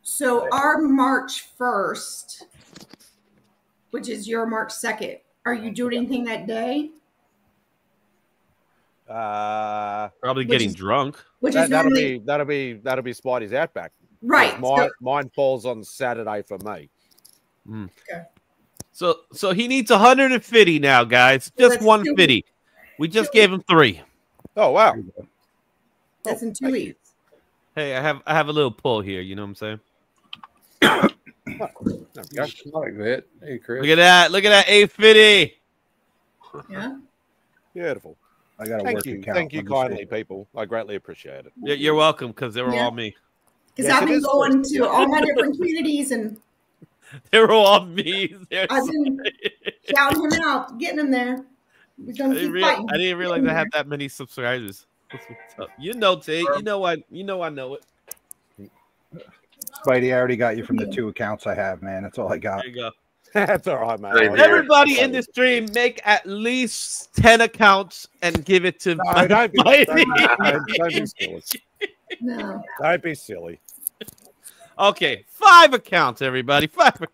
Speaker 20: So our March 1st, which is your March 2nd, are you doing anything that day?
Speaker 19: Probably getting drunk.
Speaker 1: That'll be Spidey'S Outback.
Speaker 20: Right.
Speaker 1: Mine falls on Saturday for me.
Speaker 20: Okay.
Speaker 19: So he needs 150 now, guys. Just 150. We just gave him 3.
Speaker 1: Oh wow.
Speaker 20: That's in 2 weeks.
Speaker 19: Hey, I have a little pull here. You know what I'm saying?
Speaker 3: Like that. Hey, Chris.
Speaker 19: Look at that! Look at that 850.
Speaker 20: Yeah.
Speaker 1: Beautiful.
Speaker 17: I got to work the count.
Speaker 1: Thank you kindly, people. I greatly appreciate it.
Speaker 19: You're welcome, because they were all me.
Speaker 20: Because I've been going to all my different communities and
Speaker 19: they were all me.
Speaker 20: I've been shouting him out, getting him there. We're gonna keep fighting.
Speaker 19: I didn't realize I had that many subscribers. You know, Tate. You know I know it.
Speaker 17: Spidey, I already got you from the 2 accounts I have, man. That's all I got.
Speaker 19: There you go.
Speaker 1: That's all right, man.
Speaker 19: Everybody in the stream make at least 10 accounts and give it to
Speaker 1: don't be silly.
Speaker 20: No.
Speaker 1: Don't be silly.
Speaker 19: Okay, 5 accounts, everybody. 5 accounts.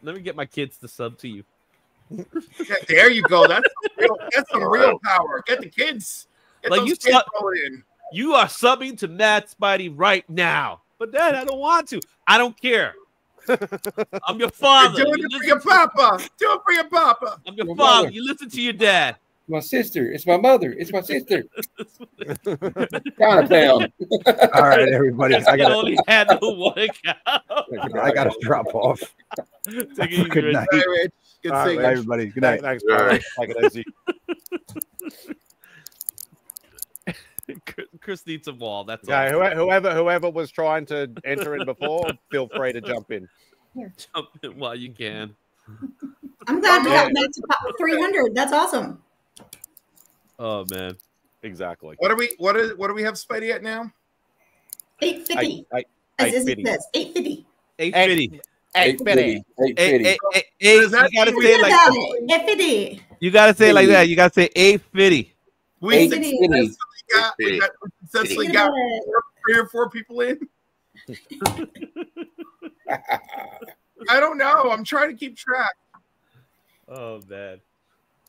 Speaker 19: Let me get my kids to sub to you.
Speaker 21: Yeah, there you go. That's some real power. Get the kids. Get
Speaker 19: Like
Speaker 21: those
Speaker 19: you
Speaker 21: kids
Speaker 19: sub,
Speaker 11: Oh,
Speaker 21: in.
Speaker 19: you are subbing to Mad Spidey right now. But Dad, I don't want to. I don't care. I'm your father.
Speaker 21: You're doing it for your papa. Do it for your papa.
Speaker 19: I'm your
Speaker 21: Your
Speaker 19: father.
Speaker 21: mother.
Speaker 19: You listen to your dad.
Speaker 3: My sister. It's my mother. It's my sister. Chinatown.
Speaker 17: All right, everybody. I
Speaker 19: can only handle one account.
Speaker 17: I gotta drop off.
Speaker 19: Take it easy,
Speaker 17: Good
Speaker 19: Rich.
Speaker 17: night.
Speaker 21: Hey, Rich. Good
Speaker 17: All
Speaker 21: seeing
Speaker 17: right,
Speaker 21: you.
Speaker 17: everybody. Good night.
Speaker 1: Thanks, brother. Take it easy.
Speaker 19: Chris needs a wall. That's
Speaker 1: Okay,
Speaker 19: all.
Speaker 1: whoever was trying to enter in before, feel free to jump in.
Speaker 19: Jump in while you can.
Speaker 20: I'm glad we got back to 300. That's awesome.
Speaker 19: Oh man,
Speaker 1: exactly.
Speaker 21: What do we have Spidey at now?
Speaker 20: 850. As it says, 850.
Speaker 19: 850.
Speaker 1: 850.
Speaker 21: 850.
Speaker 19: You gotta say it like that.
Speaker 20: 850.
Speaker 19: You gotta say it like that. You gotta say 850.
Speaker 21: We successfully got 3 or 4 people in. I don't know. I'm trying to keep track.
Speaker 19: Oh man.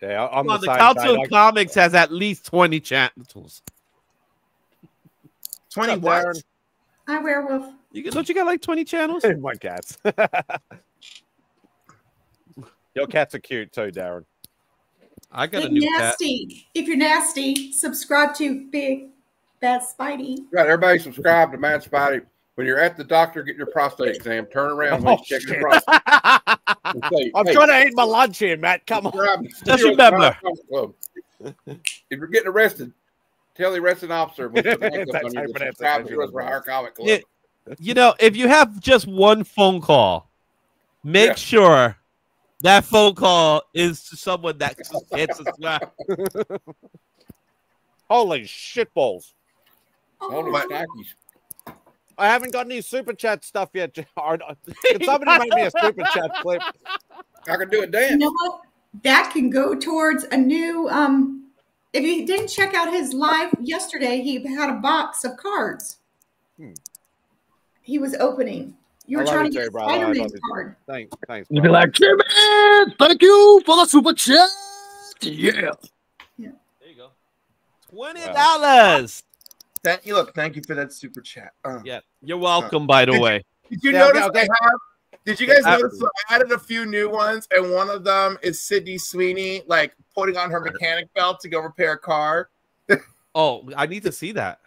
Speaker 1: Yeah, I'm
Speaker 19: the Council of Comics has at least 20 channels.
Speaker 21: 20 what?
Speaker 20: Hi, werewolf.
Speaker 19: Don't you got like 20 channels?
Speaker 1: My cats. Your cats are cute too, Darren.
Speaker 19: I got
Speaker 20: Big
Speaker 19: a new
Speaker 20: nasty.
Speaker 19: cat.
Speaker 20: If you're nasty, subscribe to Big Bad Spidey.
Speaker 3: Right, everybody subscribe to Mad Spidey. When you're at the doctor getting your prostate exam, turn around when you check your prostate. And say,
Speaker 1: I'm trying to eat my lunch here, Matt. Come on.
Speaker 19: Just remember.
Speaker 3: If you're getting arrested, tell the arresting officer when you're on you to subscribe to us for our comic club.
Speaker 19: You know, if you have just one phone call, make sure that phone call is to someone that can't subscribe.
Speaker 1: Holy shitballs.
Speaker 3: Holy stackies.
Speaker 1: I haven't got any super chat stuff yet. Can somebody make me a super chat clip?
Speaker 3: I can do a dance.
Speaker 20: You know what? That can go towards a new. If you didn't check out his live yesterday, he had a box of cards. He was opening. You were trying to get a Spider-Man card.
Speaker 1: Thanks.
Speaker 8: You'd be like, Jimmy, thank you for the super chat. Yeah.
Speaker 19: There you go. $20.
Speaker 21: Thank you for that super chat.
Speaker 19: Yeah, you're welcome. By the way,
Speaker 21: did you notice I have? Did you guys notice I added a few new ones, and one of them is Sydney Sweeney, like putting on her mechanic belt to go repair a car.
Speaker 19: Oh, I need to see that.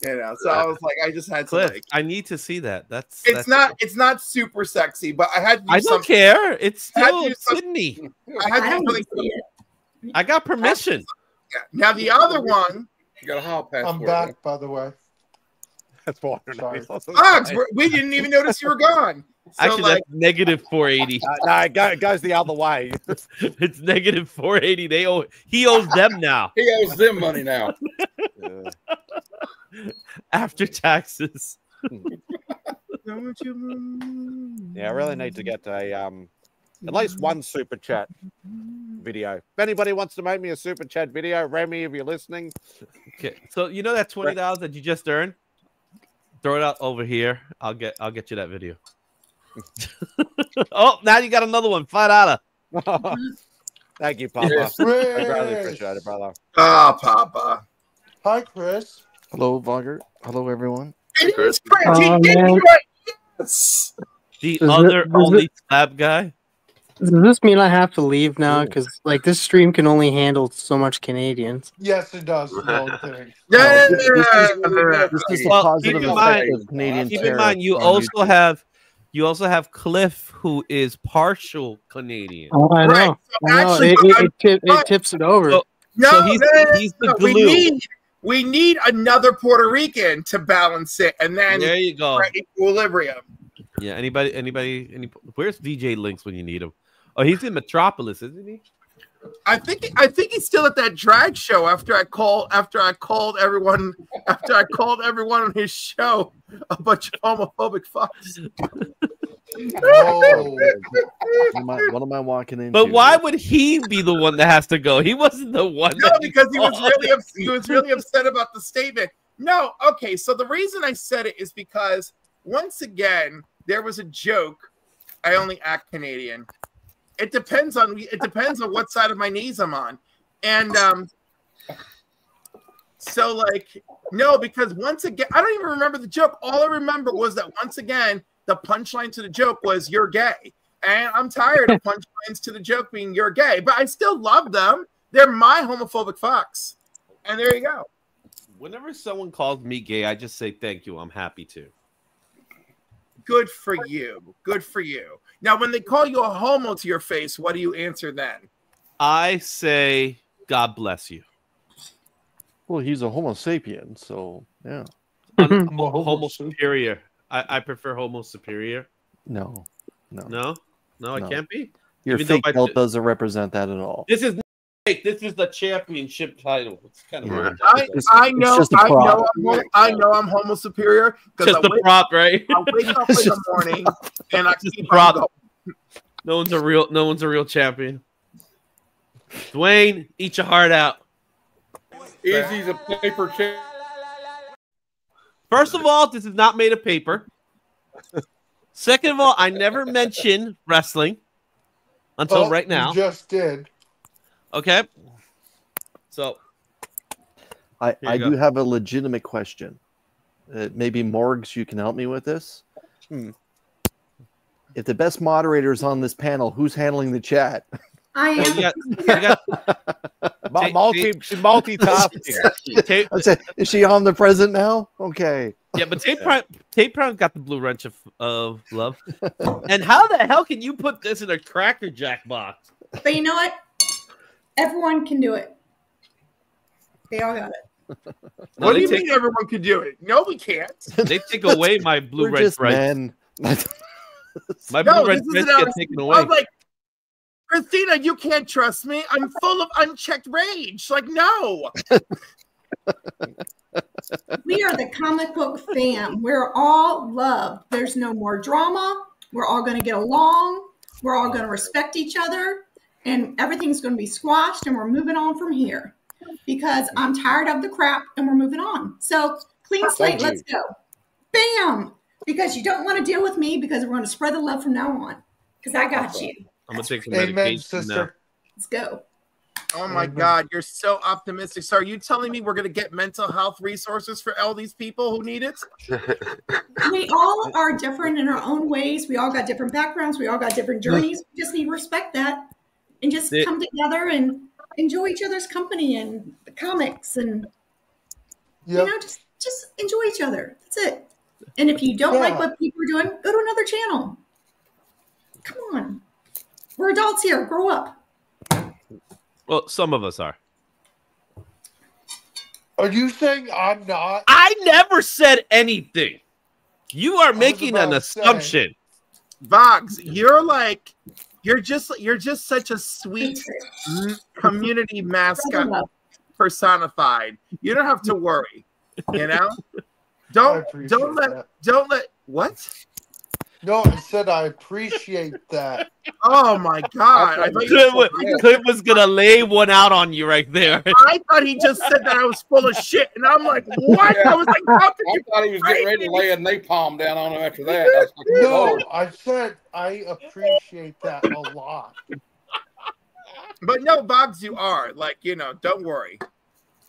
Speaker 21: You know, so I was like, I just had to.
Speaker 19: Cliff,
Speaker 21: Like,
Speaker 19: I need to see that.
Speaker 21: it's not super sexy, but I had to do
Speaker 19: I don't care. It's still Sydney.
Speaker 21: I had to do something.
Speaker 19: I got permission.
Speaker 21: Now the other one.
Speaker 3: You got a hall pass.
Speaker 6: I'm back, by the way.
Speaker 1: That's why.
Speaker 21: Uggs, we didn't even notice you were gone. So
Speaker 19: Actually,
Speaker 21: like,
Speaker 19: that's negative 480.
Speaker 1: No, it goes the other way.
Speaker 19: It's negative 480. He owes them now.
Speaker 3: He owes them money now.
Speaker 19: After taxes.
Speaker 1: Yeah, I really need to get a at least one super chat video. If anybody wants to make me a super chat video, Remy, if you're listening.
Speaker 19: Okay, so you know that $20 that you just earned? Throw it out over here. I'll get you that video. Oh, now you got another one. $5.
Speaker 1: Thank you, Papa.
Speaker 6: Yes.
Speaker 1: I really appreciate it, brother.
Speaker 21: Ah, Papa.
Speaker 6: Hi, Chris.
Speaker 2: Hello, Vlogger. Hello, everyone.
Speaker 21: Yes.
Speaker 19: The other only slab guy.
Speaker 8: Does this mean I have to leave now? Because like this stream can only handle so much Canadians.
Speaker 6: Yes, it does. No kidding.
Speaker 2: This is the positive effect of Canadian
Speaker 19: Keep in
Speaker 2: tariff
Speaker 19: mind, you
Speaker 2: on
Speaker 19: also have Cliff, who is partial Canadian.
Speaker 8: Oh, I know.
Speaker 21: Right. So
Speaker 8: I know.
Speaker 21: actually,
Speaker 8: It tips it over.
Speaker 19: So he's the glue.
Speaker 21: We need another Puerto Rican to balance it, and then
Speaker 19: There you go.
Speaker 21: Equilibrium.
Speaker 19: Yeah. Anybody? Where's DJ Links when you need him? Oh, he's in Metropolis, isn't he?
Speaker 21: I think he's still at that drag show after I called everyone on his show a bunch of homophobic fucks.
Speaker 6: Oh.
Speaker 2: What am I walking into?
Speaker 19: But why would he be the one that has to go? He wasn't the one.
Speaker 21: No,
Speaker 19: that
Speaker 21: because he was really upset about the statement. No, okay. So the reason I said it is because once again there was a joke. I only act Canadian. It depends on what side of my knees I'm on, and so like no, because once again I don't even remember the joke. All I remember was that once again the punchline to the joke was "you're gay," and I'm tired of punchlines to the joke being "you're gay," but I still love them. They're my homophobic fucks, and there you go.
Speaker 19: Whenever someone calls me gay, I just say thank you. I'm happy to.
Speaker 21: Good for you. Good for you. Now, when they call you a homo to your face, what do you answer then?
Speaker 19: I say, God bless you.
Speaker 2: Well, he's a Homo sapien, so yeah.
Speaker 19: Homo superior. I prefer Homo superior.
Speaker 2: No.
Speaker 19: I can't be.
Speaker 2: Your fake belt doesn't represent that at all.
Speaker 19: This is fake. This is the championship title. It's kind of weird.
Speaker 21: I know I'm Homo superior because
Speaker 19: just the prop, right?
Speaker 21: I wake up in the morning and I keep
Speaker 19: prop.
Speaker 21: on
Speaker 19: No one's a real champion. Dwayne, eat your heart out.
Speaker 3: Izzy's a paper champ.
Speaker 19: First of all, this is not made of paper. Second of all, I never mentioned wrestling until right now.
Speaker 6: You just did.
Speaker 19: Okay. So
Speaker 2: I do have a legitimate question. Maybe Morgs, you can help me with this. If the best moderator is on this panel, who's handling the chat?
Speaker 20: I am.
Speaker 2: Multitasking. Is she omnipresent now? Okay.
Speaker 19: Yeah, but Tape Brown got the blue wrench of love. And how the hell can you put this in a Cracker Jack box?
Speaker 20: But you know what? Everyone can do it. They all got it.
Speaker 21: What do you mean everyone can do it? No, we can't.
Speaker 19: They take away my blue wrench right. My blue wrench gets taken away.
Speaker 21: I'm like, Christina, you can't trust me. I'm full of unchecked rage. Like, no.
Speaker 20: We are the comic book fam. We're all love. There's no more drama. We're all going to get along. We're all going to respect each other. And everything's going to be squashed. And we're moving on from here. Because I'm tired of the crap. And we're moving on. So, clean slate. Let's go. Bam. Because you don't want to deal with me. Because we're going to spread the love from now on. Because I got you.
Speaker 19: I'm going to take some medication now.
Speaker 20: Let's go.
Speaker 21: Oh my God, you're so optimistic. So are you telling me we're going to get mental health resources for all these people who need it?
Speaker 20: We all are different in our own ways. We all got different backgrounds. We all got different journeys. We just need to respect that and just come together and enjoy each other's company and the comics and, you know, just enjoy each other. That's it. And if you don't like what people are doing, go to another channel. Come on. We're adults here. Grow up.
Speaker 19: Well, some of us are.
Speaker 6: Are you saying I'm not?
Speaker 19: I never said anything. You are making an assumption.
Speaker 21: Boggs, you're just such a sweet community mascot personified. You don't have to worry. You know? Don't let what?
Speaker 6: No, I said I appreciate that.
Speaker 21: Oh my God!
Speaker 19: Cliff was gonna lay one out on you right there.
Speaker 21: I thought he just said that I was full of shit, and I'm like, what?
Speaker 3: Yeah.
Speaker 21: I was like, how could you?
Speaker 3: I thought he was getting ready to lay a napalm down on him after that. That's like,
Speaker 6: no, I said I appreciate that a lot.
Speaker 21: But no, Boggs, you are don't worry.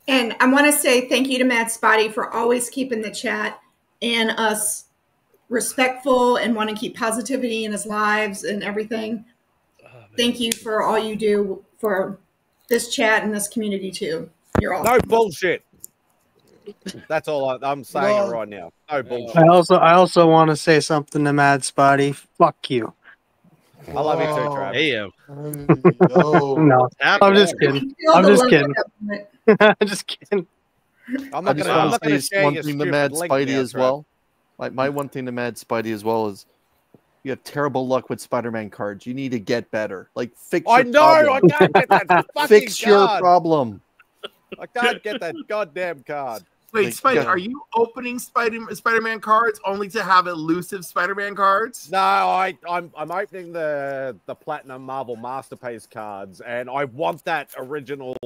Speaker 20: And I want to say thank you to MadSpidey for always keeping the chat and us respectful and want to keep positivity in his lives and everything. Thank you for all you do for this chat and this community too. You're all
Speaker 1: no bullshit. That's all I'm saying right now. No bullshit.
Speaker 8: I also want to say something to MadSpidey. Fuck you.
Speaker 1: I love you too, Trav.
Speaker 8: No, I'm just kidding. I'm just kidding. I'm just kidding.
Speaker 1: I'm not
Speaker 2: going
Speaker 1: to
Speaker 2: say one thing to MadSpidey as well. My one thing to MadSpidey as well is you have terrible luck with Spider-Man cards. You need to get better. Fix your problem.
Speaker 1: I can't get that fucking
Speaker 2: Fix your
Speaker 1: card.
Speaker 2: problem.
Speaker 1: I can't get that goddamn card.
Speaker 21: Wait,
Speaker 2: Like,
Speaker 21: Spidey, are you opening Spider-Man cards only to have elusive Spider-Man cards?
Speaker 1: No, I'm opening the Platinum Marvel Masterpiece cards, and I want that original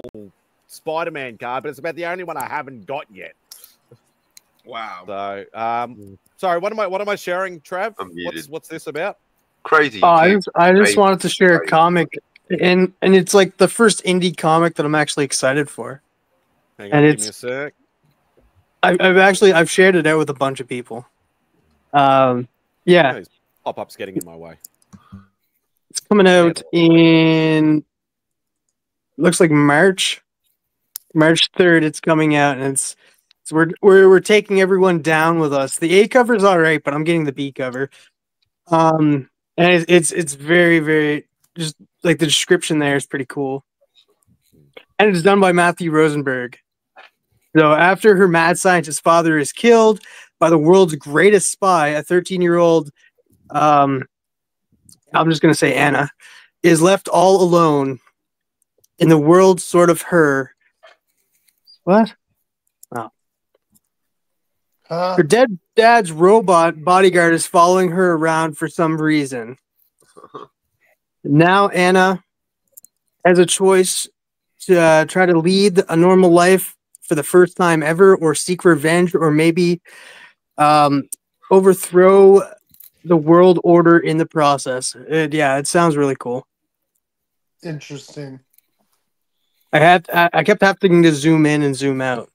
Speaker 1: Spider-Man card, but it's about the only one I haven't got yet.
Speaker 21: Wow.
Speaker 1: So, sorry, what am I sharing, Trav? What's this about?
Speaker 15: Crazy.
Speaker 8: Oh, I just wanted to share a comic, and it's like the first indie comic that I'm actually excited for.
Speaker 1: Hang on, give me a sec.
Speaker 8: I've shared it out with a bunch of people. Yeah,
Speaker 1: Pop-up's getting in my way.
Speaker 8: it's coming out in looks like March 3rd. It's coming out, and it's we're taking everyone down with us. The A cover's all right, but I'm getting the B cover. And it's very, very, just like the description there is pretty cool. And it's done by Matthew Rosenberg. So after her mad scientist father is killed by the world's greatest spy, a 13-year-old, I'm just going to say Anna, is left all alone in the world sort of her. What? Oh. Her dead dad's robot bodyguard is following her around for some reason. Now Anna has a choice to try to lead a normal life for the first time ever, or seek revenge, or maybe overthrow the world order in the process. It sounds really cool.
Speaker 6: Interesting.
Speaker 8: I kept having to zoom in and zoom out.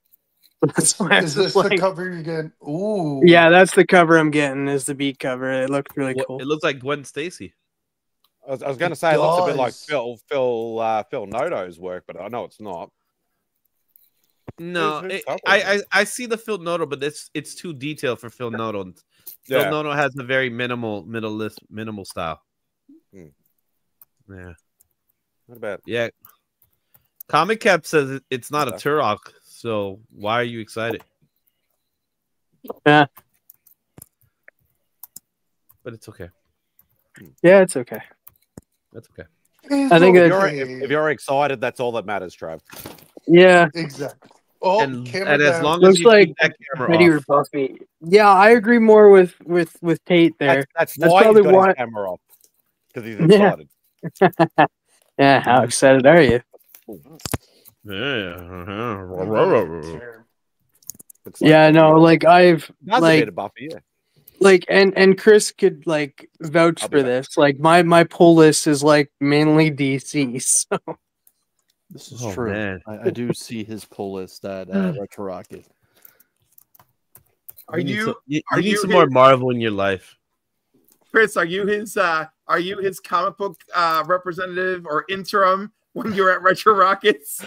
Speaker 8: That's why
Speaker 6: Is this the cover you're getting? Ooh.
Speaker 8: Yeah, that's the cover I'm getting. Is the beat cover? It looked really cool.
Speaker 19: It looks like Gwen Stacy.
Speaker 1: I was going to say it looks a bit like Phil Noto's work, but I know it's not.
Speaker 19: No, I see the Phil Noto, but it's too detailed for Phil Noto. Phil Noto has a very minimal style. Yeah.
Speaker 1: What about?
Speaker 19: Yeah. Comic Cap says it's not a Turok, so why are you excited?
Speaker 8: Yeah.
Speaker 19: But it's okay.
Speaker 8: Yeah, it's okay.
Speaker 19: That's okay.
Speaker 8: I think
Speaker 1: if you're excited, that's all that matters, Trav.
Speaker 8: Yeah,
Speaker 6: exactly. Oh,
Speaker 19: and as long as
Speaker 8: looks
Speaker 19: you
Speaker 8: like
Speaker 19: keep that camera
Speaker 8: Betty
Speaker 19: off.
Speaker 8: rebuffed me. Yeah, I agree more with Tate there.
Speaker 1: That's why
Speaker 8: probably
Speaker 1: he's got
Speaker 8: why.
Speaker 1: his camera off, because he's excited.
Speaker 8: Yeah, how excited are you? Yeah, no, like I've
Speaker 1: That's
Speaker 8: like
Speaker 1: a bit of Buffy, yeah.
Speaker 8: like and Chris could like vouch for this. Like my pull list is like mainly DC. So
Speaker 2: This is true.
Speaker 19: Man.
Speaker 2: I do see his pull list at Retro Rocket.
Speaker 19: You need some more Marvel in your life.
Speaker 21: Chris, are you his comic book representative or interim when you're at Retro Rockets?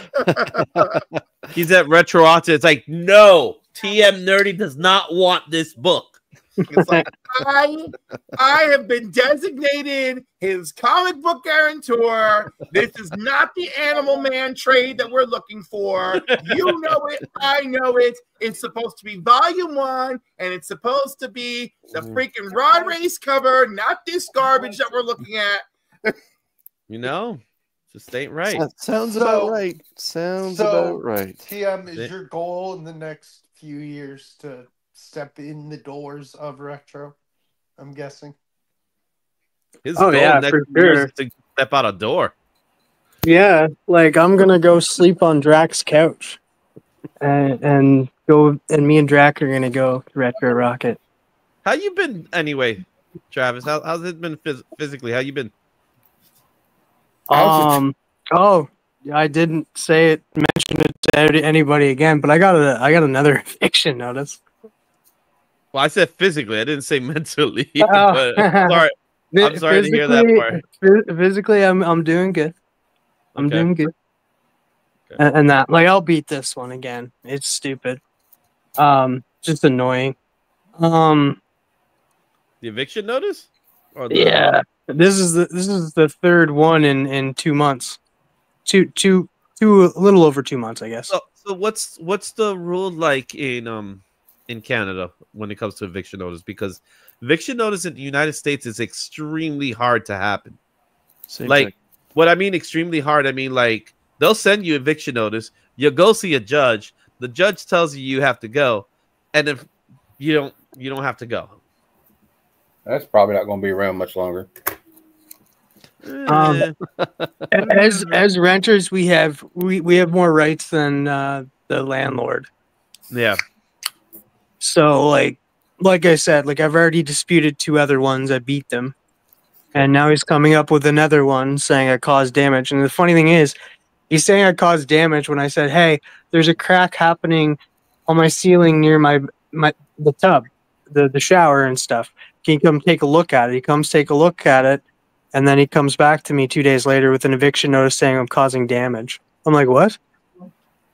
Speaker 19: He's at Retro Rocket. It's like, no, TM Nerdy does not want this book.
Speaker 21: It's like, I have been designated his comic book guarantor. This is not the Animal Man trade that we're looking for. You know it. I know it. It's supposed to be volume 1, and it's supposed to be the freaking Rod Race cover, not this garbage that we're looking at.
Speaker 19: You know, just ain't right.
Speaker 2: Sounds about right. Sounds about right.
Speaker 6: TM, is your goal in the next few years to step in the doors of retro? I'm guessing.
Speaker 19: His goal next year is to step out a door.
Speaker 8: Yeah, like I'm gonna go sleep on Drax's couch, and me and Drac are gonna go to Retro Rocket.
Speaker 19: How you been anyway, Travis? How's it been physically? How you been?
Speaker 8: Oh, I didn't mention it to anybody again, but I got another eviction notice.
Speaker 19: Well, I said physically. I didn't say mentally. But I'm sorry to hear that part.
Speaker 8: Physically, I'm doing good. I'm doing good.
Speaker 19: Okay.
Speaker 8: And that, like, I'll beat this one again. It's stupid. Just annoying. The
Speaker 19: eviction notice? Or
Speaker 8: yeah. This is the third one in 2 months. A little over 2 months, I guess.
Speaker 19: So what's the rule like in Canada when it comes to eviction notice? Because eviction notice in the United States is extremely hard to happen.
Speaker 2: Same
Speaker 19: like
Speaker 2: thing.
Speaker 19: What I mean extremely hard, I mean like they'll send you eviction notice, you go see a judge, The judge tells you have to go, and if you don't have to go.
Speaker 3: That's probably not going to be around much longer.
Speaker 8: As renters, we have more rights than the landlord.
Speaker 19: Yeah.
Speaker 8: So like I said, like I've already disputed 2 other ones. I beat them, and now he's coming up with another one saying I caused damage. And the funny thing is, he's saying I caused damage when I said, "Hey, there's a crack happening on my ceiling near the tub, the shower and stuff. Can you come take a look at it?" He comes take a look at it, and then he comes back to me 2 days later with an eviction notice saying I'm causing damage. I'm like, what?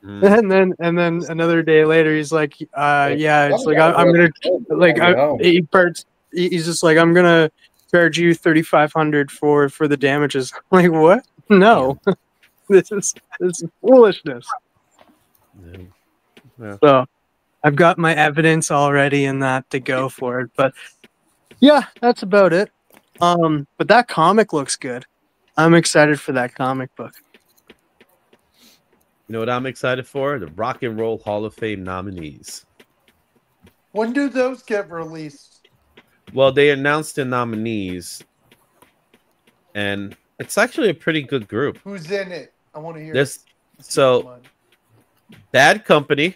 Speaker 8: And then another day later, he's like, yeah, it's like I'm gonna he's just like, I'm gonna charge you $3,500 for the damages. I'm like, what? No, this is foolishness.
Speaker 19: Yeah.
Speaker 8: So I've got my evidence already in that to go for it, but yeah, that's about it. But that comic looks good. I'm excited for that comic book.
Speaker 19: You know what I'm excited for? The Rock and Roll Hall of Fame nominees.
Speaker 6: When do those get released?
Speaker 19: Well, they announced the nominees, and it's actually a pretty good group.
Speaker 6: Who's in it? I want to hear.
Speaker 19: So, Bad Company.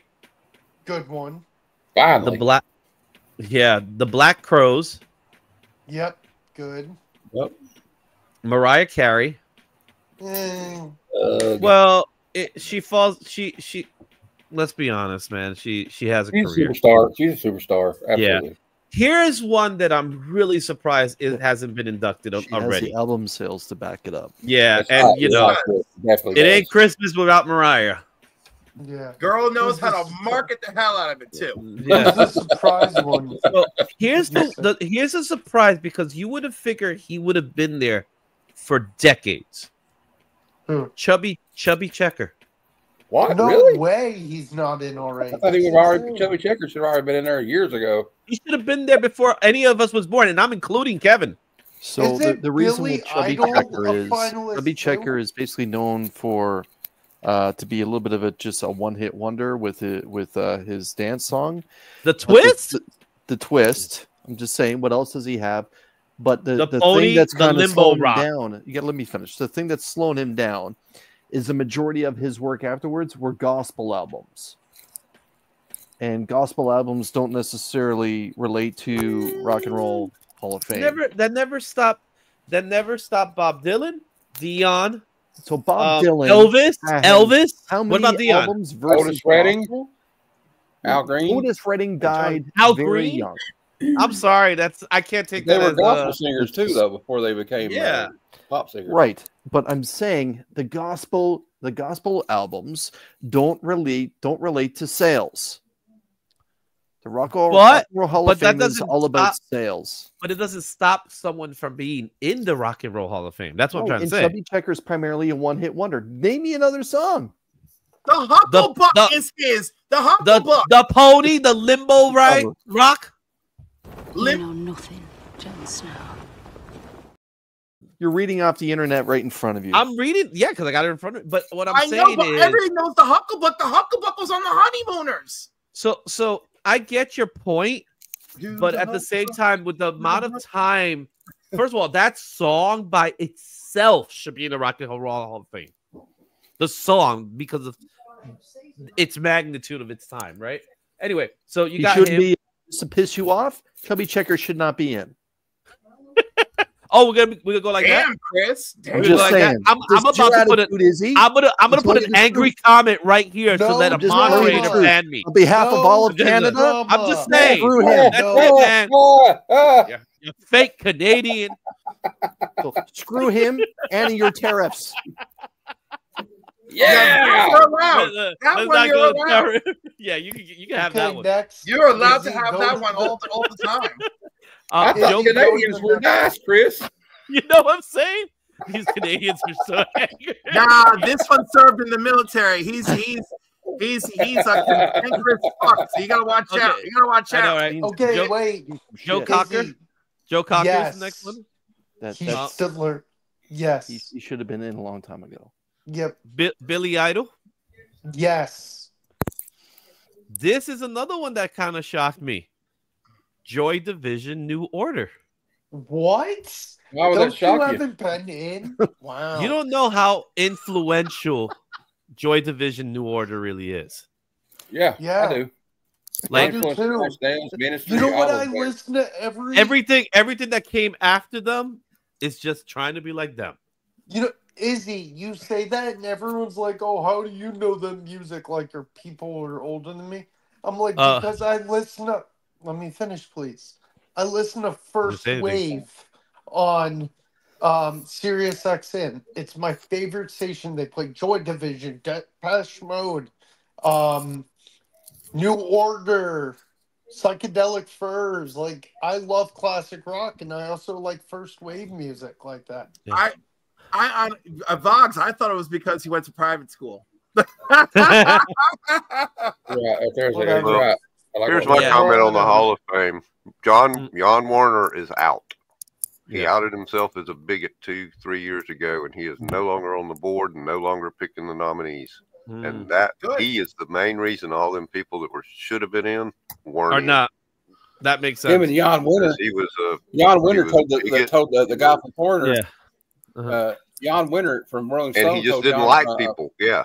Speaker 6: Good one.
Speaker 19: The Black Crows.
Speaker 6: Yep. Good.
Speaker 19: Yep. Mariah Carey.
Speaker 3: Well,
Speaker 19: she falls. She. Let's be honest, man. She has a career.
Speaker 3: She's a superstar. Absolutely.
Speaker 19: Yeah. Here is one that I'm really surprised it hasn't been inducted
Speaker 2: She
Speaker 19: already.
Speaker 2: has the album sales to back it up.
Speaker 19: Yeah, and it ain't Christmas without Mariah.
Speaker 6: Yeah.
Speaker 21: Girl knows how to market the hell out of it too.
Speaker 19: Yeah.
Speaker 6: This is a surprise one.
Speaker 19: So here's a surprise, because you would have figured he would have been there for decades. Chubby Checker.
Speaker 3: What?
Speaker 6: No
Speaker 3: Really?
Speaker 6: way he's not in already.
Speaker 3: I thought he was already. Chubby Checker should have already been in there years ago.
Speaker 19: He should have been there before any of us was born, and I'm including Kevin.
Speaker 2: So the reason with Chubby Checker is basically known for to be a little bit of just a one-hit wonder with his dance song.
Speaker 19: The Twist?
Speaker 2: The Twist. I'm just saying, what else does he have? But the
Speaker 19: Pony,
Speaker 2: thing that's
Speaker 19: the
Speaker 2: kind of
Speaker 19: Limbo
Speaker 2: slowing him
Speaker 19: Rock.
Speaker 2: down, you gotta let me finish. The thing that's slowing him down is the majority of his work afterwards were gospel albums. And gospel albums don't necessarily relate to Rock and Roll Hall of Fame.
Speaker 19: That never stopped Bob Dylan, Dion.
Speaker 2: So Bob Dylan,
Speaker 19: Elvis.
Speaker 2: How many
Speaker 19: what about Dion?
Speaker 2: albums versus
Speaker 3: Otis Redding?
Speaker 2: gospel?
Speaker 3: Al Green?
Speaker 2: Otis Redding died
Speaker 19: Al
Speaker 2: very
Speaker 19: Green?
Speaker 2: young.
Speaker 19: I'm sorry, I can't take
Speaker 3: They
Speaker 19: that
Speaker 3: were
Speaker 19: as
Speaker 3: gospel singers too, though, before they became pop singers.
Speaker 2: Right, but I'm saying the gospel albums don't relate to sales. The Rock and Roll Hall of Fame is all about sales.
Speaker 19: But it doesn't stop someone from being in the Rock and Roll Hall of Fame. That's what I'm trying to say.
Speaker 2: Chubby Checker's primarily a one-hit wonder. Name me another song.
Speaker 21: The Hucklebuck is his. The Hucklebuck.
Speaker 19: The Pony, the Limbo Rock.
Speaker 12: You know nothing, Jon Snow.
Speaker 2: You're reading off the internet right in front of you.
Speaker 19: I'm reading, because I got it in front of me. But what I'm
Speaker 21: I
Speaker 19: saying
Speaker 21: know, but
Speaker 19: is,
Speaker 21: everybody knows the Hucklebuck. The Hucklebuck was on the Honeymooners.
Speaker 19: So I get your point, but at the same time, with the amount of time, first of all, that song by itself should be in the Rock and Roll Hall of Fame. The song, because of its magnitude of its time, right? Anyway, so you got him.
Speaker 2: To piss you off, Chubby Checker should not be in.
Speaker 19: Oh, we're gonna go like that.
Speaker 21: Damn, Chris.
Speaker 2: I'm just saying.
Speaker 19: I'm about to put I'm gonna put an angry comment right here to let a moderator ban me.
Speaker 2: On behalf of all of Canada,
Speaker 19: I'm just saying.
Speaker 2: Screw him.
Speaker 19: That's it, man. You're fake Canadian.
Speaker 2: So screw him and your tariffs.
Speaker 21: Yeah, you're allowed. That one you're allowed.
Speaker 19: Yeah, you can have that one.
Speaker 6: Next,
Speaker 21: you're allowed to have that one all the time.
Speaker 3: I thought Canadians were nice, Chris.
Speaker 19: You know what I'm saying? These Canadians are so angry.
Speaker 21: Nah, this one served in the military. He's a cantankerous fuck. So you gotta watch out. You gotta watch out.
Speaker 19: Right?
Speaker 6: Okay, wait.
Speaker 19: Joe Cocker. Joe Cocker is the next one.
Speaker 6: He's Gettler. Yes,
Speaker 2: he should have been in a long time ago.
Speaker 6: Yep.
Speaker 19: Billy Idol.
Speaker 6: Yes.
Speaker 19: This is another one that kind of shocked me. Joy Division New Order.
Speaker 6: What?
Speaker 3: Why would that
Speaker 6: Don't you
Speaker 3: shock you?
Speaker 6: haven't been in? Wow.
Speaker 19: You don't know how influential Joy Division New Order really is.
Speaker 3: Yeah,
Speaker 6: Yeah.
Speaker 3: I do.
Speaker 19: Like,
Speaker 3: Influence first dance, ministry,
Speaker 6: You know what?
Speaker 3: all
Speaker 6: I
Speaker 3: of that.
Speaker 6: listen to
Speaker 19: everything that came after them is just trying to be like them.
Speaker 6: You know, Izzy, you say that, and everyone's like, "Oh, how do you know the music?" Like your people are older than me. I'm like, because I listen to. Let me finish, please. I listen to First Wave on Sirius XM. It's my favorite station. They play Joy Division, Depeche Mode, New Order, Psychedelic Furs. Like, I love classic rock, and I also like first wave music like that.
Speaker 21: I Vox, I thought it was because he went to private school.
Speaker 15: Here's my comment on the Hall of Fame. Jon Warner is out. He outed himself as a bigot 2-3 years ago, and he is no longer on the board and no longer picking the nominees. And that he is the main reason all them people that should have been in weren't in.
Speaker 19: Not. That makes sense.
Speaker 3: Him and Jan Winter.
Speaker 15: He was
Speaker 3: Jan Winter told the guy from Foreigner.
Speaker 19: Yeah.
Speaker 3: Jan Winter from Rolling Stone.
Speaker 15: And he just didn't like people. Yeah.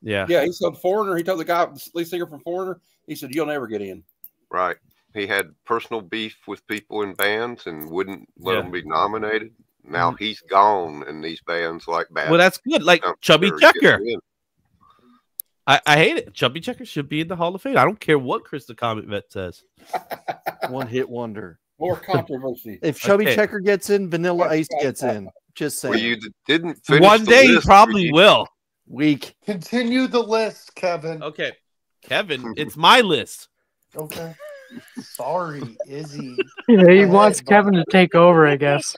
Speaker 19: Yeah.
Speaker 3: Yeah, he told Foreigner. He told the guy, the lead singer from Foreigner. He said, "You'll never get in."
Speaker 15: Right. He had personal beef with people in bands and wouldn't let them be nominated. Now he's gone, and these bands like bad.
Speaker 19: Well, that's good. Like Chubby Checker. I hate it. Chubby Checker should be in the Hall of Fame. I don't care what Chris the Comet Vet says.
Speaker 2: One hit wonder.
Speaker 3: More controversy.
Speaker 2: If Chubby Checker gets in, Vanilla Ice gets in. Just saying.
Speaker 15: Well, you didn't finish
Speaker 19: One day he
Speaker 15: list,
Speaker 19: probably will.
Speaker 2: Weak.
Speaker 6: Continue the list, Kevin.
Speaker 19: Okay. Kevin, it's my list.
Speaker 6: Okay. Sorry, Izzy.
Speaker 8: Yeah, he wants Kevin to take over, I guess.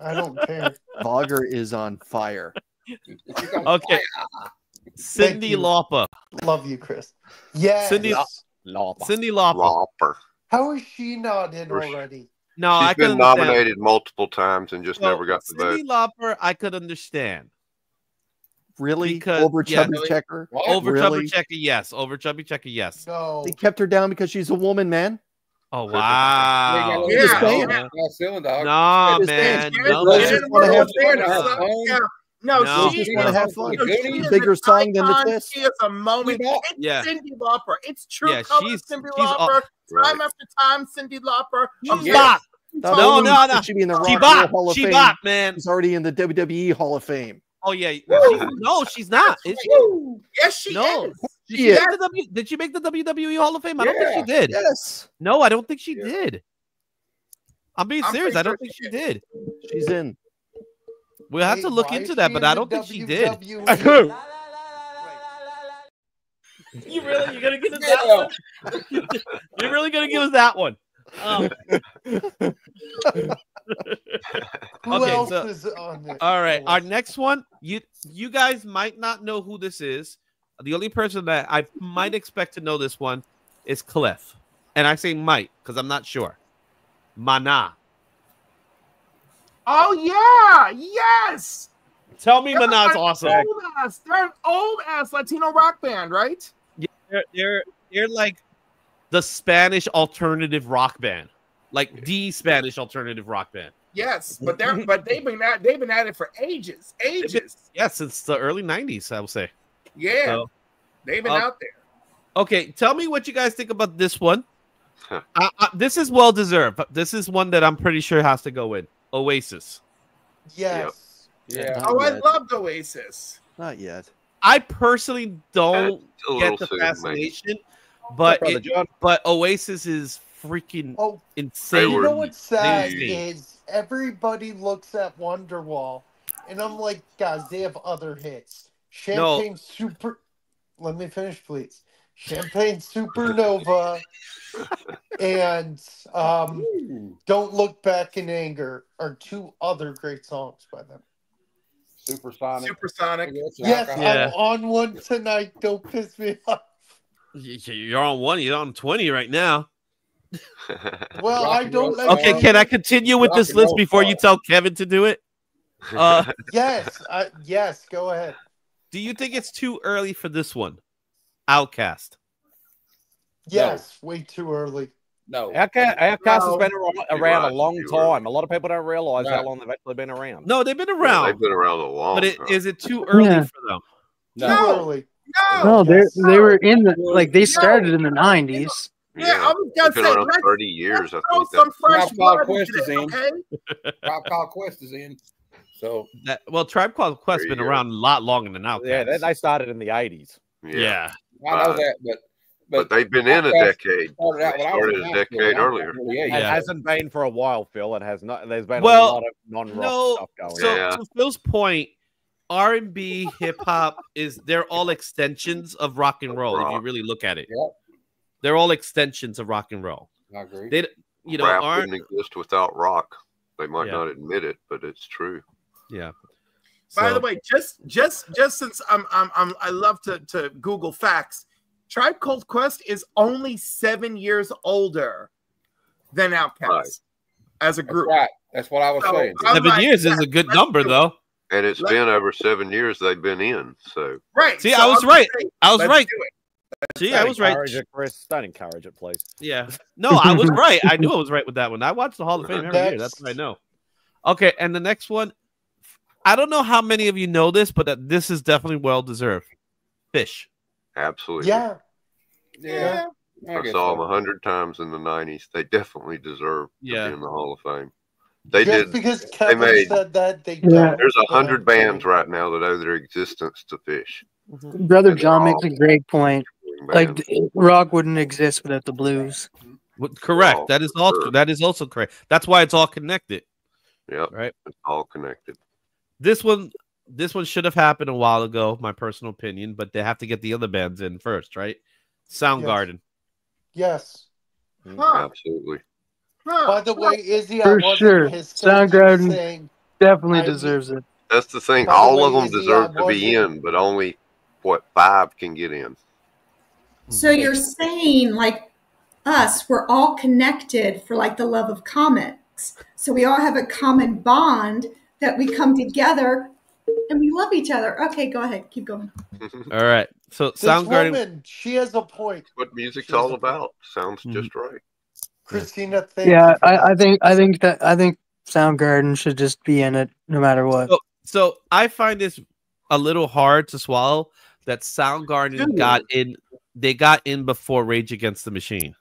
Speaker 6: I don't care.
Speaker 2: Vogger is on fire.
Speaker 19: Okay. Cindy Lauper.
Speaker 6: Love you, Chris. Yeah.
Speaker 19: Cindy Lauper.
Speaker 6: How is she not in already?
Speaker 19: No,
Speaker 15: She's
Speaker 19: I
Speaker 15: been
Speaker 19: could
Speaker 15: nominated multiple times and just never got the vote.
Speaker 19: Cindy Lauper, I could understand.
Speaker 2: Really?
Speaker 19: Because,
Speaker 2: Over Chubby Checker?
Speaker 19: Over
Speaker 2: Really?
Speaker 19: Chubby Checker, yes. Over Chubby Checker, yes.
Speaker 6: No.
Speaker 2: They kept her down because she's a woman, man.
Speaker 19: Oh, wow.
Speaker 2: Just saying.
Speaker 19: No, man.
Speaker 21: No,
Speaker 2: she
Speaker 21: she
Speaker 2: just want to have fun.
Speaker 21: She is
Speaker 2: Bigger
Speaker 21: an
Speaker 2: song than the
Speaker 21: icon.
Speaker 2: twist.
Speaker 21: She is a moment. It's
Speaker 19: Yeah.
Speaker 21: Cindy Lauper. It's true
Speaker 19: Yeah,
Speaker 21: colors, Cindy Lauper. Time after time, Cindy Lauper.
Speaker 19: She's bop. No.
Speaker 2: She be in the
Speaker 19: She
Speaker 2: Rock and
Speaker 19: bop.
Speaker 2: Roll Hall of
Speaker 19: She
Speaker 2: Fame.
Speaker 19: bop, man.
Speaker 2: She's already in the WWE Hall of Fame.
Speaker 19: Oh, yeah. No, she's not. Is she?
Speaker 21: Yes, she
Speaker 19: No.
Speaker 21: is.
Speaker 19: Did she make the WWE Hall of Fame? I don't think she did.
Speaker 2: Yes.
Speaker 19: No, I don't think she did. I'm being serious.
Speaker 21: pretty
Speaker 19: I don't
Speaker 21: sure
Speaker 19: think
Speaker 21: she
Speaker 19: she did.
Speaker 2: She's in.
Speaker 19: We'll have to look
Speaker 6: why
Speaker 19: into
Speaker 6: is
Speaker 19: that,
Speaker 6: she
Speaker 19: but
Speaker 6: in
Speaker 19: I
Speaker 6: the
Speaker 19: don't think she did.
Speaker 6: WWE?
Speaker 19: You're gonna give us that one? You're really gonna give us that one?
Speaker 6: Who else is on this?
Speaker 19: All right, our next one. You guys might not know who this is. The only person that I might expect to know this one is Cliff, and I say might because I'm not sure. Mana.
Speaker 21: Oh yeah, yes.
Speaker 19: Tell me Mana's awesome.
Speaker 21: They're an old ass Latino rock band, right?
Speaker 19: Yeah, they're like the Spanish alternative rock band, like the Spanish alternative rock band.
Speaker 21: Yes, but they've been at it for ages.
Speaker 19: Yeah, since the early '90s, I would say.
Speaker 21: Yeah,
Speaker 19: So,
Speaker 21: they've been out there.
Speaker 19: Okay, tell me what you guys think about this one. This is well deserved. This is one that I'm pretty sure has to go in. Oasis.
Speaker 6: Yes.
Speaker 3: Yeah.
Speaker 21: Oh, I loved Oasis.
Speaker 2: Not yet.
Speaker 19: I personally don't
Speaker 15: a
Speaker 19: get
Speaker 15: little
Speaker 19: the
Speaker 15: soon,
Speaker 19: fascination, but
Speaker 1: Brother John.
Speaker 19: but Oasis is freaking insane.
Speaker 6: You know what's sad
Speaker 19: Insane.
Speaker 6: is everybody looks at Wonderwall, and I'm like, guys, they have other hits. Champagne Super. Let me finish, please. Champagne Supernova and Don't Look Back in Anger are two other great songs by them.
Speaker 3: Supersonic.
Speaker 6: Yes, I'm on one tonight. Don't piss me off.
Speaker 19: You're on one. You're on 20 right now.
Speaker 6: Well, I don't.
Speaker 19: Okay, can I continue with this list before you tell Kevin to do it?
Speaker 6: Yes, go ahead.
Speaker 19: Do you think it's too early for this one? Outcast.
Speaker 6: Yes, way too early.
Speaker 3: No.
Speaker 1: Outcast has been around a long
Speaker 15: You
Speaker 1: time. A lot of people don't realize
Speaker 3: Right.
Speaker 1: how long they've actually been around.
Speaker 19: No, they've been
Speaker 15: Yeah,
Speaker 19: around.
Speaker 15: they've been around a long
Speaker 19: But
Speaker 15: time.
Speaker 19: is it too early
Speaker 8: Yeah.
Speaker 19: for them?
Speaker 6: Too
Speaker 3: No.
Speaker 6: early.
Speaker 8: No, they were in the
Speaker 21: No.
Speaker 8: they started in the 90s.
Speaker 21: Yeah, I was
Speaker 15: they've
Speaker 21: gonna
Speaker 15: been
Speaker 21: say,
Speaker 15: around
Speaker 21: let's
Speaker 15: 30 years. I
Speaker 21: throw
Speaker 15: think
Speaker 21: some fresh
Speaker 3: Tribe Called
Speaker 21: blood
Speaker 3: Quest
Speaker 21: into
Speaker 3: is
Speaker 21: this,
Speaker 3: in.
Speaker 21: okay?
Speaker 3: Tribe Called Quest is in. So
Speaker 19: Well, Tribe Called Quest
Speaker 15: There
Speaker 19: been
Speaker 15: you go.
Speaker 19: around a lot longer than Outkast.
Speaker 1: Yeah, they started in the 80s.
Speaker 19: Yeah.
Speaker 3: I know that,
Speaker 15: but they've been in a
Speaker 3: Outcast
Speaker 15: decade.
Speaker 3: started out
Speaker 15: They
Speaker 3: when I was
Speaker 15: started
Speaker 3: in
Speaker 15: a
Speaker 3: high school,
Speaker 15: decade
Speaker 3: and I'm
Speaker 15: earlier.
Speaker 3: 48.
Speaker 1: It hasn't been for a while, Phil. It has not. There's been a
Speaker 19: Well,
Speaker 1: lot of non-rock
Speaker 19: no.
Speaker 1: stuff going
Speaker 19: So
Speaker 1: on.
Speaker 19: to Phil's point, R&B, hip hop they're all extensions of rock and roll. If you really look at it, they're all extensions of rock and roll.
Speaker 3: I agree.
Speaker 19: They, you know,
Speaker 15: Rap
Speaker 19: aren't
Speaker 15: wouldn't exist without rock. They might
Speaker 19: Yeah.
Speaker 15: not admit it, but it's true.
Speaker 19: yeah.
Speaker 21: By
Speaker 19: So-
Speaker 21: the way, just since I love to Google facts, Tribe Called Quest is only 7 years older than Outkast as a group.
Speaker 3: Right. That's what I was saying.
Speaker 21: I'm
Speaker 19: 7
Speaker 21: like,
Speaker 19: years is a good number, though.
Speaker 15: And it's been over 7 years they've been in. So
Speaker 21: Right.
Speaker 19: See,
Speaker 21: so
Speaker 19: I was
Speaker 21: I'm
Speaker 19: right.
Speaker 21: saying,
Speaker 19: I was
Speaker 21: let's
Speaker 19: right.
Speaker 21: do it.
Speaker 19: See, I was right.
Speaker 1: Encourage it, Chris. Don't encourage it, please.
Speaker 19: Yeah. No, I was right. I knew I was right with that one. I watched the Hall of Fame every year. That's what I know. Okay, and the next one, I don't know how many of you know this, but this is definitely well deserved. Fish.
Speaker 15: absolutely.
Speaker 6: Yeah.
Speaker 3: Yeah.
Speaker 15: I saw them 100 times in the 90s. They definitely deserve to be in the Hall of Fame. They
Speaker 6: Just
Speaker 15: did.
Speaker 6: because
Speaker 15: They
Speaker 6: Kevin
Speaker 15: made.
Speaker 6: said that, they
Speaker 8: Yeah.
Speaker 15: There's 100 bands right now that owe their existence to Fish.
Speaker 8: Brother John makes a great point. Like
Speaker 15: bands.
Speaker 8: rock wouldn't exist without the blues.
Speaker 19: Correct.
Speaker 15: Oh,
Speaker 19: That is all.
Speaker 15: sure.
Speaker 19: That is also correct. That's why it's all connected.
Speaker 15: Yep.
Speaker 19: Right.
Speaker 15: It's all connected.
Speaker 19: This one should have happened a while ago, my personal opinion, but they have to get the other bands in first, right? Soundgarden.
Speaker 6: Yes.
Speaker 15: Absolutely.
Speaker 6: By the way, Izzy, I
Speaker 8: For
Speaker 6: wasn't
Speaker 8: sure.
Speaker 6: hysterical
Speaker 8: Soundgarden
Speaker 6: saying
Speaker 8: definitely
Speaker 6: I-
Speaker 8: deserves it.
Speaker 15: That's the thing.
Speaker 6: By the
Speaker 15: All
Speaker 6: way,
Speaker 15: of them
Speaker 6: Izzy,
Speaker 15: deserve
Speaker 6: I
Speaker 15: to be
Speaker 6: wasn't-
Speaker 15: in, but only 5 can get in.
Speaker 20: So you're saying, like us, we're all connected for like the love of comics. So we all have a common bond that we come together and we love each other. Okay, go ahead. Keep going.
Speaker 19: All right. So
Speaker 6: This
Speaker 19: Soundgarden.
Speaker 6: woman, she has a point.
Speaker 15: What music's all about. Sounds just right.
Speaker 6: Christina, thank
Speaker 8: Yeah,
Speaker 6: you.
Speaker 8: I think Soundgarden should just be in it no matter what.
Speaker 19: So I find this a little hard to swallow that Soundgarden got in. They got in before Rage Against the Machine.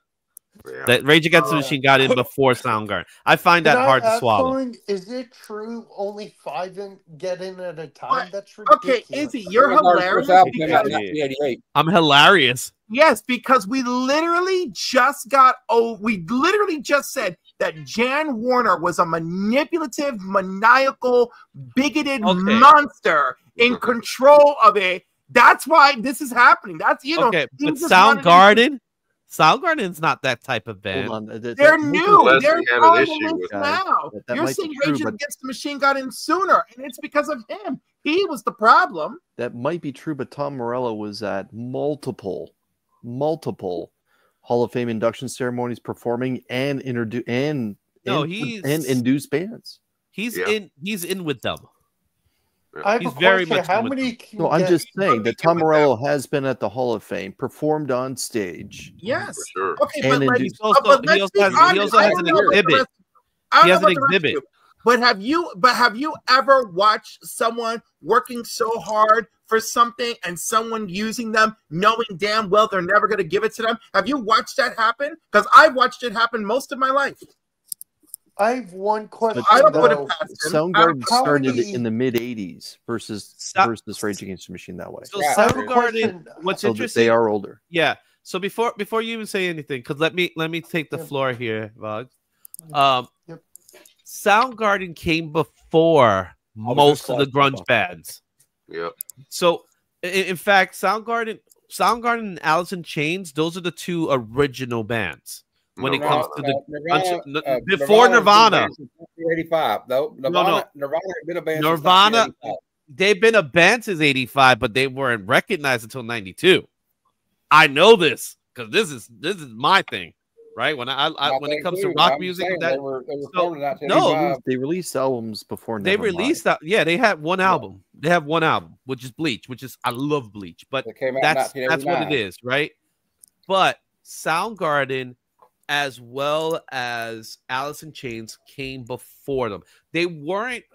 Speaker 15: Yeah.
Speaker 19: That Rage Against the Machine got in before Soundgarden. I find that
Speaker 6: Can I
Speaker 19: hard to
Speaker 6: ask
Speaker 19: swallow.
Speaker 6: something? Is it true only 5 get in at a time? That's
Speaker 21: Okay,
Speaker 6: ridiculous.
Speaker 21: Izzy, you're hilarious. because-
Speaker 19: I'm hilarious.
Speaker 21: Yes, because we literally just said that Jan Warner was a manipulative, maniacal, bigoted monster in control of it. That's why this is happening. That's
Speaker 19: Okay,
Speaker 21: he
Speaker 19: but
Speaker 21: just wanted to-
Speaker 19: Soundgarden's not that type of band.
Speaker 2: Hold on.
Speaker 21: They're new.
Speaker 15: Leslie
Speaker 21: They're
Speaker 15: had an
Speaker 21: on the
Speaker 15: issue
Speaker 21: list
Speaker 15: with
Speaker 21: now.
Speaker 2: that
Speaker 21: You're
Speaker 2: might be
Speaker 21: saying
Speaker 2: true,
Speaker 21: Rage
Speaker 2: but-
Speaker 21: Against the Machine got in sooner, and it's because of him. He was the problem.
Speaker 2: That might be true, but Tom Morello was at multiple Hall of Fame induction ceremonies, performing and induced bands.
Speaker 19: He's in with them.
Speaker 6: I have
Speaker 19: He's
Speaker 6: a
Speaker 19: very
Speaker 6: question.
Speaker 19: much
Speaker 6: How
Speaker 19: in with
Speaker 6: many
Speaker 19: them.
Speaker 6: can
Speaker 2: No, I'm
Speaker 6: get-
Speaker 2: just saying that Tom Morello has been at the Hall of Fame, performed on stage.
Speaker 21: Yes.
Speaker 15: Sure.
Speaker 21: Okay,
Speaker 2: And
Speaker 21: but like,
Speaker 2: induced-
Speaker 21: but let's
Speaker 19: he also
Speaker 21: be
Speaker 19: has- he
Speaker 21: honest.
Speaker 19: also
Speaker 21: I
Speaker 19: has
Speaker 21: don't
Speaker 19: an
Speaker 21: know about the
Speaker 19: exhibit.
Speaker 21: rest- I don't
Speaker 19: He
Speaker 21: know
Speaker 19: has an
Speaker 21: about the rest of
Speaker 19: exhibit.
Speaker 21: you, But have you ever watched someone working so hard for something and someone using them, knowing damn well they're never going to give it to them? Have you watched that happen? Because I've watched it happen most of my life.
Speaker 6: I have one question.
Speaker 21: I don't put it
Speaker 6: though.
Speaker 21: past him.
Speaker 2: Soundgarden
Speaker 6: How
Speaker 2: started
Speaker 6: many-
Speaker 2: in the mid '80s versus Rage Against the Machine that way.
Speaker 19: So
Speaker 6: I have a
Speaker 19: Soundgarden,
Speaker 6: question.
Speaker 19: what's
Speaker 2: So
Speaker 19: interesting?
Speaker 2: they are older.
Speaker 19: Yeah. So before you even say anything, because let me take the floor here, Vog. Soundgarden came before most of the grunge bands.
Speaker 15: Yep.
Speaker 19: So in fact, Soundgarden and Alice in Chains, those are the two original bands when it comes to the before Nirvana.
Speaker 3: 85 though. Nirvana had been a band. since
Speaker 19: Nirvana,
Speaker 3: 1985.
Speaker 19: they've been a band since '85, but they weren't recognized until '92. I know this because this is my thing, right? When when it comes to rock music,
Speaker 3: they were formed in 1985.
Speaker 2: They released albums before.
Speaker 19: They
Speaker 2: Nevermind.
Speaker 19: released that. Yeah, they had one album. They have one album, which is Bleach, which is I love Bleach, but
Speaker 3: It came out in
Speaker 19: that's what it
Speaker 3: 1989.
Speaker 19: is, right? But Soundgarden as well as Alice in Chains came before them. They weren't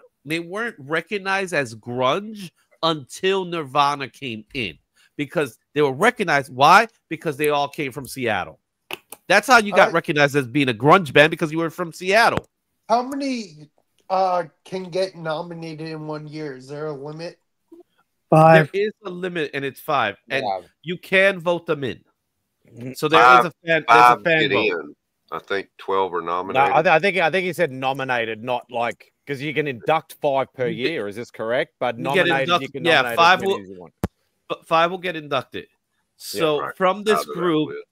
Speaker 19: recognized as grunge until Nirvana came in, because they were recognized. Why? Because they all came from Seattle. That's how you got recognized as being a grunge band, because you were from Seattle.
Speaker 6: How many can get nominated in 1 year? Is there a limit?
Speaker 8: 5.
Speaker 19: There is a limit, and it's 5, and you can vote them in. So
Speaker 15: Five
Speaker 19: there's a fan
Speaker 15: get
Speaker 19: vote.
Speaker 15: in. I think 12 are
Speaker 1: No,
Speaker 15: nominated.
Speaker 1: I think he said nominated, not like, because you can induct 5 per year. Is this correct? But
Speaker 19: You get
Speaker 1: nominated, you can
Speaker 19: yeah,
Speaker 1: nominate
Speaker 19: 5
Speaker 1: as many
Speaker 19: will,
Speaker 1: as you want.
Speaker 19: 5 will get inducted. So
Speaker 15: right.
Speaker 19: from this
Speaker 15: Out of that
Speaker 19: group,
Speaker 15: list.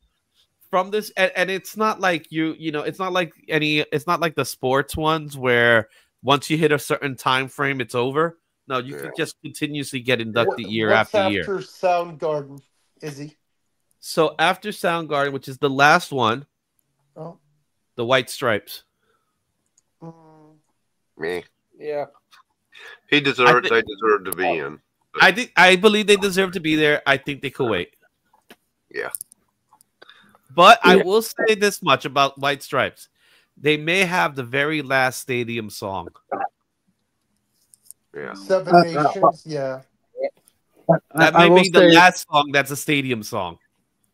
Speaker 19: from this, and it's not like it's not like it's not like the sports ones where once you hit a certain time frame, it's over. No, you can just continuously get inducted year after year.
Speaker 6: What's after Soundgarden, Izzy?
Speaker 19: So after Soundgarden, which is the last one, the White Stripes.
Speaker 15: Me.
Speaker 3: Yeah.
Speaker 15: They deserve to be in.
Speaker 19: I believe they deserve to be there. I think they could wait.
Speaker 15: Yeah.
Speaker 19: But I will say this much about White Stripes. They may have the very last stadium song.
Speaker 15: Yeah.
Speaker 6: Seven Nations, yeah.
Speaker 19: That may be the last song that's a stadium song.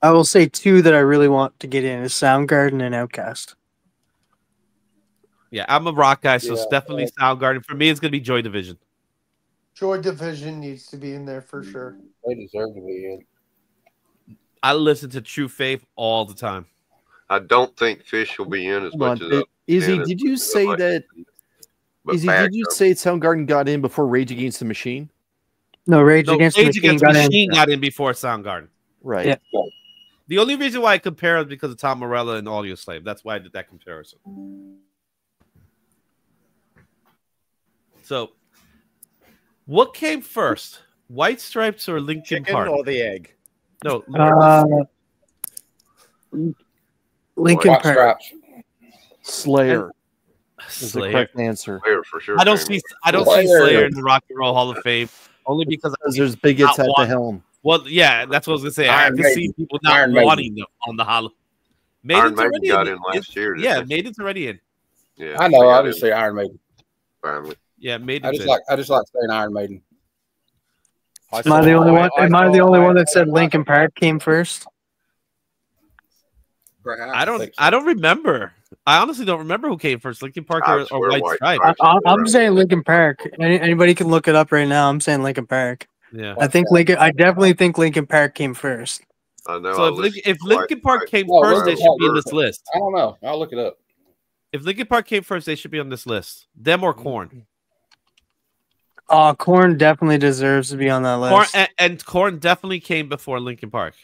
Speaker 8: I will say 2 that I really want to get in is Soundgarden and Outkast.
Speaker 19: Yeah, I'm a rock guy, so it's
Speaker 6: Yeah.
Speaker 19: definitely Soundgarden. For me, it's going to be Joy Division.
Speaker 6: Joy Division needs to be in there for sure.
Speaker 3: They deserve to be in.
Speaker 19: I listen to True Faith all the time.
Speaker 15: I don't think Fish will be in as much as
Speaker 2: Izzy, did you say that? Izzy, did you say Soundgarden got in before Rage Against the Machine?
Speaker 8: No, Rage Against the Machine
Speaker 19: got in before Soundgarden.
Speaker 2: Right.
Speaker 8: Yeah.
Speaker 19: The only reason why I compare is because of Tom Morello and Audioslave. That's why I did that comparison. So, what came first? White Stripes or Linkin
Speaker 1: Chicken
Speaker 19: Park?
Speaker 1: or the egg?
Speaker 19: No.
Speaker 8: Linkin Park.
Speaker 2: Slayer. Is the correct answer.
Speaker 15: Slayer for sure.
Speaker 19: I don't see Slayer in the Rock and Roll Hall of Fame only because
Speaker 2: there's bigots at the helm.
Speaker 19: Well, yeah, that's what I was gonna say. I can see people not wanting them on the Hall.
Speaker 15: Iron Maiden got in last year.
Speaker 19: Yeah, Maiden's already in.
Speaker 15: Yeah,
Speaker 3: I know. I'll just say Iron Maiden.
Speaker 15: Finally.
Speaker 19: Yeah, Maiden.
Speaker 3: I just like saying Iron Maiden.
Speaker 8: Am I the only one? Am I the only one that said Linkin Park came first?
Speaker 3: Perhaps.
Speaker 19: I don't remember. I honestly don't remember who came first, Linkin Park or White Stripes.
Speaker 8: I'm saying Linkin Park. Anybody can look it up right now. I'm saying Linkin Park.
Speaker 19: Yeah,
Speaker 8: I definitely think Linkin Park came first.
Speaker 15: I know.
Speaker 19: So if Linkin Park came first, they should be in this list.
Speaker 3: I don't know. I'll look it up.
Speaker 19: If Linkin Park came first, they should be on this list. Them or Korn.
Speaker 8: Korn definitely deserves to be on that list.
Speaker 19: And Korn definitely came before Linkin Park.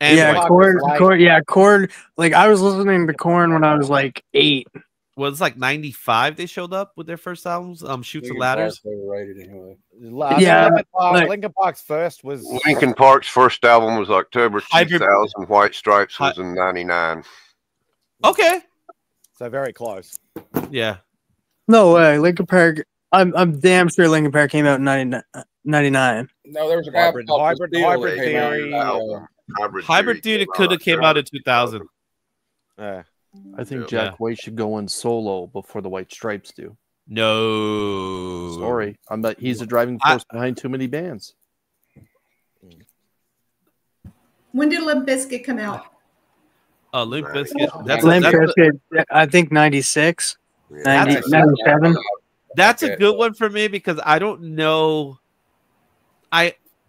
Speaker 19: And
Speaker 8: yeah, Korn. Like I was listening to Korn when I was like 8.
Speaker 19: Well, it's like 95 they showed up with their first albums, Chutes and Ladders.
Speaker 3: Overrated anyway.
Speaker 6: Yeah, Linkin Park's first was
Speaker 15: Linkin Park's first album was October 2000. White Stripes was in '99.
Speaker 19: Okay,
Speaker 1: so very close.
Speaker 19: Yeah.
Speaker 8: No way, Linkin Park. I'm damn sure Linkin Park came out in 99.
Speaker 3: No, there was a
Speaker 1: Hybrid Theory.
Speaker 19: Hybrid Theory could have came out in 2000.
Speaker 2: I think Jack White should go in solo before the White Stripes do.
Speaker 19: No.
Speaker 2: Sorry. He's a driving force behind too many bands.
Speaker 20: When did Limp Bizkit come out?
Speaker 19: Limp Bizkit.
Speaker 8: Limp Bizkit, I think 96. 97.
Speaker 19: That's a good one for me because I don't know.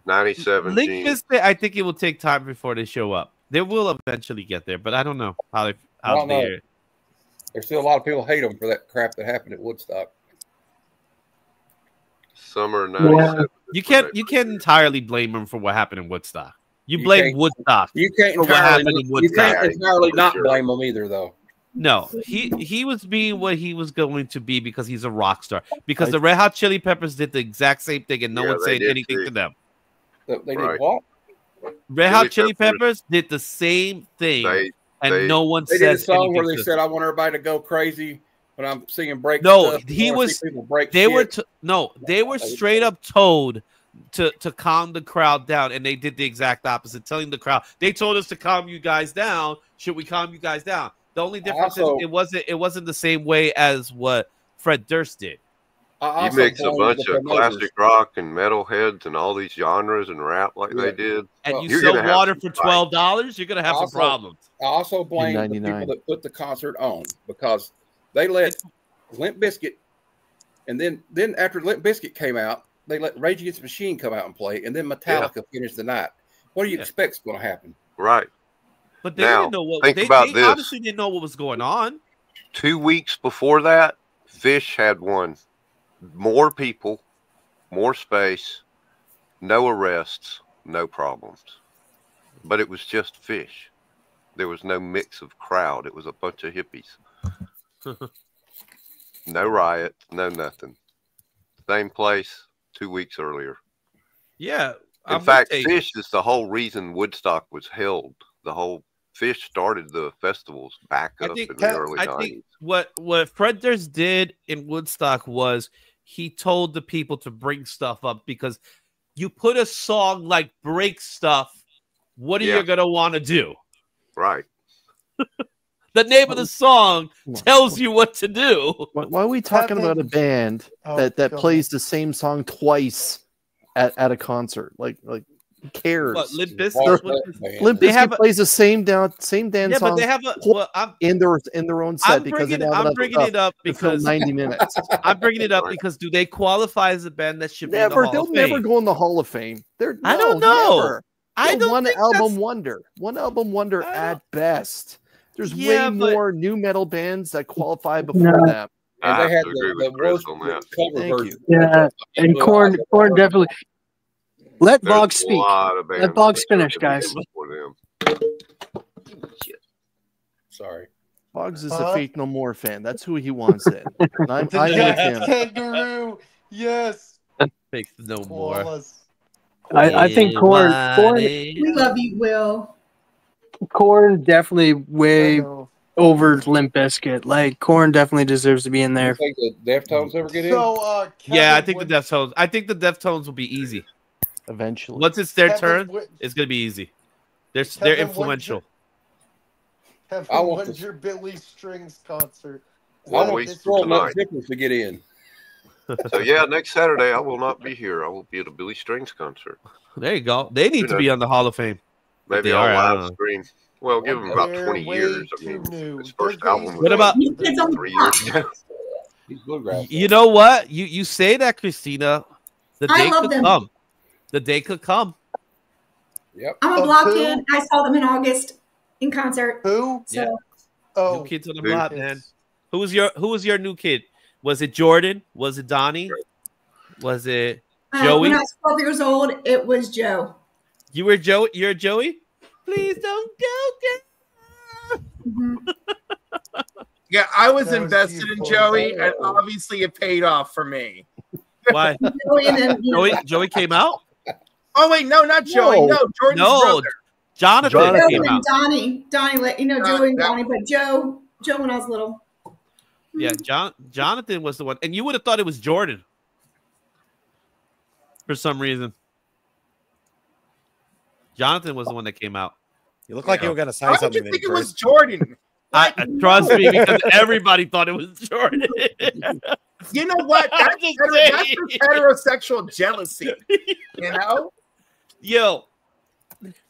Speaker 15: 97.
Speaker 19: Limp Bizkit, I think it will take time before they show up. They will eventually get there, but I don't know how they.
Speaker 3: There's still a lot of people hate them for that crap that happened at Woodstock.
Speaker 15: Summer '97.
Speaker 19: You can't entirely blame them for what happened in Woodstock. You blame Woodstock.
Speaker 3: You can't entirely not blame them either, though.
Speaker 19: No, he was being what he was going to be because he's a rock star. Because the Red Hot Chili Peppers did the exact same thing, and no one said anything to them.
Speaker 3: They did what?
Speaker 19: Red Hot Chili Peppers did the same thing, and no one said anything.
Speaker 3: They did a song where they said, "I want everybody to go crazy when I'm singing break."
Speaker 19: No,
Speaker 3: stuff.
Speaker 19: they were straight up told to calm the crowd down, and they did the exact opposite, telling the crowd, they told us to calm you guys down. Should we calm you guys down? The only difference is it wasn't the same way as what Fred Durst did.
Speaker 15: You mix a bunch of classic rock and metal heads and all these genres and rap like they did,
Speaker 19: and you sell water for $12, you're gonna have some problems.
Speaker 3: I also blame the people that put the concert on, because they let Limp Bizkit, and then after Limp Bizkit came out, they let Rage Against the Machine come out and play, and then Metallica finished the night. What do you expect is going to happen?
Speaker 15: Right.
Speaker 19: But they
Speaker 15: now,
Speaker 19: didn't know what
Speaker 15: think
Speaker 19: they
Speaker 15: about this.
Speaker 19: honestly didn't know what was going on.
Speaker 15: 2 weeks before that, Fish had won more people, more space, no arrests, no problems. But it was just Fish. There was no mix of crowd. It was a bunch of hippies. No riot, no nothing. Same place 2 weeks earlier.
Speaker 19: Yeah.
Speaker 15: In fact, Fish is the whole reason Woodstock was held. The whole Fish started the festivals back up in the early 90s.
Speaker 19: I think what Fred Durst did in Woodstock was he told the people to bring stuff up, because you put a song like Break Stuff, what are you going to want to do?
Speaker 15: Right.
Speaker 19: The name of the song tells you what to do.
Speaker 2: Why are we talking about a band that plays the same song twice at a concert? Like who cares?
Speaker 19: What, Limp Bizkit?
Speaker 2: Limp Bizkit plays the same dance song.
Speaker 19: But they have
Speaker 2: in their own set because
Speaker 19: I'm bringing it up because
Speaker 2: 90 minutes.
Speaker 19: I'm bringing it up because do they qualify as a band that should be in the Hall of Fame?
Speaker 2: They'll never go in the Hall of Fame.
Speaker 19: I don't know.
Speaker 2: Never.
Speaker 19: I don't
Speaker 2: one
Speaker 19: think
Speaker 2: album wonder. One album wonder at best. There's way more new metal bands that qualify before them.
Speaker 3: And they had the worst cover version.
Speaker 8: Yeah, and Korn definitely. Let Boggs speak. Let Boggs finish, guys.
Speaker 3: Sorry.
Speaker 2: Boggs is a Faith No More fan. That's who he wants in. I'm with him.
Speaker 6: Kangaroo, yes.
Speaker 19: Faith No More.
Speaker 8: I think Korn.
Speaker 20: We love you, Will.
Speaker 8: Korn definitely way over Limp Bizkit. Like Korn definitely deserves to be in there.
Speaker 3: You think the Deftones ever get in?
Speaker 19: Yeah, I think the Deftones. I think the Deftones will be easy
Speaker 2: eventually.
Speaker 19: Once it's their turn, it's gonna be easy. They're influential.
Speaker 6: When's your Billy Strings concert?
Speaker 15: 1 week from tonight
Speaker 3: to get in.
Speaker 15: So yeah, next Saturday I will not be here. I will be at a Billy Strings concert.
Speaker 19: There you go. They need to be on the Hall of Fame.
Speaker 15: Maybe I'll live stream. Well, give them about 20 years. I mean, his first album was
Speaker 19: what about
Speaker 15: 3 years ago.
Speaker 19: You know what? You say that, Christina. The day could come. The day could come.
Speaker 3: Yep.
Speaker 20: I'm a blockhead. I saw them in August in concert.
Speaker 6: Who?
Speaker 20: So.
Speaker 19: New kids on the block, man. Who was your new kid? Was it Jordan? Was it Donnie? Was it Joey?
Speaker 20: When I was 12 years old, it was Joe.
Speaker 19: You were Joey? You're Joey? Please don't go.
Speaker 21: Yeah, I was invested in Joey, and obviously it paid off for me.
Speaker 19: Why? Joey came out?
Speaker 21: Oh wait, no, not Joey. No, Jordan's brother.
Speaker 19: Jonathan came out.
Speaker 20: Donnie, Joey and Donnie, but Joe when I was little.
Speaker 19: Yeah, Jonathan was the one, and you would have thought it was Jordan for some reason. Jonathan was the one that came out.
Speaker 1: You look like you were going to say
Speaker 21: Why
Speaker 1: something.
Speaker 21: Why did you think it was Jordan?
Speaker 19: Trust me, because everybody thought it was Jordan.
Speaker 21: You know what? That's just heterosexual jealousy. You know?
Speaker 19: Yo,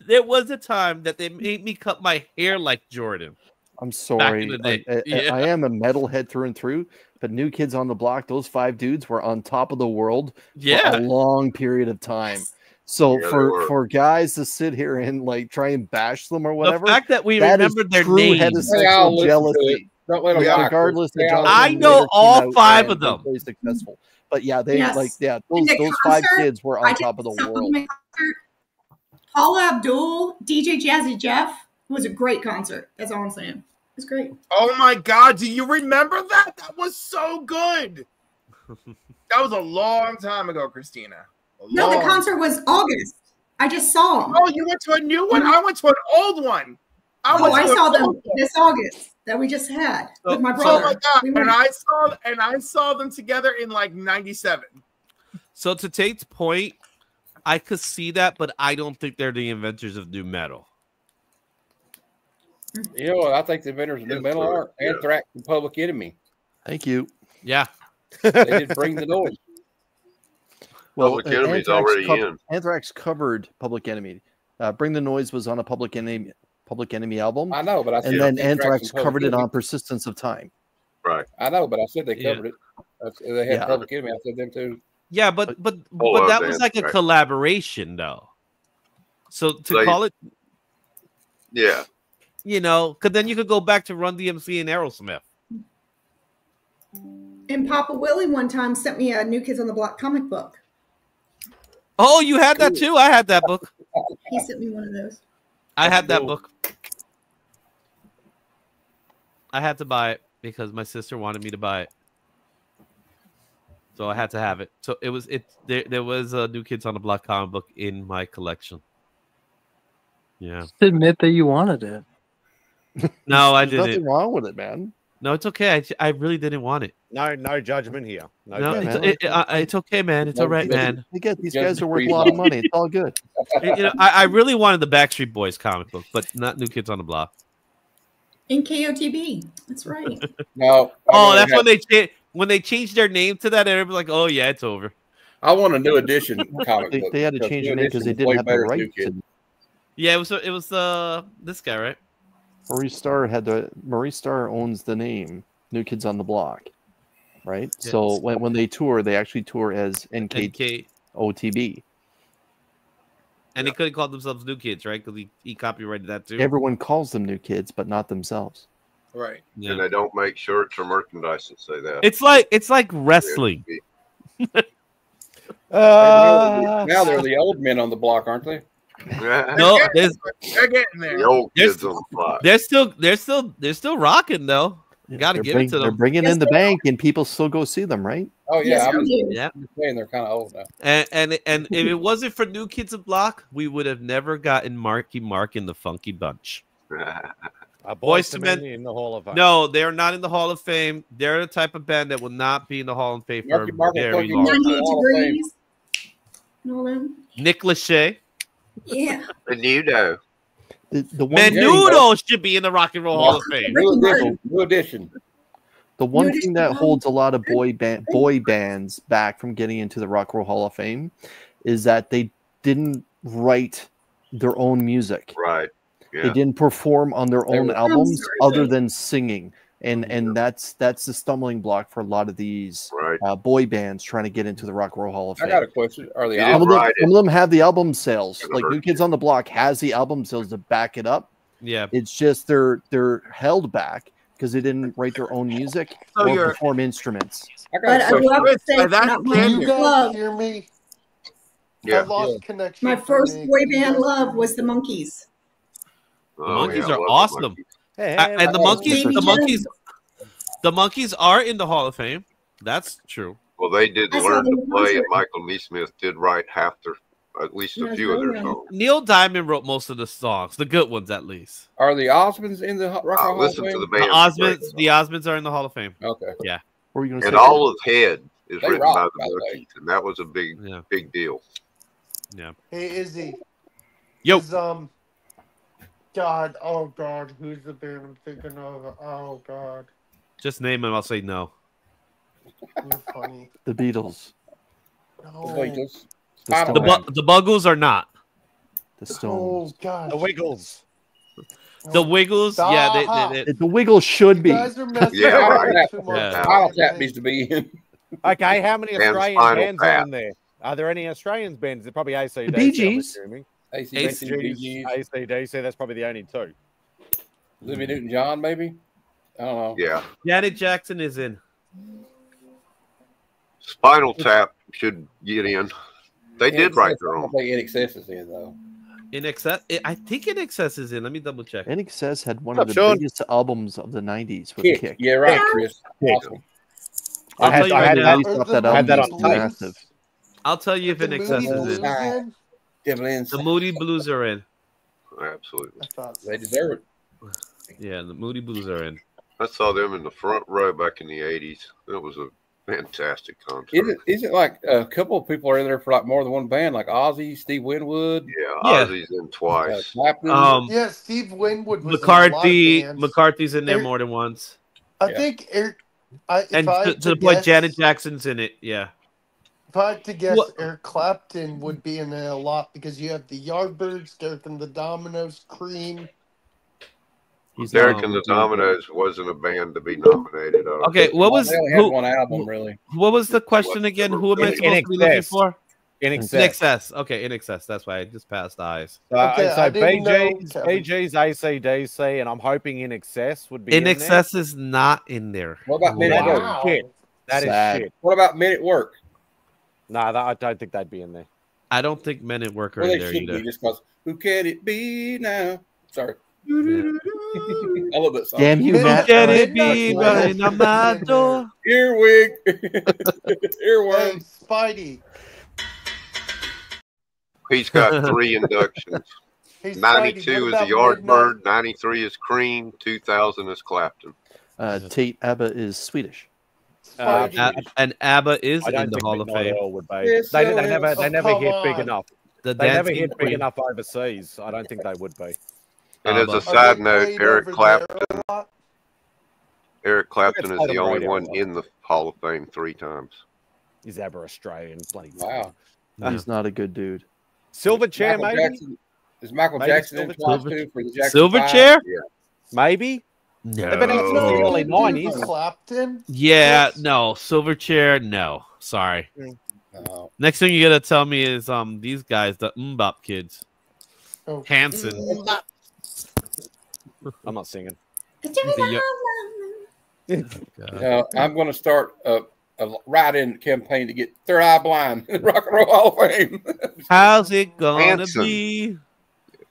Speaker 19: there was a time that they made me cut my hair like Jordan.
Speaker 2: I'm sorry. I am a metalhead through and through, but New Kids on the Block, those 5 dudes were on top of the world for a long period of time. So for guys to sit here and like try and bash them or whatever,
Speaker 19: the fact that we remembered their names,
Speaker 2: heterosexual jealousy. Regardless,
Speaker 19: I know all 5 of them.
Speaker 2: Very successful, but those 5 kids were on top of the world.
Speaker 20: Paula Abdul, DJ Jazzy Jeff was a great concert. That's all I'm saying. It was great.
Speaker 21: Oh my God, do you remember that? That was so good. That was a long time ago, Christina.
Speaker 20: No, the concert was August. I just saw them.
Speaker 21: Oh, you went to a new one? I went to an old one.
Speaker 20: I saw them this August that we just had with my brother.
Speaker 21: Oh my God. And I saw them together in like 97.
Speaker 19: So to Tate's point, I could see that, but I don't think they're the inventors of new metal.
Speaker 3: You know what I think the inventors of new metal are? Anthrax and Public Enemy.
Speaker 2: Thank you.
Speaker 19: Yeah.
Speaker 3: They did Bring the Noise.
Speaker 2: Well,
Speaker 15: Public Enemy's already in.
Speaker 2: Anthrax covered Public Enemy. Bring the Noise was on a Public Enemy album.
Speaker 3: I know, but I said
Speaker 2: and then
Speaker 3: Anthrax
Speaker 2: Anthrax
Speaker 3: and
Speaker 2: covered it
Speaker 3: Public
Speaker 2: on Persistence of Time.
Speaker 15: Right.
Speaker 3: I know, but I said they covered it. They had
Speaker 2: Yeah.
Speaker 3: Public Enemy. I said them too.
Speaker 19: Yeah, but that was like a collaboration, though. So to call it,
Speaker 15: yeah,
Speaker 19: you know, because then you could go back to Run DMC and Aerosmith.
Speaker 20: And Papa Willie one time sent me a New Kids on the Block comic book.
Speaker 19: Oh, you had that too? I had that book.
Speaker 20: He sent me one of those.
Speaker 19: I had that book. I had to buy it because my sister wanted me to buy it. So I had to have it. So there was a New Kids on the Block comic book in my collection. Yeah.
Speaker 9: Just admit that you wanted it.
Speaker 19: No, I
Speaker 2: There's
Speaker 19: didn't.
Speaker 2: nothing wrong with it, man.
Speaker 19: No, it's okay. I really didn't want it.
Speaker 1: No judgment here.
Speaker 19: No, it's okay, man. It's all right, man.
Speaker 2: These guys are worth a lot of money. It's all good.
Speaker 19: You know, I really wanted the Backstreet Boys comic book, but not New Kids on the Block.
Speaker 20: In KOTB. That's right.
Speaker 3: No.
Speaker 19: Oh, that's when they changed their name to that. Everybody's like, "Oh yeah, it's over."
Speaker 3: I want a new edition comic book.
Speaker 2: They had to change their name because they didn't have the rights.
Speaker 19: Yeah, it was this guy, right?
Speaker 2: Maurice Starr owns the name New Kids on the Block, right? Yes. So when they tour, they actually tour as NKOTB.
Speaker 19: And they couldn't call themselves New Kids, right? Because he copyrighted that too.
Speaker 2: Everyone calls them New Kids, but not themselves.
Speaker 3: Right.
Speaker 15: Yeah. And they don't make shirts or merchandise that say that.
Speaker 19: It's like wrestling.
Speaker 3: Now they're the old men on the block, aren't they?
Speaker 19: No,
Speaker 21: they're getting there.
Speaker 15: The old kids on the block.
Speaker 19: They're still rocking though. You got to give it to them.
Speaker 2: They're bringing in the bank, and people still go see them, right?
Speaker 3: Oh yeah,
Speaker 19: yeah.
Speaker 3: I'm saying they're kind of old now.
Speaker 19: And if it wasn't for New Kids on the Block, we would have never gotten Marky Mark in the Funky Bunch.
Speaker 1: Boys to Men in the Hall of Fame.
Speaker 19: No, they're not in the Hall of Fame. They're the type of band that will not be in the Hall of Fame for a very long time.
Speaker 20: 98 Degrees. Nolan.
Speaker 19: Nick Lachey.
Speaker 20: Yeah.
Speaker 15: Menudo.
Speaker 19: Menudo should be in the Rock and Roll Hall of Fame.
Speaker 3: New edition.
Speaker 2: The one thing that holds a lot of boy bands back from getting into the Rock and Roll Hall of Fame is that they didn't write their own music.
Speaker 15: Right. Yeah.
Speaker 2: They didn't perform on their own albums other than singing. And that's the stumbling block for a lot of these boy bands trying to get into the Rock and Roll Hall of Fame.
Speaker 3: I got a question. Are they
Speaker 2: some of them have the album sales. Like New Kids on the Block has the album sales to back it up.
Speaker 19: Yeah.
Speaker 2: It's just they're held back because they didn't write their own music or perform instruments.
Speaker 20: But I love to say,
Speaker 6: you guys hear me?
Speaker 15: Yeah.
Speaker 6: I lost connection.
Speaker 20: My first boy band love was the Monkees.
Speaker 19: The Monkees are awesome. And the Monkees are in the Hall of Fame. That's true.
Speaker 15: Well, they did learn to play, and Michael Nesmith did write at least a few of their songs.
Speaker 19: Neil Diamond wrote most of the songs, the good ones at least.
Speaker 3: Are the Osmonds in the Rock and Roll Hall of Fame?
Speaker 15: To the band.
Speaker 19: The Osmonds are in the Hall of Fame.
Speaker 3: Okay.
Speaker 19: Yeah.
Speaker 2: What were you
Speaker 15: and all of Head is written by the
Speaker 3: Monkees,
Speaker 15: and that was a big deal.
Speaker 19: Yeah.
Speaker 6: Hey Izzy.
Speaker 19: Yo.
Speaker 6: God, oh God, who's the band I'm thinking of? Oh God.
Speaker 19: Just name him, I'll say no.
Speaker 6: You're funny.
Speaker 2: The Beatles.
Speaker 6: No.
Speaker 19: The Buggles are not.
Speaker 2: The Stones.
Speaker 6: Oh God.
Speaker 1: The Wiggles.
Speaker 19: The Wiggles, yeah,
Speaker 2: the Wiggles should be.
Speaker 6: You guys are messing
Speaker 3: Spinal Tap needs to be in.
Speaker 1: Okay, how many Australian bands are in there? Are there any Australian bands? They're probably AC/DC.
Speaker 2: The Bee Gees.
Speaker 1: AC/DC, that's probably the only two.
Speaker 3: Olivia Newton-John, maybe? I don't know.
Speaker 15: Yeah.
Speaker 19: Janet Jackson is in.
Speaker 15: Spinal Tap should get in. They did write their own.
Speaker 3: I think INXS is in, though.
Speaker 19: I think INXS is in. Let me double check.
Speaker 2: INXS had one of the biggest albums of the 90s with Kick.
Speaker 3: Yeah, right, Chris. Awesome.
Speaker 19: I had
Speaker 2: that on massive.
Speaker 19: I'll tell you if INXS is in. The Moody Blues are in.
Speaker 15: Absolutely.
Speaker 3: They deserve it.
Speaker 19: Yeah, the Moody Blues are in.
Speaker 15: I saw them in the front row back in the 80s. That was a Fantastic concert.
Speaker 3: Is it like a couple of people are in there for like more than one band, like Ozzy, Steve Winwood?
Speaker 15: Yeah, Ozzy's in twice.
Speaker 6: Yeah, Steve Winwood was in a lot of bands.
Speaker 19: McCarthy's in there more than once.
Speaker 6: I think Eric.
Speaker 19: And to the point, Janet Jackson's in it. Yeah.
Speaker 6: If I had to guess, Eric Clapton would be in it a lot because you have the Yardbirds, Derek and the Dominoes, Cream.
Speaker 15: Derek and the Dominoes wasn't a band to be nominated.
Speaker 19: Okay, what was
Speaker 3: They only had one album, really.
Speaker 19: What was the question again? Who am I supposed to be looking for?
Speaker 1: In
Speaker 19: In excess. Okay, in excess. That's why I just passed eyes.
Speaker 1: So BJ's AC/DC, and I'm hoping In Excess would be
Speaker 19: In excess is not in there.
Speaker 3: What about Men at Work?
Speaker 1: Shit. That is shit.
Speaker 3: What about Men at Work?
Speaker 1: No, I don't think they'd be in there.
Speaker 19: I don't think Men at Work are
Speaker 3: Well,
Speaker 19: in
Speaker 3: they
Speaker 19: there
Speaker 3: should
Speaker 19: either.
Speaker 3: be, just because. Who can it be now? Sorry. I love that song.
Speaker 2: Damn you, Matt.
Speaker 19: Can it be running on my door?
Speaker 3: Earwig. Earworm.
Speaker 6: Spidey.
Speaker 15: He's got 3 inductions.
Speaker 6: Hey, Spidey,
Speaker 15: 92
Speaker 6: what
Speaker 15: is the
Speaker 6: about
Speaker 15: Yardbird, 93 is Cream, 2000 is Clapton.
Speaker 2: Tate ABBA is Swedish.
Speaker 19: And ABBA is
Speaker 1: I don't
Speaker 19: in the
Speaker 1: think
Speaker 19: Hall of
Speaker 1: Midnight
Speaker 19: Fame.
Speaker 1: Oil would be. They never hit big enough.
Speaker 19: The
Speaker 1: They never
Speaker 19: Dancing
Speaker 1: hit big
Speaker 19: Queen.
Speaker 1: enough overseas. I don't think they would be.
Speaker 15: And as a side note, Eric Clapton is the only one in the Hall of Fame 3 times.
Speaker 1: He's ever Australian. Bloody
Speaker 3: wow.
Speaker 2: He's not a good dude.
Speaker 1: Silverchair,
Speaker 3: Michael
Speaker 1: maybe?
Speaker 3: Jackson, is Michael
Speaker 1: Maybe
Speaker 3: Jackson in twice too for the Jackson
Speaker 19: Silverchair?
Speaker 3: 5?
Speaker 15: Yeah.
Speaker 1: Maybe.
Speaker 19: No.
Speaker 1: They've been out since the early 90s.
Speaker 6: Clapton?
Speaker 19: Yeah, no. Silverchair, no. Sorry.
Speaker 3: No.
Speaker 19: Next thing you gotta tell me is these guys, the Mbop kids.
Speaker 6: Oh.
Speaker 19: Hanson.
Speaker 1: I'm not singing.
Speaker 3: I'm going to start a write-in campaign to get Third Eye Blind in the Rock and Roll Hall of Fame.
Speaker 19: How's it gonna
Speaker 15: Hanson.
Speaker 19: be?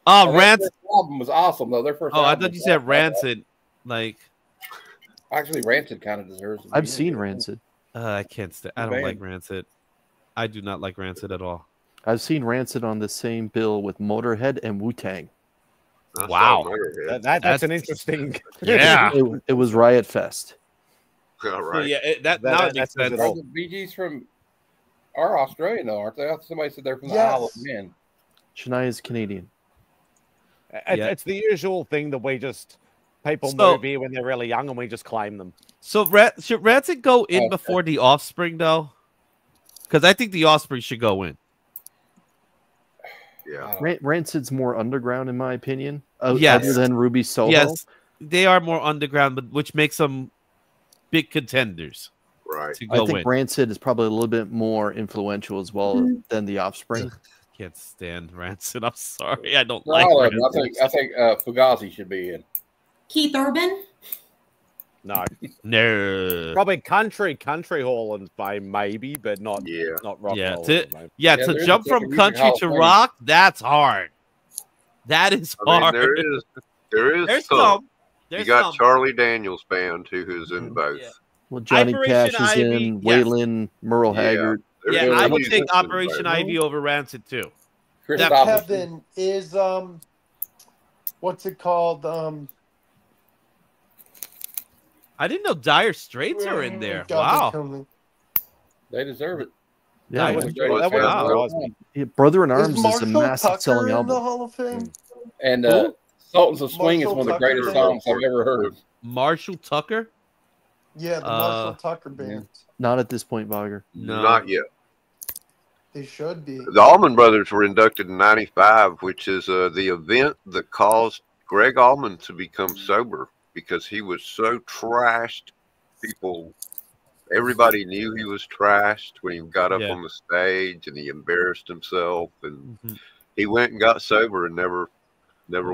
Speaker 19: Oh,
Speaker 3: Their
Speaker 19: Rancid.
Speaker 3: first album was awesome, though. Their first
Speaker 19: Oh, I
Speaker 3: album
Speaker 19: thought you
Speaker 3: was
Speaker 19: said
Speaker 3: awesome.
Speaker 19: Rancid. Like,
Speaker 3: Actually, Rancid kind of deserves it.
Speaker 2: I've seen Rancid.
Speaker 19: I can't stand. I don't like Rancid. I do not like Rancid at all.
Speaker 2: I've seen Rancid on the same bill with Motorhead and Wu-Tang.
Speaker 19: Wow.
Speaker 1: That's an interesting.
Speaker 19: Yeah.
Speaker 2: It was Riot Fest.
Speaker 15: All right.
Speaker 19: Yeah, now it makes sense.
Speaker 3: The Bee Gees are Australian, though, aren't they? Somebody said they're from the
Speaker 6: Yes.
Speaker 3: Isle of Man.
Speaker 2: Shania's Canadian.
Speaker 1: It's the usual thing that we just people
Speaker 19: So-
Speaker 1: move here when they're really young and we just claim them.
Speaker 19: So should Rancid go in before the Offspring though? Because I think the Offspring should go in.
Speaker 15: Yeah.
Speaker 2: Rancid's more underground, in my opinion.
Speaker 19: Yes.
Speaker 2: Other than Ruby Soho.
Speaker 19: Yes, they are more underground, but which makes them big contenders.
Speaker 15: Right.
Speaker 19: To
Speaker 2: I
Speaker 19: go
Speaker 2: think
Speaker 19: in.
Speaker 2: Rancid is probably a little bit more influential as well than the Offspring.
Speaker 19: Can't stand Rancid. I'm sorry, I don't
Speaker 3: For
Speaker 19: like
Speaker 3: all of them,
Speaker 19: Rancid.
Speaker 3: I think Fugazi should be in.
Speaker 20: Keith Urban.
Speaker 1: No.
Speaker 19: No.
Speaker 1: Probably country hall and fame, maybe, but not rock
Speaker 19: Yeah,
Speaker 1: roll.
Speaker 19: to
Speaker 3: Yeah, there is
Speaker 19: jump
Speaker 3: a
Speaker 19: from
Speaker 3: music
Speaker 19: country
Speaker 3: hall of
Speaker 19: to
Speaker 3: fame.
Speaker 19: rock, that's hard. That is
Speaker 15: I mean,
Speaker 19: hard.
Speaker 15: there is
Speaker 19: There's
Speaker 15: some.
Speaker 19: some.
Speaker 15: You
Speaker 19: There's
Speaker 15: got
Speaker 19: some.
Speaker 15: Charlie Daniels Band who is in both.
Speaker 2: Well, Johnny
Speaker 19: Operation
Speaker 2: Cash is
Speaker 19: Ivy,
Speaker 2: in,
Speaker 19: yes.
Speaker 2: Waylon, Merle Haggard.
Speaker 19: Yeah,
Speaker 15: There's
Speaker 19: I would
Speaker 15: musicians
Speaker 19: take
Speaker 15: in
Speaker 19: Operation
Speaker 15: both.
Speaker 19: Ivy over Rancid too.
Speaker 6: Kevin is what's it called?
Speaker 19: I didn't know Dire Straits are in there.
Speaker 6: God,
Speaker 19: Wow.
Speaker 3: They deserve it.
Speaker 2: Yeah,
Speaker 19: That
Speaker 2: man.
Speaker 19: was
Speaker 2: Yeah, Brother in
Speaker 6: Is
Speaker 2: Arms is a
Speaker 6: Marshall
Speaker 2: massive
Speaker 6: Tucker
Speaker 2: selling
Speaker 6: in the
Speaker 2: album.
Speaker 6: Hall of Fame?
Speaker 3: And
Speaker 6: Who?
Speaker 3: Sultans of Swing is
Speaker 6: Marshall
Speaker 3: one of the
Speaker 6: Tucker.
Speaker 3: greatest songs I've ever heard.
Speaker 19: Marshall Tucker?
Speaker 6: Yeah, the Marshall Tucker band.
Speaker 2: Not at this point, Bogger.
Speaker 15: Not yet.
Speaker 6: They should be.
Speaker 15: The Allman Brothers were inducted in '95, which is the event that caused Greg Allman to become sober because he was so trashed. Everybody knew he was trashed when he got up on the stage, and he embarrassed himself. And he went and got sober and never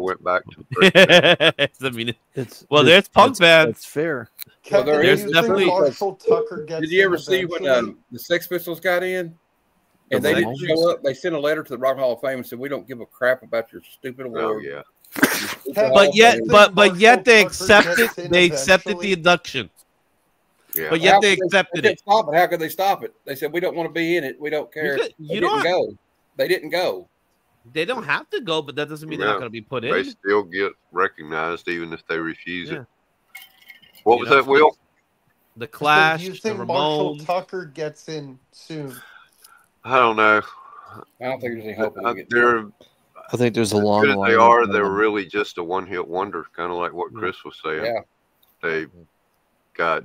Speaker 15: went back to the
Speaker 19: I mean,
Speaker 2: It's
Speaker 19: there's punk bands.
Speaker 2: That's fair.
Speaker 3: Well, there
Speaker 19: There's
Speaker 3: is
Speaker 19: definitely-
Speaker 6: Marshall Tucker gets
Speaker 3: Did you ever
Speaker 6: in
Speaker 3: see when
Speaker 6: eventually.
Speaker 3: the Sex Pistols got in? And
Speaker 2: The
Speaker 3: they didn't
Speaker 2: Ramones?
Speaker 3: show up. They sent a letter to the Rock Hall of Fame and said, "We don't give a crap about your stupid award."
Speaker 15: yeah.
Speaker 19: But yet they accepted
Speaker 6: gets in
Speaker 19: they accepted
Speaker 6: eventually.
Speaker 19: the induction.
Speaker 15: Yeah.
Speaker 19: But yet they accepted
Speaker 3: couldn't
Speaker 19: it.
Speaker 3: Stop it. How could they stop it? They said, "We don't want to be in it. We don't care."
Speaker 19: You
Speaker 3: They
Speaker 19: don't
Speaker 3: didn't go. They didn't go.
Speaker 19: They don't have to go, but that doesn't mean they're
Speaker 15: No,
Speaker 19: not going to be put
Speaker 15: They
Speaker 19: in.
Speaker 15: still get recognized even if they refuse
Speaker 19: Yeah.
Speaker 15: it. What was that, Will?
Speaker 6: So
Speaker 19: Clash,
Speaker 6: do you
Speaker 19: the
Speaker 6: think Marshall
Speaker 19: Ramones.
Speaker 6: Tucker gets in soon?
Speaker 15: I don't know.
Speaker 3: I don't think there's any hope.
Speaker 15: They're
Speaker 2: I think there's a
Speaker 15: as
Speaker 2: long
Speaker 15: good as
Speaker 2: line.
Speaker 15: they
Speaker 2: of,
Speaker 15: are. They're really just a one-hit wonder, kind of like what Chris was saying.
Speaker 3: Yeah.
Speaker 15: They got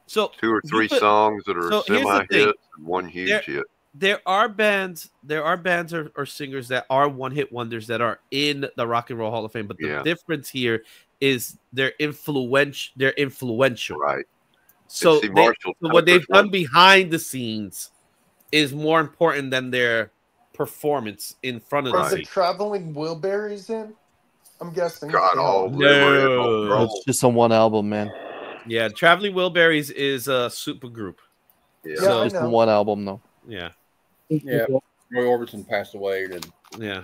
Speaker 19: So
Speaker 15: 2 or 3
Speaker 19: put-
Speaker 15: songs that are
Speaker 19: so here's the thing.
Speaker 15: semi-hits and one huge hit.
Speaker 19: There are bands or singers that are one-hit wonders that are in the Rock and Roll Hall of Fame, but the difference here is they're influential.
Speaker 15: Right.
Speaker 19: So,
Speaker 15: See, Marshall
Speaker 19: so what they've
Speaker 15: Tucker's
Speaker 19: done
Speaker 15: one-
Speaker 19: behind the scenes is more important than their performance in front of
Speaker 6: Are
Speaker 19: the
Speaker 6: the
Speaker 19: scene.
Speaker 6: Traveling Wilburys in? I'm guessing.
Speaker 15: God,
Speaker 6: they
Speaker 15: all
Speaker 6: are.
Speaker 15: of them are in on
Speaker 19: No.
Speaker 2: It's just on one album, man.
Speaker 19: Yeah, Traveling Wilburys is a super group.
Speaker 15: Yeah,
Speaker 19: So,
Speaker 2: Just on one album, though.
Speaker 19: yeah.
Speaker 3: Yeah. Roy Orbison passed away. And
Speaker 19: Yeah.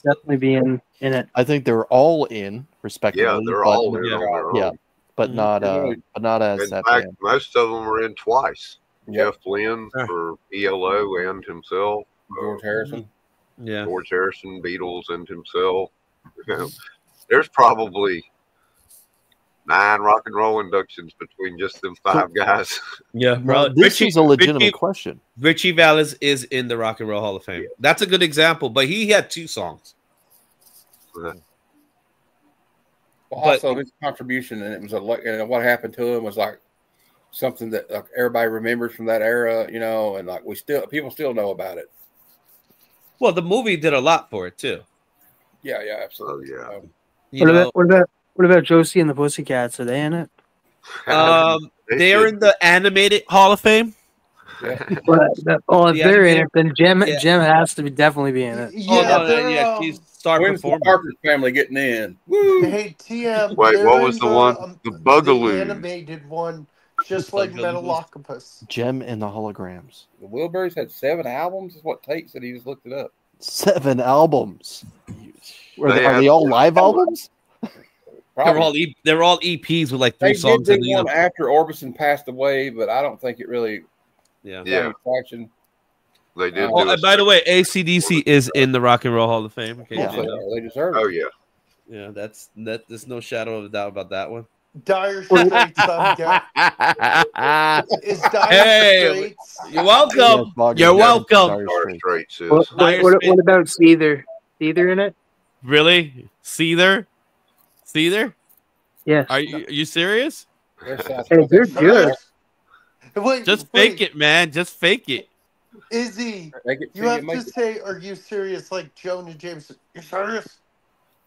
Speaker 8: Definitely be in it.
Speaker 2: I think they're all in, respectively.
Speaker 15: Yeah, they're
Speaker 2: but,
Speaker 15: all in on their
Speaker 2: Yeah,
Speaker 15: own.
Speaker 2: but not as
Speaker 15: In
Speaker 2: that
Speaker 15: fact,
Speaker 2: band.
Speaker 15: most of them are in twice. Jeff Lynne for ELO and himself.
Speaker 3: George Harrison.
Speaker 19: Yeah.
Speaker 15: George Harrison, Beatles, and himself. You know, there's probably 9 rock and roll inductions between just them 5 guys.
Speaker 19: Yeah,
Speaker 2: Now, this is a legitimate question.
Speaker 19: Richie Valens is in the Rock and Roll Hall of Fame. That's a good example, but he had 2 songs.
Speaker 3: Well, also his contribution, and it was what happened to him was like something that like everybody remembers from that era, and like people still know about it.
Speaker 19: Well, the movie did a lot for it too.
Speaker 3: Yeah, absolutely.
Speaker 8: What about Josie and the Pussycats? Are they in it?
Speaker 19: They're in the animated Hall of Fame.
Speaker 8: If they're in it, then Jem has to definitely be in it.
Speaker 19: She's star
Speaker 3: When's the
Speaker 19: performer.
Speaker 3: Parker family getting in? Woo!
Speaker 6: Hey, TM.
Speaker 15: Wait,
Speaker 6: they're
Speaker 15: what was
Speaker 6: in
Speaker 15: the one? The
Speaker 6: The
Speaker 15: Bugaloos.
Speaker 6: animated one, just like Metalocampus.
Speaker 2: Gem and the Holograms.
Speaker 3: The Wilburys had 7 albums. Is what Tate said. He just looked it up.
Speaker 2: 7 albums. Are
Speaker 15: They
Speaker 2: they all live albums?
Speaker 19: They're all EPs with like 3
Speaker 3: They
Speaker 19: songs.
Speaker 3: did one after Orbison passed away, but I don't think it really.
Speaker 19: Yeah.
Speaker 3: Traction.
Speaker 15: They did.
Speaker 19: Oh, and by the way, AC/DC is in the Rock and Roll Hall of Fame. Okay,
Speaker 3: They deserve it.
Speaker 15: Oh yeah.
Speaker 19: Yeah, there's no shadow of a doubt about that one.
Speaker 6: Dire Straits. Is Dire Straits?
Speaker 19: You're welcome. You're welcome.
Speaker 15: Dire Straits is.
Speaker 8: What about Seether? Seether in it?
Speaker 19: Really? Seether?
Speaker 8: Yes.
Speaker 19: Are you serious?
Speaker 8: Hey, they're good.
Speaker 19: Just fake it, man. Just fake it.
Speaker 6: Izzy, you have to say, "Are you serious?" Like Jonah Jameson. You serious?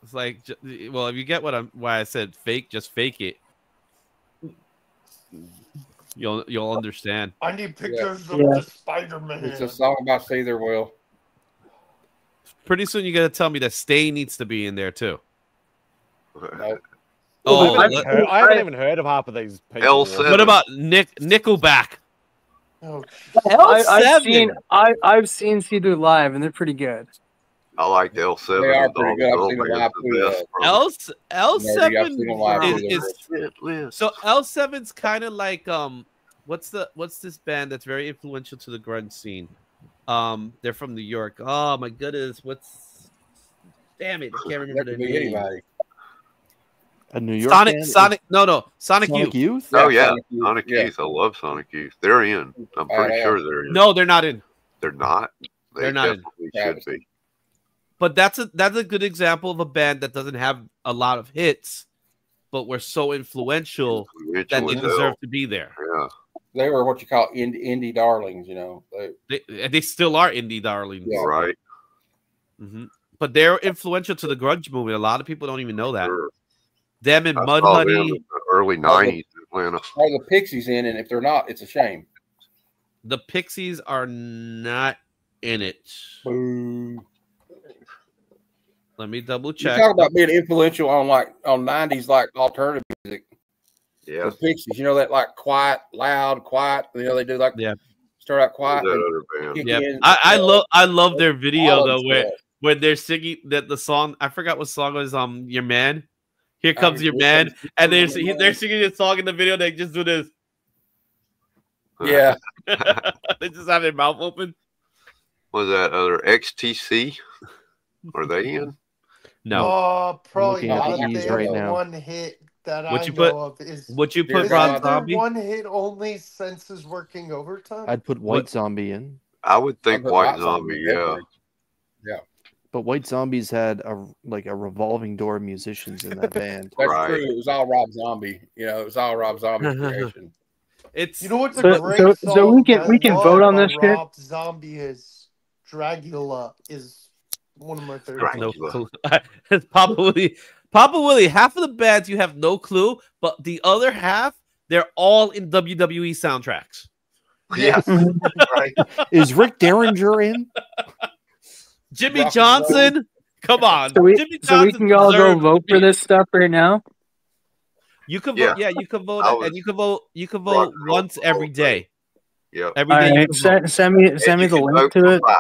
Speaker 19: It's like, well, if you get why I said fake, just fake it. You'll understand.
Speaker 6: I need pictures of the Spider-Man.
Speaker 3: It's a song about Seether, Will.
Speaker 19: Pretty soon, you got to tell me that Stay needs to be in there too.
Speaker 1: Oh, I haven't even heard of half of these people.
Speaker 15: L7.
Speaker 19: What about Nickelback?
Speaker 6: Oh,
Speaker 8: I've seen Seether live, and they're pretty good.
Speaker 15: I like the L7.
Speaker 3: They are pretty good. I've seen them live too.
Speaker 19: L7 is so L7's kind of like what's this band that's very influential to the grunge scene? They're from New York. Oh my goodness, damn it, I can't remember their name.
Speaker 3: Anybody.
Speaker 2: A New York
Speaker 19: Sonic Youth.
Speaker 15: Oh yeah, Sonic Youth. I love Sonic Youth. They're in. I'm pretty sure they're in.
Speaker 19: No, they're not in.
Speaker 15: They're not.
Speaker 19: They're not in.
Speaker 15: Should be.
Speaker 19: But that's a good example of a band that doesn't have a lot of hits, but were so influential that they deserve to be there.
Speaker 15: Yeah.
Speaker 3: They were what you call indie darlings,
Speaker 19: They still are indie darlings.
Speaker 15: Yeah. Right.
Speaker 19: Mm-hmm. But they're influential to the grunge movement. A lot of people don't even know that.
Speaker 15: Sure.
Speaker 19: Them and
Speaker 15: I
Speaker 19: Mudhoney.
Speaker 15: saw them in the early '90s in Atlanta.
Speaker 3: Are the Pixies in? And if they're not, it's a shame.
Speaker 19: The Pixies are not in it.
Speaker 3: Boo.
Speaker 19: Let me double
Speaker 3: You
Speaker 19: check.
Speaker 3: talk about being influential on '90s alternative music.
Speaker 15: Yeah.
Speaker 3: The Pixies, that like quiet, loud, quiet. They do like start out quiet.
Speaker 19: Yeah, I love their video though where they're singing the song. I forgot what song it was. Your Man. Here comes your man, and they're singing a song in the video. They just do this.
Speaker 3: Yeah,
Speaker 19: they just have their mouth open.
Speaker 15: Was that other XTC? Are they in?
Speaker 19: No.
Speaker 6: Oh, probably
Speaker 2: I'm looking at
Speaker 6: not.
Speaker 2: the E's
Speaker 6: They
Speaker 2: right
Speaker 6: have
Speaker 2: now.
Speaker 6: one hit that
Speaker 19: What
Speaker 6: I
Speaker 19: you
Speaker 6: know
Speaker 19: put?
Speaker 6: of is.
Speaker 19: What you put,
Speaker 6: Is
Speaker 19: Rob
Speaker 6: it their
Speaker 19: Zombie?
Speaker 6: one hit only senses working overtime?
Speaker 2: I'd put White Zombie in.
Speaker 15: I would think
Speaker 3: put
Speaker 15: White
Speaker 3: White Zombie,
Speaker 15: Zombie, yeah.
Speaker 3: Yeah.
Speaker 2: But White Zombies had a revolving door of musicians in that band.
Speaker 3: That's true. It was all Rob Zombie. You know, it was all Rob Zombie's creation.
Speaker 19: It's
Speaker 6: You know what's a
Speaker 8: So-
Speaker 6: great
Speaker 8: so-
Speaker 6: song?
Speaker 8: so we can-
Speaker 6: I
Speaker 8: we can
Speaker 6: love
Speaker 8: vote on
Speaker 6: by
Speaker 8: this shit?
Speaker 6: Rob Zombie is Dragula is one of my favorite.
Speaker 19: No
Speaker 6: songs.
Speaker 19: clue. It's Papa Willie. Papa Willie. Half of the bands you have no clue, but the other half they're all in WWE soundtracks.
Speaker 15: Yes. Right.
Speaker 2: Is Rick Derringer in?
Speaker 19: Jimmy
Speaker 3: Rock and
Speaker 19: Johnson. Come on.
Speaker 8: So we,
Speaker 19: Jimmy
Speaker 8: so we
Speaker 19: Johnson
Speaker 8: can all go
Speaker 19: deserves
Speaker 8: vote
Speaker 19: to
Speaker 8: for
Speaker 19: be-
Speaker 8: this stuff right now.
Speaker 19: You can
Speaker 15: Yeah.
Speaker 19: vote. Yeah, you can vote,
Speaker 15: I was
Speaker 19: and you can vote. You can
Speaker 15: rock
Speaker 19: vote
Speaker 15: and roll
Speaker 19: once
Speaker 15: for the
Speaker 19: every
Speaker 15: whole
Speaker 19: day.
Speaker 15: Yep.
Speaker 19: Every
Speaker 8: All
Speaker 19: day. you
Speaker 8: right,
Speaker 19: can vote.
Speaker 8: send me
Speaker 15: And
Speaker 8: the
Speaker 15: you can
Speaker 8: link
Speaker 15: vote
Speaker 8: to
Speaker 15: for
Speaker 8: it.
Speaker 15: 5.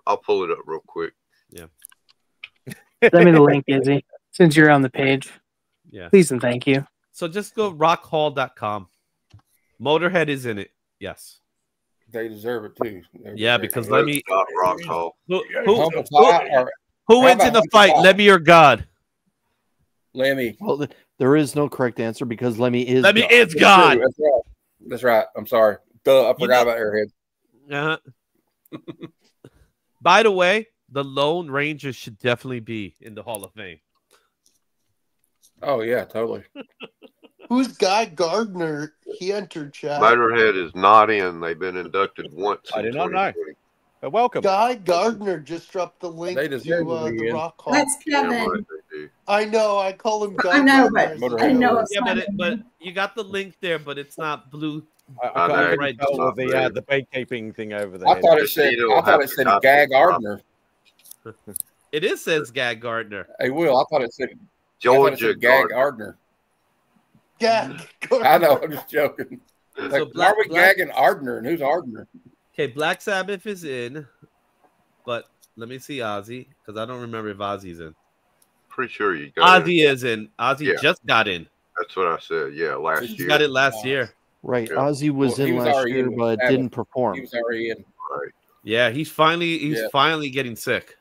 Speaker 15: I'll pull it up real quick.
Speaker 19: Yeah.
Speaker 8: Send me the link, Izzy, since you're on the page.
Speaker 19: Yeah.
Speaker 8: Please and thank you.
Speaker 19: So just go rockhall.com. Motorhead is in it. Yes.
Speaker 3: They deserve it too.
Speaker 19: Yeah, because
Speaker 15: No,
Speaker 19: let me.
Speaker 15: it's not Rock Hall.
Speaker 3: Humble Pie or
Speaker 19: Who
Speaker 3: how
Speaker 19: wins
Speaker 3: about
Speaker 19: in the
Speaker 3: Humble
Speaker 19: fight,
Speaker 3: Pie?
Speaker 19: Lemmy or God?
Speaker 3: Lemmy.
Speaker 2: Well, there is no correct answer because Lemmy is.
Speaker 19: Lemmy
Speaker 2: God.
Speaker 19: is God.
Speaker 3: That's right. That's right. I'm sorry. Duh, I forgot about Airhead.
Speaker 19: Uh-huh. By the way, the Lone Ranger should definitely be in the Hall of Fame.
Speaker 3: Oh yeah, totally.
Speaker 6: Who's Guy Gardner? He entered chat.
Speaker 15: Motorhead is not in. They've been inducted once.
Speaker 1: I
Speaker 15: in
Speaker 1: did not know.
Speaker 15: 2020.
Speaker 1: Welcome.
Speaker 6: Guy Gardner just dropped the link
Speaker 3: They
Speaker 6: to
Speaker 3: deserve to be
Speaker 6: the
Speaker 3: in.
Speaker 6: Rock Hall.
Speaker 20: That's
Speaker 15: Damn
Speaker 20: Kevin.
Speaker 15: right they do.
Speaker 6: I know. I call him Guy
Speaker 20: I know,
Speaker 6: Gardner.
Speaker 20: but
Speaker 6: as
Speaker 20: I
Speaker 6: a
Speaker 20: didn't know
Speaker 6: joke.
Speaker 20: it's
Speaker 19: Yeah,
Speaker 20: not.
Speaker 19: but you got the link there, but it's not blue.
Speaker 1: I
Speaker 15: know,
Speaker 1: couldn't
Speaker 19: right.
Speaker 1: tell
Speaker 15: not
Speaker 1: with
Speaker 15: red.
Speaker 1: the beekeeping thing over there.
Speaker 3: I thought it
Speaker 15: Just
Speaker 3: said.
Speaker 15: need to
Speaker 3: I
Speaker 15: have
Speaker 3: thought it
Speaker 15: to
Speaker 3: said
Speaker 15: copy
Speaker 3: Gag
Speaker 15: the top.
Speaker 3: Gardner.
Speaker 19: It is says Gag Gardner.
Speaker 3: Hey, Will. I thought it said.
Speaker 15: Georgia
Speaker 3: Gag
Speaker 15: Gardner.
Speaker 3: Gardner.
Speaker 6: Gag.
Speaker 3: I know. I'm just joking. Like,
Speaker 19: So
Speaker 3: why are we gagging Ardner? And who's Ardner?
Speaker 19: Okay, Black Sabbath is in, but let me see Ozzy because I don't remember if Ozzy's in.
Speaker 15: Pretty sure you got
Speaker 19: Ozzy is in. Ozzy
Speaker 15: Yeah.
Speaker 19: just got in.
Speaker 15: That's what I said. Yeah, last
Speaker 19: He
Speaker 15: year.
Speaker 19: got it last year.
Speaker 2: Right.
Speaker 15: Yeah.
Speaker 2: Ozzy was
Speaker 3: Well, he
Speaker 2: in
Speaker 3: was
Speaker 2: last
Speaker 3: already
Speaker 2: year,
Speaker 3: in with
Speaker 2: but
Speaker 3: Sabbath.
Speaker 2: didn't perform.
Speaker 3: He was already in.
Speaker 15: Right.
Speaker 19: Yeah, he's finally
Speaker 3: Yeah.
Speaker 19: finally getting sick.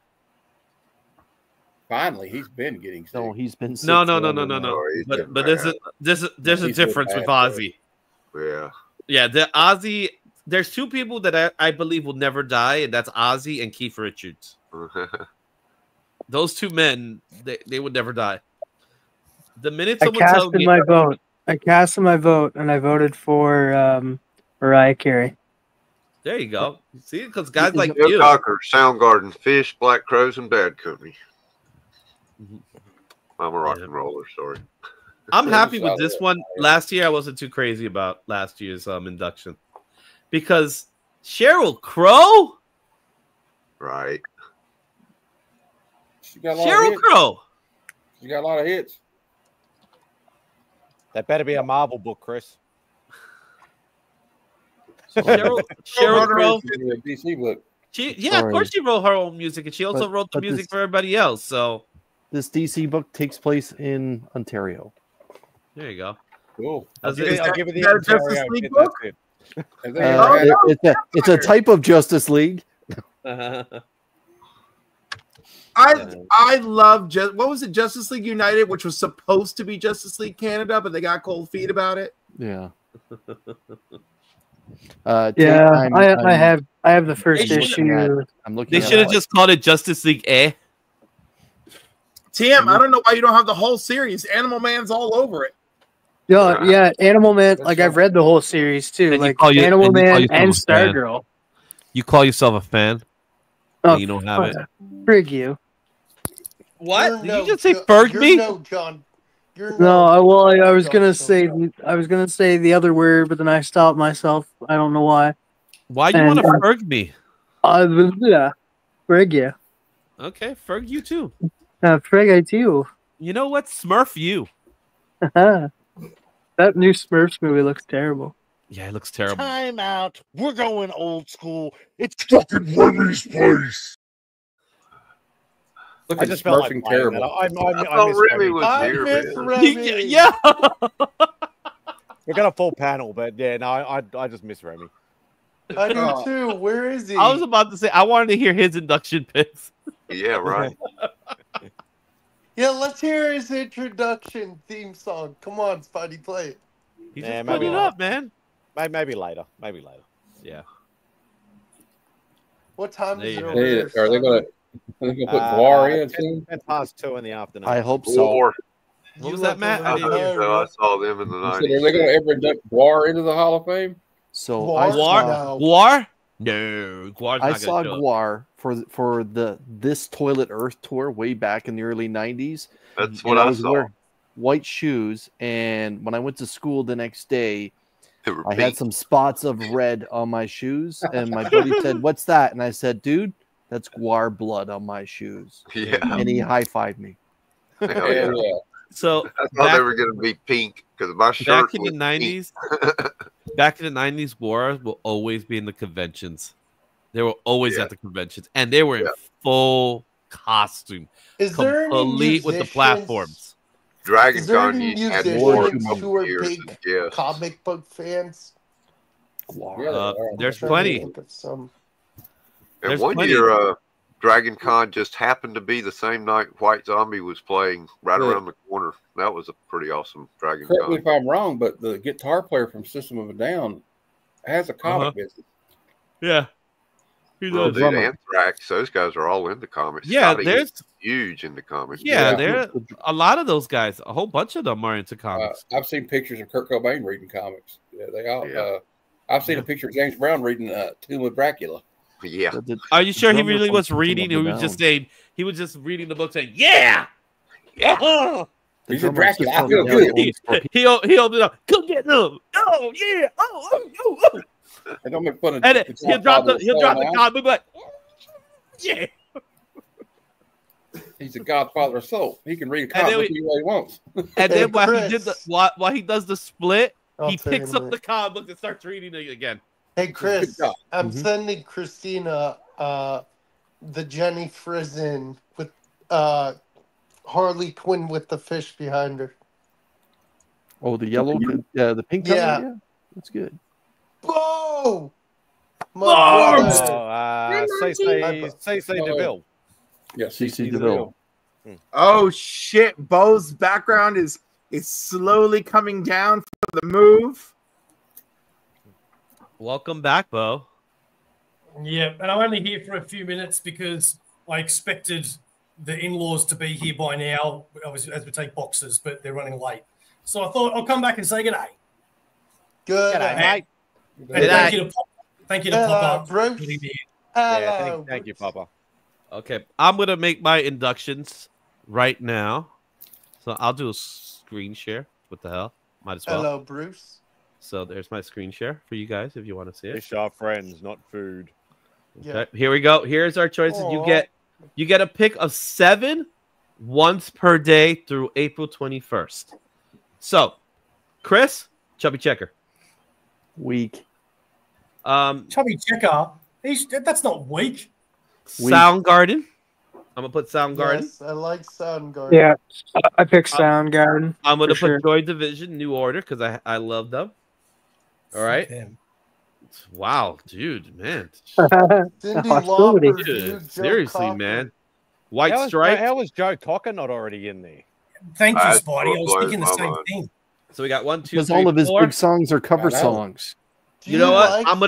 Speaker 3: Finally, he's been getting sick.
Speaker 2: No, he's been sick
Speaker 19: No.
Speaker 2: forever.
Speaker 15: Oh, he's
Speaker 19: But
Speaker 15: been
Speaker 19: there's
Speaker 15: bad.
Speaker 19: there's a
Speaker 3: He's been
Speaker 19: difference with
Speaker 3: bad,
Speaker 19: Ozzy.
Speaker 15: Yeah.
Speaker 19: Yeah, the Ozzy. There's two people that I believe will never die, and that's Ozzy and Keith Richards. Those two men, they would never die. The minute
Speaker 8: I
Speaker 19: someone tells
Speaker 8: casted
Speaker 19: me,
Speaker 8: my vote. I casted my vote, and I voted for Mariah Carey.
Speaker 19: there you go. See, because guys like
Speaker 15: Joe
Speaker 19: you,
Speaker 15: Cocker, Soundgarden, Fish, Black Crows, and Bad Company. I'm a rock and roller. Sorry.
Speaker 19: I'm happy with this one. Last year, I wasn't too crazy about last year's induction because Sheryl Crow.
Speaker 15: Right.
Speaker 3: She got a lot of
Speaker 19: Sheryl
Speaker 3: hits.
Speaker 19: Crow.
Speaker 3: She got a lot of hits.
Speaker 1: That better be a Marvel book, Chris.
Speaker 19: Sheryl Crow.
Speaker 3: In the DC book.
Speaker 19: Yeah, of course she wrote her own music, and she also wrote the music for everybody else. So
Speaker 2: this DC book takes place in Ontario.
Speaker 19: there you go.
Speaker 3: Cool.
Speaker 1: I'll give you the
Speaker 3: that a Justice
Speaker 1: Ontario
Speaker 3: League
Speaker 1: bit,
Speaker 3: book?
Speaker 1: that's it.
Speaker 2: It's a type of Justice League.
Speaker 21: I love what was it, Justice League United, which was supposed to be Justice League Canada, but they got cold feet about it.
Speaker 2: Yeah.
Speaker 8: Yeah, I have the first issue.
Speaker 2: I'm looking.
Speaker 19: They should have just called it Justice League A.
Speaker 21: Tim, I don't know why you don't have the whole series. Animal Man's all over it.
Speaker 8: Yeah, Animal Man. Like I've read the whole series too.
Speaker 19: And you
Speaker 8: Like
Speaker 19: call you-
Speaker 8: Animal
Speaker 19: and you call
Speaker 8: Man
Speaker 19: yourself
Speaker 8: and
Speaker 19: a fan.
Speaker 8: Stargirl.
Speaker 19: You call yourself a fan?
Speaker 8: Oh,
Speaker 19: and you don't have it.
Speaker 8: Frig you.
Speaker 19: What? Did you just say Ferg me?
Speaker 6: No, John.
Speaker 8: No, I was gonna say the other word, but then I stopped myself. I don't know why.
Speaker 19: Why you want to Ferg me?
Speaker 8: Yeah, Frig you.
Speaker 19: Okay, Ferg you too.
Speaker 8: Frig I too.
Speaker 19: You know what? Smurf you.
Speaker 8: That new Smurfs movie looks terrible.
Speaker 19: Yeah, it looks terrible.
Speaker 13: Time out. We're going old school. It's fucking Remy's place.
Speaker 3: Look
Speaker 1: I
Speaker 3: at
Speaker 1: just felt like
Speaker 3: Smurfing
Speaker 1: playing
Speaker 3: terrible.
Speaker 1: that. I
Speaker 15: thought
Speaker 1: miss
Speaker 15: Remy
Speaker 1: Remy.
Speaker 15: was
Speaker 6: I
Speaker 15: here,
Speaker 6: miss
Speaker 15: man.
Speaker 6: Remy.
Speaker 19: Yeah.
Speaker 1: We got a full panel, but yeah, no, I just miss Remy.
Speaker 6: I do too. Where is he?
Speaker 19: I was about to say I wanted to hear his induction picks.
Speaker 15: Yeah, right.
Speaker 6: Yeah, let's hear his introduction theme song. Come on, Spidey, play it.
Speaker 19: He just put it up, man.
Speaker 1: Maybe later. Maybe later.
Speaker 19: Yeah.
Speaker 6: What time is it over
Speaker 3: Hey,
Speaker 6: there?
Speaker 3: are they gonna put Guar in soon?
Speaker 1: 2:10 in the afternoon.
Speaker 2: I hope so.
Speaker 15: Or
Speaker 19: What was that, Matt?
Speaker 15: I
Speaker 19: I didn't hear.
Speaker 15: I saw them in the
Speaker 3: I
Speaker 15: 90s.
Speaker 3: said, are they gonna ever induct Guar into the Hall of Fame?
Speaker 2: So
Speaker 19: Guar? No, Guar's
Speaker 2: I
Speaker 19: not
Speaker 2: saw
Speaker 19: gonna show up.
Speaker 2: Guar for the This Toilet Earth tour way back in the early 90s.
Speaker 15: That's
Speaker 2: And
Speaker 15: what I
Speaker 2: was
Speaker 15: saw.
Speaker 2: wearing white shoes, and when I went to school the next day, I had some spots of red on my shoes, and my buddy said, "What's that?" And I said, "Dude, that's Guar blood on my shoes."
Speaker 15: Yeah.
Speaker 2: And he high-fived me.
Speaker 15: Hell yeah.
Speaker 19: So
Speaker 15: I thought they were going to be pink because my shirt
Speaker 19: back in
Speaker 15: was
Speaker 19: the 90s, back in the 90s, Guar will always be in the conventions. They were always at the conventions, and they were in full costume,
Speaker 6: Is there any
Speaker 19: complete with the
Speaker 6: musicians-
Speaker 19: platforms.
Speaker 15: Dragon
Speaker 6: Is there
Speaker 15: Con
Speaker 6: any
Speaker 15: had more
Speaker 6: musicians who are
Speaker 15: years
Speaker 6: big
Speaker 15: than yes.
Speaker 6: comic book fans?
Speaker 19: There's
Speaker 6: I'm trying to
Speaker 19: plenty.
Speaker 6: think of some.
Speaker 15: And
Speaker 19: There's
Speaker 15: one
Speaker 19: plenty.
Speaker 15: year, Dragon Con just happened to be the same night White Zombie was playing right
Speaker 3: Yeah.
Speaker 15: around the corner. That was a pretty awesome Dragon
Speaker 3: Correct me
Speaker 15: Con.
Speaker 3: if I'm wrong, but the guitar player from System of a Down has a comic business.
Speaker 19: Yeah.
Speaker 15: Well, dude, Anthrax, those guys are all into comics.
Speaker 19: Yeah,
Speaker 15: Scotty
Speaker 19: there's-
Speaker 15: is huge into comics.
Speaker 19: Yeah, there a lot of those guys. A whole bunch of them are into comics.
Speaker 3: I've seen pictures of Kurt Cobain reading comics. Yeah, they all. I've seen a picture of James Brown reading Tomb of Dracula.
Speaker 15: Yeah.
Speaker 19: Are you sure he
Speaker 3: drummer
Speaker 19: really
Speaker 3: from
Speaker 19: was
Speaker 3: System
Speaker 19: reading?
Speaker 3: of
Speaker 19: He
Speaker 3: a
Speaker 19: was just
Speaker 3: Down.
Speaker 19: saying. He was just reading the book, saying, "Yeah, yeah."
Speaker 3: He's a Dracula. I feel good.
Speaker 19: He opened it up. Come get them. Oh yeah. Oh.
Speaker 3: I don't make fun of.
Speaker 19: And then
Speaker 3: the
Speaker 19: he'll drop the
Speaker 3: Godfather of Soul
Speaker 19: comic like, yeah.
Speaker 3: now. He's a Godfather of Soul. He can read a
Speaker 19: And
Speaker 3: comic
Speaker 19: then
Speaker 3: book any way he wants.
Speaker 19: And then while he does the split,
Speaker 6: I'll
Speaker 19: he
Speaker 6: tell you
Speaker 19: picks
Speaker 6: in a
Speaker 19: up the comic book and starts reading it again.
Speaker 6: Hey, Chris,
Speaker 3: job.
Speaker 6: I'm
Speaker 19: Mm-hmm.
Speaker 6: sending Christina the Jenny Frizen with Harley Quinn with the fish behind her.
Speaker 2: Oh, the yellow, the pink color?
Speaker 6: Yeah.
Speaker 2: Yeah, that's good.
Speaker 6: Whoa! My
Speaker 1: Oh,
Speaker 6: brother.
Speaker 1: CC DeVille.
Speaker 3: Yeah,
Speaker 2: CC DeVille.
Speaker 4: Oh shit! Bo's background is slowly coming down for the move.
Speaker 19: Welcome back, Bo.
Speaker 7: Yeah, and I'm only here for a few minutes because I expected the in-laws to be here by now as we take boxes, but they're running late. So I thought I'll come back and say good day.
Speaker 6: Good
Speaker 1: G'day,
Speaker 6: night.
Speaker 1: mate.
Speaker 7: And thank you to Pop up.
Speaker 6: Bruce.
Speaker 1: Yeah, thank you, Papa.
Speaker 19: Okay, I'm gonna make my inductions right now. So I'll do a screen share. What the hell? Might as well.
Speaker 6: Hello, Bruce.
Speaker 19: So there's my screen share for you guys if you want to see it.
Speaker 1: Fish are friends, not food.
Speaker 19: Okay, here we go. Here's our choices.
Speaker 6: Aw.
Speaker 19: You get a pick of 7 once per day through April 21st. So, Chris, Chubby Checker.
Speaker 2: Weak.
Speaker 7: Chubby Checker. That's not weak.
Speaker 19: Soundgarden. I'm gonna put Soundgarden.
Speaker 6: Yes, I like Soundgarden.
Speaker 8: Yeah, I picked Soundgarden.
Speaker 19: I'm gonna put
Speaker 8: for sure.
Speaker 19: Joy Division, New Order, because I love them. All right. Wow, dude, man.
Speaker 6: Cindy
Speaker 8: Hostility.
Speaker 6: Lauper,
Speaker 19: Dude,
Speaker 6: Joe
Speaker 19: seriously,
Speaker 6: Cocker.
Speaker 19: man. White Stripe.
Speaker 1: How was Joe Cocker not already in there?
Speaker 7: Thank you,
Speaker 15: That's
Speaker 7: Spidey. I was
Speaker 15: what
Speaker 7: thinking the
Speaker 15: blows
Speaker 7: same
Speaker 15: my mind.
Speaker 7: thing.
Speaker 19: So we got 1, 2,
Speaker 2: Because
Speaker 19: 3,
Speaker 2: all of his
Speaker 19: 4.
Speaker 2: big songs are cover
Speaker 3: I know.
Speaker 2: songs.
Speaker 6: Do
Speaker 19: You know what?
Speaker 6: like
Speaker 19: I'm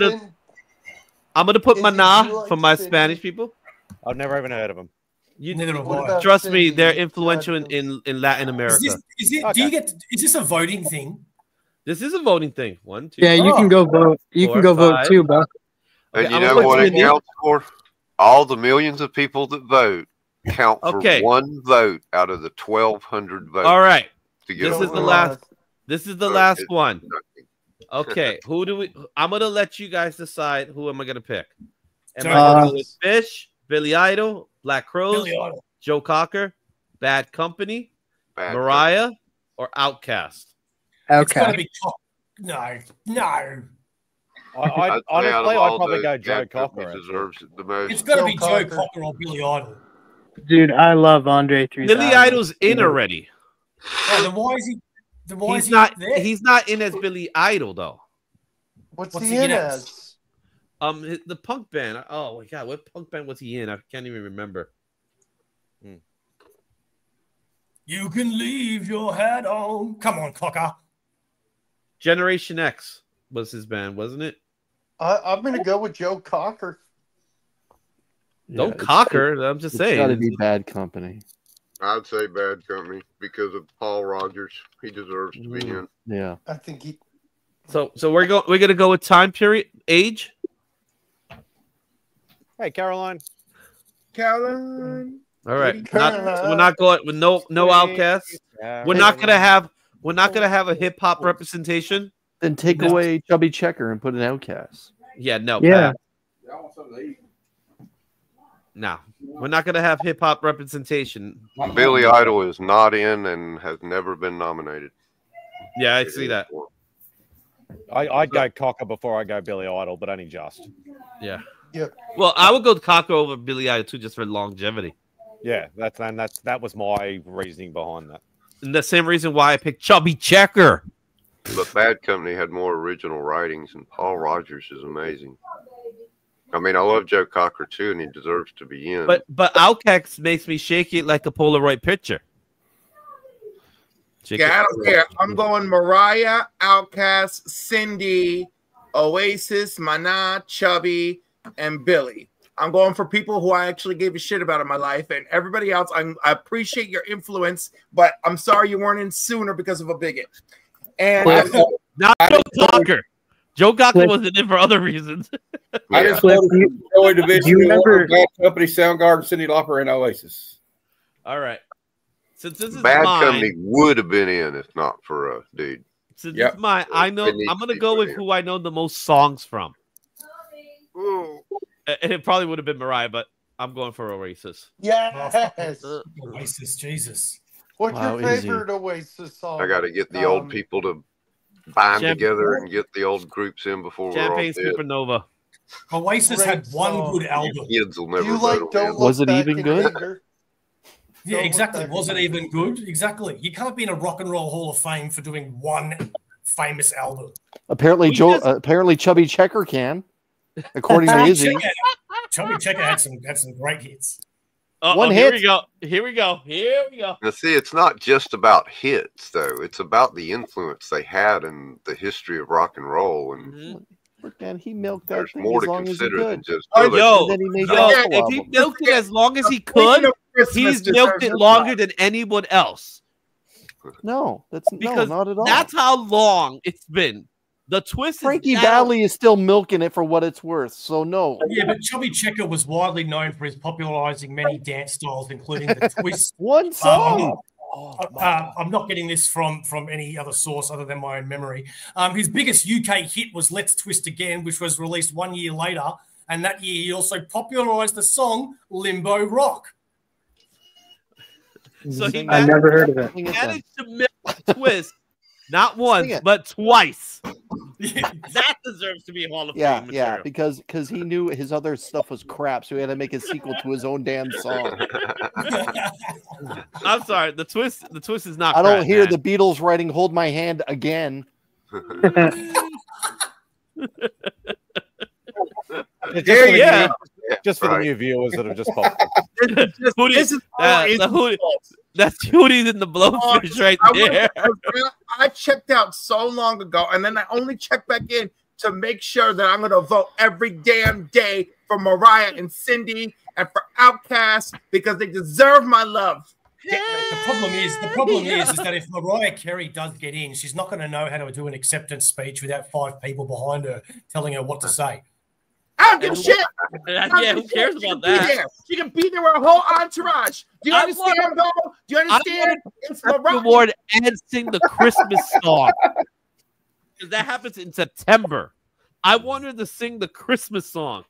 Speaker 19: gonna put
Speaker 6: Izzy,
Speaker 19: Mana
Speaker 6: do you like
Speaker 19: for my
Speaker 6: Cindy?
Speaker 19: Spanish people.
Speaker 1: I've never even heard of him.
Speaker 7: Neither have
Speaker 6: What
Speaker 7: I.
Speaker 6: about
Speaker 19: Trust me,
Speaker 6: Cindy?
Speaker 19: they're influential in Latin America.
Speaker 7: Is this a voting thing?
Speaker 19: This is a voting thing. 1, 2.
Speaker 8: Yeah, you can go vote. You
Speaker 19: Four,
Speaker 8: can go vote
Speaker 19: five.
Speaker 8: too, Bo.
Speaker 15: And
Speaker 19: Okay,
Speaker 15: you
Speaker 19: I'm
Speaker 15: know
Speaker 19: gonna put
Speaker 15: what it
Speaker 19: Cindy.
Speaker 15: counts for? All the millions of people that vote count for
Speaker 19: Okay.
Speaker 15: one vote out of the 1,200 votes.
Speaker 19: All right.
Speaker 15: To get
Speaker 19: This
Speaker 15: on
Speaker 19: is the
Speaker 15: board.
Speaker 19: last. This is the
Speaker 15: So
Speaker 19: last
Speaker 15: it's
Speaker 19: one.
Speaker 15: nothing.
Speaker 19: Okay, who do we? I'm gonna let you guys decide who am I gonna pick. Am I
Speaker 7: Joe
Speaker 19: gonna
Speaker 8: Cocker.
Speaker 19: go with Fish, Billy Idol, Black Crows,
Speaker 7: Billy Idol.
Speaker 19: Joe Cocker, Bad Company,
Speaker 15: Bad
Speaker 19: Mariah, or Outcast?
Speaker 7: It's got to
Speaker 8: Okay.
Speaker 7: be no.
Speaker 15: I'd say out of
Speaker 1: Honestly, I'd
Speaker 15: all
Speaker 1: probably
Speaker 15: those,
Speaker 1: go Joe
Speaker 15: Bad Company
Speaker 1: Cocker. actually.
Speaker 15: deserves it the most.
Speaker 7: It's got to
Speaker 6: Joe
Speaker 7: be Joe
Speaker 6: Cocker.
Speaker 7: Cocker or Billy Idol.
Speaker 8: Dude, I love Andre 3000.
Speaker 19: Billy Idol's in already.
Speaker 7: Oh, then why is he? Then why
Speaker 19: He's
Speaker 7: is
Speaker 19: not.
Speaker 7: he there?
Speaker 19: He's not in as Billy Idol though.
Speaker 6: What's
Speaker 7: What's
Speaker 6: he
Speaker 7: he
Speaker 6: in
Speaker 7: in
Speaker 6: as?
Speaker 19: The punk band. Oh my god, what punk band was he in? I can't even remember.
Speaker 7: You can leave your hat on. Come on, Cocker.
Speaker 19: Generation X was his band, wasn't it?
Speaker 6: I'm gonna go with Joe Cocker.
Speaker 19: Don't cocker. I'm just saying.
Speaker 2: It's got to be Bad Company.
Speaker 15: I'd say Bad Company because of Paul Rogers. He deserves to be in.
Speaker 2: Yeah.
Speaker 6: I think he.
Speaker 19: So we're gonna go with time period, age.
Speaker 1: Hey, Caroline.
Speaker 3: Caroline.
Speaker 19: All right. We're not going with no outcasts. We're not gonna have a hip hop representation.
Speaker 2: Then take away Chubby Checker and put an Outcast.
Speaker 19: Yeah, no.
Speaker 2: Yeah.
Speaker 19: No, we're not gonna have hip hop representation.
Speaker 15: Billy Idol is not in and has never been nominated.
Speaker 19: Yeah, I see that.
Speaker 1: I'd go Cocker before I go Billy Idol, but only just.
Speaker 19: Yeah.
Speaker 6: Yep.
Speaker 19: Well, I would go Cocker over Billy Idol too, just for longevity.
Speaker 1: Yeah, that was my reasoning behind that.
Speaker 19: And the same reason why I picked Chubby Checker.
Speaker 15: But Bad Company had more original writings, and Paul Rogers is amazing. I mean, I love Joe Cocker too, and he deserves to be in.
Speaker 19: But Outcast makes me shake it like a Polaroid picture.
Speaker 3: Yeah, I don't care. I'm going Mariah, Outkast, Cindy, Oasis, Mana, Chubby, and Billy. I'm going for people who I actually gave a shit about in my life, and everybody else. I appreciate your influence, but I'm sorry you weren't in sooner because of a bigot. And
Speaker 19: not Joe Cocker. Joe Cocker wasn't in for other reasons.
Speaker 3: I just voted for Joey Division. Do you remember Bad Company, Soundgarden, Cyndi Lauper, and Oasis?
Speaker 19: All right. Since this is
Speaker 15: Bad
Speaker 19: mine,
Speaker 15: Company would have been in if not for dude.
Speaker 19: Since this is mine, I'm gonna go with who I know the most songs from. And it probably would have been Mariah, but I'm going for Oasis.
Speaker 6: Yes.
Speaker 7: Oasis, Jesus.
Speaker 6: What's your favorite Oasis song?
Speaker 15: I got to get the old people to bind together and get the old groups in before
Speaker 19: Champagne
Speaker 15: we're all dead.
Speaker 19: Supernova.
Speaker 7: Oasis had one good album.
Speaker 15: Kids will never
Speaker 6: like
Speaker 15: vote
Speaker 2: Was it even good?
Speaker 7: Yeah, exactly. Was it even good? Exactly. You can't be in a Rock and Roll Hall of Fame for doing one famous album.
Speaker 2: Apparently, apparently Chubby Checker can, according to Izzy.
Speaker 7: Chubby Checker had some great hits.
Speaker 2: One
Speaker 19: Here
Speaker 2: hit.
Speaker 19: we go. Here we go. Here we go.
Speaker 15: Now, see, it's not just about hits, though. It's about the influence they had in the history of rock and roll. And
Speaker 2: And he milked that
Speaker 15: there's
Speaker 2: thing
Speaker 15: more
Speaker 2: as
Speaker 15: to
Speaker 2: long as he
Speaker 15: consider than
Speaker 2: could.
Speaker 15: just.
Speaker 2: And then he made gospel
Speaker 19: if he
Speaker 2: albums.
Speaker 19: milked it as long as he could, he's milked it longer than anyone else.
Speaker 2: No, that's
Speaker 19: Because
Speaker 2: not at all.
Speaker 19: that's how long it's been. The twist
Speaker 2: Frankie
Speaker 19: is now,
Speaker 2: Valli is still milking it for what it's worth. So no.
Speaker 7: Yeah, but Chubby Checker was widely known for his popularizing many dance styles, including the twist.
Speaker 2: One song.
Speaker 7: I'm not getting this from any other source other than my own memory. His biggest UK hit was Let's Twist Again, which was released 1 year later. And that year, he also popularized the song Limbo Rock.
Speaker 19: So he
Speaker 8: I never heard of it.
Speaker 19: managed to milk the twist not once, but twice. That deserves to be a Hall of
Speaker 2: Yeah,
Speaker 19: Fame
Speaker 2: yeah,
Speaker 19: material.
Speaker 2: because he knew his other stuff was crap, so he had to make a sequel to his own damn song.
Speaker 19: I'm sorry, the twist is not.
Speaker 2: I don't
Speaker 19: crap,
Speaker 2: hear
Speaker 19: man.
Speaker 2: the Beatles writing "Hold My Hand" again.
Speaker 1: Just for the new viewers that have just popped.
Speaker 19: That's Hooties in the Blowfish right there.
Speaker 3: I checked out so long ago, and then I only checked back in to make sure that I'm going to vote every damn day for Mariah and Cindy and for Outkast because they deserve my love.
Speaker 7: The problem is that if Mariah Carey does get in, she's not going to know how to do an acceptance speech without 5 people behind her telling her what to say.
Speaker 3: I don't give a shit.
Speaker 19: Yeah, who cares about that?
Speaker 3: She can be there with her whole entourage. Do you understand, though? Do you understand? It's Mariah.
Speaker 19: Award and sing the Christmas song. Because that happens in September. I want her to sing the Christmas song.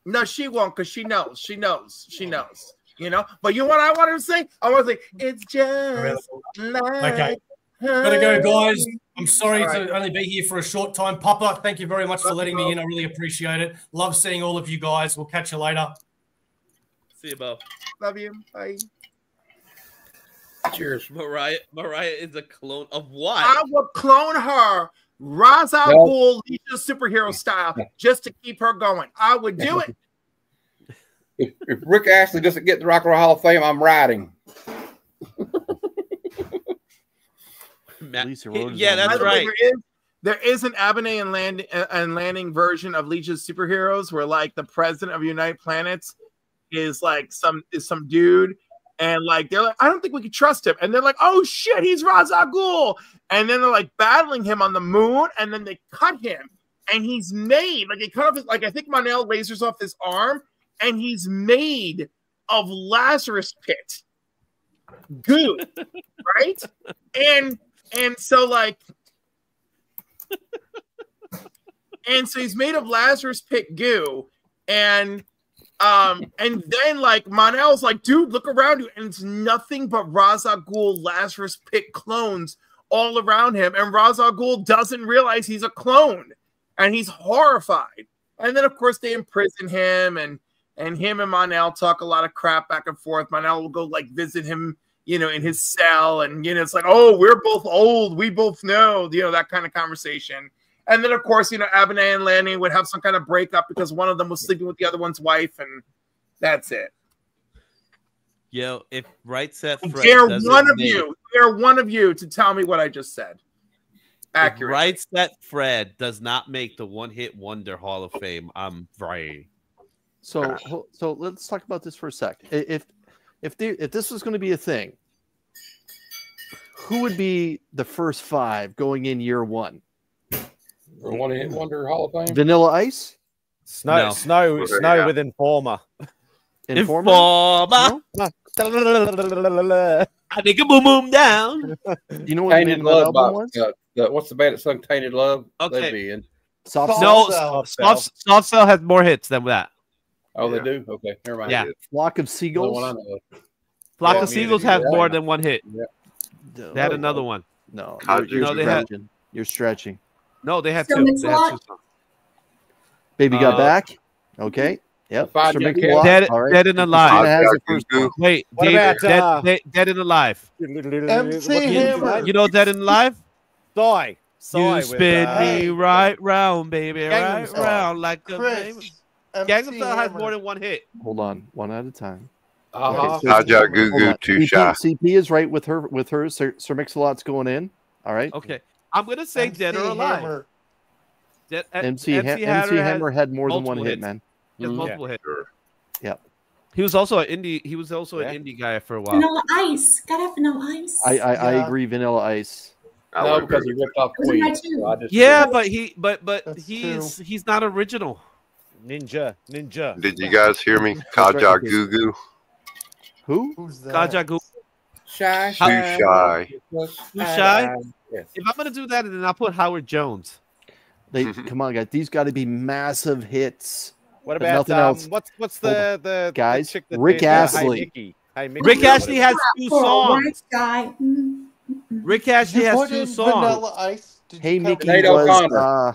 Speaker 3: No, she won't, because she knows. She knows. She knows. You know? But you know what I want her to sing? I want to sing, it's just like
Speaker 7: Okay. Gotta go, guys. I'm sorry to only be here for a short time. Papa, thank you very much for letting me in. I really appreciate it. Love seeing all of you guys. We'll catch you later.
Speaker 19: See you, Bo.
Speaker 3: Love you. Bye. Cheers.
Speaker 19: Mariah is a clone of what?
Speaker 3: I would clone her Ra's al Ghul Leisha superhero style just to keep her going. I would do it. If Rick Astley doesn't get the Rock and Roll Hall of Fame, I'm riding.
Speaker 2: Lisa Road is
Speaker 19: Yeah,
Speaker 2: on
Speaker 19: that's
Speaker 2: there.
Speaker 19: right.
Speaker 4: There is an Abney and Lanning version of Legion of Superheroes where like the president of United Planets is like some dude, and like they're like, I don't think we can trust him, and they're like, oh shit, he's Ra's al Ghul, and then they're like battling him on the moon, and then they cut him, and he's made like they cut off his, like I think Mon-El lasers off his arm, and he's made of Lazarus Pit goo, right? And so like. And so he's made of Lazarus Pit goo, and then like Mon-El's like, dude, look around you, and it's nothing but Ra's al Ghul Lazarus Pit clones all around him, and Ra's al Ghul doesn't realize he's a clone, and he's horrified. And then of course they imprison him, and him and Mon-El talk a lot of crap back and forth. Mon-El will go like visit him, you know, in his cell, and you know it's like, oh, we're both old, we both know, you know, that kind of conversation. And then, of course, you know, Abney and Lanning would have some kind of breakup because one of them was sleeping with the other one's wife, and that's it.
Speaker 19: Yo, if Right Set Fred
Speaker 4: Dare
Speaker 19: doesn't
Speaker 4: one of
Speaker 19: make-
Speaker 4: you, dare one of you to tell me what I just said. Accurate.
Speaker 19: If Right Set Fred does not make the one-hit wonder Hall of Fame, I'm right.
Speaker 2: So let's talk about this for a sec. If this was going to be a thing, who would be the first 5 going in year 1?
Speaker 3: For one-hit wonder Hall of Fame?
Speaker 2: Vanilla Ice?
Speaker 1: Snow with Informer.
Speaker 2: Informer?
Speaker 19: I think a boom boom down.
Speaker 2: You know what the name
Speaker 3: Tainted
Speaker 2: of that
Speaker 3: Love
Speaker 2: album
Speaker 3: box.
Speaker 2: was?
Speaker 3: What's the band that sung Tainted Love?
Speaker 19: Okay.
Speaker 3: They'd be in.
Speaker 2: Soft
Speaker 19: No,
Speaker 2: Cell?
Speaker 19: Soft Cell has more hits than that.
Speaker 3: Oh, they do? Okay, never mind.
Speaker 19: Yeah.
Speaker 2: Flock of
Speaker 3: The
Speaker 2: Seagulls?
Speaker 3: one I know.
Speaker 19: Flock
Speaker 3: Yeah,
Speaker 19: of Seagulls has
Speaker 3: yeah.
Speaker 19: more than one hit.
Speaker 3: Yeah.
Speaker 19: They had another one.
Speaker 2: No,
Speaker 19: No, they had.
Speaker 2: You're stretching.
Speaker 19: No, they had
Speaker 20: So
Speaker 19: two.
Speaker 20: it's
Speaker 19: They had
Speaker 20: not-
Speaker 19: two songs.
Speaker 2: Baby Got Back? Okay. Yep.
Speaker 3: Five
Speaker 2: Sir Mick
Speaker 3: Jack-
Speaker 2: Block.
Speaker 19: Dead,
Speaker 2: All right.
Speaker 19: Dead and
Speaker 2: Christina
Speaker 19: Alive.
Speaker 2: has the first one.
Speaker 19: Wait,
Speaker 1: What
Speaker 19: David,
Speaker 1: about,
Speaker 19: Dead and Alive.
Speaker 6: MC Hammer.
Speaker 19: You know Dead and Alive?
Speaker 1: Sigh.
Speaker 19: You
Speaker 1: with,
Speaker 19: spin me
Speaker 6: Hey.
Speaker 19: right round, baby,
Speaker 1: Gangnam
Speaker 19: right
Speaker 1: Style.
Speaker 19: round like a baby.
Speaker 6: Chris.
Speaker 19: Gangnam
Speaker 6: MC
Speaker 19: Style has
Speaker 6: Hammer.
Speaker 19: more than one hit.
Speaker 2: Hold on. One at a time.
Speaker 3: Uh-huh.
Speaker 2: so-
Speaker 15: Hijack Goo
Speaker 2: hold
Speaker 15: Goo
Speaker 2: on.
Speaker 15: Too Shy.
Speaker 2: CP is right with her. Sir Mix-a-Lot's going in. All right.
Speaker 19: Okay, I'm gonna say Dead or Alive.
Speaker 6: Hammer.
Speaker 2: MC Hammer had more than one
Speaker 19: multiple
Speaker 2: hit,
Speaker 19: hits.
Speaker 2: man.
Speaker 19: He has multiple hits.
Speaker 2: Yep.
Speaker 19: He was also an indie guy for a while.
Speaker 20: Vanilla Ice. Gotta have Vanilla Ice.
Speaker 2: I
Speaker 6: Yeah.
Speaker 2: agree. Vanilla Ice.
Speaker 3: No, because he ripped off
Speaker 20: Those are my
Speaker 3: Queen.
Speaker 20: two.
Speaker 3: So I just
Speaker 19: Yeah, but
Speaker 6: That's
Speaker 19: he's not original.
Speaker 1: Ninja.
Speaker 15: Did you guys hear me? Kaja Goo Goo.
Speaker 2: Who?
Speaker 6: Who's that?
Speaker 19: Kaja Goo.
Speaker 3: Shy.
Speaker 15: Too Shy.
Speaker 19: Too Shy?
Speaker 3: Yes.
Speaker 19: If I'm gonna do that, then I'll put Howard Jones.
Speaker 2: They come on, guys. These got to be massive hits.
Speaker 1: What
Speaker 2: If
Speaker 1: about
Speaker 2: nothing else?
Speaker 1: what's
Speaker 2: Hold
Speaker 1: the
Speaker 2: Guys,
Speaker 1: the chick that
Speaker 2: Rick
Speaker 1: did,
Speaker 2: Astley.
Speaker 1: Hey Mickey. Hey Mickey.
Speaker 19: Rick Astley has two
Speaker 20: For a
Speaker 19: songs.
Speaker 20: white guy. Mm.
Speaker 19: Rick Ashley
Speaker 6: You
Speaker 19: has
Speaker 6: put
Speaker 19: two
Speaker 6: in
Speaker 19: songs.
Speaker 6: Vanilla Ice. Did
Speaker 2: Hey
Speaker 6: you count
Speaker 2: Mickey
Speaker 3: Nate
Speaker 2: was
Speaker 3: O'Connor.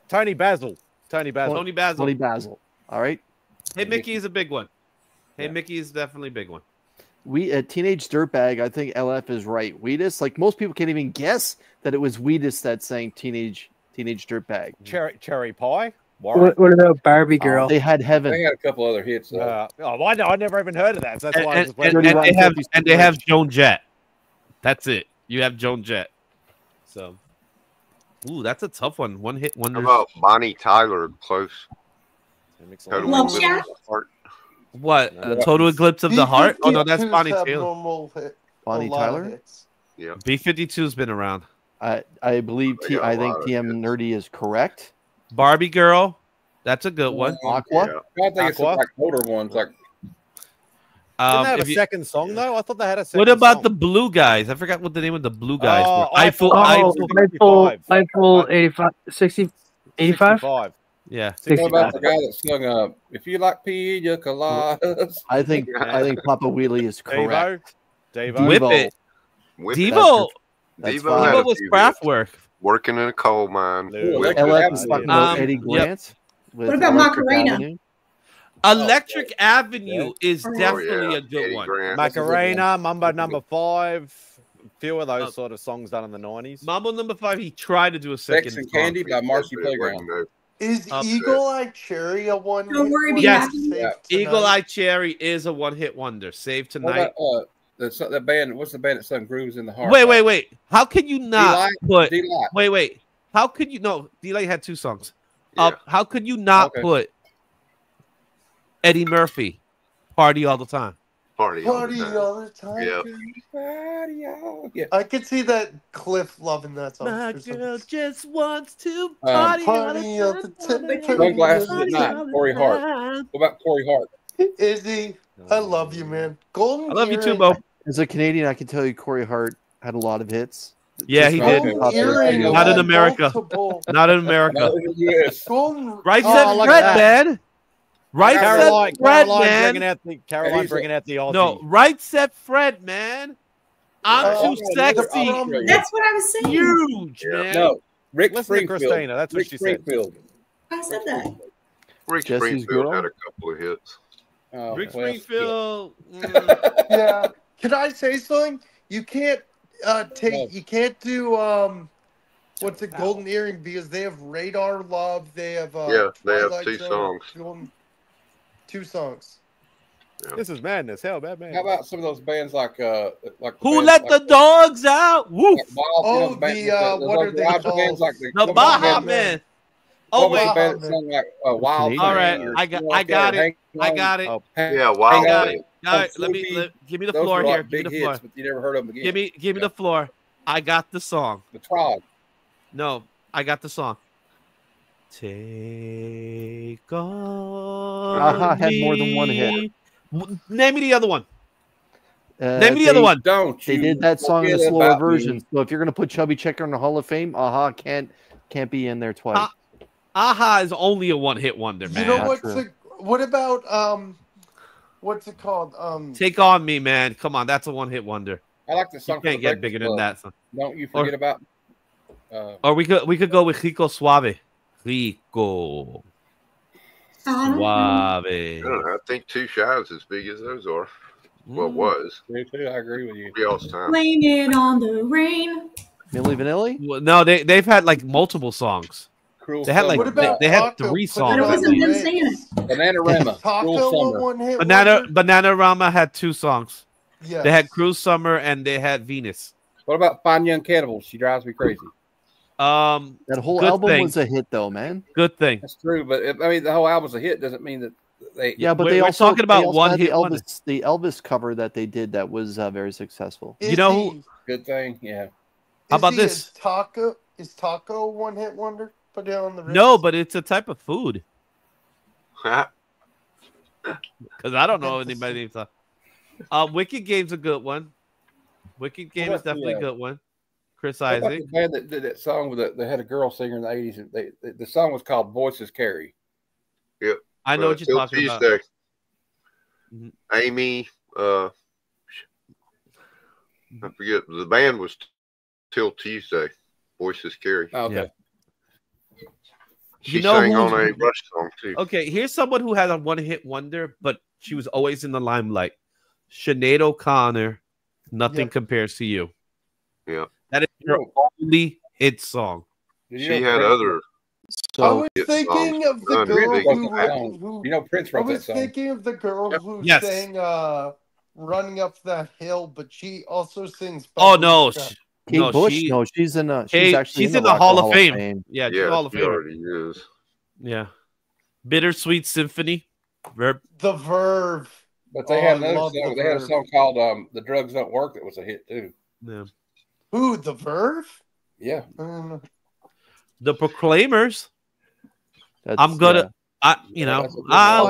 Speaker 1: Tony Basil.
Speaker 19: Tony Basil.
Speaker 2: Tony Basil. All right.
Speaker 19: Hey Mickey is a big one. Hey Mickey is definitely a big one.
Speaker 2: We at Teenage Dirtbag, I think LF is right. Wheatus, like most people can't even guess that it was Wheatus that sang Teenage Dirtbag.
Speaker 1: Cherry Pie.
Speaker 8: What about Barbie Girl?
Speaker 2: They had Heaven.
Speaker 3: They had a couple other hits.
Speaker 1: I never even heard of that. So that's why I
Speaker 19: And,
Speaker 1: just
Speaker 19: and,
Speaker 1: went.
Speaker 19: and they have Joan Jett. That's it. You have Joan Jett. So, ooh, that's a tough one. One hit
Speaker 15: How
Speaker 19: wonder.
Speaker 15: about Bonnie Tyler? Close. Total
Speaker 20: Love
Speaker 15: Eclipse
Speaker 20: Shack?
Speaker 15: of the Heart.
Speaker 19: What? A total eclipse of the heart? Oh no, that's Bonnie
Speaker 6: have
Speaker 19: Taylor.
Speaker 6: normal hit-
Speaker 2: Bonnie
Speaker 6: a lot of
Speaker 2: Tyler?
Speaker 6: hits.
Speaker 15: Yeah.
Speaker 19: B-52's been around.
Speaker 2: I believe
Speaker 15: They got a
Speaker 2: I think
Speaker 15: lot of
Speaker 2: TM Nerdy is correct.
Speaker 19: Barbie Girl. That's a good one.
Speaker 2: Aqua.
Speaker 3: I think it's
Speaker 1: Aqua?
Speaker 3: like older ones, like
Speaker 1: Didn't they have
Speaker 19: if
Speaker 1: a
Speaker 19: you-
Speaker 1: second song though? I thought they had a second.
Speaker 19: What about
Speaker 1: song.
Speaker 19: the Blue Guys? I forgot what the name of the Blue Guys
Speaker 1: Oh,
Speaker 19: were. Eiffel.
Speaker 8: Eiffel 85, 60, 85?
Speaker 1: 65.
Speaker 19: Yeah.
Speaker 3: what
Speaker 8: 65.
Speaker 3: about the guy that sung "If You Like Pina Coladas"?
Speaker 2: I think Papa Wheelie is correct.
Speaker 1: Devo.
Speaker 19: Whip it.
Speaker 15: Whip
Speaker 19: Devo.
Speaker 2: That's
Speaker 15: Devo had
Speaker 19: Devo
Speaker 15: a
Speaker 19: was
Speaker 15: few
Speaker 19: craft
Speaker 15: hits.
Speaker 19: work.
Speaker 15: Working in a coal mine. Whip
Speaker 2: LF
Speaker 15: it.
Speaker 2: is talking about Eddie
Speaker 19: Yep.
Speaker 2: Grant. with
Speaker 20: What about
Speaker 2: Electric
Speaker 20: Macarena?
Speaker 2: Avenue.
Speaker 19: Electric Avenue is
Speaker 20: Oh,
Speaker 19: definitely
Speaker 15: yeah.
Speaker 19: a good
Speaker 15: Eddie
Speaker 19: one.
Speaker 15: Grant.
Speaker 1: Macarena, Mambo number 5. Few of those sort of songs done in the 90s.
Speaker 19: Mambo number 5, he tried to do a second.
Speaker 3: Sex and Candy by Marcy Playground.
Speaker 6: Is
Speaker 19: Up
Speaker 6: Eagle Eye Cherry a one?
Speaker 20: Don't worry, be
Speaker 19: Yes.
Speaker 20: happy.
Speaker 19: Eagle Eye Cherry is a one-hit wonder. Save
Speaker 3: What
Speaker 19: Tonight.
Speaker 3: about that band. What's the band that sung "Grooves in the Heart"?
Speaker 19: Wait. How can you not put?
Speaker 3: D-Light.
Speaker 19: Wait. How could you? No, D-Light had 2 songs. How could you not put Eddie Murphy, "Party All the Time"?
Speaker 15: Party
Speaker 6: all the time.
Speaker 3: Yeah.
Speaker 6: I could see that Cliff loving that song.
Speaker 19: My girl just wants to
Speaker 6: party
Speaker 19: all the time.
Speaker 3: Sunglasses at night. Corey Hart. What about Corey Hart?
Speaker 6: Izzy, I love you, man. Golden
Speaker 19: I love you too,
Speaker 6: Earring-
Speaker 19: Bo.
Speaker 2: As a Canadian, I can tell you Corey Hart had a lot of hits.
Speaker 19: Yeah, he did. Not in America. Not in America. Right said Fred, man. Right said Fred, man.
Speaker 1: Caroline bringing out the Aussie.
Speaker 19: No, right said Fred, man. I'm too sexy.
Speaker 20: That's what I was saying.
Speaker 19: Huge, man.
Speaker 3: No, Rick
Speaker 1: Listen to
Speaker 3: Springfield.
Speaker 1: Christina. That's what
Speaker 3: Rick
Speaker 1: she said.
Speaker 3: Springfield.
Speaker 20: I said that.
Speaker 15: Rick
Speaker 2: Jesse's
Speaker 15: Springfield
Speaker 2: girl?
Speaker 15: had a couple of hits.
Speaker 19: Rick Springfield.
Speaker 6: Yeah. Can I say something? You can't you can't do what's a Golden Earring because they have Radar Love, they have
Speaker 15: Yeah, they have
Speaker 6: Twilight
Speaker 15: 2
Speaker 6: Zone,
Speaker 15: songs.
Speaker 6: 2 songs.
Speaker 1: This is madness. Hell, bad man.
Speaker 3: How about some of those bands like
Speaker 19: Who let the dogs out? Woof.
Speaker 6: What are they called?
Speaker 19: The Baja Man. Oh wait.
Speaker 3: Band that sung like Wild.
Speaker 19: All right, I got it.
Speaker 15: Yeah, Wild.
Speaker 19: All right, give me the floor here. Give me the floor.
Speaker 3: But you never heard of them again.
Speaker 19: Give me the floor. I got the song.
Speaker 3: The Trog.
Speaker 19: No, I got the song. Take on
Speaker 2: Aha had more than one hit.
Speaker 19: Name me the other one. Name me the other one.
Speaker 2: They did that song in a slower version. So if you're gonna put Chubby Checker in the Hall of Fame, Aha can't be in there twice.
Speaker 19: Aha is only a one-hit wonder, man.
Speaker 6: You know what about what's it called?
Speaker 19: Take On Me, man. Come on, that's a one-hit wonder.
Speaker 3: I like the song.
Speaker 19: You can't get bigger than that song.
Speaker 3: Don't you forget about.
Speaker 19: Or we could go with Rico Suave. Rico Suave.
Speaker 15: I don't know. I think 2 Shives as big as those are. Well, was.
Speaker 3: Me too. I agree with you.
Speaker 15: Y'all's time.
Speaker 20: Blame it on the rain.
Speaker 2: Milli Vanilli?
Speaker 19: Well, no, they've had like multiple songs. They had like they had 3 songs.
Speaker 20: It wasn't them singing it.
Speaker 3: Bananarama.
Speaker 19: Bananarama had 2 songs.
Speaker 6: Yes.
Speaker 19: They had Cruel Summer and they had Venus.
Speaker 3: What about Fine Young Cannibals? She drives me crazy.
Speaker 2: That whole album was a hit, though, man.
Speaker 19: Good thing.
Speaker 3: That's true, but I mean, the whole album's a hit doesn't mean that they.
Speaker 2: Yeah, but
Speaker 19: we're
Speaker 2: also
Speaker 19: talking about
Speaker 2: they also
Speaker 19: one
Speaker 2: had
Speaker 19: hit
Speaker 2: the
Speaker 19: wonder.
Speaker 2: The Elvis cover that they did that was very successful.
Speaker 19: You know who?
Speaker 3: Good thing, yeah.
Speaker 19: How about this?
Speaker 6: Is taco one-hit wonder? Put it on the wrist.
Speaker 19: No, but it's a type of food. Because I don't know anybody names that. Wicked Game's a good one. Wicked Game is definitely a good one. Chris
Speaker 3: What about
Speaker 19: Isaac.
Speaker 3: the band that did that song with they had a girl singer in the 80s. And the song was called Voices Carry.
Speaker 15: Yep.
Speaker 19: I know what you're talking about.
Speaker 15: Mm-hmm. Amy, I forget. The band was Till Tuesday. Voices Carry.
Speaker 3: Oh, okay.
Speaker 19: Yeah.
Speaker 15: She sang on a Rush song too.
Speaker 19: Okay, here's someone who had a one-hit wonder, but she was always in the limelight. Sinead O'Connor, Nothing Compares to You.
Speaker 15: Yeah.
Speaker 19: That is her only hit song.
Speaker 15: She had other.
Speaker 6: I was thinking of the girl who
Speaker 3: you know Prince wrote that song.
Speaker 6: I was thinking of the girl who sang "Running Up That Hill," but she also sings.
Speaker 19: Oh no,
Speaker 2: Kate Bush? She's in the. She's
Speaker 19: in the Hall of Fame. Yeah, she's Hall of
Speaker 15: she
Speaker 19: Fame.
Speaker 15: already is.
Speaker 19: Yeah, Bittersweet Symphony. Verb.
Speaker 6: The Verve.
Speaker 3: But they had another song. They had a song called "The Drugs Don't Work" that was a hit too.
Speaker 19: Yeah.
Speaker 6: Who? The Verve?
Speaker 3: Yeah.
Speaker 19: The Proclaimers.
Speaker 2: That's,
Speaker 19: I'm gonna. I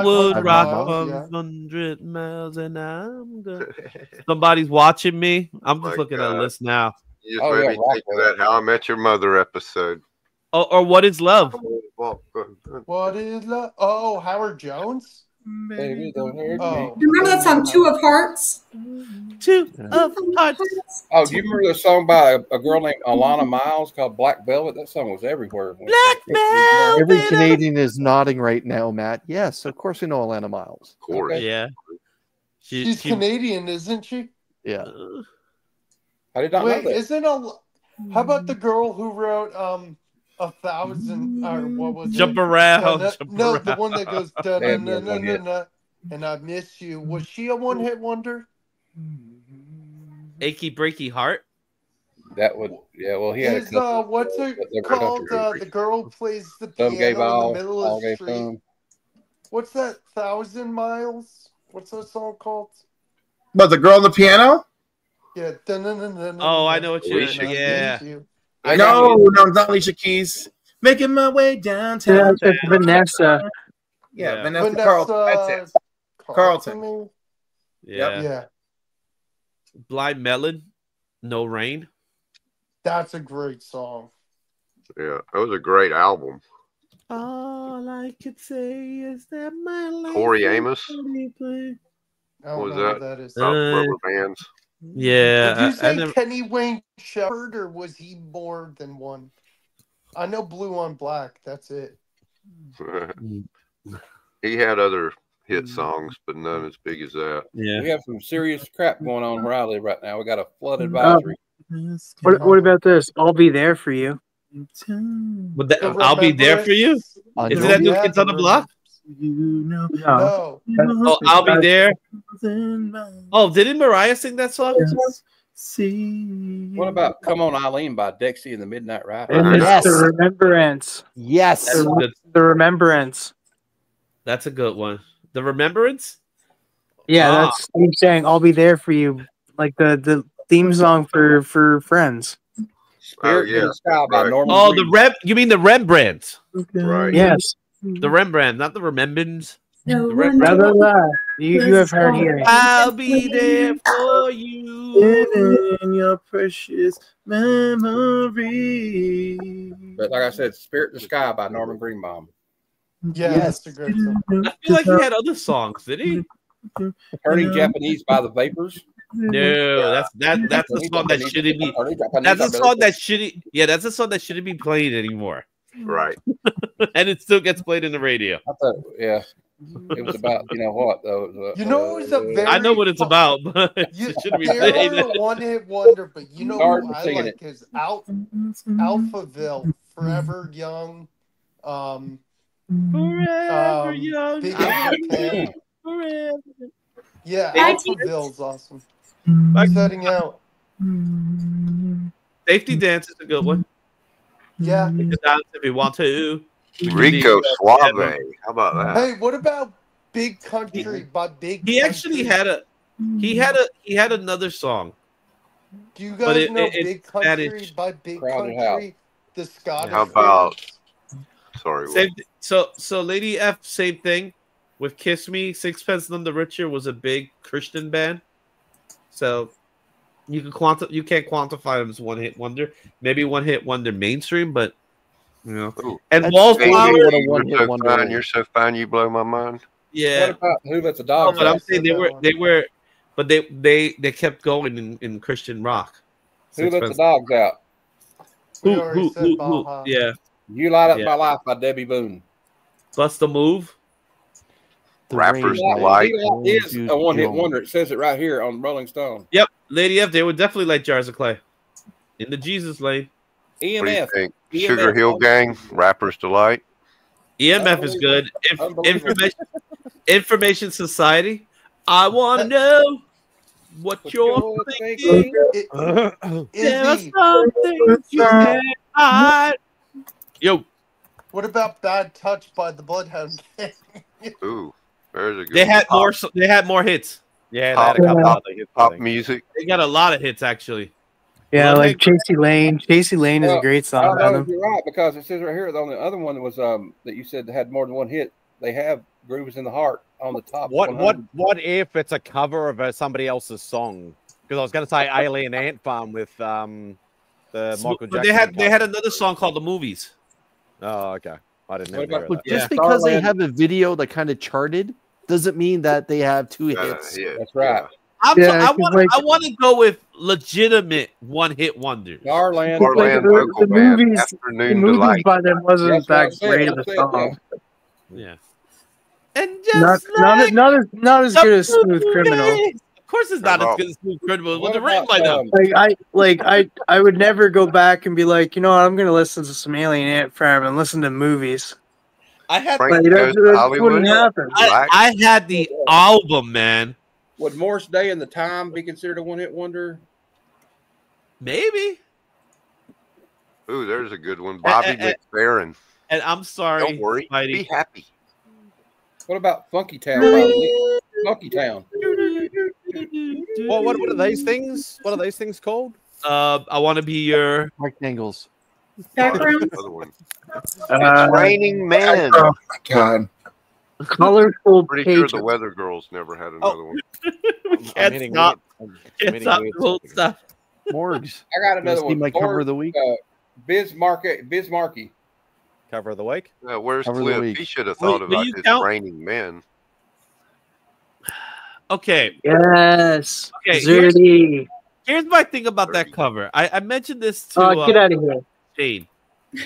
Speaker 19: would rock
Speaker 2: 100
Speaker 19: miles and I'm good. Somebody's watching me. I'm just looking at a list now.
Speaker 15: You just made me think of that How I Met Your Mother episode.
Speaker 19: Or What Is Love?
Speaker 6: What is love? Oh, Howard Jones.
Speaker 3: Baby, don't hurt
Speaker 6: me.
Speaker 20: Remember that song, Two of Hearts?
Speaker 19: Two of Hearts.
Speaker 3: Oh, do you remember the song by a girl named Alana Miles called Black Velvet? That song was everywhere.
Speaker 19: Black Velvet.
Speaker 2: Every Canadian is nodding right now, Matt. Yes, of course we know Alana Miles.
Speaker 15: Of course.
Speaker 19: Yeah.
Speaker 6: She's Canadian, isn't she?
Speaker 2: Yeah.
Speaker 3: I did not know that.
Speaker 6: Isn't how about the girl who wrote 1,000 or what was
Speaker 19: Jump
Speaker 6: it?
Speaker 19: Around.
Speaker 6: No, the one that goes and I miss you. Was she a one-hit wonder?
Speaker 19: Achy Breaky Heart.
Speaker 3: That would, yeah. Well, he had a
Speaker 6: Is
Speaker 3: couple.
Speaker 6: what's it called? The girl who plays the
Speaker 3: Some gave
Speaker 6: piano in
Speaker 3: all,
Speaker 6: the middle
Speaker 3: all
Speaker 6: of the
Speaker 3: gave
Speaker 6: street.
Speaker 3: some.
Speaker 6: What's that? 1,000 Miles? What's that song called?
Speaker 21: But the girl on the piano?
Speaker 6: Yeah.
Speaker 19: Oh, I know what you.
Speaker 6: Alicia
Speaker 19: Yeah.
Speaker 6: Keys.
Speaker 21: No, it's not Alicia Keys. Making my way downtown.
Speaker 8: That's Vanessa.
Speaker 21: Yeah,
Speaker 19: Yeah.
Speaker 21: Vanessa Carlton. That's it. Carlton.
Speaker 19: Yeah.
Speaker 6: Yeah.
Speaker 19: Blind Melon, No Rain.
Speaker 6: That's a great song.
Speaker 15: Yeah, that was a great album.
Speaker 19: All I could say is that my life.
Speaker 15: Corey Amos.
Speaker 6: I
Speaker 15: What
Speaker 6: don't
Speaker 15: was
Speaker 6: know
Speaker 15: that?
Speaker 6: who that is.
Speaker 15: Rubber Bands.
Speaker 19: Yeah.
Speaker 6: Did you say Kenny Wayne Shepherd, or was he more than one? I know Blue on Black. That's it.
Speaker 15: He had other hit songs, but none as big as that.
Speaker 19: Yeah.
Speaker 3: We have some serious crap going on where I live right now. We got a flood advisory.
Speaker 8: What about this? I'll be there for you.
Speaker 19: But I'll be there for you. Isn't that New Kids on the Block?
Speaker 6: No.
Speaker 19: Oh, I'll be there. Oh, didn't Mariah sing that song?
Speaker 3: What about "Come On Eileen" by Dexy and the Midnight Riders?
Speaker 8: And it's the Remembrance.
Speaker 2: Yes.
Speaker 8: The Remembrance.
Speaker 19: That's a good one. The Remembrance?
Speaker 8: Yeah, that's I'm saying I'll be there for you. Like the theme song for Friends.
Speaker 3: Spirit in the Sky by Norman
Speaker 19: Oh,
Speaker 3: Green.
Speaker 19: you mean the Rembrandt?
Speaker 15: Right.
Speaker 8: Yes.
Speaker 19: The Rembrandt, not the Remembrance.
Speaker 8: No, you have hard hearing.
Speaker 19: I'll be there for you
Speaker 21: in your precious memory.
Speaker 3: But like I said, "Spirit in the Sky" by Norman Greenbaum.
Speaker 6: Yeah, that's a great song.
Speaker 19: I feel like he had other songs, did he?
Speaker 3: "Turning Japanese" by the Vapors.
Speaker 19: No, that's the song that shouldn't be. That's a song that shouldn't. Yeah, that's a song that shouldn't be played anymore.
Speaker 15: Right.
Speaker 19: And it still gets played in the radio.
Speaker 3: I thought, yeah, it was about what though.
Speaker 6: You know, it was a very.
Speaker 19: I know what it's about, but it shouldn't be played.
Speaker 6: They're a one-hit wonder, but you know
Speaker 3: Start
Speaker 6: who I
Speaker 3: singing
Speaker 6: like is Alphaville, Forever Young.
Speaker 19: Forever Young.
Speaker 6: Big as you can.
Speaker 19: Forever.
Speaker 6: Yeah,
Speaker 19: Hey,
Speaker 6: Alphaville's awesome.
Speaker 19: Like,
Speaker 6: Setting out.
Speaker 19: Safety Dance is a good one.
Speaker 6: Yeah.
Speaker 19: You can dance if you want to.
Speaker 15: Rico Suave. How about that?
Speaker 6: Hey, what about Big Country by Big
Speaker 19: He
Speaker 6: Country?
Speaker 19: actually had another song.
Speaker 6: Do you
Speaker 19: but
Speaker 6: guys know
Speaker 19: it's
Speaker 6: Big Country
Speaker 19: Spanish.
Speaker 6: by Big
Speaker 3: Crowded
Speaker 6: Country? The Scottish.
Speaker 15: How about?
Speaker 6: bands?
Speaker 15: Sorry.
Speaker 19: Same, so Lady F, same thing with Kiss Me. Sixpence None the Richer was a big Christian band. So you can't quantify them as one hit wonder. Maybe one hit wonder mainstream, but you know.
Speaker 15: Ooh.
Speaker 19: And Wallflower.
Speaker 15: You're so fine, you blow my mind.
Speaker 19: Yeah.
Speaker 3: What about "Who Let the Dogs
Speaker 19: but
Speaker 3: Out"?
Speaker 19: I'm saying they kept going in Christian rock.
Speaker 3: "Who Let the Dogs Out"?
Speaker 19: Who? Yeah.
Speaker 3: "You Light Up My Life" by Debbie Boone.
Speaker 19: Bust a Move.
Speaker 15: Rappers
Speaker 3: He
Speaker 15: Delight.
Speaker 3: is a one-hit wonder. It says it right here on Rolling Stone.
Speaker 19: Yep. Lady F, they were definitely like Jars of Clay. In the Jesus lane.
Speaker 15: What do you
Speaker 3: EMF.
Speaker 15: think? Sugar Hill Gang, Rappers Delight.
Speaker 19: EMF is good. Information Society. I want to know what you're thinking. There are some things you can't hide. Yo.
Speaker 6: What about Bad Touch by the Bloodhound Gang?
Speaker 15: Ooh, there's a good.
Speaker 19: They had
Speaker 15: one.
Speaker 19: more. They had more hits.
Speaker 1: Yeah, they had a couple other hits.
Speaker 15: Pop music.
Speaker 19: They got a lot of hits actually.
Speaker 8: Yeah,
Speaker 19: Love
Speaker 8: like
Speaker 19: It.
Speaker 8: Chasey Lane. Chasey Lane is a great
Speaker 3: I
Speaker 8: song
Speaker 3: don't
Speaker 8: by
Speaker 3: know if
Speaker 8: them.
Speaker 3: you're right, because it says right here on the other one was that you said had more than one hit. They have "Grooves in the Heart" on the top.
Speaker 1: What
Speaker 3: 100.
Speaker 1: if it's a cover of somebody else's song? Because I was going to say Alien Ant Farm with the Michael
Speaker 19: But
Speaker 1: Jackson.
Speaker 19: they had another song called The Movies.
Speaker 1: Oh, okay. I didn't know.
Speaker 2: But just because they have a video that kind of charted doesn't mean that they have two hits.
Speaker 15: Yeah,
Speaker 3: that's right.
Speaker 19: I want to go with legitimate one-hit wonders.
Speaker 3: Starland,
Speaker 8: the movies by them wasn't that great of a song.
Speaker 19: Yeah. And just
Speaker 8: not as good as Smooth Criminal.
Speaker 19: Of course, it's not as good as Smooth Criminal. It wasn't written by them.
Speaker 8: I would never go back and be like, you know what, I'm gonna listen to some Alien Ant Farm and listen to movies.
Speaker 19: I had
Speaker 8: wouldn't happen.
Speaker 19: I had the album, man.
Speaker 3: Would Morris Day and the Time be considered a one-hit wonder?
Speaker 19: Maybe.
Speaker 15: Ooh, there's a good one. Bobby McFerrin.
Speaker 19: And I'm sorry.
Speaker 15: Don't worry.
Speaker 19: Spidey.
Speaker 15: Be happy.
Speaker 3: What about Funky Town? Funky Town.
Speaker 1: What are these things? What are these things called?
Speaker 19: I want to be your
Speaker 2: rectangles.
Speaker 20: Background.
Speaker 15: It's Raining Men.
Speaker 3: Oh my God.
Speaker 8: Colorful
Speaker 15: Pretty
Speaker 8: pages.
Speaker 15: sure the Weather Girls never had another one.
Speaker 19: Can't stop. Can't stop the whole stuff.
Speaker 2: Morgs.
Speaker 3: I got another
Speaker 2: see
Speaker 3: one.
Speaker 2: my cover of the week?
Speaker 3: Bismarcky.
Speaker 1: Cover of the week?
Speaker 15: Where's
Speaker 2: Cover of the
Speaker 15: Cliff?
Speaker 2: week.
Speaker 15: He should have thought
Speaker 19: Will
Speaker 15: about
Speaker 19: you
Speaker 15: this
Speaker 19: count?
Speaker 15: Raining Men.
Speaker 19: Okay.
Speaker 8: Yes.
Speaker 19: Okay.
Speaker 8: Zerdy.
Speaker 19: Here's my thing about that cover. I mentioned this to
Speaker 8: Get out of here.
Speaker 19: Shane.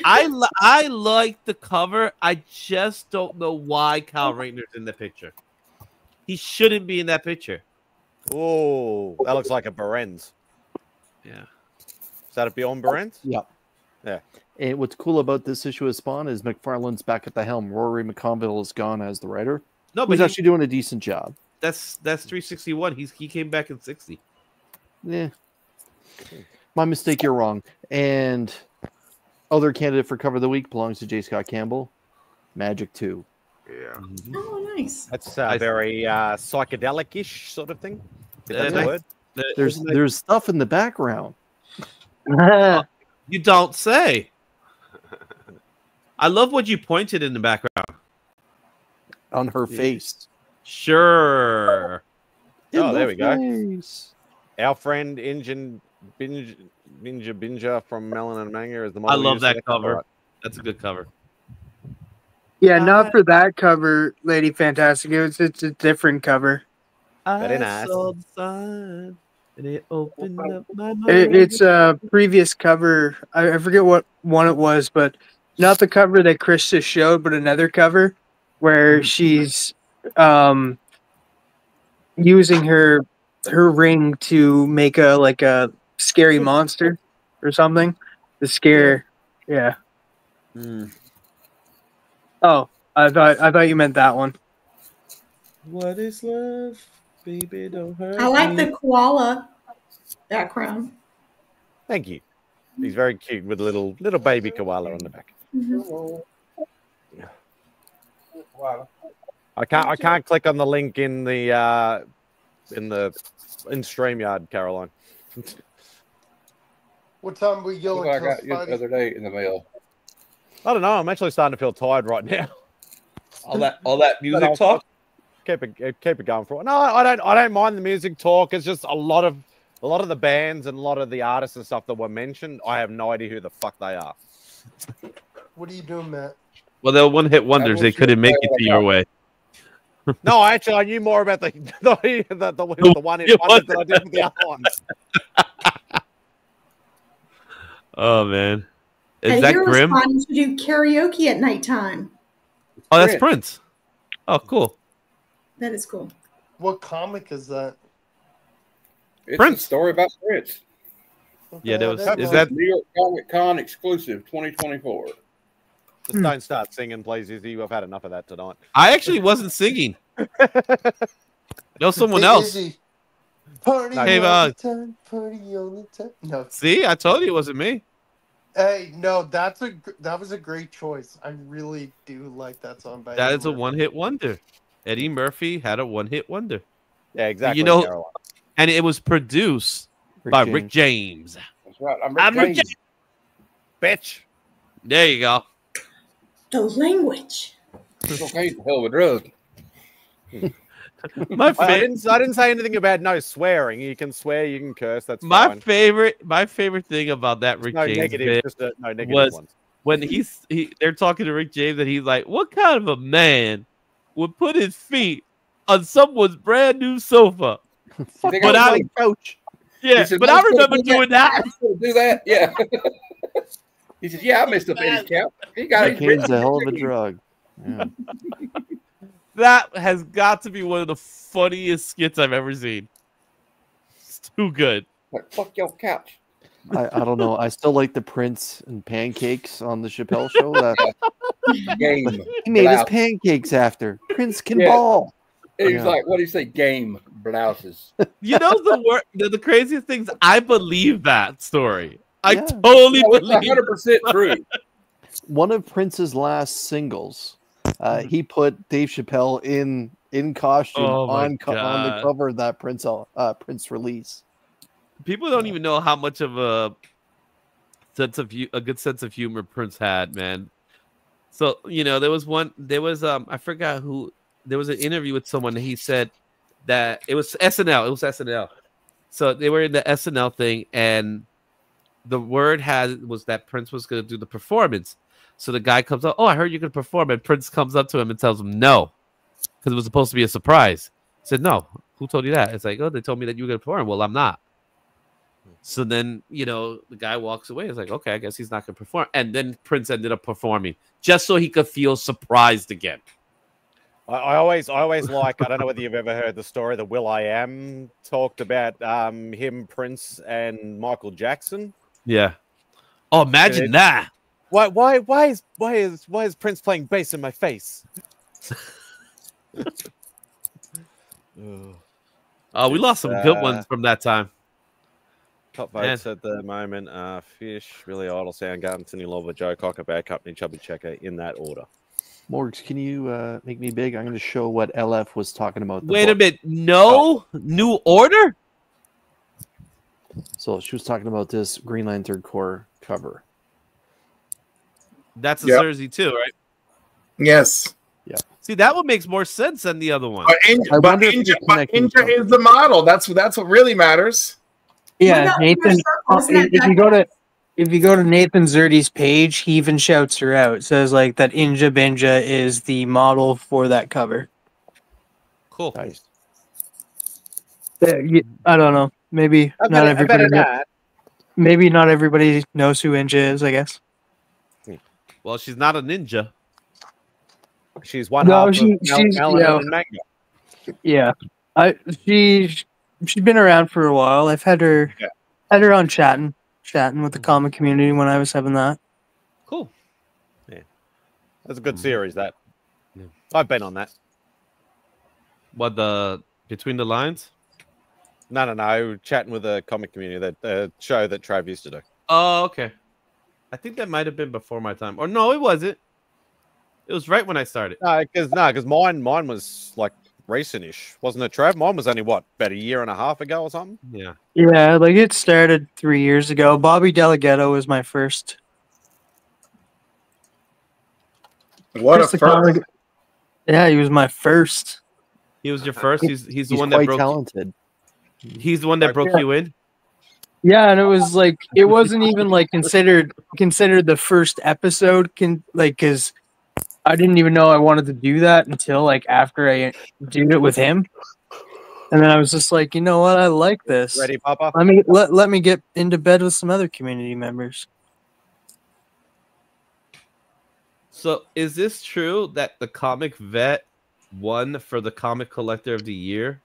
Speaker 19: I like the cover. I just don't know why Kyle Rayner's in the picture. He shouldn't be in that picture.
Speaker 1: Oh, that looks like a Berens.
Speaker 19: Yeah.
Speaker 1: Is that a Beyond Berens?
Speaker 2: Yep.
Speaker 1: Yeah.
Speaker 2: And what's cool about this issue of Spawn is McFarlane's back at the helm. Rory McConville is gone as the writer.
Speaker 19: No, but
Speaker 2: he's actually doing a decent job.
Speaker 19: That's 361. He came back in 60.
Speaker 2: Yeah. My mistake, you're wrong. And other candidate for cover of the week belongs to J. Scott Campbell. Magic 2.
Speaker 15: Yeah.
Speaker 20: Oh, nice.
Speaker 1: That's very psychedelic-ish sort of thing. Is that the word?
Speaker 2: There's stuff in the background.
Speaker 19: You don't say. I love what you pointed in the background.
Speaker 2: On her face.
Speaker 19: Sure.
Speaker 1: Oh, there we go. Our friend Injun Binja from Melon and Manga is the model.
Speaker 19: I love
Speaker 1: you
Speaker 19: that
Speaker 1: selected.
Speaker 19: cover.
Speaker 1: Right.
Speaker 19: That's a good cover.
Speaker 8: Yeah, not for that cover, Lady Fantastic. It's a different cover.
Speaker 1: Very nice.
Speaker 19: Saw the sign, and it opened up my mind.
Speaker 8: It's a previous cover. I forget what one it was, but not the cover that Chris just showed, but another cover where she's using her ring to make a scary monster or something to scare. Yeah. Oh, I thought you meant that one.
Speaker 19: What is love, baby? Don't hurt
Speaker 20: I like
Speaker 19: me.
Speaker 20: the koala background.
Speaker 1: Thank you. He's very cute with a little baby koala on the back. I can't click on the link in StreamYard, Caroline.
Speaker 6: What time we
Speaker 3: Look
Speaker 6: going?
Speaker 3: what I got you the other day in the mail.
Speaker 1: I don't know. I'm actually starting to feel tired right now.
Speaker 19: All that music
Speaker 1: I'll
Speaker 19: talk.
Speaker 1: Keep it going for a while. No, I don't mind the music talk. It's just a lot of the bands and a lot of the artists and stuff that were mentioned. I have no idea who the fuck they are.
Speaker 6: What are you doing, Matt?
Speaker 19: Well, they're one-hit wonders. They couldn't make it to your way.
Speaker 1: No, actually, I knew more about the one in wonders than I did with the other ones.
Speaker 19: Oh man, is
Speaker 20: And
Speaker 19: that
Speaker 20: you're
Speaker 19: Grim?
Speaker 20: responding to do karaoke at nighttime.
Speaker 19: Oh, that's Prince. Oh, cool.
Speaker 20: That is cool.
Speaker 6: What comic is that?
Speaker 3: It's
Speaker 19: Prince.
Speaker 3: a story about Prince.
Speaker 19: Yeah, there was.
Speaker 6: that
Speaker 19: Is
Speaker 6: was-
Speaker 19: that
Speaker 3: New York Comic Con exclusive 2024.
Speaker 1: Just don't start singing, please, Izzy. I've had enough of that tonight.
Speaker 19: I actually wasn't singing. No, someone
Speaker 6: Hey,
Speaker 19: else.
Speaker 6: Izzy. Party
Speaker 19: Hey,
Speaker 6: on the time, party on the time. No.
Speaker 19: See, I told you it wasn't me.
Speaker 6: Hey, no, that was a great choice. I really do like that song. By
Speaker 19: That
Speaker 6: Eddie
Speaker 19: is a
Speaker 6: Murphy.
Speaker 19: one-hit wonder. Eddie Murphy had a one-hit wonder.
Speaker 1: Yeah, exactly.
Speaker 19: You know,
Speaker 1: Caroline.
Speaker 19: and it was produced by Rick James.
Speaker 3: That's right. I'm
Speaker 19: I'm
Speaker 3: Rick
Speaker 19: Rick
Speaker 3: James.
Speaker 1: Bitch.
Speaker 19: There you go.
Speaker 20: The language.
Speaker 3: Cocaine's a hell of a drug.
Speaker 19: My
Speaker 1: I didn't say anything about no swearing. You can swear, you can curse. That's
Speaker 19: My
Speaker 1: fine.
Speaker 19: favorite thing about that Rick
Speaker 1: No
Speaker 19: James
Speaker 1: negative,
Speaker 19: bit
Speaker 1: just no negative
Speaker 19: was
Speaker 1: ones.
Speaker 19: when they're talking to Rick James and he's like, "What kind of a man would put his feet on someone's brand new sofa?" But I,
Speaker 1: coach.
Speaker 19: yeah,
Speaker 3: said,
Speaker 19: but
Speaker 3: "No,
Speaker 19: I
Speaker 3: I'm gonna
Speaker 19: remember
Speaker 3: do
Speaker 19: doing that.
Speaker 3: Do that, yeah. He said, "Yeah, I messed up Eddie's count. He got it.
Speaker 2: Cocaine's a hell of a drug. Yeah.
Speaker 19: That has got to be one of the funniest skits I've ever seen. It's too good.
Speaker 3: Like, fuck your couch.
Speaker 2: I don't know. I still like the Prince and pancakes on the Chappelle show. That
Speaker 3: Game.
Speaker 2: he made his
Speaker 3: Wow.
Speaker 2: pancakes after Prince can
Speaker 3: Yeah.
Speaker 2: ball.
Speaker 3: He was like, what do you say? Game blouses.
Speaker 19: You know the craziest things. I believe that story. I totally believe.
Speaker 3: 100% true.
Speaker 2: One of Prince's last singles, he put Dave Chappelle in costume on the cover of that Prince release.
Speaker 19: People don't even know how much of a good sense of humor Prince had, man. So there was I forgot who. There was an interview with someone that he said that it was SNL. It was SNL. So they were in the SNL thing, and the word was that Prince was going to do the performance. So the guy comes up, I heard you're going to perform. And Prince comes up to him and tells him no, because it was supposed to be a surprise. He said, no, who told you that? It's like, they told me that you were going to perform. Well, I'm not. So then, the guy walks away. It's like, okay, I guess he's not going to perform. And then Prince ended up performing just so he could feel surprised again.
Speaker 1: I always like, I don't know whether you've ever heard the story that Will.i.am talked about him, Prince, and Michael Jackson.
Speaker 19: Yeah. Oh, imagine that.
Speaker 1: Why is Prince playing bass in my face?
Speaker 19: We lost some good ones from that time.
Speaker 1: Top votes at the moment are Fish, Billy Idol, Soundgarden, Tinny Lova, Joe Cocker, Bad Company, Chubby Checker, in that order.
Speaker 2: Morgs, can you make me big? I'm going to show what LF was talking about.
Speaker 19: Wait a minute. No? New Order?
Speaker 2: So she was talking about this Green Lantern Corps cover.
Speaker 19: That's a jersey too, right?
Speaker 21: Yes.
Speaker 2: Yeah.
Speaker 19: See, that one makes more sense than the other one.
Speaker 21: But Inja is the model. That's what really matters.
Speaker 8: Yeah, Nathan. If you go to Nathan Zerdy's page, he even shouts her out. It says like that Inja Benja is the model for that cover.
Speaker 19: Cool.
Speaker 2: Nice.
Speaker 8: I don't know. Maybe not everybody. Maybe not everybody knows who Inja is. I guess.
Speaker 19: Well, she's not a ninja.
Speaker 1: She's one half of
Speaker 8: she's
Speaker 1: and Manga.
Speaker 8: Yeah, she's been around for a while. I've had her on chatting with the comic community when I was having that.
Speaker 19: Cool.
Speaker 1: Yeah, that's a good series. That I've been on that.
Speaker 19: What, the Between the Lines?
Speaker 1: No. Chatting with the comic community, that show that Trav used to do.
Speaker 19: Oh, okay. I think that might have been before my time. Or no, it wasn't. It was right when I started.
Speaker 1: Because mine was like recent-ish, wasn't it, Trav? Mine was only about a year and a half ago or something.
Speaker 19: Yeah.
Speaker 8: Yeah, like it started 3 years ago. Bobby Delgado was my first.
Speaker 21: What a first!
Speaker 8: Yeah, he was my first.
Speaker 19: He was your first. He's the one that broke.
Speaker 2: Talented.
Speaker 19: He's the one that broke you in.
Speaker 8: Yeah, and it was like it wasn't even like considered the first episode, because I didn't even know I wanted to do that until like after I did it with him, and then I was just like, you know what, I like this.
Speaker 1: Ready, Papa?
Speaker 8: Let me get into bed with some other community members.
Speaker 19: So, is this true that the Comic Vet won for the Comic Collector of the Year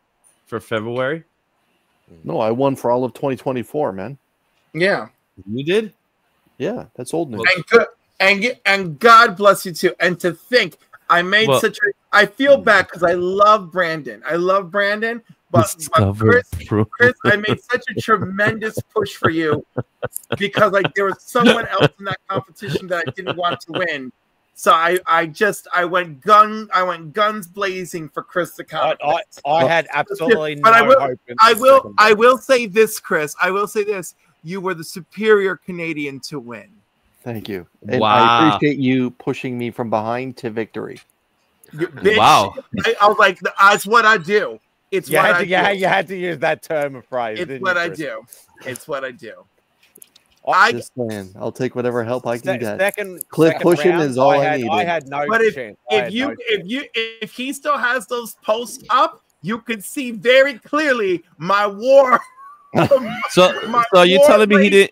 Speaker 19: for February?
Speaker 2: No, I won for all of 2024, man.
Speaker 21: Yeah.
Speaker 19: You did?
Speaker 2: Yeah, that's old news.
Speaker 21: And God bless you too. And to think, I made I feel bad because I love Brandon. But Chris, I made such a tremendous push for you because like there was someone else in that competition that I didn't want to win. So I went guns blazing for Chris the comic.
Speaker 1: I had absolutely
Speaker 21: but
Speaker 1: no hope.
Speaker 21: I will say this, Chris. I will say this. You were the superior Canadian to win.
Speaker 2: Thank you. And I appreciate you pushing me from behind to victory.
Speaker 21: Wow. I was like, that's what I do. It's
Speaker 1: you
Speaker 21: what
Speaker 1: had
Speaker 21: I
Speaker 1: to,
Speaker 21: do.
Speaker 1: You had to use that term of phrase.
Speaker 21: It's what I do. It's what I do.
Speaker 2: I'll take whatever help I can get.
Speaker 1: Second
Speaker 2: pushing
Speaker 1: round,
Speaker 2: is all I need.
Speaker 21: I had no chance. If he still has those posts up, you could see very clearly my war.
Speaker 19: So are you telling me he didn't?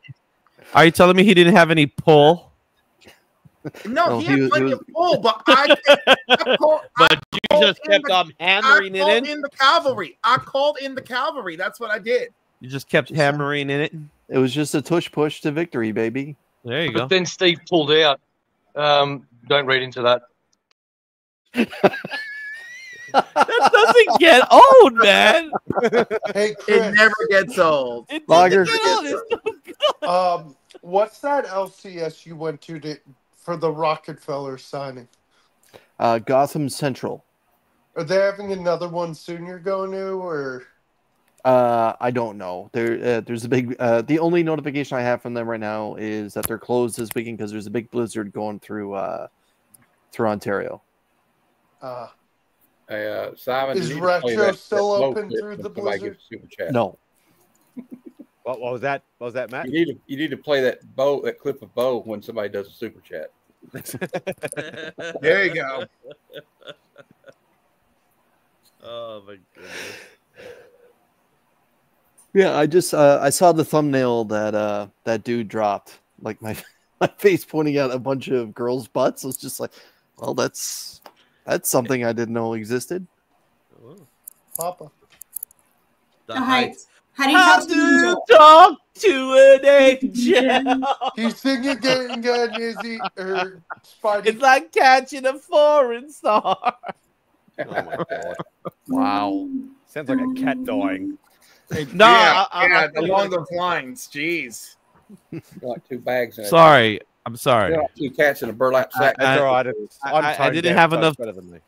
Speaker 19: Are you telling me he didn't have any pull?
Speaker 21: No, he had plenty of pull, but I
Speaker 19: you just kept hammering it in.
Speaker 21: I called in the cavalry. That's what I did.
Speaker 19: You just kept hammering in it.
Speaker 2: It was just a tush push to victory, baby.
Speaker 19: There you go.
Speaker 16: But then Steve pulled out. Don't read into that.
Speaker 19: That doesn't get old, man.
Speaker 6: Hey, Chris,
Speaker 21: It never gets old.
Speaker 19: It
Speaker 2: Lager.
Speaker 19: doesn't get old. It's so good.
Speaker 6: What's that LCS you went to for the Rockefeller signing?
Speaker 2: Gotham Central.
Speaker 6: Are they having another one soon you're going to, or?
Speaker 2: I don't know. There's a big. The only notification I have from them right now is that they're closed this weekend because there's a big blizzard going through Ontario.
Speaker 3: Simon,
Speaker 6: Is
Speaker 3: you need to play
Speaker 6: Retro
Speaker 3: that
Speaker 6: still
Speaker 3: boat
Speaker 6: open
Speaker 3: clip
Speaker 6: through
Speaker 3: when
Speaker 6: the
Speaker 3: somebody
Speaker 6: blizzard?
Speaker 3: gives super chat.
Speaker 2: No.
Speaker 1: What was that? What was that, Matt?
Speaker 3: You need to play that clip of Bo when somebody does a super chat.
Speaker 21: There you go.
Speaker 19: Oh my goodness.
Speaker 2: Yeah, I just I saw the thumbnail that that dude dropped. Like my face pointing out a bunch of girls' butts. I was just like, well, that's something I didn't know existed.
Speaker 6: Papa.
Speaker 19: The
Speaker 20: heights.
Speaker 19: How do you talk to an angel?
Speaker 6: He's singing again, Izzy or Spidey.
Speaker 19: It's like catching a foreign star.
Speaker 1: Oh my god!
Speaker 2: Wow,
Speaker 1: sounds like a cat dying.
Speaker 19: No,
Speaker 21: yeah, along those lines. Jeez.
Speaker 3: Like two bags. In
Speaker 19: Sorry, I'm sorry.
Speaker 3: Like two cats in a burlap sack.
Speaker 1: That's all right.
Speaker 19: I didn't have enough.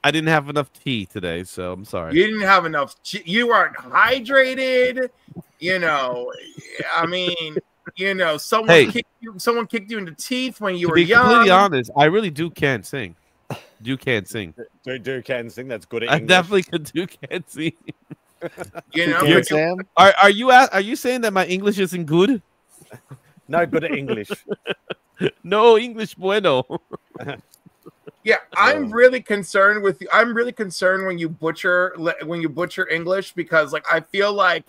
Speaker 19: I didn't have enough tea today, so I'm sorry.
Speaker 21: You didn't have enough. You weren't hydrated. You know, I mean, you know, someone kicked you in the teeth when you were young.
Speaker 19: To be completely honest, I really can't sing. Can't sing.
Speaker 1: Do can sing. That's good at
Speaker 19: I
Speaker 1: English.
Speaker 19: definitely can't sing.
Speaker 21: You know,
Speaker 2: Sam?
Speaker 19: Are you saying that my English isn't good?
Speaker 1: No, good at English.
Speaker 19: No English bueno.
Speaker 21: Yeah, I'm really concerned with you. I'm really concerned when you butcher English, because like I feel like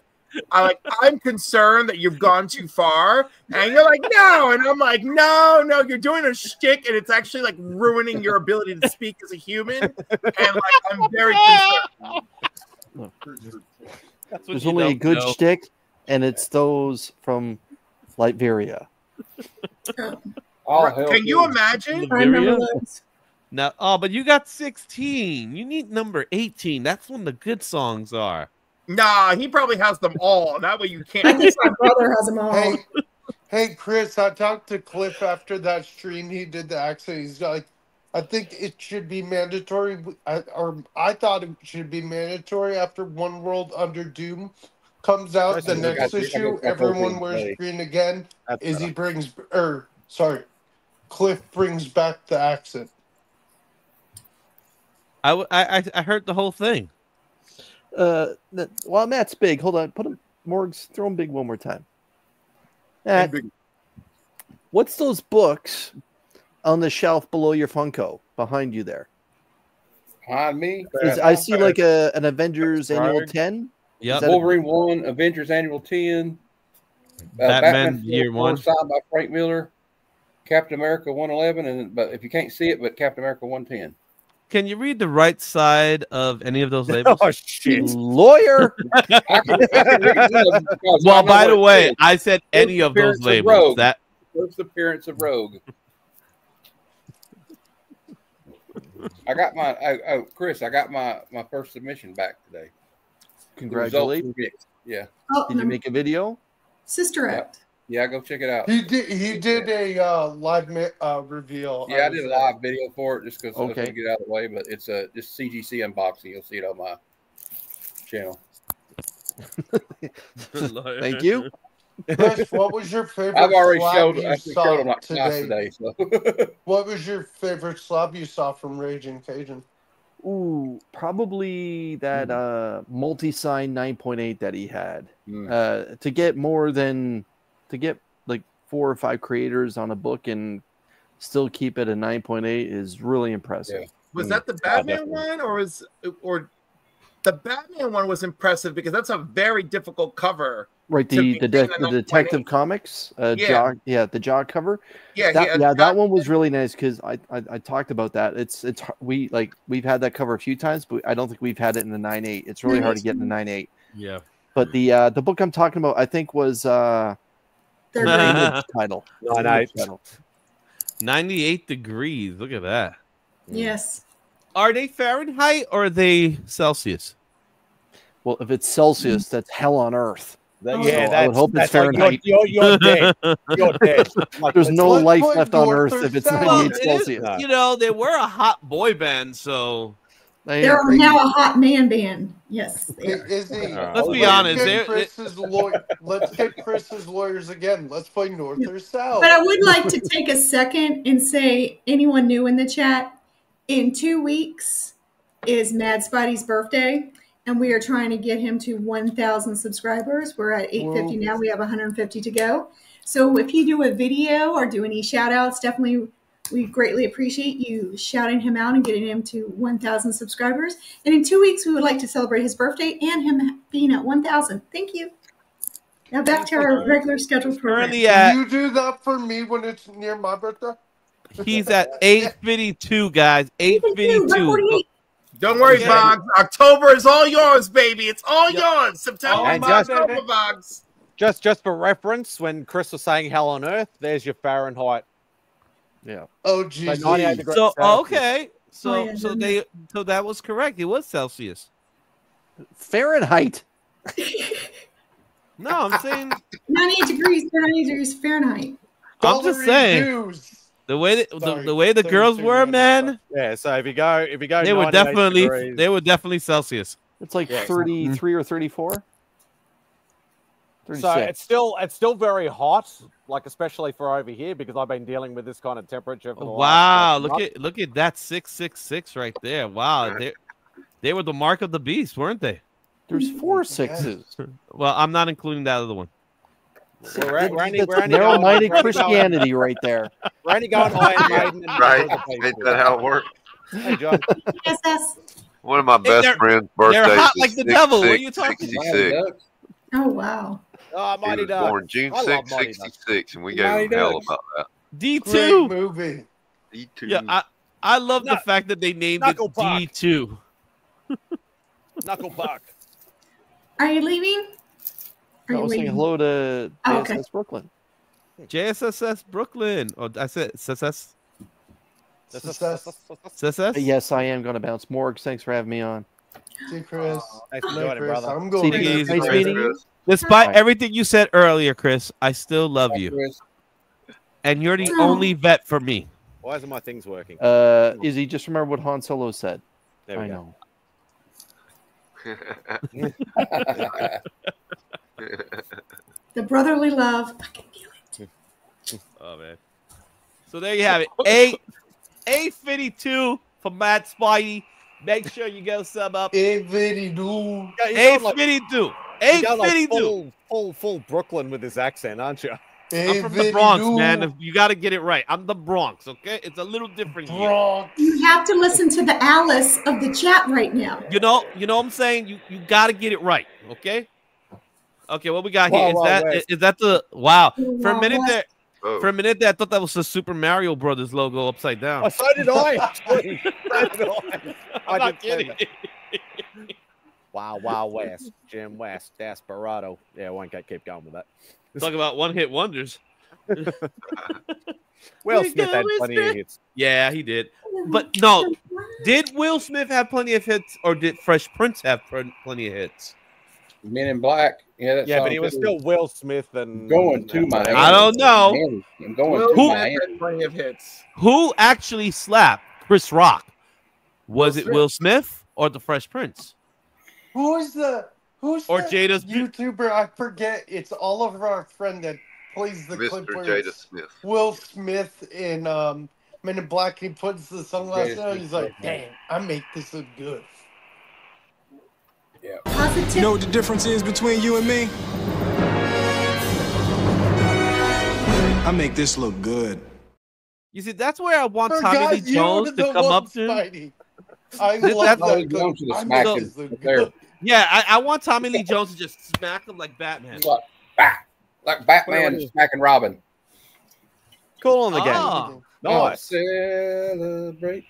Speaker 21: I'm concerned that you've gone too far, and you're like, no, and I'm like, no, you're doing a shtick, and it's actually like ruining your ability to speak as a human, and like I'm very concerned.
Speaker 2: There's only a good shtick, and it's those from Liberia.
Speaker 21: Can you imagine?
Speaker 19: No, but you got 16. You need number 18. That's when the good songs are.
Speaker 21: Nah, he probably has them all. That way you can't.
Speaker 20: I think my brother has them all.
Speaker 6: Hey, Chris, I talked to Cliff after that stream. He did the accent. He's like, I think it should be mandatory, or I thought it should be mandatory after One World Under Doom comes out. The next issue, everyone wears green again. Cliff brings back the accent.
Speaker 19: I heard the whole thing.
Speaker 2: Well, Matt's big. Hold on. Put him, Morgs, throw him big one more time. Matt, what's those books on the shelf below your Funko behind you there?
Speaker 3: Behind me?
Speaker 2: I see like an Avengers Annual 10.
Speaker 19: Yeah,
Speaker 3: Wolverine 1, Avengers Annual 10,
Speaker 19: Batman Year 1,
Speaker 3: signed by Frank Miller, Captain America 111, but if you can't see it, but Captain America 110.
Speaker 19: Can you read the right side of any of those labels?
Speaker 1: Oh shit,
Speaker 2: lawyer!
Speaker 19: Well, by the way, I said any of those labels. That
Speaker 3: first appearance of Rogue. I got my Chris. I got my first submission back today.
Speaker 2: Congratulations!
Speaker 3: Yeah.
Speaker 20: Oh,
Speaker 2: did you make a video?
Speaker 20: Sister Act.
Speaker 3: Yeah, go check it out.
Speaker 6: He did a live reveal.
Speaker 3: Yeah, I did a live video for it just because I was going to get out of the way. But it's just CGC unboxing. You'll see it on my channel.
Speaker 2: Thank you.
Speaker 6: Chris, what was your favorite?
Speaker 3: I've already
Speaker 6: slab
Speaker 3: showed them like twice today. So.
Speaker 6: What was your favorite slab you saw from Raging Cajun?
Speaker 2: Ooh, probably that multi-sign 9.8 that he had. To get like 4 or 5 creators on a book and still keep it a 9.8 is really impressive.
Speaker 21: Yeah. Was that the Batman one, or the Batman one was impressive because that's a very difficult cover.
Speaker 2: Right, the Detective Comics, the Jaw cover. That one was really nice because I talked about that. We've had that cover a few times, but I don't think we've had it in the 9.8. It's really hard to get in the 9.8.
Speaker 19: Yeah,
Speaker 2: but the book I'm talking about, I think was title
Speaker 19: 98 degrees. Look at that.
Speaker 20: Yes.
Speaker 19: Are they Fahrenheit or are they Celsius?
Speaker 2: Well, if it's Celsius, that's hell on earth.
Speaker 1: Yeah,
Speaker 2: I would hope it's
Speaker 1: like
Speaker 2: Fahrenheit.
Speaker 1: you're dead. You're dead. Like,
Speaker 2: There's no
Speaker 1: let's
Speaker 2: life
Speaker 1: put
Speaker 2: left on
Speaker 1: North
Speaker 2: Earth
Speaker 1: or
Speaker 2: if it's
Speaker 1: South.
Speaker 2: 98
Speaker 19: It is,
Speaker 2: Celsius.
Speaker 19: you know, they were a hot boy band, so
Speaker 20: They're now a hot man band. Yes. they are.
Speaker 19: Let's be honest.
Speaker 6: Let's get Chris's lawyers again. Let's play North or South.
Speaker 20: But I would like to take a second and say, anyone new in the chat, in 2 weeks is MadSpidey's birthday, and we are trying to get him to 1,000 subscribers. We're at 850 now. We have 150 to go. So if you do a video or do any shout outs, definitely we greatly appreciate you shouting him out and getting him to 1,000 subscribers. And in 2 weeks, we would like to celebrate his birthday and him being at 1,000. Thank you. Now back to our regular scheduled program.
Speaker 6: Can you do that for me when it's near my birthday?
Speaker 19: he's at 852, guys. 852.
Speaker 21: Don't worry,
Speaker 19: Okay.
Speaker 21: Boggs. October is all yours, baby. It's all yours. September,
Speaker 1: And
Speaker 21: October, Boggs.
Speaker 1: just for reference, when Chris was saying hell on earth, there's your Fahrenheit.
Speaker 2: Yeah.
Speaker 6: Oh,
Speaker 1: So
Speaker 6: geez.
Speaker 1: 98 degrees
Speaker 19: So
Speaker 1: Celsius.
Speaker 19: okay, so that was correct. It was Celsius.
Speaker 2: Fahrenheit.
Speaker 19: No, I'm saying
Speaker 20: 98 degrees, 98 degrees Fahrenheit.
Speaker 19: I'm just saying the way the way the girls were, man.
Speaker 1: Yeah, so if you go
Speaker 19: They were
Speaker 1: 98
Speaker 19: definitely
Speaker 1: degrees,
Speaker 19: Celsius.
Speaker 2: It's like
Speaker 1: Yeah.
Speaker 2: 33 or 34.
Speaker 1: So it's still very hot, like especially for over here because I've been dealing with this kind of temperature for the
Speaker 19: Wow,
Speaker 1: last month.
Speaker 19: look at that 666 right there. Wow, they were the mark of the beast, weren't they?
Speaker 2: There's 4 6s.
Speaker 19: Well, I'm not including that other one.
Speaker 1: We're only
Speaker 2: That's
Speaker 1: going-
Speaker 2: narrow-minded
Speaker 1: we're only
Speaker 2: Christianity right there.
Speaker 1: We're only going Iron Maiden. And
Speaker 15: Right? Ain't that how it works?
Speaker 1: Hey, John.
Speaker 20: Yes.
Speaker 15: One of my best
Speaker 19: they're-
Speaker 15: friends'
Speaker 19: they're
Speaker 15: birthdays
Speaker 19: hot
Speaker 15: is
Speaker 19: like the devil. What are you
Speaker 15: 6/6,
Speaker 19: talking about?
Speaker 15: 66.
Speaker 20: Oh, wow.
Speaker 1: Oh,
Speaker 15: He
Speaker 1: Mighty
Speaker 15: was
Speaker 1: Ducks.
Speaker 15: born June
Speaker 1: I love
Speaker 15: 6,
Speaker 1: Mighty Ducks.
Speaker 15: 66, and we gave
Speaker 1: Mighty
Speaker 15: him hell
Speaker 1: Ducks.
Speaker 15: about that.
Speaker 19: D2.
Speaker 6: Great movie.
Speaker 15: D2.
Speaker 19: Yeah, I love the fact that they named it
Speaker 1: Knuckle Puck.
Speaker 19: D2.
Speaker 1: Knuckle Puck.
Speaker 20: Are you leaving? Are
Speaker 2: I
Speaker 20: you
Speaker 2: was saying
Speaker 20: waiting?
Speaker 2: hello to
Speaker 20: Oh,
Speaker 2: JSS
Speaker 20: okay.
Speaker 2: Brooklyn.
Speaker 19: JSSS Brooklyn. Oh, I said SSS.
Speaker 2: Uh, yes, I am going to bounce. Morgs, thanks for having me on.
Speaker 6: See, Chris.
Speaker 1: Nice to
Speaker 6: Night,
Speaker 1: join it,
Speaker 6: Chris.
Speaker 1: brother.
Speaker 6: I'm going
Speaker 19: Take it
Speaker 6: to
Speaker 19: easy,
Speaker 2: Nice
Speaker 19: Chris.
Speaker 2: meeting you.
Speaker 19: Despite
Speaker 2: Right.
Speaker 19: everything you said earlier, Chris, I still love you. And you're the only vet for me.
Speaker 1: Why isn't my things working?
Speaker 2: Izzy, just remember what Han Solo said.
Speaker 1: There we
Speaker 2: I
Speaker 1: go.
Speaker 2: know.
Speaker 20: The brotherly love. I can feel it.
Speaker 19: Oh man. So there you have it. 852 for MadSpidey. Make sure you go sub up.
Speaker 6: 852.
Speaker 19: 852.
Speaker 1: You got like
Speaker 19: 852.
Speaker 1: full Brooklyn with this accent, aren't you?
Speaker 19: I'm from the Bronx, man. You got to get it right. I'm the Bronx, okay? It's a little different here.
Speaker 20: You have to listen to the Alice of the chat right now.
Speaker 19: You know what I'm saying? You got to get it right, okay? Okay, what we got here? Is that the wow? For a minute there, I thought that was the Super Mario Brothers logo upside down.
Speaker 1: Oh, so did I. Actually. So did I.
Speaker 19: I'm not
Speaker 1: did say
Speaker 19: kidding.
Speaker 1: that. Wow, West, Jim West, Desperado. Yeah, I won't keep going with that.
Speaker 19: Talk about one-hit wonders.
Speaker 1: Will Smith had plenty of hits.
Speaker 19: Yeah, he did. But no, did Will Smith have plenty of hits, or did Fresh Prince have plenty of hits?
Speaker 3: Men in Black. Yeah, that
Speaker 1: Yeah,
Speaker 3: song
Speaker 1: but he was
Speaker 3: too.
Speaker 1: still Will Smith and
Speaker 3: Going to Miami.
Speaker 19: I don't know.
Speaker 3: I'm going
Speaker 21: Will
Speaker 3: to
Speaker 21: Smith
Speaker 3: Miami.
Speaker 21: had plenty of hits.
Speaker 19: Who actually slapped Chris Rock? Was it Will Smith or the Fresh Prince?
Speaker 6: Who's
Speaker 19: Or
Speaker 6: that
Speaker 19: Jada's
Speaker 6: YouTuber? I forget. It's Oliver, our friend that plays the clip
Speaker 15: Mr.
Speaker 6: where
Speaker 15: Jada
Speaker 6: it's
Speaker 15: Smith.
Speaker 6: Will Smith in Men in Black. He puts the sunglasses
Speaker 3: Jada
Speaker 6: on. He's
Speaker 3: Smith,
Speaker 6: like, "Damn, I make this look good."
Speaker 20: Positive.
Speaker 16: You know what the difference is between you and me? I make this look good.
Speaker 19: You see, that's where I want
Speaker 6: Oh,
Speaker 19: Tommy
Speaker 6: guys,
Speaker 19: Lee
Speaker 6: you
Speaker 19: Jones
Speaker 6: would've
Speaker 19: to
Speaker 6: done
Speaker 19: come
Speaker 6: one,
Speaker 19: up to.
Speaker 6: Spidey. I
Speaker 19: This-
Speaker 6: love
Speaker 19: that's-
Speaker 6: that.
Speaker 3: He's going to the
Speaker 6: I
Speaker 3: smack
Speaker 6: make
Speaker 3: him
Speaker 6: this look
Speaker 3: there.
Speaker 6: good.
Speaker 19: Yeah, I want Tommy Lee Jones to just smack him like Batman.
Speaker 3: Like Batman smacking Robin.
Speaker 1: Cool on the
Speaker 19: Ah.
Speaker 1: game. Nice.
Speaker 3: Celebrate.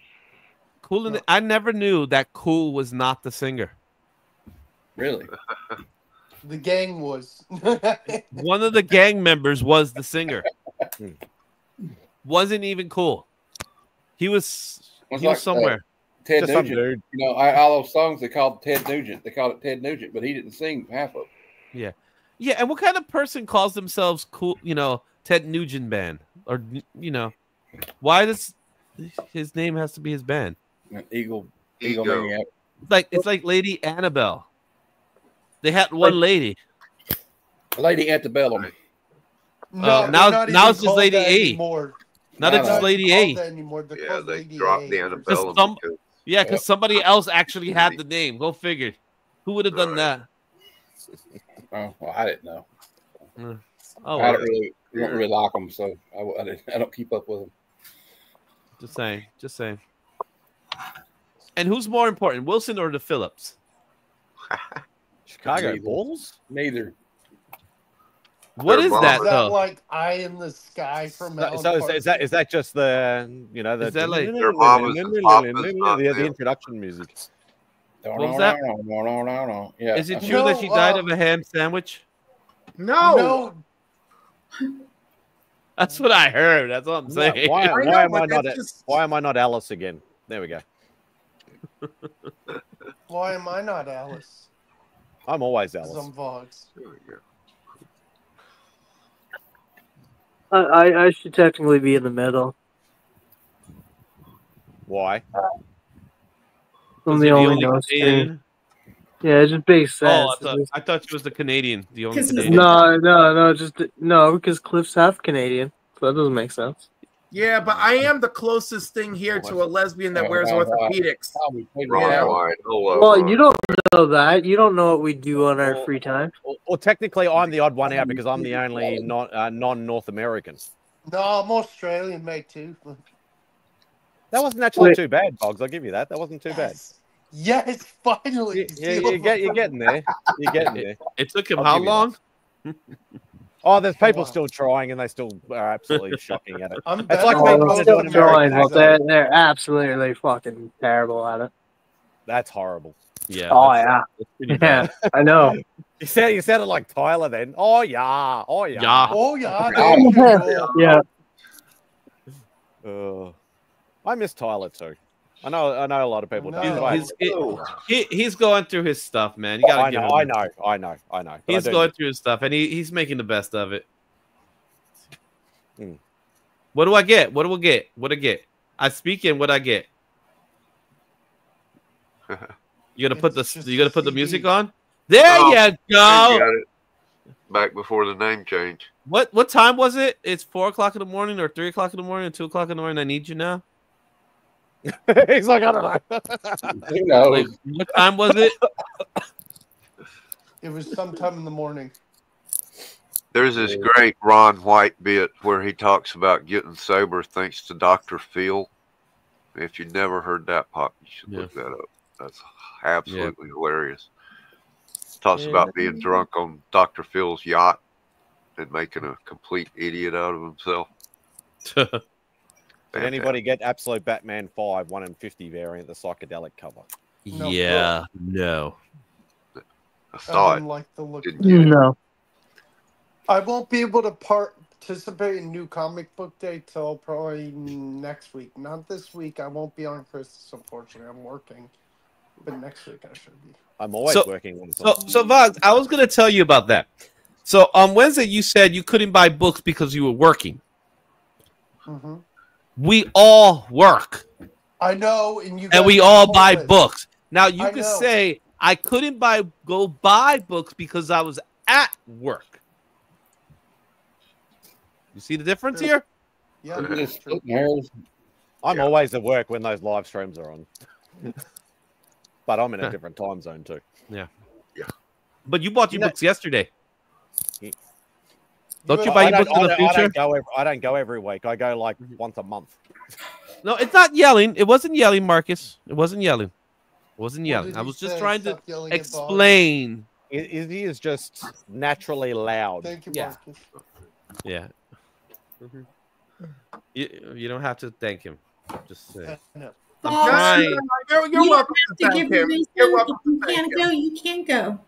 Speaker 19: Cool. I never knew that Cool was not the singer.
Speaker 3: Really?
Speaker 6: The gang was.
Speaker 19: One of the gang members was the singer. Wasn't even Cool. He was
Speaker 3: It's
Speaker 19: he was
Speaker 3: like,
Speaker 19: somewhere.
Speaker 3: Ted
Speaker 1: Just some
Speaker 3: Nugent.
Speaker 1: dude.
Speaker 3: You know, all those songs they called Ted Nugent. They called it Ted Nugent, but he didn't sing half of them.
Speaker 19: Yeah. Yeah, and what kind of person calls themselves cool, Ted Nugent band? Or, why does his name has to be his band?
Speaker 3: Eagle Maniac.
Speaker 19: It's like Lady Annabelle. They had one lady.
Speaker 3: Lady Antebellum.
Speaker 6: No,
Speaker 19: now it's just Lady A.
Speaker 6: Anymore.
Speaker 19: Now they're just Lady A.
Speaker 15: Yeah, they dropped the Antebellum.
Speaker 19: Because somebody else actually had the name. Go figure. Who would have done that?
Speaker 3: Oh, well, I didn't know.
Speaker 19: Oh,
Speaker 3: I don't really like them, so I don't keep up with them.
Speaker 19: Just saying. And who's more important, Wilson or the Phillips?
Speaker 1: Chicago Bulls?
Speaker 3: Neither.
Speaker 19: What is that?
Speaker 6: Is that like Eye in the Sky from Alan
Speaker 1: So is that just the
Speaker 19: Is that like
Speaker 15: their mamas and papas, not
Speaker 1: the
Speaker 15: them?
Speaker 1: introduction music?
Speaker 19: What was that?
Speaker 3: Yeah.
Speaker 19: Is it true that she died of a ham sandwich?
Speaker 21: No.
Speaker 19: That's what I heard. That's what I'm saying.
Speaker 1: Why am I not Alice again? There we go.
Speaker 6: Why am I not Alice?
Speaker 1: I'm always Alice.
Speaker 6: I'm Vox.
Speaker 9: I should technically be in the middle.
Speaker 1: Why?
Speaker 9: I'm the only nose thing. Yeah, it just makes sense.
Speaker 19: Oh, I thought she was the Canadian. The only Canadian.
Speaker 9: No, because Cliff's half Canadian, so that doesn't make sense.
Speaker 21: Yeah, but I am the closest thing here to a lesbian that wears orthopedics.
Speaker 9: Well, you don't know that. You don't know what we do on our free time.
Speaker 1: Well, technically, I'm the odd one out because I'm the only non-North American.
Speaker 6: No, I'm Australian, mate, too.
Speaker 1: That wasn't actually too bad, Boggs. I'll give you that. That wasn't too bad.
Speaker 6: Yes, finally.
Speaker 1: You're getting there. You're getting there.
Speaker 19: It took him how long?
Speaker 1: Oh, there's people still trying, and they still are absolutely shocking at it.
Speaker 6: It's
Speaker 1: like
Speaker 9: they're still trying, but they're absolutely fucking terrible at it.
Speaker 1: That's horrible.
Speaker 19: Yeah.
Speaker 9: Oh yeah. Yeah, I know.
Speaker 1: You sounded like Tyler then. Oh yeah. Oh yeah.
Speaker 19: Yeah.
Speaker 6: Oh yeah.
Speaker 9: Yeah.
Speaker 1: I miss Tyler too. I know a lot of people do.
Speaker 19: He's going through his stuff, man. You gotta give him.
Speaker 1: I know.
Speaker 19: He's going through his stuff, and he's making the best of it. What do I get? What I get? I speak in what I get. You gonna put the music on? There you go.
Speaker 15: Got it. Back before the name change.
Speaker 19: What time was it? It's 4 o'clock in the morning, or 3 o'clock in the morning, or 2 o'clock in the morning. I need you now.
Speaker 1: He's like, I don't know.
Speaker 3: Who knows?
Speaker 19: Like, what time was it?
Speaker 6: It was sometime in the morning.
Speaker 15: There's this great Ron White bit where he talks about getting sober thanks to Dr. Phil. If you've never heard that, Pop, you should look that up. That's absolutely hilarious. Talks about being drunk on Dr. Phil's yacht and making a complete idiot out of himself.
Speaker 1: Did anybody get Absolute Batman 5 1 in 50 variant, the psychedelic cover?
Speaker 19: No.
Speaker 15: I saw it.
Speaker 6: Like the look.
Speaker 9: No.
Speaker 6: I won't be able to participate in New Comic Book Day till probably next week. Not this week. I won't be on Christmas, unfortunately. I'm working. But next week I should be.
Speaker 1: I'm always working.
Speaker 19: So Vox, I was going to tell you about that. So on Wednesday, you said you couldn't buy books because you were working.
Speaker 6: Mm-hmm.
Speaker 19: We all work.
Speaker 6: I know,
Speaker 19: and we all buy books. Now you could say I couldn't go buy books because I was at work. You see the difference here?
Speaker 6: Yeah.
Speaker 1: I'm always at work when those live streams are on. But I'm in a different time zone too.
Speaker 19: Yeah. But you bought your books yesterday. Don't you buy your books in the future?
Speaker 1: I don't go every week. I go like once a month.
Speaker 19: No, it's not yelling. It wasn't yelling, Marcus. It wasn't yelling. It wasn't yelling. I was just trying to explain.
Speaker 1: He is just naturally loud.
Speaker 6: Thank you, Marcus.
Speaker 19: Yeah. You don't have to thank him. Just say.
Speaker 21: You're welcome to thank him. You're welcome to
Speaker 20: thank him. You can't go.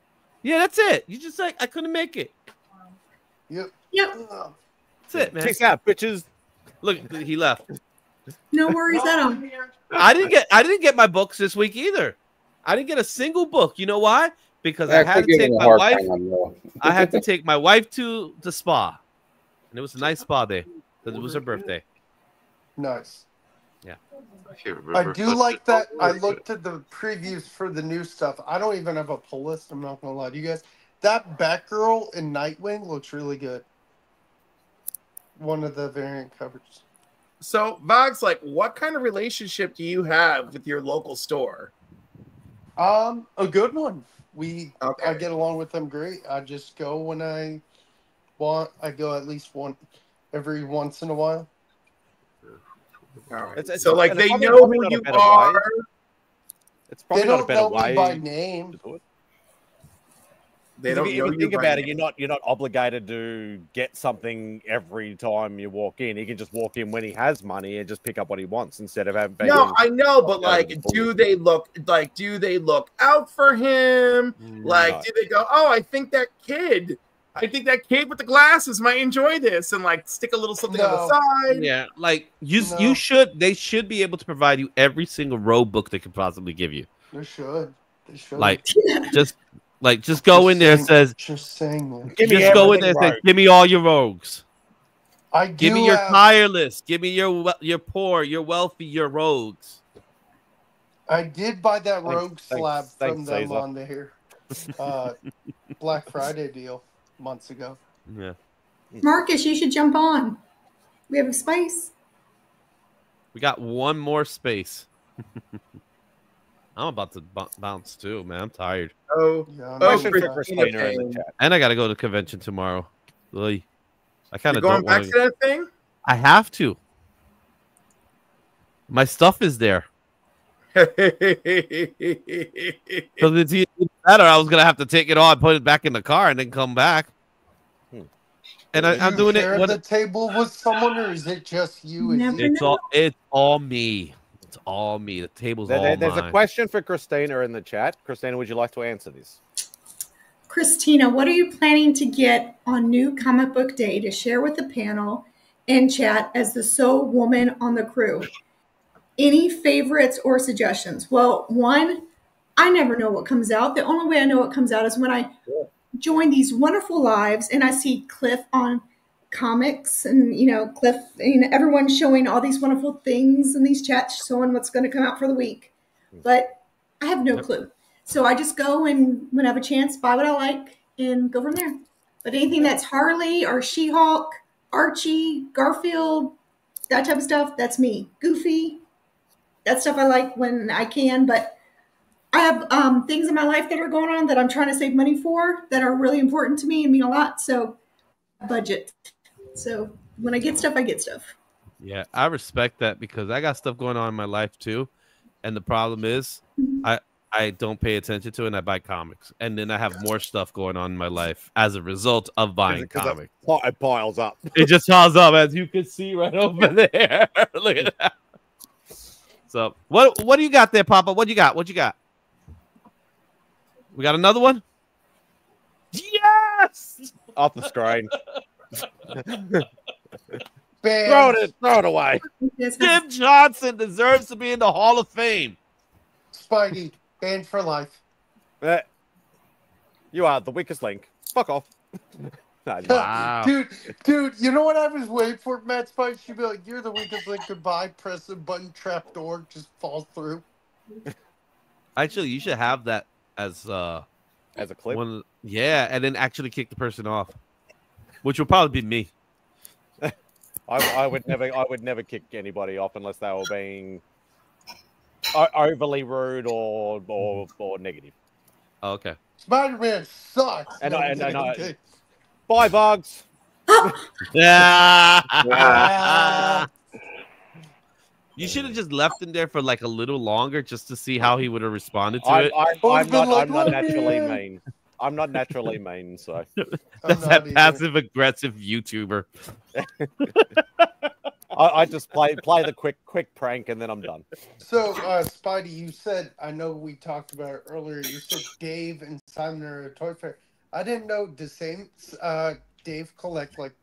Speaker 19: Yeah, that's it. You just like, I couldn't make it.
Speaker 6: Yep.
Speaker 20: Yep.
Speaker 19: That's it, man.
Speaker 1: Kick out, bitches.
Speaker 19: Look, he left.
Speaker 20: No worries at all.
Speaker 19: I didn't get my books this week either. I didn't get a single book. You know why? Because I had to take my wife. I had to take my wife to the spa, and it was a nice spa day because it was her birthday.
Speaker 6: Nice.
Speaker 19: Yeah.
Speaker 6: I do like that. I looked at the previews for the new stuff. I don't even have a pull list. I'm not gonna lie to you guys. That Batgirl in Nightwing looks really good. One of the variant covers.
Speaker 21: So, Vox, like, what kind of relationship do you have with your local store?
Speaker 6: A good one. I get along with them great. I just go when I want. I go at least every once in a while.
Speaker 21: All right. So, like, they know who you are.
Speaker 1: It's probably
Speaker 6: they
Speaker 1: not a
Speaker 6: don't
Speaker 1: better
Speaker 6: know
Speaker 1: way
Speaker 6: me by name.
Speaker 21: They don't
Speaker 1: if
Speaker 21: know
Speaker 1: you
Speaker 21: you
Speaker 1: think
Speaker 21: by
Speaker 1: about it,
Speaker 21: name.
Speaker 1: you're not obligated to get something every time you walk in. He can just walk in when he has money and just pick up what he wants instead of having.
Speaker 21: No, I know, but like, do they look out for him? Like,
Speaker 1: No.
Speaker 21: do they go, oh, I think that kid with the glasses might enjoy this, and like stick a little something on the side?
Speaker 19: Yeah, like you should. They should be able to provide you every single road book they could possibly give you.
Speaker 6: They should. They should.
Speaker 19: Just go in there and says.
Speaker 6: Just saying that.
Speaker 19: Just go in there and say, "Give me all your rogues. Give me your tireless. Give me your poor, your wealthy, your rogues."
Speaker 6: I did buy that rogue slab from them
Speaker 1: Caesar.
Speaker 6: on their Black Friday deal months ago.
Speaker 19: Yeah.
Speaker 20: Marcus, you should jump on. We have a space.
Speaker 19: We got one more space. I'm about to bounce too, man. I'm tired.
Speaker 1: Question for Christina in the chat.
Speaker 19: And I got to go to the convention tomorrow. Really. I kind of
Speaker 21: Going
Speaker 19: don't
Speaker 21: back
Speaker 19: want
Speaker 21: to that thing.
Speaker 19: I have to. My stuff is there. Because it's even better. I was gonna have to take it all, put it back in the car, and then come back. And I'm doing it.
Speaker 6: Share the table with someone, or is it just you?
Speaker 19: It's all me. It's all me. The table's all
Speaker 1: There's
Speaker 19: mine.
Speaker 1: a question for Christina in the chat. Christina, would you like to answer this?
Speaker 20: Christina, what are you planning to get on New Comic Book Day to share with the panel and chat as the sole woman on the crew? Any favorites or suggestions? Well, one, I never know what comes out. The only way I know what comes out is when I join these wonderful lives and I see Cliff on comics and, Cliff, everyone's showing all these wonderful things in these chats, showing what's going to come out for the week. But I have no clue. So I just go and when I have a chance, buy what I like and go from there. But anything that's Harley or She-Hulk, Archie, Garfield, that type of stuff, that's me. Goofy, that stuff I like when I can. But I have things in my life that are going on that I'm trying to save money for that are really important to me and mean a lot. So budget. So when I get stuff, I get stuff.
Speaker 19: Yeah, I respect that because I got stuff going on in my life too. And the problem is I don't pay attention to it and I buy comics. And then I have more stuff going on in my life as a result of buying comics.
Speaker 1: It piles up.
Speaker 19: It just piles up, as you can see right over there. Look at that. So what do you got there, Papa? What you got? What you got? We got another one? Yes!
Speaker 1: Off the screen.
Speaker 6: Throw
Speaker 1: it away.
Speaker 19: Jim Johnson deserves to be in the Hall of Fame.
Speaker 6: Spidey, banned for life.
Speaker 1: You are the weakest link. Fuck off.
Speaker 19: Wow.
Speaker 6: Dude, you know what I was waiting for? MadSpidey should be like, you're the weakest link. Goodbye. Press the button, trap door, just falls through.
Speaker 19: Actually, you should have that as
Speaker 1: a clip.
Speaker 19: Yeah, and then actually kick the person off, which would probably be me.
Speaker 1: I would never kick anybody off unless they were being overly rude or negative.
Speaker 19: Oh, okay.
Speaker 6: Spider-Man sucks.
Speaker 1: And bye, Bugs.
Speaker 19: Yeah. You should have just left him there for like a little longer just to see how he would have responded to it.
Speaker 1: I'm not naturally mean. I'm not naturally mean, so
Speaker 19: that's that passive aggressive YouTuber.
Speaker 1: I just play the quick prank and then I'm done.
Speaker 6: So, Spidey, you said, I know we talked about it earlier. You said Dave and Simon are a toy fair. I didn't know. Does Dave collect like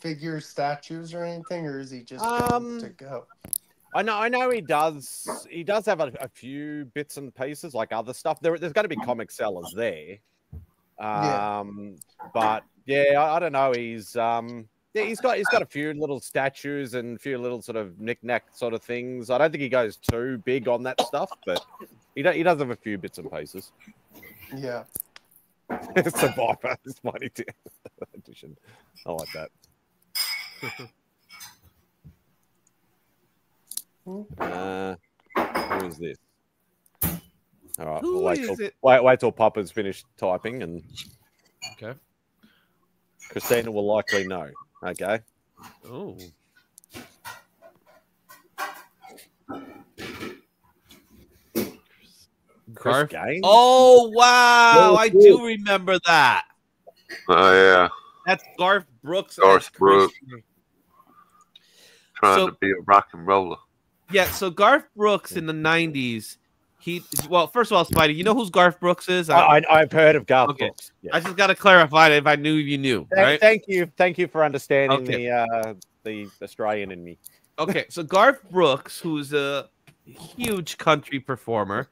Speaker 6: figures, statues, or anything, or is he just going to go?
Speaker 1: I know he does. He does have a few bits and pieces, like other stuff. There's going to be comic sellers there. But yeah, I don't know. He's he's got a few little statues and a few little sort of knick-knack sort of things. I don't think he goes too big on that stuff, but he does have a few bits and pieces.
Speaker 6: Yeah.
Speaker 1: Survivor is Mighty Edition. I like that. Who is this? All right,
Speaker 19: Who is it?
Speaker 1: Wait till Papa's finished typing, and
Speaker 19: okay,
Speaker 1: Christina will likely know. Okay.
Speaker 19: Oh.
Speaker 1: Chris Gaines?
Speaker 19: Oh wow, I do remember that.
Speaker 15: Oh yeah.
Speaker 19: That's Garth Brooks.
Speaker 15: Garth Brooks. Trying
Speaker 19: So-
Speaker 15: to be a rock and roller.
Speaker 19: Yeah, so Garth Brooks in the 90s, well, first of all, Spidey, you know who Garth Brooks is?
Speaker 1: I've heard of Garth Brooks. Yeah.
Speaker 19: I just got to clarify it if I knew you knew, right?
Speaker 1: Thank you for understanding the Australian in me.
Speaker 19: Okay, so Garth Brooks, who's a huge country performer,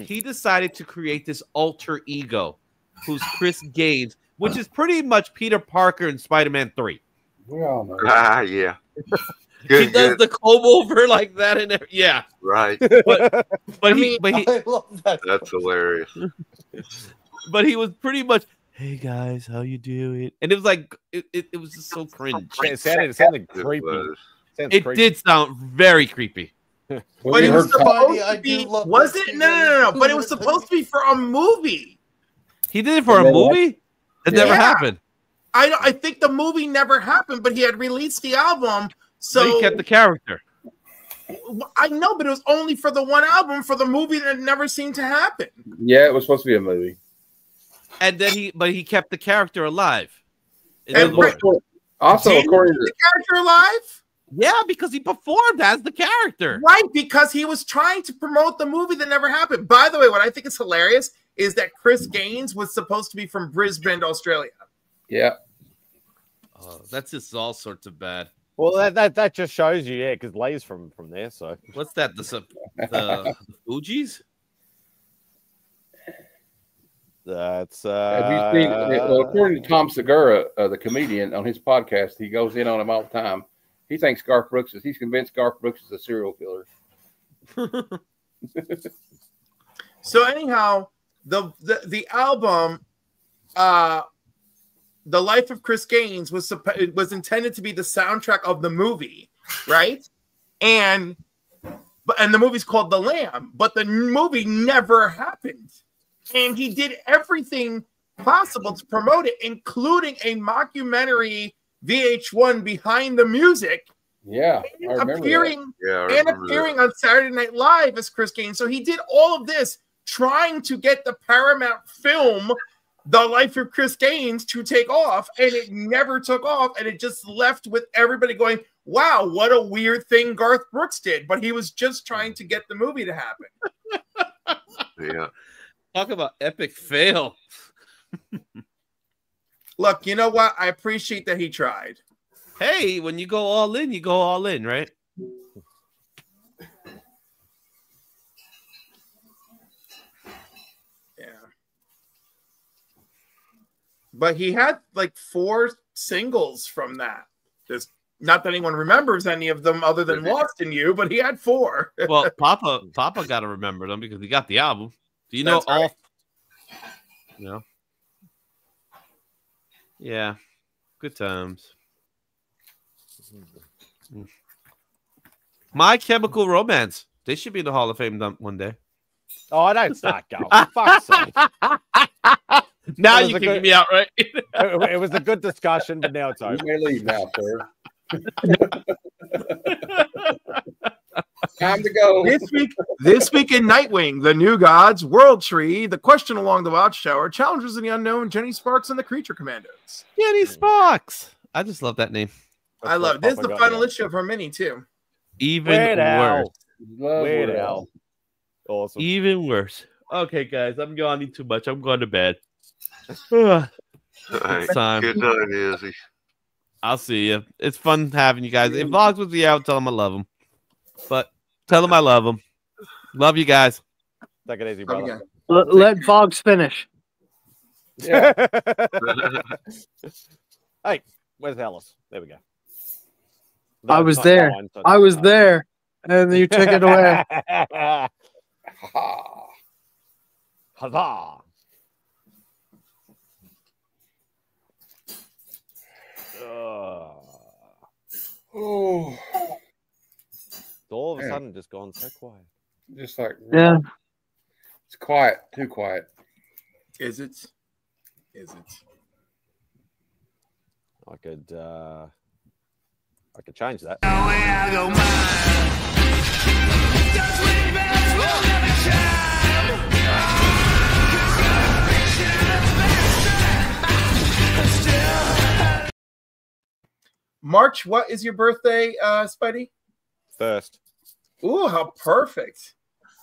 Speaker 19: he decided to create this alter ego, who's Chris Gaines, which is pretty much Peter Parker in Spider-Man 3.
Speaker 3: We all know.
Speaker 15: Yeah.
Speaker 19: He does the comb over like that and yeah.
Speaker 15: Right.
Speaker 19: But he
Speaker 6: I love that.
Speaker 15: That's hilarious.
Speaker 19: But he was pretty much, hey guys, how you doing? And it was like it was just so cringe.
Speaker 1: It sounded creepy.
Speaker 19: It did sound very creepy.
Speaker 21: But it was supposed to be, was it? No. But it was supposed to be for a movie.
Speaker 19: He did it for a movie? It never happened.
Speaker 21: I think the movie never happened, but he had released the album. So
Speaker 19: he kept the character.
Speaker 21: I know, but it was only for the one album. For the movie, that never seemed to happen.
Speaker 3: Yeah, it was supposed to be a movie.
Speaker 19: And then he kept the character alive.
Speaker 21: And
Speaker 3: also, according to
Speaker 21: the character alive.
Speaker 19: Yeah, because he performed as the character.
Speaker 21: Right, because he was trying to promote the movie that never happened. By the way, what I think is hilarious is that Chris Gaines was supposed to be from Brisbane, Australia.
Speaker 3: Yeah.
Speaker 19: Oh, that's just all sorts of bad.
Speaker 1: Well, that just shows you, yeah, because Lay's from there. So
Speaker 19: what's that? The Fugees?
Speaker 1: That's
Speaker 3: Have you seen? According to Tom Segura, the comedian, on his podcast, he goes in on him all the time. He thinks Garth Brooks he's convinced Garth Brooks is a serial killer.
Speaker 21: So anyhow, the album, The Life of Chris Gaines was intended to be the soundtrack of the movie, right? And the movie's called The Lamb, but the movie never happened. And he did everything possible to promote it, including a mockumentary VH1 behind the music.
Speaker 3: Yeah, I remember
Speaker 21: appearing
Speaker 3: that.
Speaker 21: on Saturday Night Live as Chris Gaines. So he did all of this trying to get the Paramount film The Life of Chris Gaines to take off, and it never took off, and it just left with everybody going, wow, what a weird thing Garth Brooks did, but he was just trying to get the movie to happen.
Speaker 15: Yeah.
Speaker 19: Talk about epic fail.
Speaker 21: Look, you know what? I appreciate that he tried.
Speaker 19: Hey, when you go all in, you go all in, right?
Speaker 21: But he had like 4 singles from that. Just not that anyone remembers any of them other than Lost in You, but he had 4.
Speaker 19: Well, Papa got to remember them because he got the album. Do you know
Speaker 21: That's right.
Speaker 19: No. Yeah. Good times. My Chemical Romance. They should be in the Hall of Fame one day.
Speaker 1: Oh, don't start going. Fuck's sake.
Speaker 19: Now you kicked me out, right?
Speaker 1: It was a good discussion, but now it's over.
Speaker 3: You may leave now, sir. Time to go.
Speaker 21: This week in Nightwing, The New Gods, World Tree, The Question Along the Watchtower, Challengers in the Unknown, Jenny Sparks, and the Creature Commandos.
Speaker 19: Jenny Sparks. I just love that name.
Speaker 21: I love this. Is the final issue of her mini too.
Speaker 19: Even
Speaker 1: Weird
Speaker 19: worse.
Speaker 1: Al. Weird Al. Awesome.
Speaker 19: Even worse. Okay, guys, I'm yawning too much. I'm going to bed.
Speaker 15: Right.
Speaker 19: It's time.
Speaker 15: Good night, Izzy.
Speaker 19: I'll see you. It's fun having you guys. If Vlogs was the out, tell them I love them. But Tell them I love them. Love you guys.
Speaker 1: Take it easy, brother.
Speaker 8: Let Fox finish.
Speaker 1: Yeah. Hey, where's Alice? There we go.
Speaker 8: I was there. I was there, and you took it away.
Speaker 1: Huzzah!
Speaker 3: Oh.
Speaker 1: It's all of a sudden just gone so quiet.
Speaker 3: Just like
Speaker 8: yeah,
Speaker 3: it's quiet, too quiet.
Speaker 21: Is it? Is it?
Speaker 1: I could change that.
Speaker 21: March, what is your birthday, Spidey?
Speaker 1: First.
Speaker 21: Ooh, how perfect.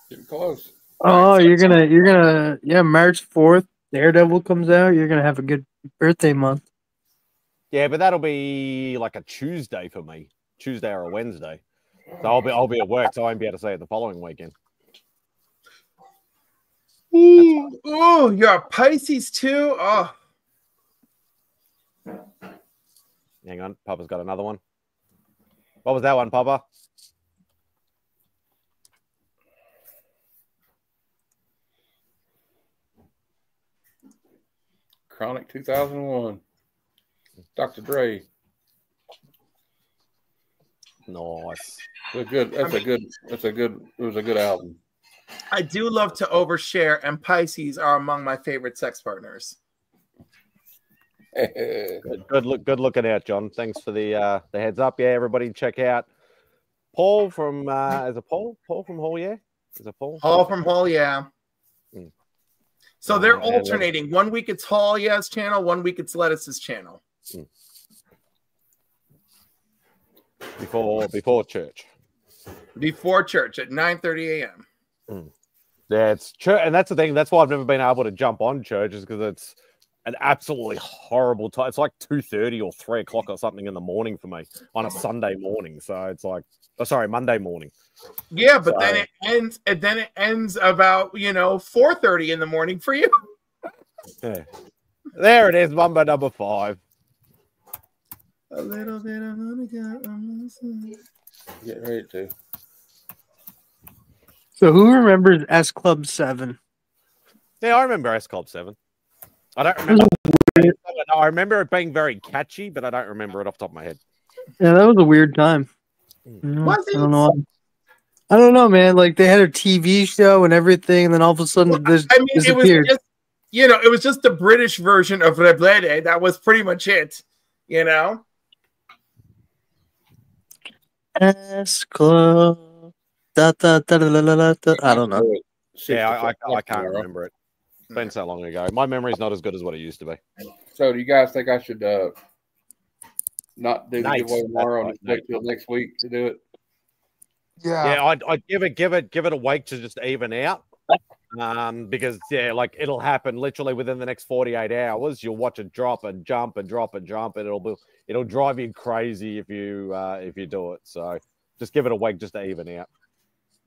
Speaker 3: Getting close.
Speaker 8: Oh, you're gonna March 4th, Daredevil comes out. You're gonna have a good birthday month.
Speaker 1: Yeah, but that'll be like a Tuesday for me. Tuesday or a Wednesday. So I'll be at work, so I won't be able to say it the following weekend.
Speaker 21: Ooh, you're a Pisces too? Oh.
Speaker 1: Hang on, Papa's got another one. What was that one, Papa?
Speaker 3: Chronic 2001. Dr. Dre.
Speaker 1: Nice.
Speaker 3: It was a good album.
Speaker 21: I do love to overshare, and Pisces are among my favorite sex partners.
Speaker 1: Good looking out, John. Thanks for the heads up. Yeah, everybody check out Paul from is it Paul? Paul from Hall, yeah? Is it Paul?
Speaker 21: Paul from Hall, yeah. So they're alternating. 1 week it's Hall, yeah's channel, 1 week it's Lettuce's channel.
Speaker 1: Before church.
Speaker 21: Before church at 9:30 a.m.
Speaker 1: Yeah, it's church, and that's the thing. That's why I've never been able to jump on church, is because it's an absolutely horrible time. It's like 2:30 or 3 o'clock or something in the morning for me on a Sunday morning. So it's like, Monday morning.
Speaker 21: Yeah, but then it ends about 4:30 in the morning for you.
Speaker 1: Yeah. There it is, number 5.
Speaker 21: A little bit of money.
Speaker 3: Get ready to.
Speaker 8: So who remembers S Club 7?
Speaker 1: Yeah, I remember S Club 7. I don't remember. I remember it being very catchy, but I don't remember it off the top of my head.
Speaker 8: Yeah, that was a weird time. I don't know, man. Like they had a TV show and everything, and then all of a sudden it disappeared.
Speaker 21: It was just the British version of Reblede. That was pretty much it.
Speaker 8: S Club. I don't know.
Speaker 1: Yeah, I can't remember it. It's been so long ago. My memory's not as good as what it used to be.
Speaker 3: So do you guys think I should not do the giveaway tomorrow and wait till next week to do it?
Speaker 1: Yeah, I'd give it a week to just even out. Because it'll happen literally within the next 48 hours. You'll watch it drop and jump and drop and jump, and it'll drive you crazy if you do it. So just give it a week just to even out.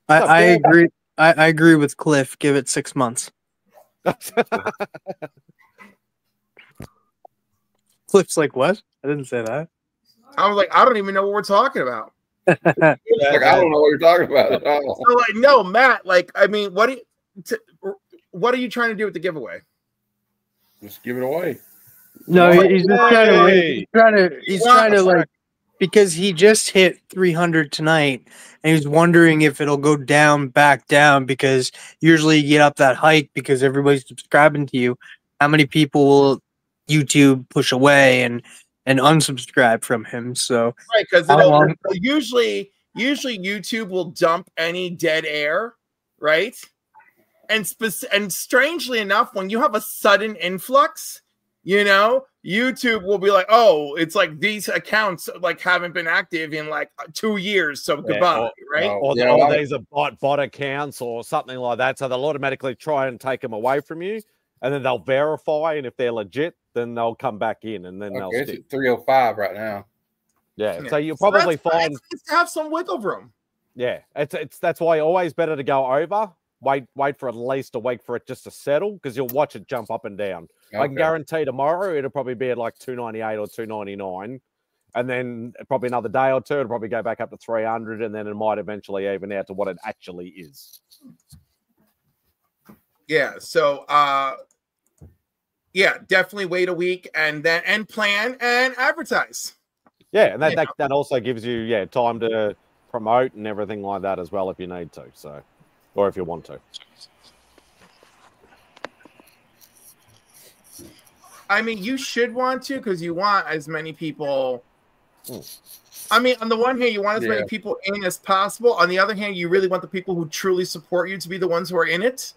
Speaker 8: I agree. I agree with Cliff. Give it 6 months. Cliff's like, what? I didn't say that.
Speaker 21: I was like, I don't even know what we're talking about.
Speaker 3: I don't know what you're talking about.
Speaker 21: So no, Matt. What are you trying to do with the giveaway?
Speaker 3: Just give it away.
Speaker 8: No, he's just trying to wait. He's trying to because he just hit 300 tonight, and he's wondering if it'll go back down, because usually you get up that hike because everybody's subscribing to you. How many people will YouTube push away and unsubscribe from him? So
Speaker 21: right, because usually YouTube will dump any dead air, right? And strangely enough, when you have a sudden influx, YouTube will be like, oh, it's like these accounts haven't been active in 2 years, so goodbye, right?
Speaker 1: Or these are bot accounts or something like that, so they'll automatically try and take them away from you, and then they'll verify, and if they're legit, then they'll come back in, and then they'll
Speaker 3: it's
Speaker 1: stick.
Speaker 3: at 305 right now.
Speaker 1: Yeah, so you'll probably find
Speaker 21: it's to have some wiggle room.
Speaker 1: Yeah, it's that's why always better to go over. Wait for at least a week for it just to settle, because you'll watch it jump up and down. I can
Speaker 3: Okay.
Speaker 1: guarantee tomorrow it'll probably be at like 298 or 299, and then probably another day or two it'll probably go back up to 300, and then it might eventually even out to what it actually is.
Speaker 21: Yeah. So, yeah, definitely wait a week and plan and advertise.
Speaker 1: Yeah, and that also gives you time to promote and everything like that as well if you need to. So, or if you want to.
Speaker 21: I mean, you should want to, because you want as many people. I mean, on the one hand, you want as many people in as possible. On the other hand, you really want the people who truly support you to be the ones who are in it.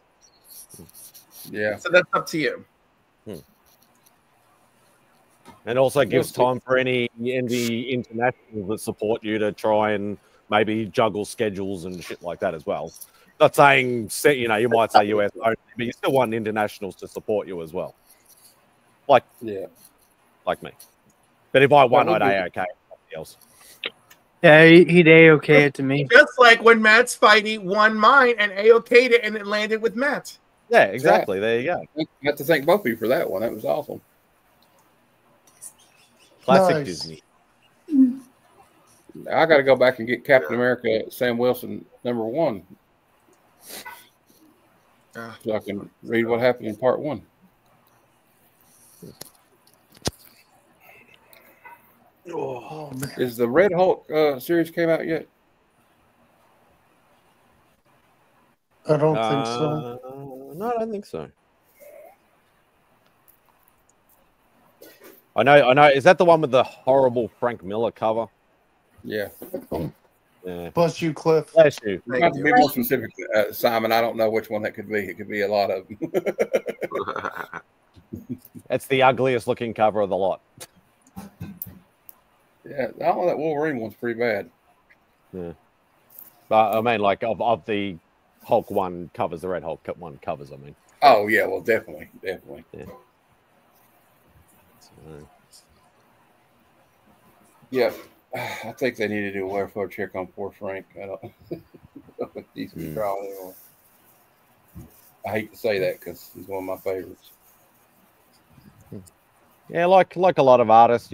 Speaker 3: Yeah.
Speaker 21: So that's up to you.
Speaker 1: And also gives time for any internationals that support you to try and maybe juggle schedules and shit like that as well. Not saying, you might say US only, but you still want internationals to support you as well. Like me. But if I won, I'd A-OK somebody else.
Speaker 8: Yeah, he'd A-OK it to me.
Speaker 21: Just like when MadSpidey won mine and A-OK'd it and it landed with Matt.
Speaker 1: Yeah, exactly. There you go.
Speaker 3: I have to thank both of you for that one. That was awesome.
Speaker 1: Classic Disney.
Speaker 3: I got to go back and get Captain America, Sam Wilson, #1. So I can read what happened in part 1.
Speaker 6: Oh, man.
Speaker 3: Is the Red Hulk series came out yet?
Speaker 6: I don't think so.
Speaker 1: No, I don't think so. I know. Is that the one with the horrible Frank Miller cover?
Speaker 3: Yeah.
Speaker 1: Yeah.
Speaker 6: Bless you, Cliff.
Speaker 1: Bless you.
Speaker 3: You have to be more specific, Simon. I don't know which one that could be. It could be a lot of them.
Speaker 1: It's the ugliest looking cover of the lot.
Speaker 3: Yeah, I don't know, that Wolverine one's pretty bad.
Speaker 1: Yeah. But I mean, like, of the Hulk one covers, the Red Hulk one covers, I mean.
Speaker 3: Oh, yeah, well, definitely.
Speaker 1: Yeah.
Speaker 3: Yeah, I think they need to do a welfare check on poor Frank. I don't he's been crawling anymore. I hate to say that because he's one of my favorites.
Speaker 1: Yeah, like a lot of artists,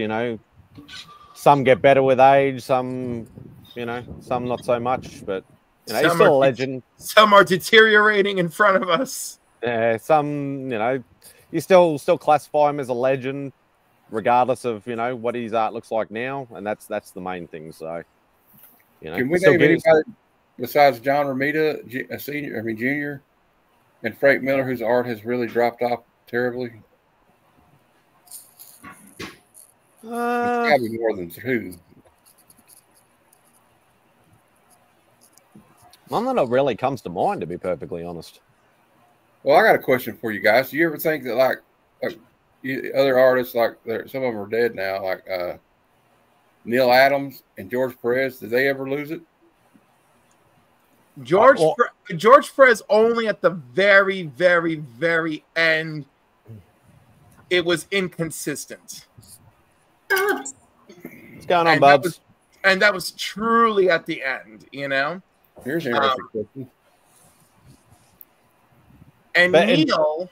Speaker 1: some get better with age, some not so much, but he's still a legend.
Speaker 21: Some are deteriorating in front of us.
Speaker 1: Yeah, some, you still classify him as a legend, regardless of what his art looks like now, and that's the main thing. So,
Speaker 3: can we name anybody besides John Romita, Jr. and Frank Miller, whose art has really dropped off terribly? It's got to be more than 2.
Speaker 1: None that really comes to mind, to be perfectly honest.
Speaker 3: Well, I got a question for you guys. Do you ever think that like other artists, like some of them are dead now, like Neil Adams and George Perez, did they ever lose it?
Speaker 21: George Perez only at the very, very, very end. It was inconsistent.
Speaker 1: What's going on, Bubs?
Speaker 21: And that was truly at the end,
Speaker 3: Here's an interesting question.
Speaker 21: And Neil,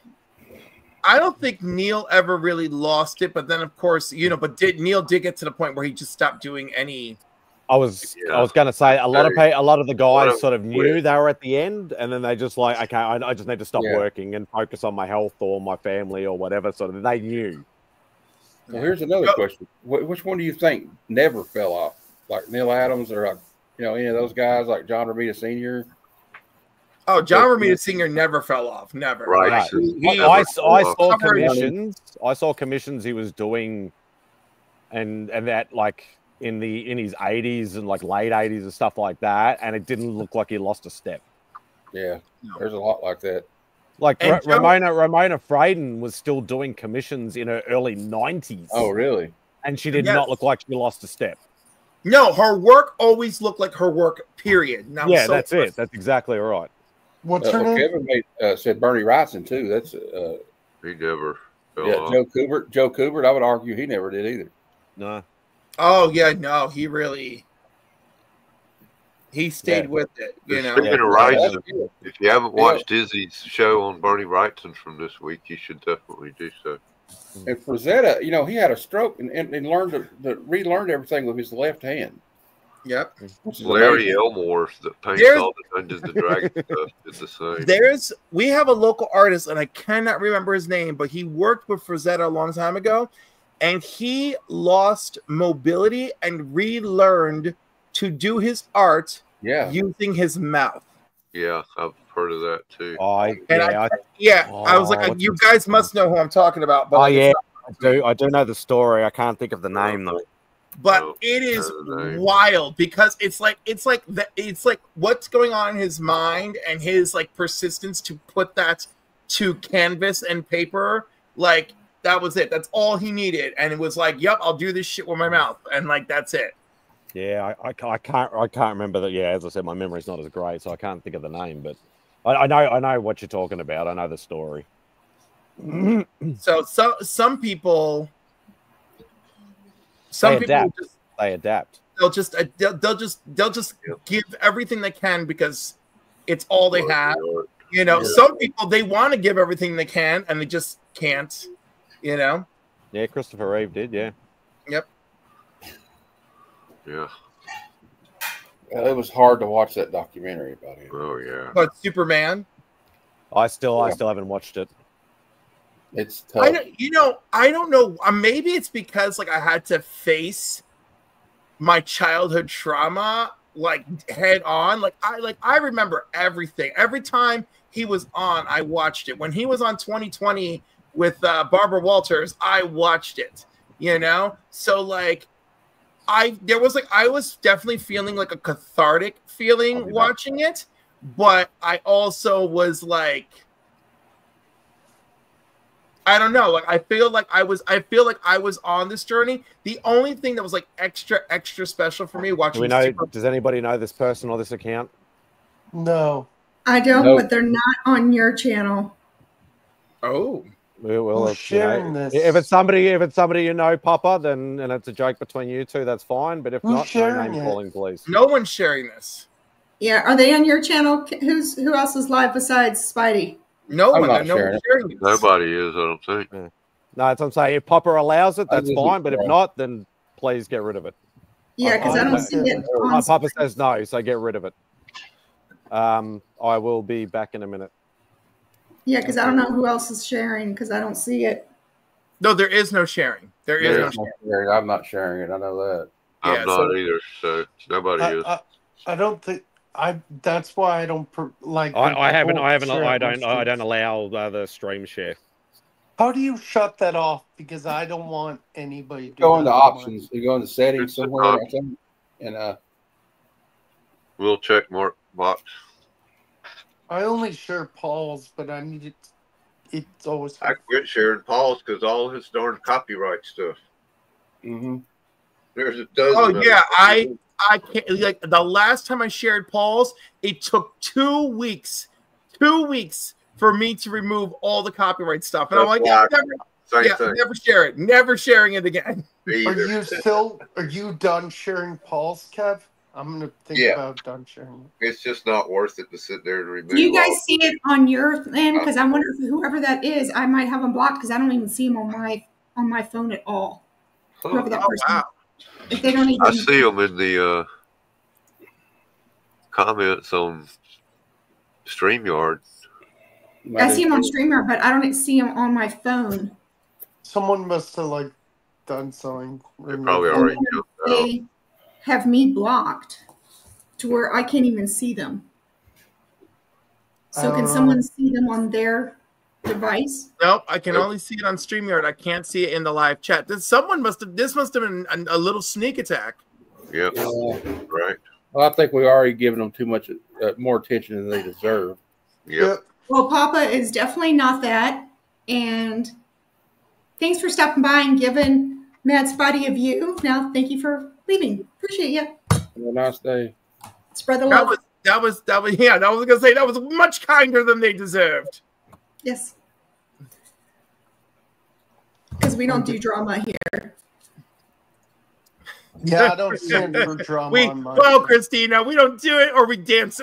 Speaker 21: I don't think Neil ever really lost it, but then of course, Neil did get to the point where he just stopped doing any.
Speaker 1: I was going to say a lot of the guys sort of knew they were at the end, and then they just like, okay, I just need to stop working and focus on my health or my family or whatever. So they knew.
Speaker 3: Well, here's another question: which one do you think never fell off? Like Neil Adams or any of those guys, like John Romita Sr.
Speaker 21: Oh, John Romita Sr. never fell off. Never.
Speaker 15: Right.
Speaker 1: I saw commissions. I saw commissions he was doing, and that like in his 80s and like late 80s and stuff like that, and it didn't look like he lost a step.
Speaker 3: Yeah, there's a lot like that.
Speaker 1: Like Ramona Fraden was still doing commissions in her early 90s.
Speaker 3: Oh, really?
Speaker 1: And she did not look like she lost a step.
Speaker 21: No, her work always looked like her work, period. Now,
Speaker 1: yeah, that's it. That's exactly right.
Speaker 6: What's her name?
Speaker 3: Kevin said Bernie Wrightson, too. That's
Speaker 15: he never fell off.
Speaker 3: Joe Kubert, I would argue he never did either.
Speaker 1: No.
Speaker 21: Oh, yeah, no, he really... He stayed with it. You know.
Speaker 15: Speaking of Wrightson, if you haven't watched Izzy's show on Bernie Wrightson from this week, you should definitely do so.
Speaker 3: And Frazetta, you know, he had a stroke and learned to relearned everything with his left hand.
Speaker 21: Yep.
Speaker 15: Larry Elmore that paints all the Dungeons and Dragons stuff did the same.
Speaker 21: We have a local artist, and I cannot remember his name, but he worked with Frazetta a long time ago, and he lost mobility and relearned to do his art using his mouth.
Speaker 15: Yeah, I've heard of that too.
Speaker 21: I was like, you guys must know who I'm talking about. But
Speaker 1: I do know the story. I can't think of the name though.
Speaker 21: But it is wild because it's like what's going on in his mind and his like persistence to put that to canvas and paper. Like that was it. That's all he needed, and it was like, yep, I'll do this shit with my mouth, and like that's it.
Speaker 1: Yeah, I can't remember that. Yeah, as I said, my memory's not as great, so I can't think of the name. But I know what you're talking about. I know the story.
Speaker 21: So some people.
Speaker 1: They adapt.
Speaker 21: They'll just give everything they can because it's all they have. You know, some people they want to give everything they can and they just can't. You know.
Speaker 1: Yeah, Christopher Reeve did. Yeah.
Speaker 21: Yep.
Speaker 15: Yeah.
Speaker 3: It was hard to watch that documentary about him.
Speaker 15: Oh yeah.
Speaker 21: But Superman.
Speaker 1: I still haven't watched it.
Speaker 3: It's tough.
Speaker 21: I don't know. Maybe it's because like I had to face my childhood trauma like head on. Like I remember everything. Every time he was on, I watched it. When he was on 2020 with Barbara Walters, I watched it. You know, so like I was definitely feeling like a cathartic feeling watching it, but I also was like. I don't know. Like I feel like I was on this journey. The only thing that was like extra special for me watching.
Speaker 1: Does anybody know this person or this account?
Speaker 6: No,
Speaker 20: I don't. But they're not on your channel.
Speaker 21: Oh,
Speaker 1: well,
Speaker 6: who's sharing this?
Speaker 1: If it's somebody you know, Papa, then and it's a joke between you two, that's fine. But if
Speaker 6: Who's
Speaker 1: not, no
Speaker 6: sharing
Speaker 1: name
Speaker 6: it?
Speaker 1: calling, please.
Speaker 21: No one's sharing this.
Speaker 20: Yeah, are they on your channel? Who else is live besides Spidey?
Speaker 21: No one.
Speaker 15: not
Speaker 21: No
Speaker 15: sharing
Speaker 21: one's sharing this.
Speaker 15: Nobody is, I don't think.
Speaker 1: No, that's what I'm saying. If Papa allows it, that's fine. But if not, then please get rid of it.
Speaker 20: Yeah, because I don't see it.
Speaker 1: My Papa says no, so get rid of it. I will be back in a minute.
Speaker 20: Yeah, because I don't know who else is sharing because I don't see it.
Speaker 21: No, there is no sharing. There is no sharing.
Speaker 3: I'm not sharing it. I know that.
Speaker 15: I'm not either. So nobody is.
Speaker 6: I don't think. That's why I don't like.
Speaker 1: I don't allow the stream share.
Speaker 6: How do you shut that off? Because I don't want anybody to
Speaker 3: go into options. You go into settings somewhere, and
Speaker 15: we'll check mark box.
Speaker 6: I only share Paul's, but I need it. It's always.
Speaker 15: I quit sharing Paul's because all his darn copyright stuff.
Speaker 3: Mm-hmm.
Speaker 15: There's a dozen.
Speaker 21: Oh yeah, I can't. Like the last time I shared Paul's, it took 2 weeks. 2 weeks for me to remove all the copyright stuff, and I'm like, never share it. Never sharing it again.
Speaker 6: Are you done sharing Paul's, Kev? I'm gonna think about done sharing.
Speaker 15: It's just not worth it to sit there and remove.
Speaker 20: Do you guys see it on your end? Because I wonder if whoever that is, I might have them blocked because I don't even see them on my phone at all. Whoever that person.
Speaker 21: Wow.
Speaker 20: If they don't even.
Speaker 15: I see them in the comments on StreamYard.
Speaker 20: I see them on StreamYard, but I don't see them on my phone.
Speaker 6: Someone must have done something.
Speaker 15: They probably already
Speaker 20: They have me blocked to where I can't even see them. So can someone see them on their device?
Speaker 21: Nope, I can only see it on StreamYard. I can't see it in the live chat. This must have been a little sneak attack.
Speaker 15: Yep. Right.
Speaker 3: Well, I think we've already given them too much more attention than they deserve.
Speaker 15: Yep.
Speaker 20: Well, Papa is definitely not that. And thanks for stopping by and giving MadSpidey a view. Now, thank you for leaving. Appreciate you.
Speaker 3: Have a nice day.
Speaker 20: Spread the love.
Speaker 21: That was I was gonna say that was much kinder than they deserved.
Speaker 20: Yes. Because we don't do drama here.
Speaker 6: Yeah, I don't stand for drama on my
Speaker 4: well, Christina, we don't do it, or we dance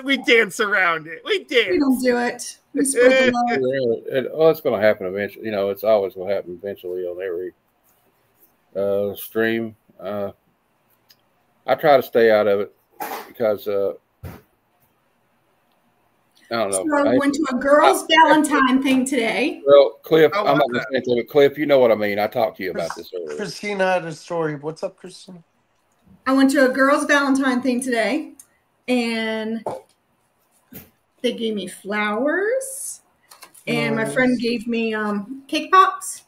Speaker 4: around it. We dance.
Speaker 20: We don't do it. We spread the love.
Speaker 3: It's going to happen eventually. You know, it's always going to happen eventually on every stream. I try to stay out of it because I don't know.
Speaker 20: So I went to a girls' Valentine thing today.
Speaker 3: Well, Cliff, I'm not going to say anything, but Cliff, you know what I mean. I talked to you about this earlier.
Speaker 6: Christina had a story. What's up, Christina?
Speaker 20: I went to a girls' Valentine thing today, and they gave me flowers, and my friend gave me cake pops.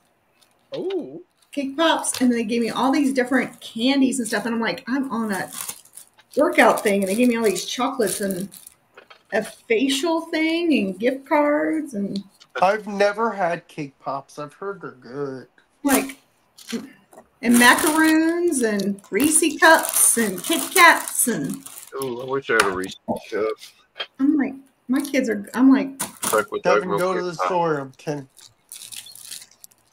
Speaker 4: Oh,
Speaker 20: cake pops, and then they gave me all these different candies and stuff. And I'm like, I'm on a workout thing, and they gave me all these chocolates and a facial thing and gift cards. And
Speaker 6: I've never had cake pops. I've heard they're good.
Speaker 20: Like, and macaroons and Reese cups and Kit Kats and.
Speaker 15: Oh, I wish I had a Reese cup.
Speaker 20: I'm like, my kids are. I'm like,
Speaker 6: Devin, go to the store. I'm 10.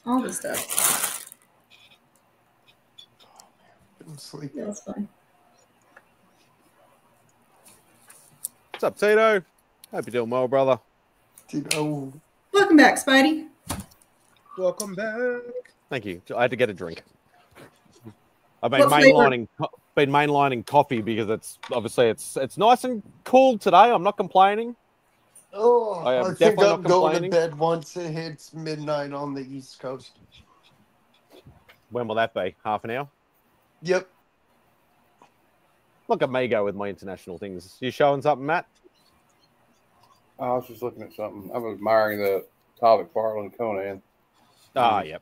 Speaker 20: All the stuff.
Speaker 6: I'm sleeping.
Speaker 20: Yeah, that's fine.
Speaker 1: What's up, Tito? Hope you're doing well, brother.
Speaker 6: Tito.
Speaker 20: Welcome back, Spidey.
Speaker 4: Welcome back.
Speaker 1: Thank you. I had to get a drink. I've
Speaker 20: What flavor?
Speaker 1: been mainlining coffee because it's nice and cool today. I'm not complaining.
Speaker 6: Oh,
Speaker 1: I am
Speaker 6: I think
Speaker 1: definitely
Speaker 6: I'm
Speaker 1: not
Speaker 6: going to
Speaker 1: complaining.
Speaker 6: bed once it hits midnight on the East Coast.
Speaker 1: When will that be? Half an hour?
Speaker 6: Yep.
Speaker 1: Look at me go with my international things. You showing something, Matt?
Speaker 3: I was just looking at something. I was admiring the Todd McFarlane Conan.
Speaker 1: Ah, yep.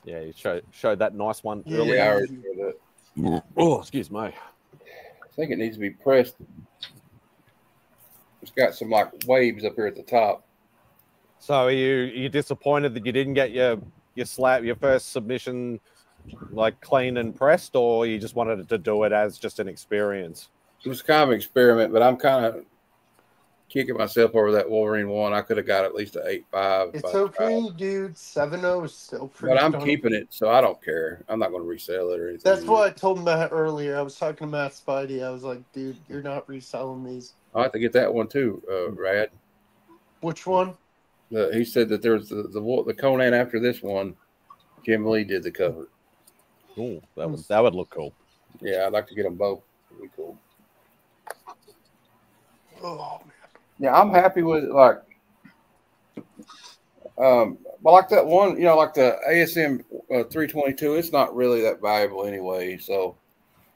Speaker 1: Yeah, you showed that nice one earlier.
Speaker 3: Yeah, I already saw that.
Speaker 1: Oh, excuse me.
Speaker 3: I think it needs to be pressed. It's got some like waves up here at the top.
Speaker 1: So are you disappointed that you didn't get your first submission like clean and pressed, or you just wanted to do it as just an experience?
Speaker 3: It was kind of an experiment, but I'm kind of kicking myself over that Wolverine one. I could have got at least an 8.5.
Speaker 6: It's okay, dude. 7.0 is still pretty.
Speaker 3: But I'm
Speaker 6: darn
Speaker 3: keeping
Speaker 6: good.
Speaker 3: it, so I don't care. I'm not going to resell it or anything.
Speaker 6: That's what I told Matt earlier. I was talking to Matt Spidey. I was like, dude, you're not reselling these.
Speaker 3: I'll have to get that one too, Rad.
Speaker 6: Which one?
Speaker 3: He said that there's the Conan after this one. Jim Lee did the cover.
Speaker 1: Oh, that would look cool.
Speaker 3: Yeah, I'd like to get them both. It'd be cool.
Speaker 6: Oh man.
Speaker 3: Yeah, I'm happy with it. Like, but like that one, you know, like the ASM 322. It's not really that valuable anyway. So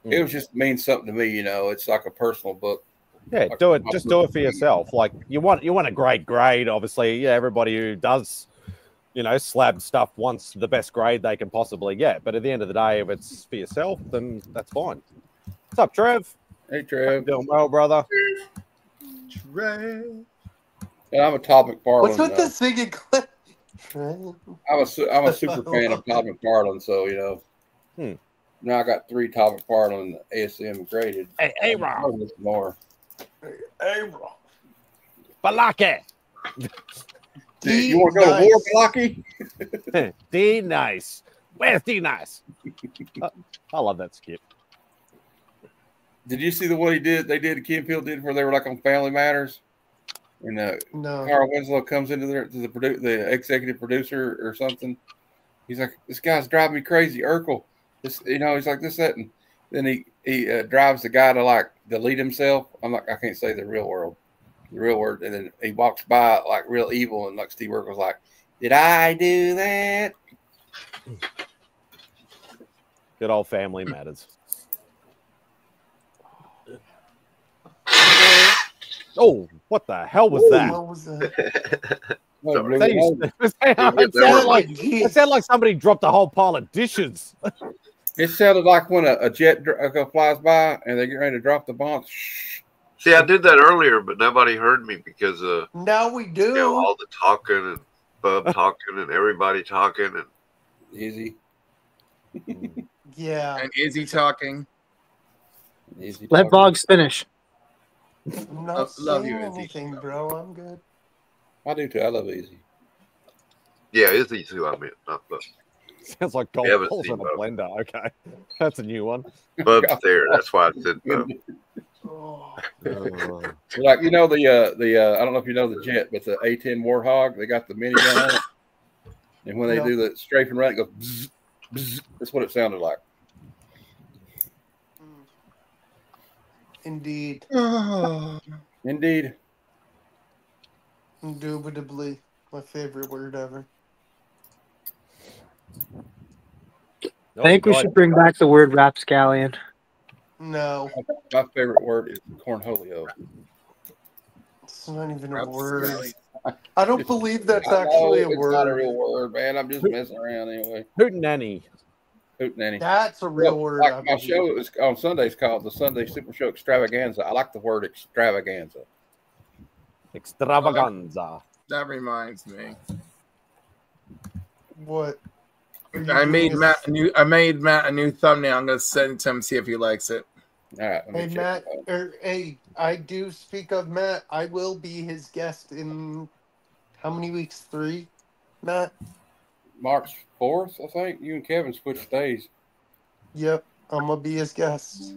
Speaker 3: it was just means something to me. You know, it's like a personal book.
Speaker 1: Yeah,
Speaker 3: like,
Speaker 1: do it. Just do it for yourself. Like you want a great grade. Obviously, yeah. Everybody who does, slab stuff wants the best grade they can possibly get. But at the end of the day, if it's for yourself, then that's fine. What's up, Trev?
Speaker 3: Hey, Trev.
Speaker 1: Doing well, brother.
Speaker 4: Trev.
Speaker 3: Yeah, I'm a Todd McFarlane.
Speaker 6: What's with the singing clip?
Speaker 3: I'm a super fan of Todd McFarlane. So now I got 3 Todd McFarlane ASM graded.
Speaker 1: Hey, Rob.
Speaker 3: More.
Speaker 6: Hey, bro.
Speaker 1: Balake.
Speaker 3: You want to go to war, Balake?
Speaker 1: D nice. Where's D nice? I love that skit.
Speaker 3: Did you see what they did, Kim Peel did, where they were like on Family Matters? And
Speaker 6: No.
Speaker 3: Carl Winslow comes into the executive producer or something. He's like, this guy's driving me crazy, Urkel. He's like this, that, and then he drives the guy to like delete himself. I'm like, I can't say the real word, and then he walks by like real evil, and like Steve Urkel's like, did I do that?
Speaker 1: Good old Family Matters. Oh, what the hell was that?
Speaker 6: What was that?
Speaker 1: It sounded like somebody dropped a whole pile of dishes.
Speaker 3: It sounded like when a jet flies by and they get ready to drop the bomb.
Speaker 15: See, I did that earlier, but nobody heard me because
Speaker 6: now we do.
Speaker 15: All the talking and Bub talking and everybody talking and
Speaker 3: Izzy.
Speaker 6: Yeah.
Speaker 21: And Izzy talking.
Speaker 8: Let Boggs finish.
Speaker 6: I'm not
Speaker 3: love
Speaker 6: saying
Speaker 3: you, Izzy.
Speaker 6: anything, bro. I'm good.
Speaker 3: I do too. I love Izzy.
Speaker 15: yeah, Izzy's who I meant, not Bub.
Speaker 1: Sounds like golf
Speaker 15: haven't
Speaker 1: balls
Speaker 15: seen
Speaker 1: in a
Speaker 15: both.
Speaker 1: blender. Okay, that's a new one.
Speaker 15: Bub's there. That's why I said Bub.
Speaker 3: Like I don't know if you know the jet, but the A10 Warthog, they got the minigun on it, and when they do the strafing run, it goes bzz, bzz. That's what it sounded like.
Speaker 6: Indeed.
Speaker 3: Indeed.
Speaker 6: Indubitably, my favorite word ever.
Speaker 8: I think we should bring back the word rapscallion.
Speaker 6: No.
Speaker 3: My favorite word is cornholio.
Speaker 6: It's not even a word. I don't believe that's actually a word.
Speaker 3: It's not a real word, man. I'm just messing around anyway.
Speaker 1: Hootenanny.
Speaker 3: Hootenanny.
Speaker 6: That's a real word.
Speaker 3: Like my show is on Sundays called the Sunday Super Show Extravaganza. I like the word extravaganza.
Speaker 1: Extravaganza.
Speaker 21: That reminds me.
Speaker 6: What?
Speaker 21: I made Matt a new thumbnail. I'm gonna send it to him, see if he likes it.
Speaker 3: All right.
Speaker 6: Hey Matt, hey, I do speak of Matt. I will be his guest in how many weeks? 3, Matt?
Speaker 3: March 4th, I think. You and Kevin switched days.
Speaker 6: Yep, I'm gonna be his guest.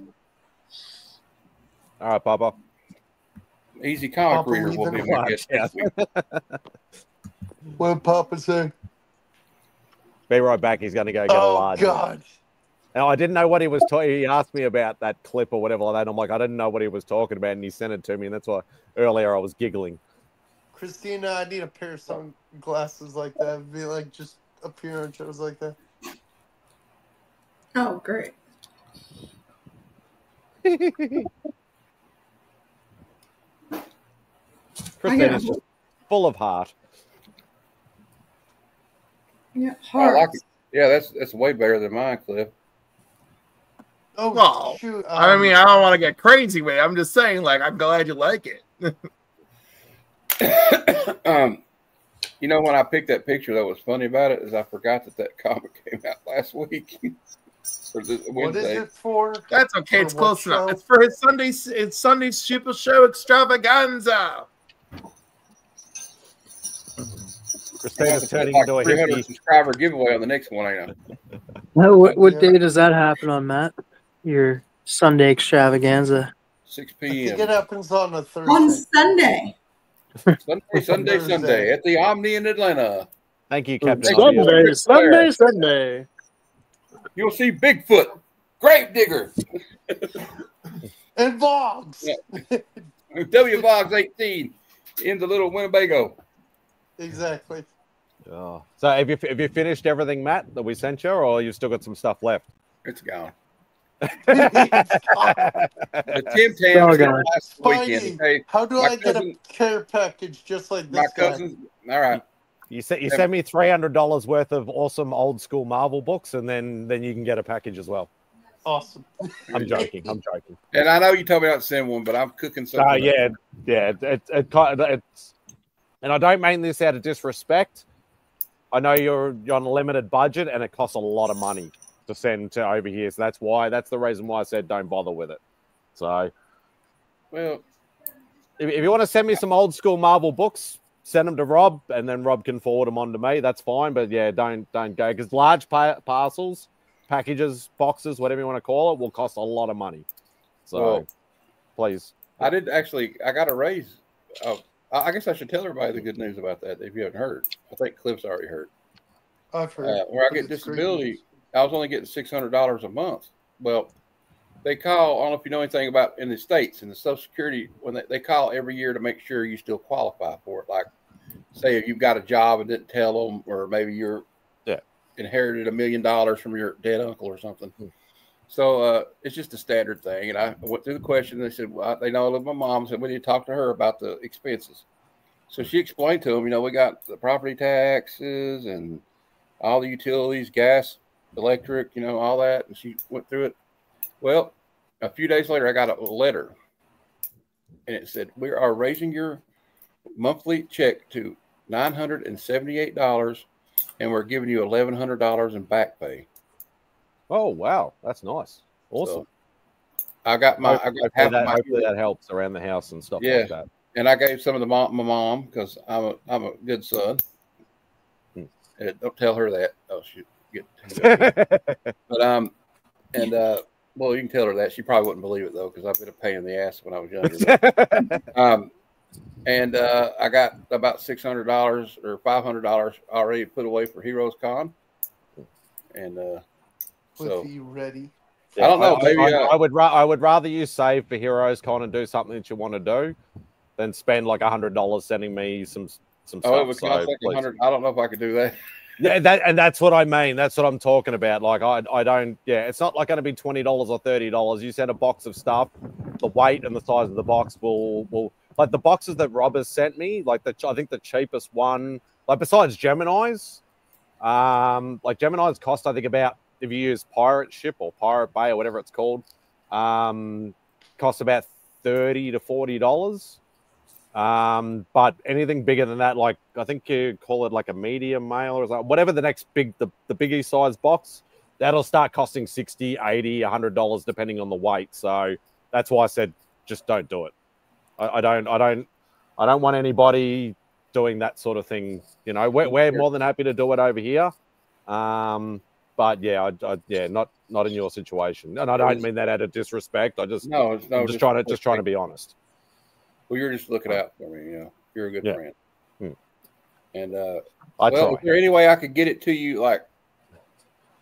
Speaker 1: All right, Papa.
Speaker 3: Easy Comic
Speaker 6: Papa
Speaker 3: Reader will be my guest next week.
Speaker 6: What did Papa say?
Speaker 1: Be right back. He's going to go get a large.
Speaker 6: Oh God!
Speaker 1: Now I didn't know what he was talking. He asked me about that clip or whatever like that. And I'm like, I didn't know what he was talking about, and he sent it to me, and that's why earlier I was giggling.
Speaker 6: Christina, I need a pair of sunglasses like that. It'd be like just appear on shows like that.
Speaker 20: Oh, great.
Speaker 1: Christina's just full of heart.
Speaker 20: Yeah,
Speaker 3: I like it. Yeah, that's way better than mine, Cliff.
Speaker 6: Oh,
Speaker 21: well,
Speaker 6: shoot.
Speaker 21: I mean, I don't want to get crazy with it. I'm just saying, like, I'm glad you like it.
Speaker 3: You know, when I picked that picture, that was funny about it is I forgot that comic came out last week.
Speaker 6: What is it for?
Speaker 21: That's okay.
Speaker 6: For
Speaker 21: It's close
Speaker 6: what
Speaker 21: enough.
Speaker 6: show?
Speaker 21: It's for his Sunday. It's Sunday Super Show Extravaganza.
Speaker 1: Christina's turning into a
Speaker 3: 300
Speaker 1: hippie.
Speaker 3: subscriber giveaway on the next one, ain't I?
Speaker 8: What day does that happen on, Matt? Your Sunday extravaganza.
Speaker 3: 6
Speaker 6: I think
Speaker 3: p.m.
Speaker 6: it happens on a Thursday.
Speaker 20: On Sunday.
Speaker 3: Sunday at the Omni in Atlanta.
Speaker 1: Thank you, Captain.
Speaker 8: Sunday.
Speaker 3: You'll see Bigfoot, Grave Digger,
Speaker 6: and Vogs.
Speaker 3: W Vogs 18 in the little Winnebago.
Speaker 6: Exactly.
Speaker 1: Oh. So have you finished everything, Matt, that we sent you, or you still got some stuff left?
Speaker 3: It's gone.
Speaker 6: The
Speaker 3: Tim Tam last weekend.
Speaker 6: Spidey,
Speaker 3: Hey,
Speaker 6: how do
Speaker 3: my
Speaker 6: I get a care package just like this guy?
Speaker 3: All right.
Speaker 1: You send me $300 worth of awesome old school Marvel books, and then you can get a package as well.
Speaker 6: Awesome.
Speaker 1: I'm joking.
Speaker 3: And I know you told me not to send one, but I'm cooking something.
Speaker 1: Yeah. It's and I don't mean this out of disrespect. I know you're on a limited budget, and it costs a lot of money to send to over here. So that's the reason why I said don't bother with it. So,
Speaker 3: well,
Speaker 1: if you want to send me some old school Marvel books, send them to Rob, and then Rob can forward them on to me. That's fine. But yeah, don't go, because large parcels, packages, boxes, whatever you want to call it, will cost a lot of money. So, please.
Speaker 3: I got a raise. I guess I should tell everybody the good news about that if you haven't heard. I think Cliff's already heard.
Speaker 6: I've heard.
Speaker 3: Where I get disability, I was only getting $600 a month. Well, they call, I don't know if you know anything about in the States, in the Social Security, when they call every year to make sure you still qualify for it. Like, say if you've got a job and didn't tell them, or maybe you're inherited $1 million from your dead uncle or something. So it's just a standard thing. And I went through the question. They said, well, they know I live with my mom. Said, we need to talk to her about the expenses. So she explained to them, we got the property taxes and all the utilities, gas, electric, all that. And she went through it. Well, a few days later, I got a letter. And it said, we are raising your monthly check to $978. And we're giving you $1,100 in back pay.
Speaker 1: Oh wow, that's nice, awesome.
Speaker 3: So I got half of my.
Speaker 1: Hopefully that helps around the house and stuff like that.
Speaker 3: And I gave some of my mom because I'm a good son. Don't tell her that. Oh shoot. get. But and well, you can tell her that. She probably wouldn't believe it though, because I've been a pain in the ass when I was younger. And I got about $600 or $500 already put away for Heroes Con. And so
Speaker 6: you ready?
Speaker 3: I don't know. Maybe
Speaker 1: I would rather you save for Heroes Con and do something that you want to do than spend like $100 sending me some stuff.
Speaker 3: Oh, it would cost like $100. I don't know if I could do that.
Speaker 1: Yeah, that's what I mean. That's what I'm talking about. Like I don't. Yeah, it's not like going to be $20 or $30. You send a box of stuff. The weight and the size of the box will like the boxes that Rob has sent me. Like I think the cheapest one, like besides Gemini's, like Gemini's cost I think about, if you use Pirate Ship or Pirate Bay or whatever it's called, costs about $30 to $40. But anything bigger than that, like I think you call it like a medium mail or something, whatever the next the biggie size box, that'll start costing $60, $80, $100 depending on the weight. So that's why I said just don't do it. I don't want anybody doing that sort of thing. You know, we're more than happy to do it over here. But yeah, not in your situation, and I don't mean that out of disrespect. I'm just trying to be honest.
Speaker 3: Well, you're just looking out for me. You know, you're a good friend. And
Speaker 1: I
Speaker 3: well, is there any way I could get it to you? Like,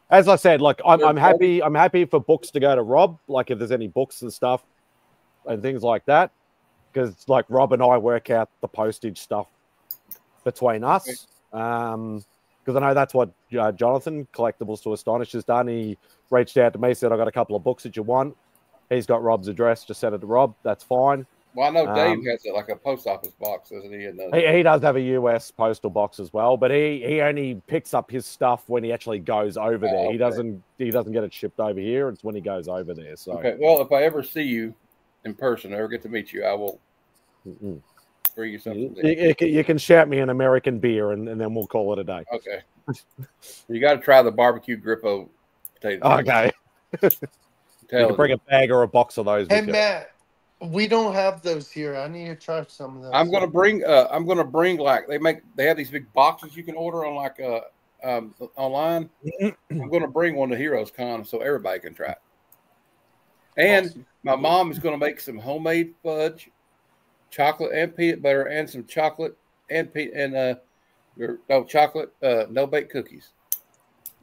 Speaker 1: as I said, like I'm happy. I'm happy for books to go to Rob. Like if there's any books and stuff and things like that, because like Rob and I work out the postage stuff between us. Because I know that's what Jonathan, Collectibles to Astonish, has done. He reached out to me, said, I got a couple of books that you want. He's got Rob's address. Just send it to Rob. That's fine.
Speaker 3: Well, I know Dave has it like a post office box, doesn't he?
Speaker 1: He does have a US postal box as well, but he only picks up his stuff when he actually goes over there. Okay. He doesn't get it shipped over here. It's when he goes over there. So
Speaker 3: okay. Well, if I ever see you in person or get to meet you, I will bring you something.
Speaker 1: You can shout me an American beer, and then we'll call it a day.
Speaker 3: Okay. You got to try the barbecue Grippo potatoes.
Speaker 1: Okay. You can bring a bag or a box of those.
Speaker 6: Hey, Matt, we don't have those here. I need to try some of those.
Speaker 3: I'm gonna bring like they have these big boxes you can order on like online. I'm gonna bring one to Heroes Con so everybody can try it. And awesome. My mom is gonna make some homemade fudge, chocolate and peanut butter, and some chocolate and chocolate no bake cookies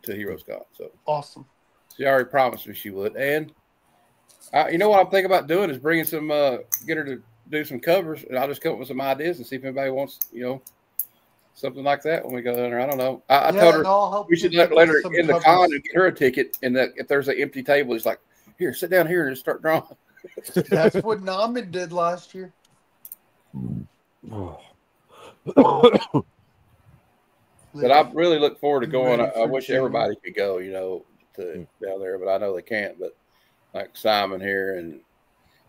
Speaker 3: to Heroes Con. So
Speaker 6: awesome.
Speaker 3: She already promised me she would. And you know what I'm thinking about doing is bringing some, get her to do some covers, and I'll just come up with some ideas and see if anybody wants, something like that when we go down there. I don't know. I told her we should let her in the con and get her a ticket, and that if there's an empty table, it's like, here, sit down here and just start drawing.
Speaker 6: That's what Naaman did last year.
Speaker 3: But I really look forward to going. I wish everybody could go, to down there, but I know they can't. But like Simon here,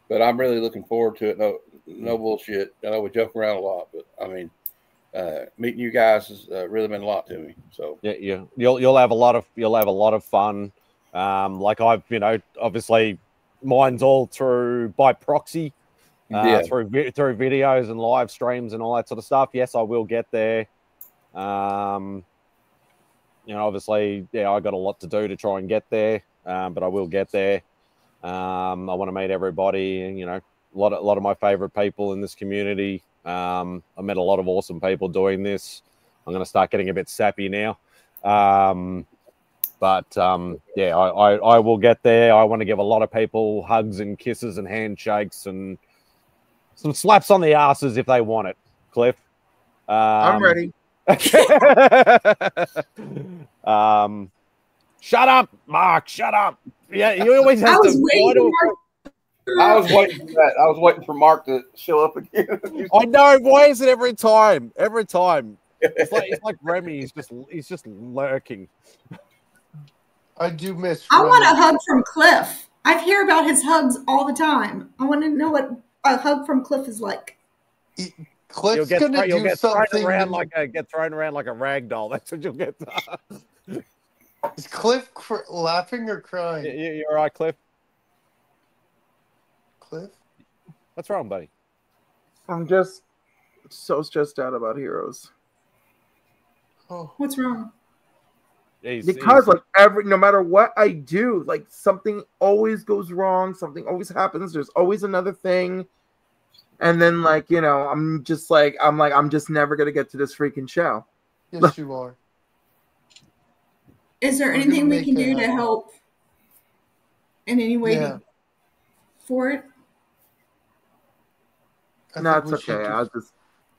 Speaker 3: but I'm really looking forward to it. No bullshit. I know we joke around a lot, but I mean, meeting you guys has really meant a lot to me. So
Speaker 1: yeah, you'll have a lot of fun. Like I've, obviously mine's all by proxy, through videos and live streams and all that sort of stuff. Yes, I will get there. Obviously, I got a lot to do to try and get there, but I will get there. I want to meet everybody, and a lot of my favorite people in this community. I met a lot of awesome people doing this. I'm going to start getting a bit sappy now, but I will get there. I want to give a lot of people hugs and kisses and handshakes and some slaps on the asses if they want it. Cliff,
Speaker 21: I'm ready.
Speaker 1: Shut up, Mark. Shut up. Yeah, you always have to.
Speaker 3: I was waiting for that. I was waiting for Mark to show up again.
Speaker 1: I know. Why is it every time? Every time. It's like Remy. He's just lurking.
Speaker 6: I do miss.
Speaker 20: I want a hug from Cliff. I hear about his hugs all the time. I want to know what a hug from Cliff is like.
Speaker 6: Cliff's gonna do something.
Speaker 1: Get thrown around like a rag doll. That's what you'll get.
Speaker 6: Is Cliff laughing or crying?
Speaker 1: You're all right, Cliff.
Speaker 6: Cliff,
Speaker 1: what's wrong, buddy?
Speaker 21: I'm just so stressed out about Heroes.
Speaker 20: Oh, what's wrong?
Speaker 21: because like no matter what I do, like something always goes wrong, something always happens. There's always another thing, and then like I'm just never gonna get to this freaking show.
Speaker 6: Yes, you are.
Speaker 20: Is there anything we can do to help in any way for it?
Speaker 21: No, it's okay.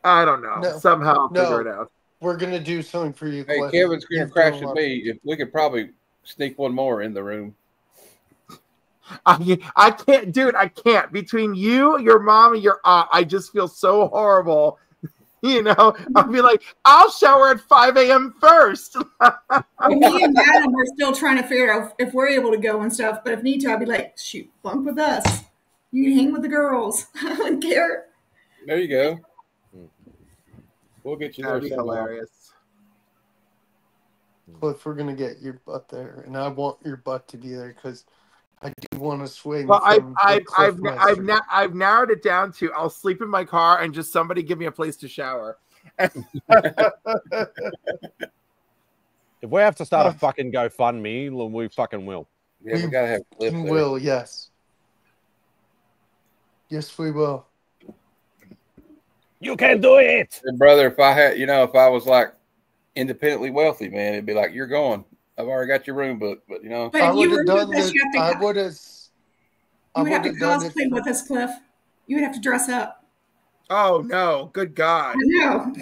Speaker 21: I don't know.
Speaker 6: No,
Speaker 21: Somehow I'll figure it out.
Speaker 6: We're gonna do something for you.
Speaker 3: Hey,
Speaker 6: Cliff.
Speaker 3: Kevin's gonna
Speaker 6: You're
Speaker 3: crash
Speaker 6: doing
Speaker 3: with
Speaker 6: well.
Speaker 3: me. If we could probably sneak one more in the room.
Speaker 21: I can't, dude. I can't. Between you, your mom, and your aunt, I just feel so horrible. I'll be like, I'll shower at 5 a.m. first.
Speaker 20: Me and Adam are still trying to figure out if we're able to go and stuff. But if need to, I'll be like, shoot, bunk with us. You can hang with the girls. I don't care.
Speaker 3: There you go. We'll get you there.
Speaker 21: That'd be hilarious.
Speaker 6: Cliff, we're gonna get your butt there, and I want your butt to be there because I do want to swing.
Speaker 21: Well,
Speaker 6: from
Speaker 21: I've narrowed it down to I'll sleep in my car and just somebody give me a place to shower.
Speaker 1: If we have to start a fucking GoFundMe, we fucking will.
Speaker 3: Yeah, we gotta have Cliff
Speaker 6: We
Speaker 3: there.
Speaker 6: will, yes. Yes, we will.
Speaker 1: You can do it,
Speaker 3: and brother. If I had, if I was like independently wealthy, man, it'd be like you're going. I've already got your room booked, but
Speaker 20: But
Speaker 6: I
Speaker 20: you
Speaker 6: would have done
Speaker 20: this,
Speaker 6: that. I would have.
Speaker 20: You would have to cosplay with us, Cliff. You would have to dress up.
Speaker 21: Oh no! Good God!
Speaker 20: I know.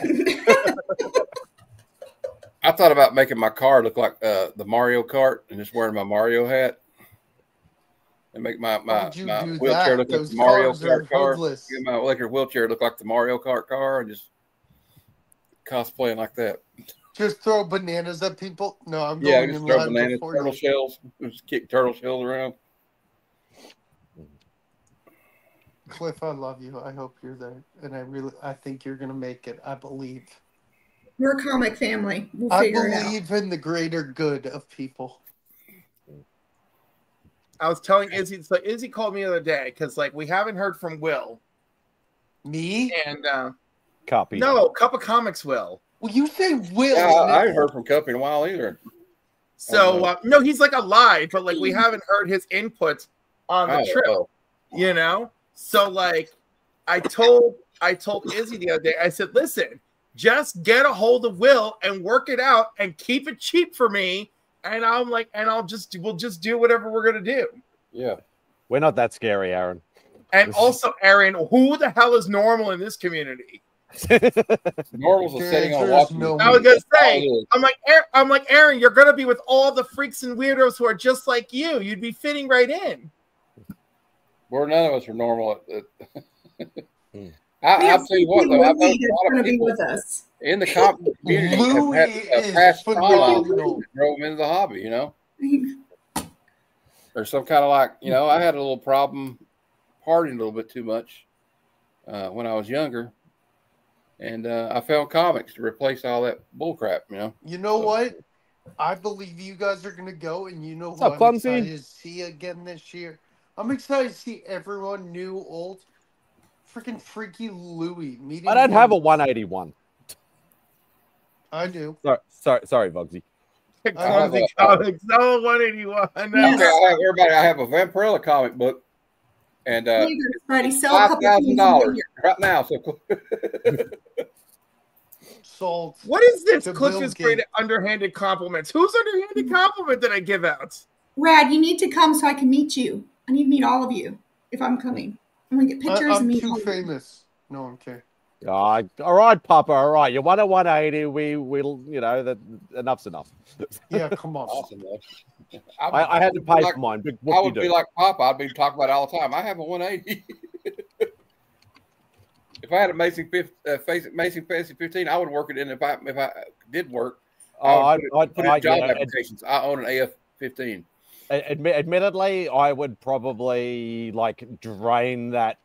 Speaker 3: I thought about making my car look like the Mario Kart and just wearing my Mario hat and make my wheelchair look like the Mario Kart car. Get my electric wheelchair look like the Mario Kart car and just cosplaying like that.
Speaker 6: Just throw bananas at people. No, I'm
Speaker 3: Yeah,
Speaker 6: going
Speaker 3: just
Speaker 6: in
Speaker 3: throw
Speaker 6: line
Speaker 3: bananas,
Speaker 6: before
Speaker 3: turtle
Speaker 6: you.
Speaker 3: shells, just kick turtle shells around.
Speaker 6: Cliff, I love you. I hope you're there, and I think you're gonna make it. I believe.
Speaker 20: We're a comic family. We'll
Speaker 6: I
Speaker 20: figure it out.
Speaker 6: believe in the greater good of people.
Speaker 21: I was telling Izzy, so Izzy called me the other day because like we haven't heard from Will.
Speaker 6: Me?
Speaker 21: And
Speaker 1: Copy.
Speaker 21: No, Cup of Comics Will.
Speaker 6: Well, you say Will.
Speaker 3: Yeah, I haven't heard from Cup in a while either.
Speaker 21: So no, he's like alive, but like we haven't heard his input on the trip. So like I told Izzy the other day, I said, listen, just get a hold of Will and work it out and keep it cheap for me. And I'm like, and we'll just do whatever we're gonna do.
Speaker 3: Yeah.
Speaker 1: We're not that scary, Aaron.
Speaker 21: And also, Aaron, who the hell is normal in this community?
Speaker 3: Normal's a setting on watching.
Speaker 21: I was gonna say, I'm like, Aaron, you're gonna be with all the freaks and weirdos who are just like you. You'd be fitting right in.
Speaker 3: Well, none of us are normal. I'll tell you what, though, I've known a lot of people
Speaker 20: with us.
Speaker 3: in the comic community have passed trauma that drove them into the hobby, or some kind of like, I had a little problem partying a little bit too much when I was younger. And I found comics to replace all that bullcrap,
Speaker 6: You know what? I believe you guys are going to go, and you know
Speaker 1: What's
Speaker 6: what
Speaker 1: up,
Speaker 6: I'm
Speaker 1: Clumsy?
Speaker 6: excited to see again this year? I'm excited to see everyone new, old, freaking freaky Loowee. Meeting
Speaker 1: I don't
Speaker 6: him.
Speaker 1: have a 181.
Speaker 6: I do.
Speaker 1: Sorry, Bugsy.
Speaker 21: Clumsy Comics, no 181.
Speaker 3: Okay, I have a Vampirella comic book, and
Speaker 20: Spidey, sell a couple
Speaker 3: $5,000 right now. So
Speaker 6: Salt.
Speaker 21: What is this?
Speaker 6: To
Speaker 21: Cliff
Speaker 6: Bill
Speaker 21: is great at underhanded compliments. Whose underhanded compliment did I give out?
Speaker 20: Rad, you need to come so I can meet you. I need to meet all of you if I'm coming. I'm gonna get pictures and
Speaker 6: I'm
Speaker 20: meet
Speaker 6: too
Speaker 20: all of you.
Speaker 6: famous. No, I'm kidding.
Speaker 1: All right, Papa. All right, you want a 180. We'll, that enough's enough.
Speaker 6: Yeah, come on.
Speaker 3: Awesome,
Speaker 1: I had to pay for mine.
Speaker 3: I would be like Papa. I'd be talking about it all the time. I have a 180. If I had a Amazing Fantasy 15, I would work it in. If I did work, I would put it in job applications. I own an AF-15.
Speaker 1: Admittedly, I would probably drain that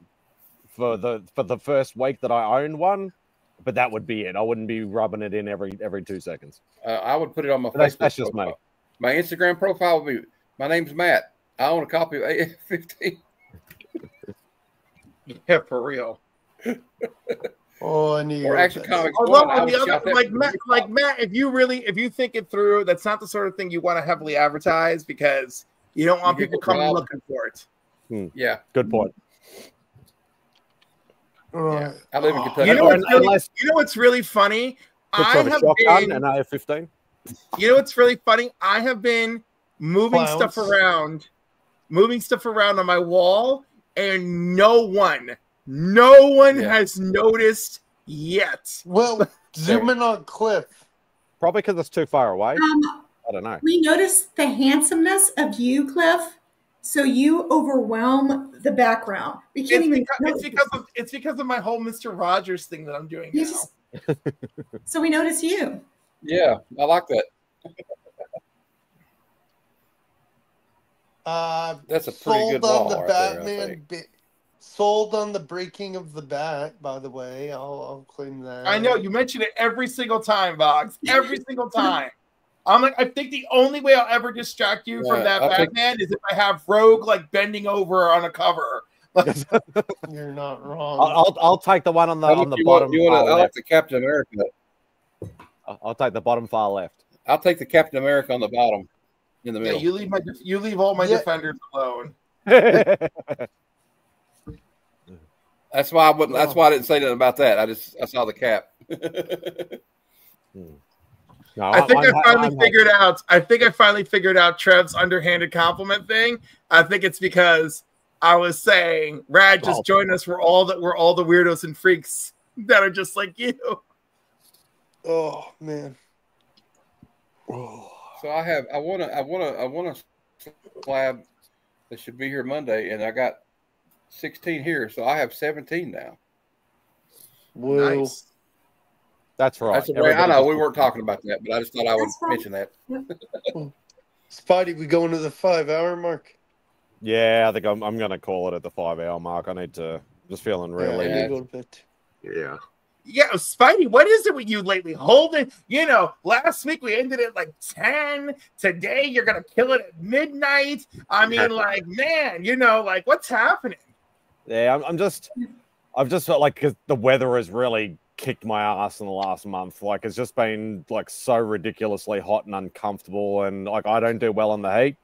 Speaker 1: for the first week that I owned one, but that would be it. I wouldn't be rubbing it in every 2 seconds.
Speaker 3: I would put it on my
Speaker 1: Facebook.
Speaker 3: That's just me. My Instagram profile would be, my name's Matt. I own a copy of AF-15.
Speaker 21: Yeah, for real.
Speaker 6: Oh, I knew.
Speaker 3: Or Action Comics.
Speaker 21: Although
Speaker 3: one, I
Speaker 21: on
Speaker 3: would
Speaker 21: the
Speaker 3: shout
Speaker 21: other,
Speaker 3: that
Speaker 21: like Matt, if you think it through, that's not the sort of thing you want to heavily advertise because you don't want people coming looking for it.
Speaker 3: Yeah,
Speaker 1: good point.
Speaker 3: Yeah. I live in Kentucky.
Speaker 21: You know what's really funny? I have been
Speaker 1: an AR-15.
Speaker 21: You know what's really funny? I have been moving stuff around on my wall, and no one has noticed yet.
Speaker 6: Well, zoom in on Cliff.
Speaker 1: Probably because it's too far away. I don't know.
Speaker 20: We noticed the handsomeness of you, Cliff. So you overwhelm the background. We can't
Speaker 21: It's because of my whole Mr. Rogers thing that I'm doing now.
Speaker 20: So we notice you.
Speaker 3: Yeah, I like that. That's a pretty good wall right
Speaker 6: Batman
Speaker 3: there,
Speaker 6: sold on the breaking of the bat, by the way. I'll claim that.
Speaker 21: I know you mention it every single time, Boggs. Every single time. I'm like, I think the only way I'll ever distract you from that Batman is if I have Rogue like bending over on a cover.
Speaker 6: You're not wrong.
Speaker 1: I'll take the one on the bottom.
Speaker 3: I like the Captain America.
Speaker 1: I'll take the bottom far left.
Speaker 3: I'll take the Captain America on the bottom, in the middle.
Speaker 21: You leave all my defenders alone.
Speaker 3: That's why I wouldn't. That's why I didn't say nothing about that. I saw the cap.
Speaker 1: No,
Speaker 21: I think I finally figured out Trev's underhanded compliment thing. I think it's because I was saying, Rad, just join us. We're all the weirdos and freaks that are just like you.
Speaker 6: Oh man.
Speaker 3: So I want a slab that should be here Monday, and I got 16 here, so I have 17 now.
Speaker 6: Whoa.
Speaker 21: Nice.
Speaker 1: That's right.
Speaker 3: That's the way I know we weren't talking about that, but I just thought I would mention that.
Speaker 6: Spidey, we going to the 5-hour mark?
Speaker 1: Yeah, I think I'm going to call it at the 5-hour mark. I need to just feeling really.
Speaker 3: Yeah.
Speaker 21: Yeah, Spidey, what is it with you lately? Holding, last week we ended at like 10. Today you're gonna kill it at midnight. I mean, like, man, like, what's happening?
Speaker 1: Yeah, I've just felt like 'cause the weather has really kicked my ass in the last month. Like, it's just been like so ridiculously hot and uncomfortable, and like I don't do well in the heat.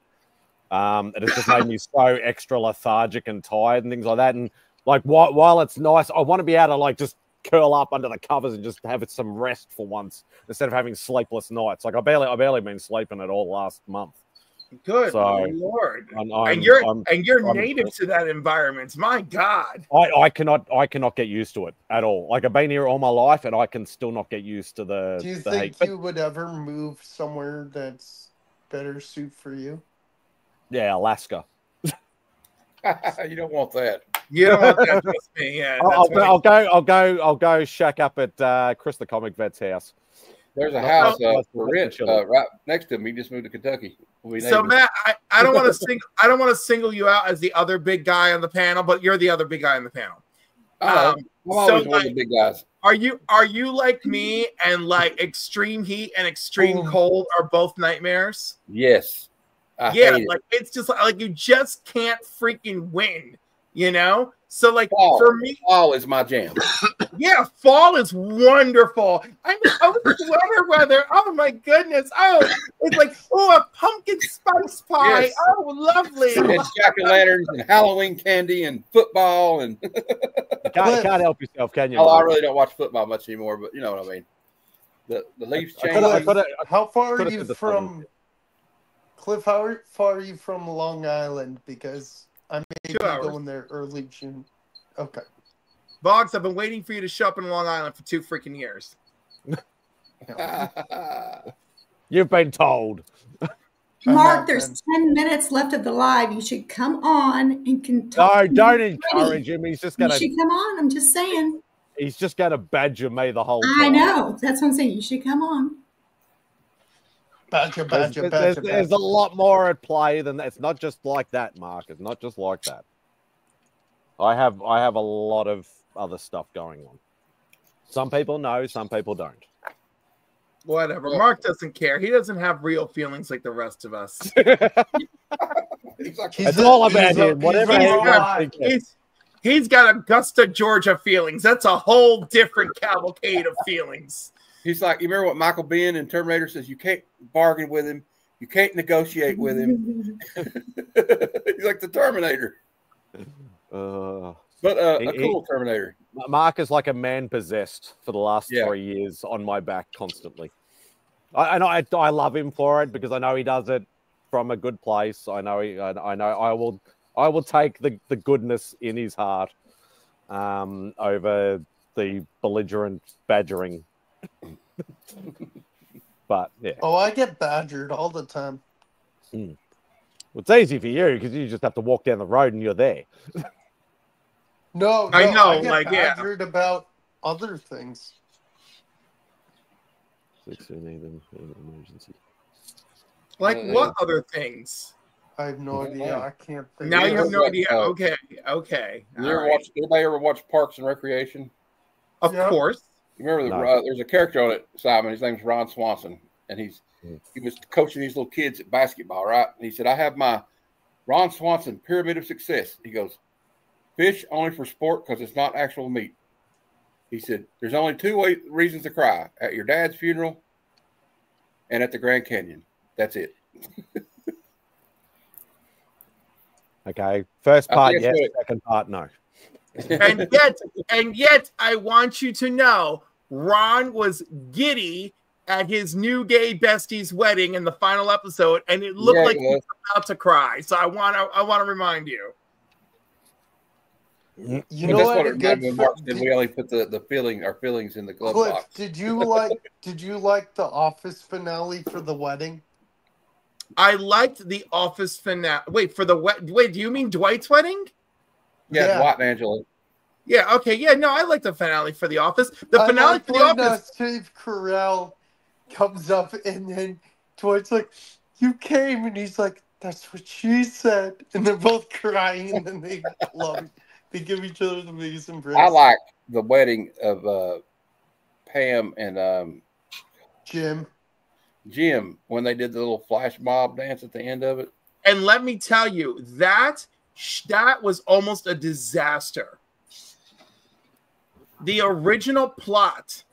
Speaker 1: It has just made me so extra lethargic and tired and things like that. And like while it's nice, I want to be able to like just curl up under the covers and just have some rest for once instead of having sleepless nights. Like I barely been sleeping at all last month.
Speaker 21: Good Lord! And you're native to that environment. My God,
Speaker 1: I cannot get used to it at all. Like I've been here all my life, and I can still not get used to the.
Speaker 6: Do you
Speaker 1: the
Speaker 6: think
Speaker 1: heat.
Speaker 6: you would ever move somewhere that's better suit for you?
Speaker 1: Yeah, Alaska.
Speaker 3: You don't want that.
Speaker 21: You don't want that. Trust me. Yeah,
Speaker 1: I'll go shack up at Chris the Comic Vet's house.
Speaker 3: There's a house for rent right next to him. He just moved to Kentucky.
Speaker 21: So Matt, I don't want to single you out as the other big guy on the panel, but you're the other big guy on the panel.
Speaker 3: I'm always one of the big guys.
Speaker 21: Are you like me and like extreme heat and extreme cold are both nightmares?
Speaker 3: Yes.
Speaker 21: Like it's just like you just can't freaking win, So like for me,
Speaker 3: fall is my jam.
Speaker 21: Yeah, fall is wonderful. I mean, sweater weather. Oh my goodness. Oh, it's like a pumpkin spice pie.
Speaker 3: Yes.
Speaker 21: Oh, lovely.
Speaker 3: And jack-o'-lanterns and Halloween candy and football and.
Speaker 1: You can't help yourself, can you?
Speaker 3: Oh, I really don't watch football much anymore, but you know what I mean. The Leafs change.
Speaker 6: How far are you from Cliff? How far are you from Long Island? Because I may be going there early June. Okay.
Speaker 21: Boggs, I've been waiting for you to show up in Long Island for 2 freaking years.
Speaker 1: You've been told.
Speaker 20: Mark, there's 10 minutes left of the live. You should come on and can talk.
Speaker 1: No, don't encourage him. He's just gonna.
Speaker 20: You should come on. I'm just saying.
Speaker 1: He's just gonna badger me the whole time.
Speaker 20: I know. That's what I'm saying. You should come on.
Speaker 1: There's a lot more at play than that. It's not just like that, Mark. It's not just like that. I have a lot of other stuff going on. Some people know, some people don't.
Speaker 21: Whatever. Mark doesn't care. He doesn't have real feelings like the rest of us.
Speaker 1: It's all about him. Whatever
Speaker 21: He's got Augusta, Georgia feelings. That's a whole different cavalcade of feelings.
Speaker 3: He's like, you remember what Michael Biehn in Terminator says? You can't bargain with him. You can't negotiate with him. He's like the Terminator. But a cool Terminator.
Speaker 1: Mark is like a man possessed for the last 3 years on my back constantly. I love him for it because I know he does it from a good place. I know I will take the goodness in his heart over the belligerent badgering. But yeah.
Speaker 6: Oh, I get badgered all the time.
Speaker 1: Well, it's easy for you because you just have to walk down the road and you're there.
Speaker 6: No,
Speaker 21: I know,
Speaker 6: I get
Speaker 21: like,
Speaker 6: badgered about other things.
Speaker 1: Emergency.
Speaker 21: Like what other things?
Speaker 6: I have no idea. I can't think.
Speaker 21: Now you have no idea. Okay.
Speaker 3: Anybody ever watch Parks and Recreation?
Speaker 21: Of course.
Speaker 3: You remember there's a character on it, Simon. His name's Ron Swanson, and he was coaching these little kids at basketball, right? And he said, "I have my Ron Swanson pyramid of success." He goes, "Fish only for sport because it's not actual meat." He said, "There's only two reasons to cry: at your dad's funeral and at the Grand Canyon. That's it."
Speaker 1: Okay, first part yes, second part no.
Speaker 21: and yet, I want you to know, Ron was giddy at his new gay bestie's wedding in the final episode, and it looked like he was about to cry. So I want to remind you.
Speaker 6: You know what?
Speaker 3: We only put our feelings in the glove
Speaker 6: Cliff,
Speaker 3: box.
Speaker 6: did you like the Office finale for the wedding?
Speaker 21: I liked the Office finale. Wait, do you mean Dwight's wedding?
Speaker 3: Yeah, Dwight and Angela.
Speaker 21: Yeah, okay. Yeah, no, I like the finale for The Office. The finale for The Office.
Speaker 6: Steve Carell comes up and then Dwight's like, "You came," and he's like, "That's what she said," and they're both crying and then they love. They give each other the biggest embrace.
Speaker 3: I like the wedding of Pam and Jim when they did the little flash mob dance at the end of it.
Speaker 21: And let me tell you, that was almost a disaster. The original plot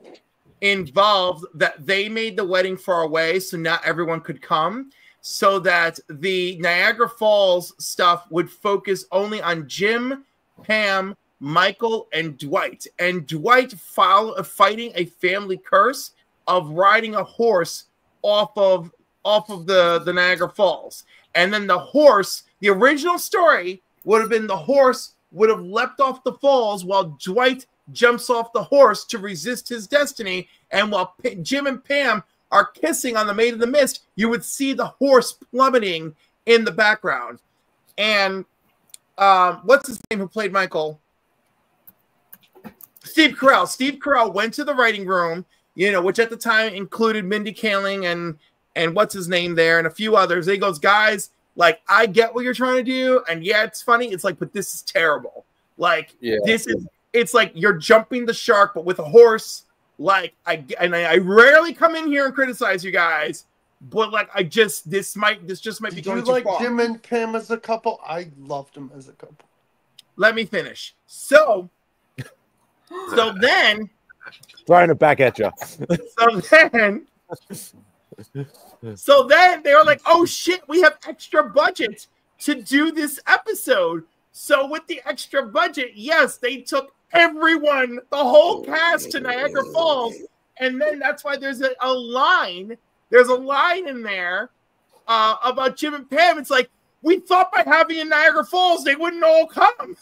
Speaker 21: involved that they made the wedding far away so not everyone could come, so that the Niagara Falls stuff would focus only on Jim, Pam, Michael, and Dwight. And Dwight fighting a family curse of riding a horse off of the Niagara Falls. And then the horse, the original story would have been the horse would have leapt off the falls while Dwight jumps off the horse to resist his destiny. And while Jim and Pam are kissing on the Maid of the Mist, you would see the horse plummeting in the background. And what's his name who played Michael? Steve Carell. Steve Carell went to the writing room, which at the time included Mindy Kaling and what's his name there and a few others. He goes, "Guys, like, I get what you're trying to do, and yeah, it's funny. It's like, but this is terrible. Like, it's like you're jumping the shark, but with a horse. Like, I rarely come in here and criticize you guys, but like, this just might be going too far."
Speaker 6: Did you like Jim and Pam as a couple? I loved them as a couple.
Speaker 21: Let me finish. So then,
Speaker 1: throwing it back at you.
Speaker 21: So then they were like, "Oh shit, we have extra budget to do this episode." So with the extra budget, yes, they took everyone, the whole cast, to Niagara Falls. And then that's why there's a line. There's a line in there about Jim and Pam. It's like, we thought by having in Niagara Falls, they wouldn't all come.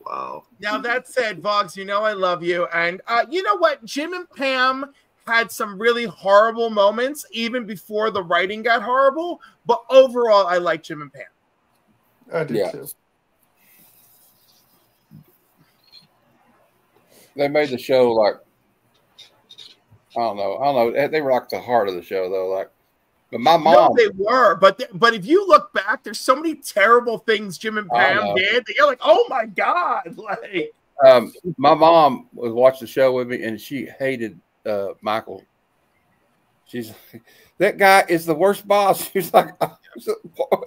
Speaker 15: Wow.
Speaker 21: Now, that said, Vogs, I love you. And you know what? Jim and Pam had some really horrible moments even before the writing got horrible. But overall, I like Jim and Pam.
Speaker 6: I do too.
Speaker 3: They made the show like, I don't know. They were like the heart of the show, though. Like, but my mom.
Speaker 21: No, they were. But if you look back, there's so many terrible things Jim and Pam did that you're like, oh my god! Like,
Speaker 3: my mom was watching the show with me, and she hated Michael. That guy is the worst boss. He's like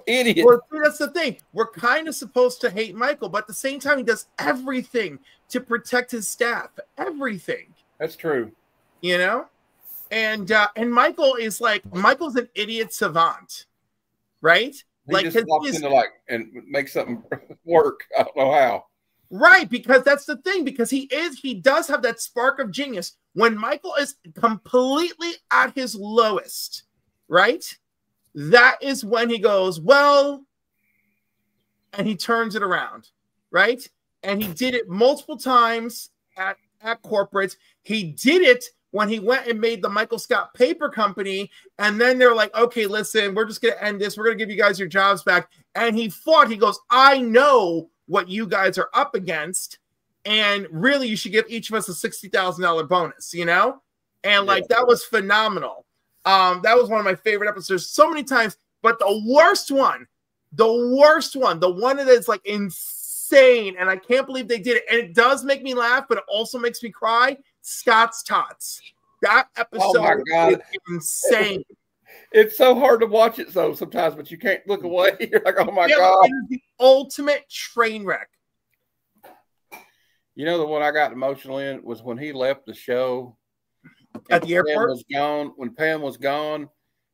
Speaker 3: idiot.
Speaker 4: Well, that's the thing. We're kind of supposed to hate Michael, but at the same time, he does everything to protect his staff. Everything.
Speaker 3: That's true.
Speaker 4: You know, and Michael is Michael's an idiot savant, right?
Speaker 3: He just walks into and makes something work. I don't know how.
Speaker 4: Right, because that's the thing. Because he does have that spark of genius. When Michael is completely at his lowest, right? That is when he goes, well, and he turns it around, right? And he did it multiple times at corporates. He did it when he went and made the Michael Scott Paper Company, and then they're like, okay, listen, we're just going to end this. We're going to give you guys your jobs back. And he fought. He goes, I know what you guys are up against, and really you should give each of us a $60,000 bonus, you know? And that was phenomenal. That was one of my favorite episodes so many times. But the worst one, the one that is insane, and I can't believe they did it. And it does make me laugh, but it also makes me cry. Scott's Tots. That episode is insane.
Speaker 3: It's so hard to watch it sometimes, but you can't look away. You're like, oh my God.
Speaker 4: It is the ultimate train wreck.
Speaker 3: You know, the one I got emotional in was when he left the show
Speaker 4: at the airport.
Speaker 3: When Pam was gone.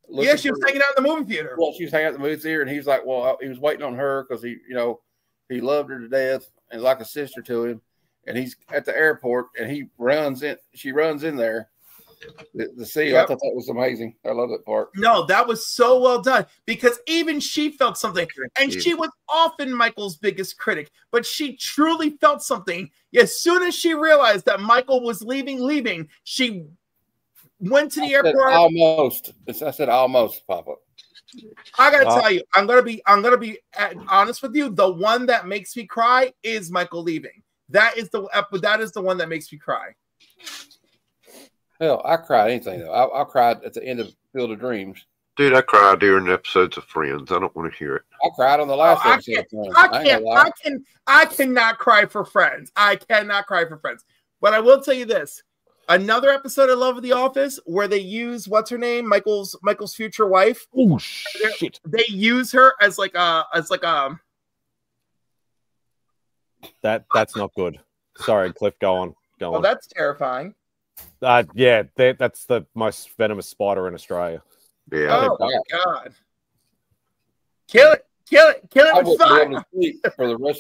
Speaker 4: Yeah, she was hanging out in the movie theater.
Speaker 3: Well, she was hanging out in the movie theater, and he's like, well, he was waiting on her because he loved her to death and like a sister to him. And he's at the airport, and she runs in there. The seal. I thought that was amazing. I love that part.
Speaker 4: No, that was so well done because even she felt something, and she was often Michael's biggest critic, but she truly felt something. As soon as she realized that Michael was leaving, she went to the airport.
Speaker 3: Almost. I said almost, Papa.
Speaker 4: I gotta tell you, I'm gonna be honest with you. The one that makes me cry is Michael leaving. That is the one that makes me cry.
Speaker 3: Hell, I cried anything though. I cried at the end of Field of Dreams.
Speaker 15: Dude, I cried during episodes of Friends. I don't want to hear it.
Speaker 3: I cried on the last episode of Friends.
Speaker 4: I cannot cry for Friends. I cannot cry for Friends. But I will tell you this: another episode I love of The Office where they use what's her name, Michael's future wife.
Speaker 1: Oh shit!
Speaker 4: They use her as
Speaker 1: That's not good. Sorry, Cliff. Go on.
Speaker 4: Oh, that's terrifying.
Speaker 1: Yeah, that's the most venomous spider in Australia.
Speaker 15: Yeah.
Speaker 4: Oh my God! Kill it with fire.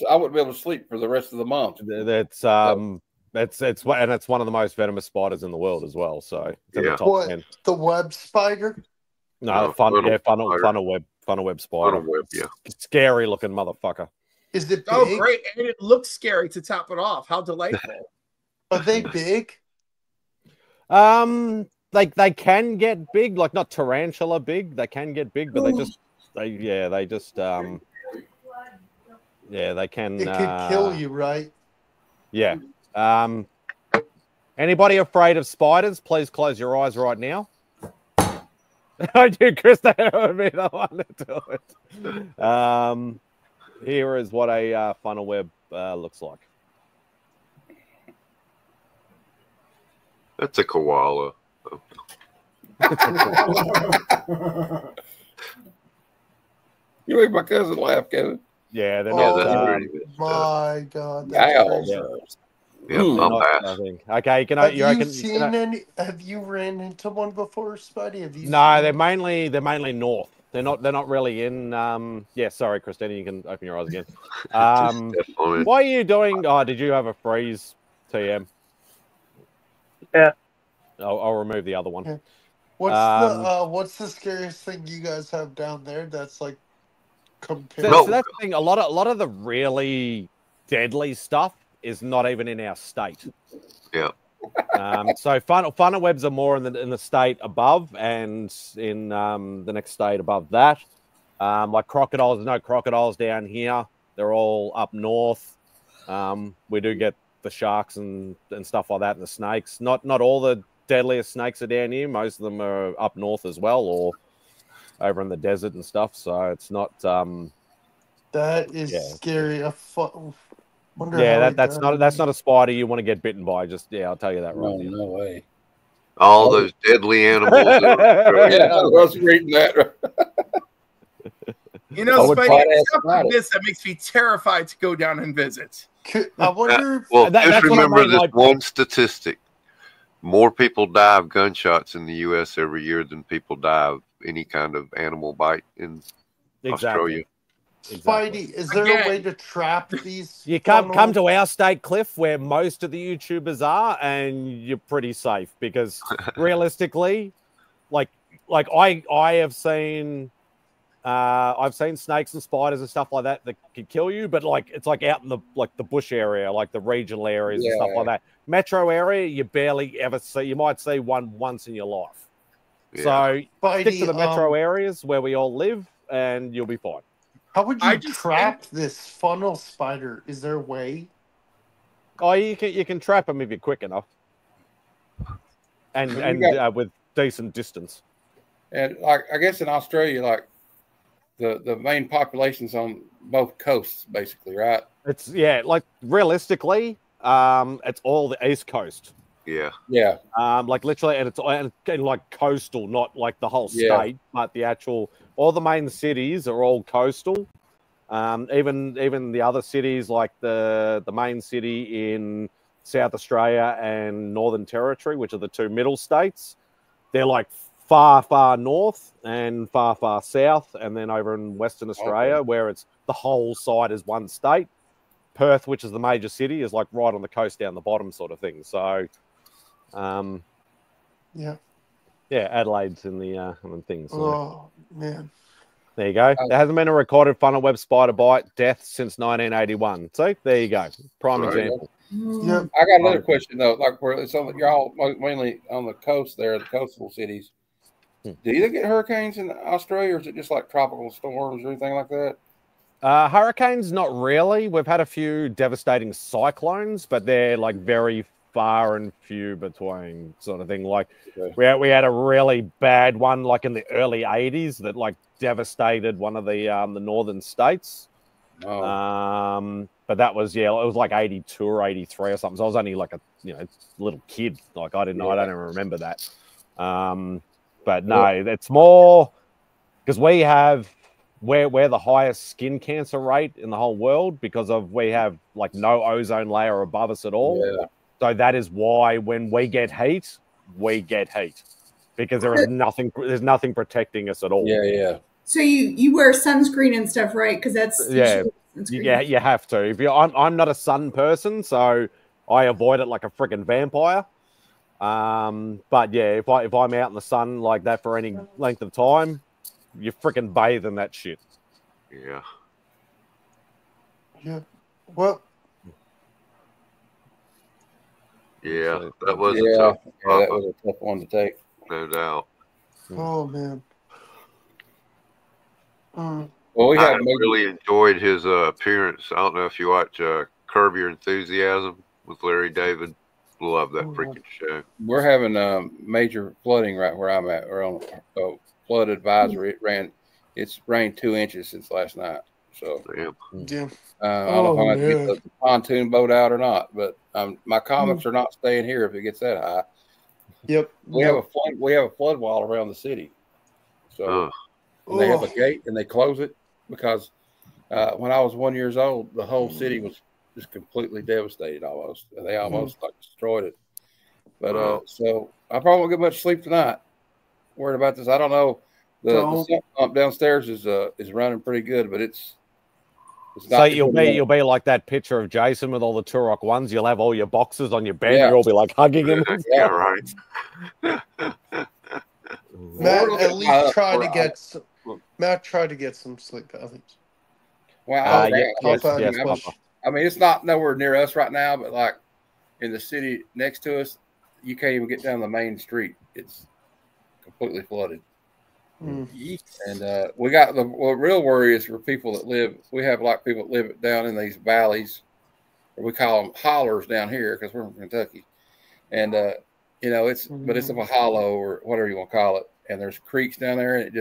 Speaker 3: I wouldn't be able to sleep for the rest of the month.
Speaker 1: It's one of the most venomous spiders in the world as well. So it's in the top 10.
Speaker 6: The web spider?
Speaker 1: No, funnel web spider.
Speaker 15: Funnel web, yeah.
Speaker 1: Scary looking motherfucker.
Speaker 6: Is it big?
Speaker 4: Oh, great! And it looks scary to top it off. How delightful!
Speaker 6: Are they big?
Speaker 1: They can get big, like not tarantula big. They can get big, but they can.
Speaker 6: It could kill you, right?
Speaker 1: Yeah. Anybody afraid of spiders? Please close your eyes right now. I do, Chris. That would be the one to do it. Here is what a funnel web looks like.
Speaker 15: That's a koala.
Speaker 3: You make my cousin laugh, Kevin.
Speaker 1: Yeah, they're not.
Speaker 6: My God.
Speaker 1: Okay,
Speaker 6: have you ran into one before, Spidey?
Speaker 1: No, they're mainly north. They're not really in. Yeah, sorry, Christina, you can open your eyes again. What are you doing? Oh, did you have a freeze, TM?
Speaker 8: Yeah.
Speaker 1: I'll remove the other one.
Speaker 6: Yeah. What's the scariest thing you guys have down there? That's like compared.
Speaker 1: So that's the thing. A lot of the really deadly stuff is not even in our state.
Speaker 15: Yeah.
Speaker 1: So funnel webs are more in the state above, and in the next state above that. Like crocodiles, there's no crocodiles down here. They're all up north. We do get the sharks and stuff like that, and the snakes. Not all the deadliest snakes are down here. Most of them are up north as well, or over in the desert and stuff. So it's not.
Speaker 6: That is scary. That's
Speaker 1: not a spider you want to get bitten by. I'll tell you that right now.
Speaker 3: No way.
Speaker 15: All those deadly animals.
Speaker 3: Yeah, I was reading that.
Speaker 21: You know, Spidey, stuff like this that makes me terrified to go down and visit.
Speaker 6: I wonder.
Speaker 15: Well, just remember this one statistic: more people die of gunshots in the U.S. every year than people die of any kind of animal bite in Australia.
Speaker 6: Spidey, is there a way to trap these?
Speaker 1: You come to our state, Cliff, where most of the YouTubers are, and you're pretty safe because realistically, like I have seen, I've seen snakes and spiders and stuff like that could kill you, but like it's like out in the bush area, like the regional areas and stuff like that. Metro area, you barely ever see. You might see one once in your life.
Speaker 15: Yeah.
Speaker 1: So
Speaker 6: Spidey,
Speaker 1: stick to the metro areas where we all live, and you'll be fine.
Speaker 6: How would you trap this funnel spider? Is there a way?
Speaker 1: Oh, you can trap them if you're quick enough, and with decent distance.
Speaker 3: And like I guess in Australia, like the main population's on both coasts, basically, right?
Speaker 1: It's like realistically, it's all the East Coast.
Speaker 15: Yeah.
Speaker 3: Yeah.
Speaker 1: Like literally, and it's like coastal, not like the whole state, but the actual. All the main cities are all coastal. Even the other cities, like the main city in South Australia and Northern Territory, which are the two middle states, they're like far, far north and far, far south. And then over in Western Australia, where it's the whole side is one state. Perth, which is the major city, is like right on the coast down the bottom sort of thing. So, Adelaide's in the things. So.
Speaker 6: Oh man.
Speaker 1: There you go. There hasn't been a recorded funnel web spider bite death since 1981. So there you go. Prime example.
Speaker 3: Yeah. I got another question though. Like where it's on, you're all mainly on the coast there, the coastal cities. Do you get hurricanes in Australia, or is it just like tropical storms or anything like that?
Speaker 1: Hurricanes, not really. We've had a few devastating cyclones, but they're like very far and few between, sort of thing. Like we had a really bad one, like in the early '80s, that like devastated one of the northern states. But that was it was like 82 or 83 or something. So I was only like a little kid. Like I don't even remember that. But no, it's more because we have. We're the highest skin cancer rate in the whole world because we have like no ozone layer above us at all.
Speaker 3: Yeah.
Speaker 1: So that is why when we get heat because there's nothing protecting us at all.
Speaker 3: Yeah.
Speaker 20: So you wear sunscreen and stuff, right? Because that's
Speaker 1: you have to. If I'm not a sun person, so I avoid it like a freaking vampire. But yeah, if I'm out in the sun like that for any length of time, you freaking bathe in that shit.
Speaker 15: Yeah.
Speaker 6: Yeah. Well.
Speaker 15: Yeah, that was
Speaker 3: that was a tough one to take.
Speaker 15: No doubt.
Speaker 6: Oh man.
Speaker 3: Well,
Speaker 15: I really enjoyed his appearance. I don't know if you watch Curb Your Enthusiasm with Larry David. Love that freaking show.
Speaker 3: We're having major flooding right where I'm at. We're on flood advisory. It's rained 2 inches since last night. So
Speaker 6: yeah.
Speaker 3: I don't know if I'm going to get the pontoon boat out or not, but my comics are not staying here if it gets that high.
Speaker 6: Yep.
Speaker 3: We have a flood wall around the city. So and they have a gate and they close it because when I was 1 year old, the whole city was just completely devastated almost. And they almost like destroyed it. But so I probably won't get much sleep tonight. Worried about this. I don't know. The sump pump downstairs is running pretty good, but it's not.
Speaker 1: So you'll be like that picture of Jason with all the Turok ones. You'll have all your boxes on your bed.
Speaker 3: Yeah.
Speaker 1: You'll be like hugging him.
Speaker 15: Yeah, right.
Speaker 6: Matt, at least try to get some sleep at least.
Speaker 3: Well,
Speaker 1: yes,
Speaker 3: I mean, it's not nowhere near us right now, but like in the city next to us, you can't even get down the main street. It's completely flooded. And we got the real worry is for people that live. We have like people that live down in these valleys, or we call them hollers down here because we're from Kentucky, and it's but it's a hollow or whatever you want to call it, and there's creeks down there, and it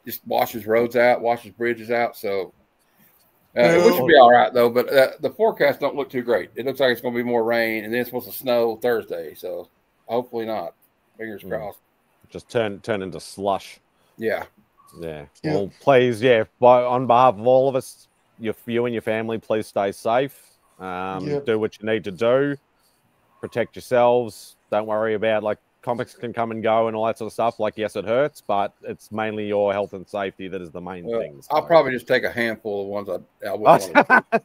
Speaker 3: just washes roads out, washes bridges out. So it should be all right though. But the forecast don't look too great. It looks like it's going to be more rain, and then it's supposed to snow Thursday. So Hopefully not. Fingers crossed.
Speaker 1: Just turn into slush.
Speaker 3: Yeah.
Speaker 1: Yeah. Well, please, on behalf of all of us, you and your family, please stay safe. Do what you need to do. Protect yourselves. Don't worry about, like, comics can come and go and all that sort of stuff. Like, yes, it hurts, but it's mainly your health and safety that is the main thing. So.
Speaker 3: I'll probably just take a handful of ones I wouldn't want to.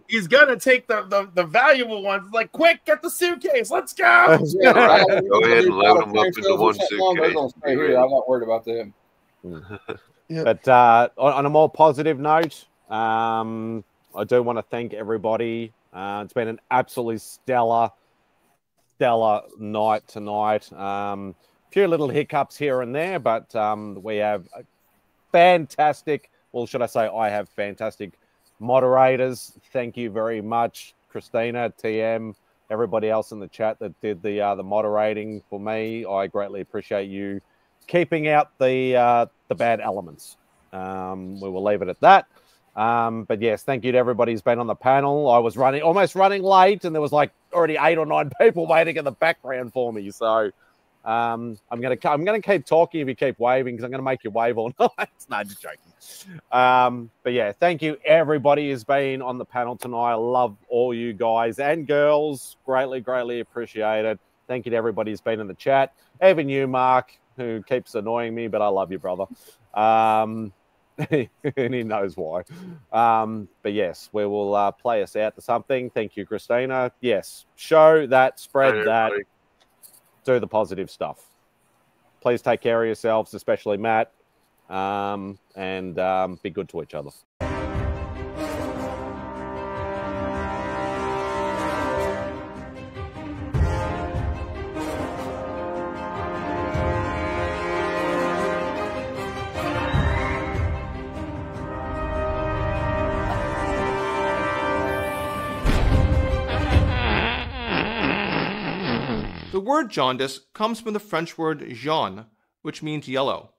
Speaker 4: He's gonna take the valuable ones. Like, quick, get the suitcase. Let's go.
Speaker 15: Go ahead and load them up into one suitcase.
Speaker 3: They're gonna stay here. I'm not worried about them.
Speaker 1: But on a more positive note, I do want to thank everybody. It's been an absolutely stellar night tonight. A few little hiccups here and there, but we have fantastic, well, should I say I have fantastic moderators. Thank you very much, Christina, TM, everybody else in the chat that did the moderating for me. I greatly appreciate you keeping out the bad elements. We will leave it at that. But yes, thank you to everybody who's been on the panel. I was almost running late, and there was like already 8 or 9 people waiting in the background for me. So I'm gonna keep talking if you keep waving, because I'm gonna make you wave all night. No, just joking. But yeah, thank you everybody who's been on the panel tonight. I love all you guys and girls. Greatly appreciate it. Thank you to everybody who's been in the chat. Even you, Mark, who keeps annoying me, but I love you, brother. And he knows why. But yes, we will play us out to something. Thank you, Christina. Yes, show that, spread that, do the positive stuff. Please take care of yourselves, especially Matt, and be good to each other.
Speaker 14: The word jaundice comes from the French word jaune, which means yellow.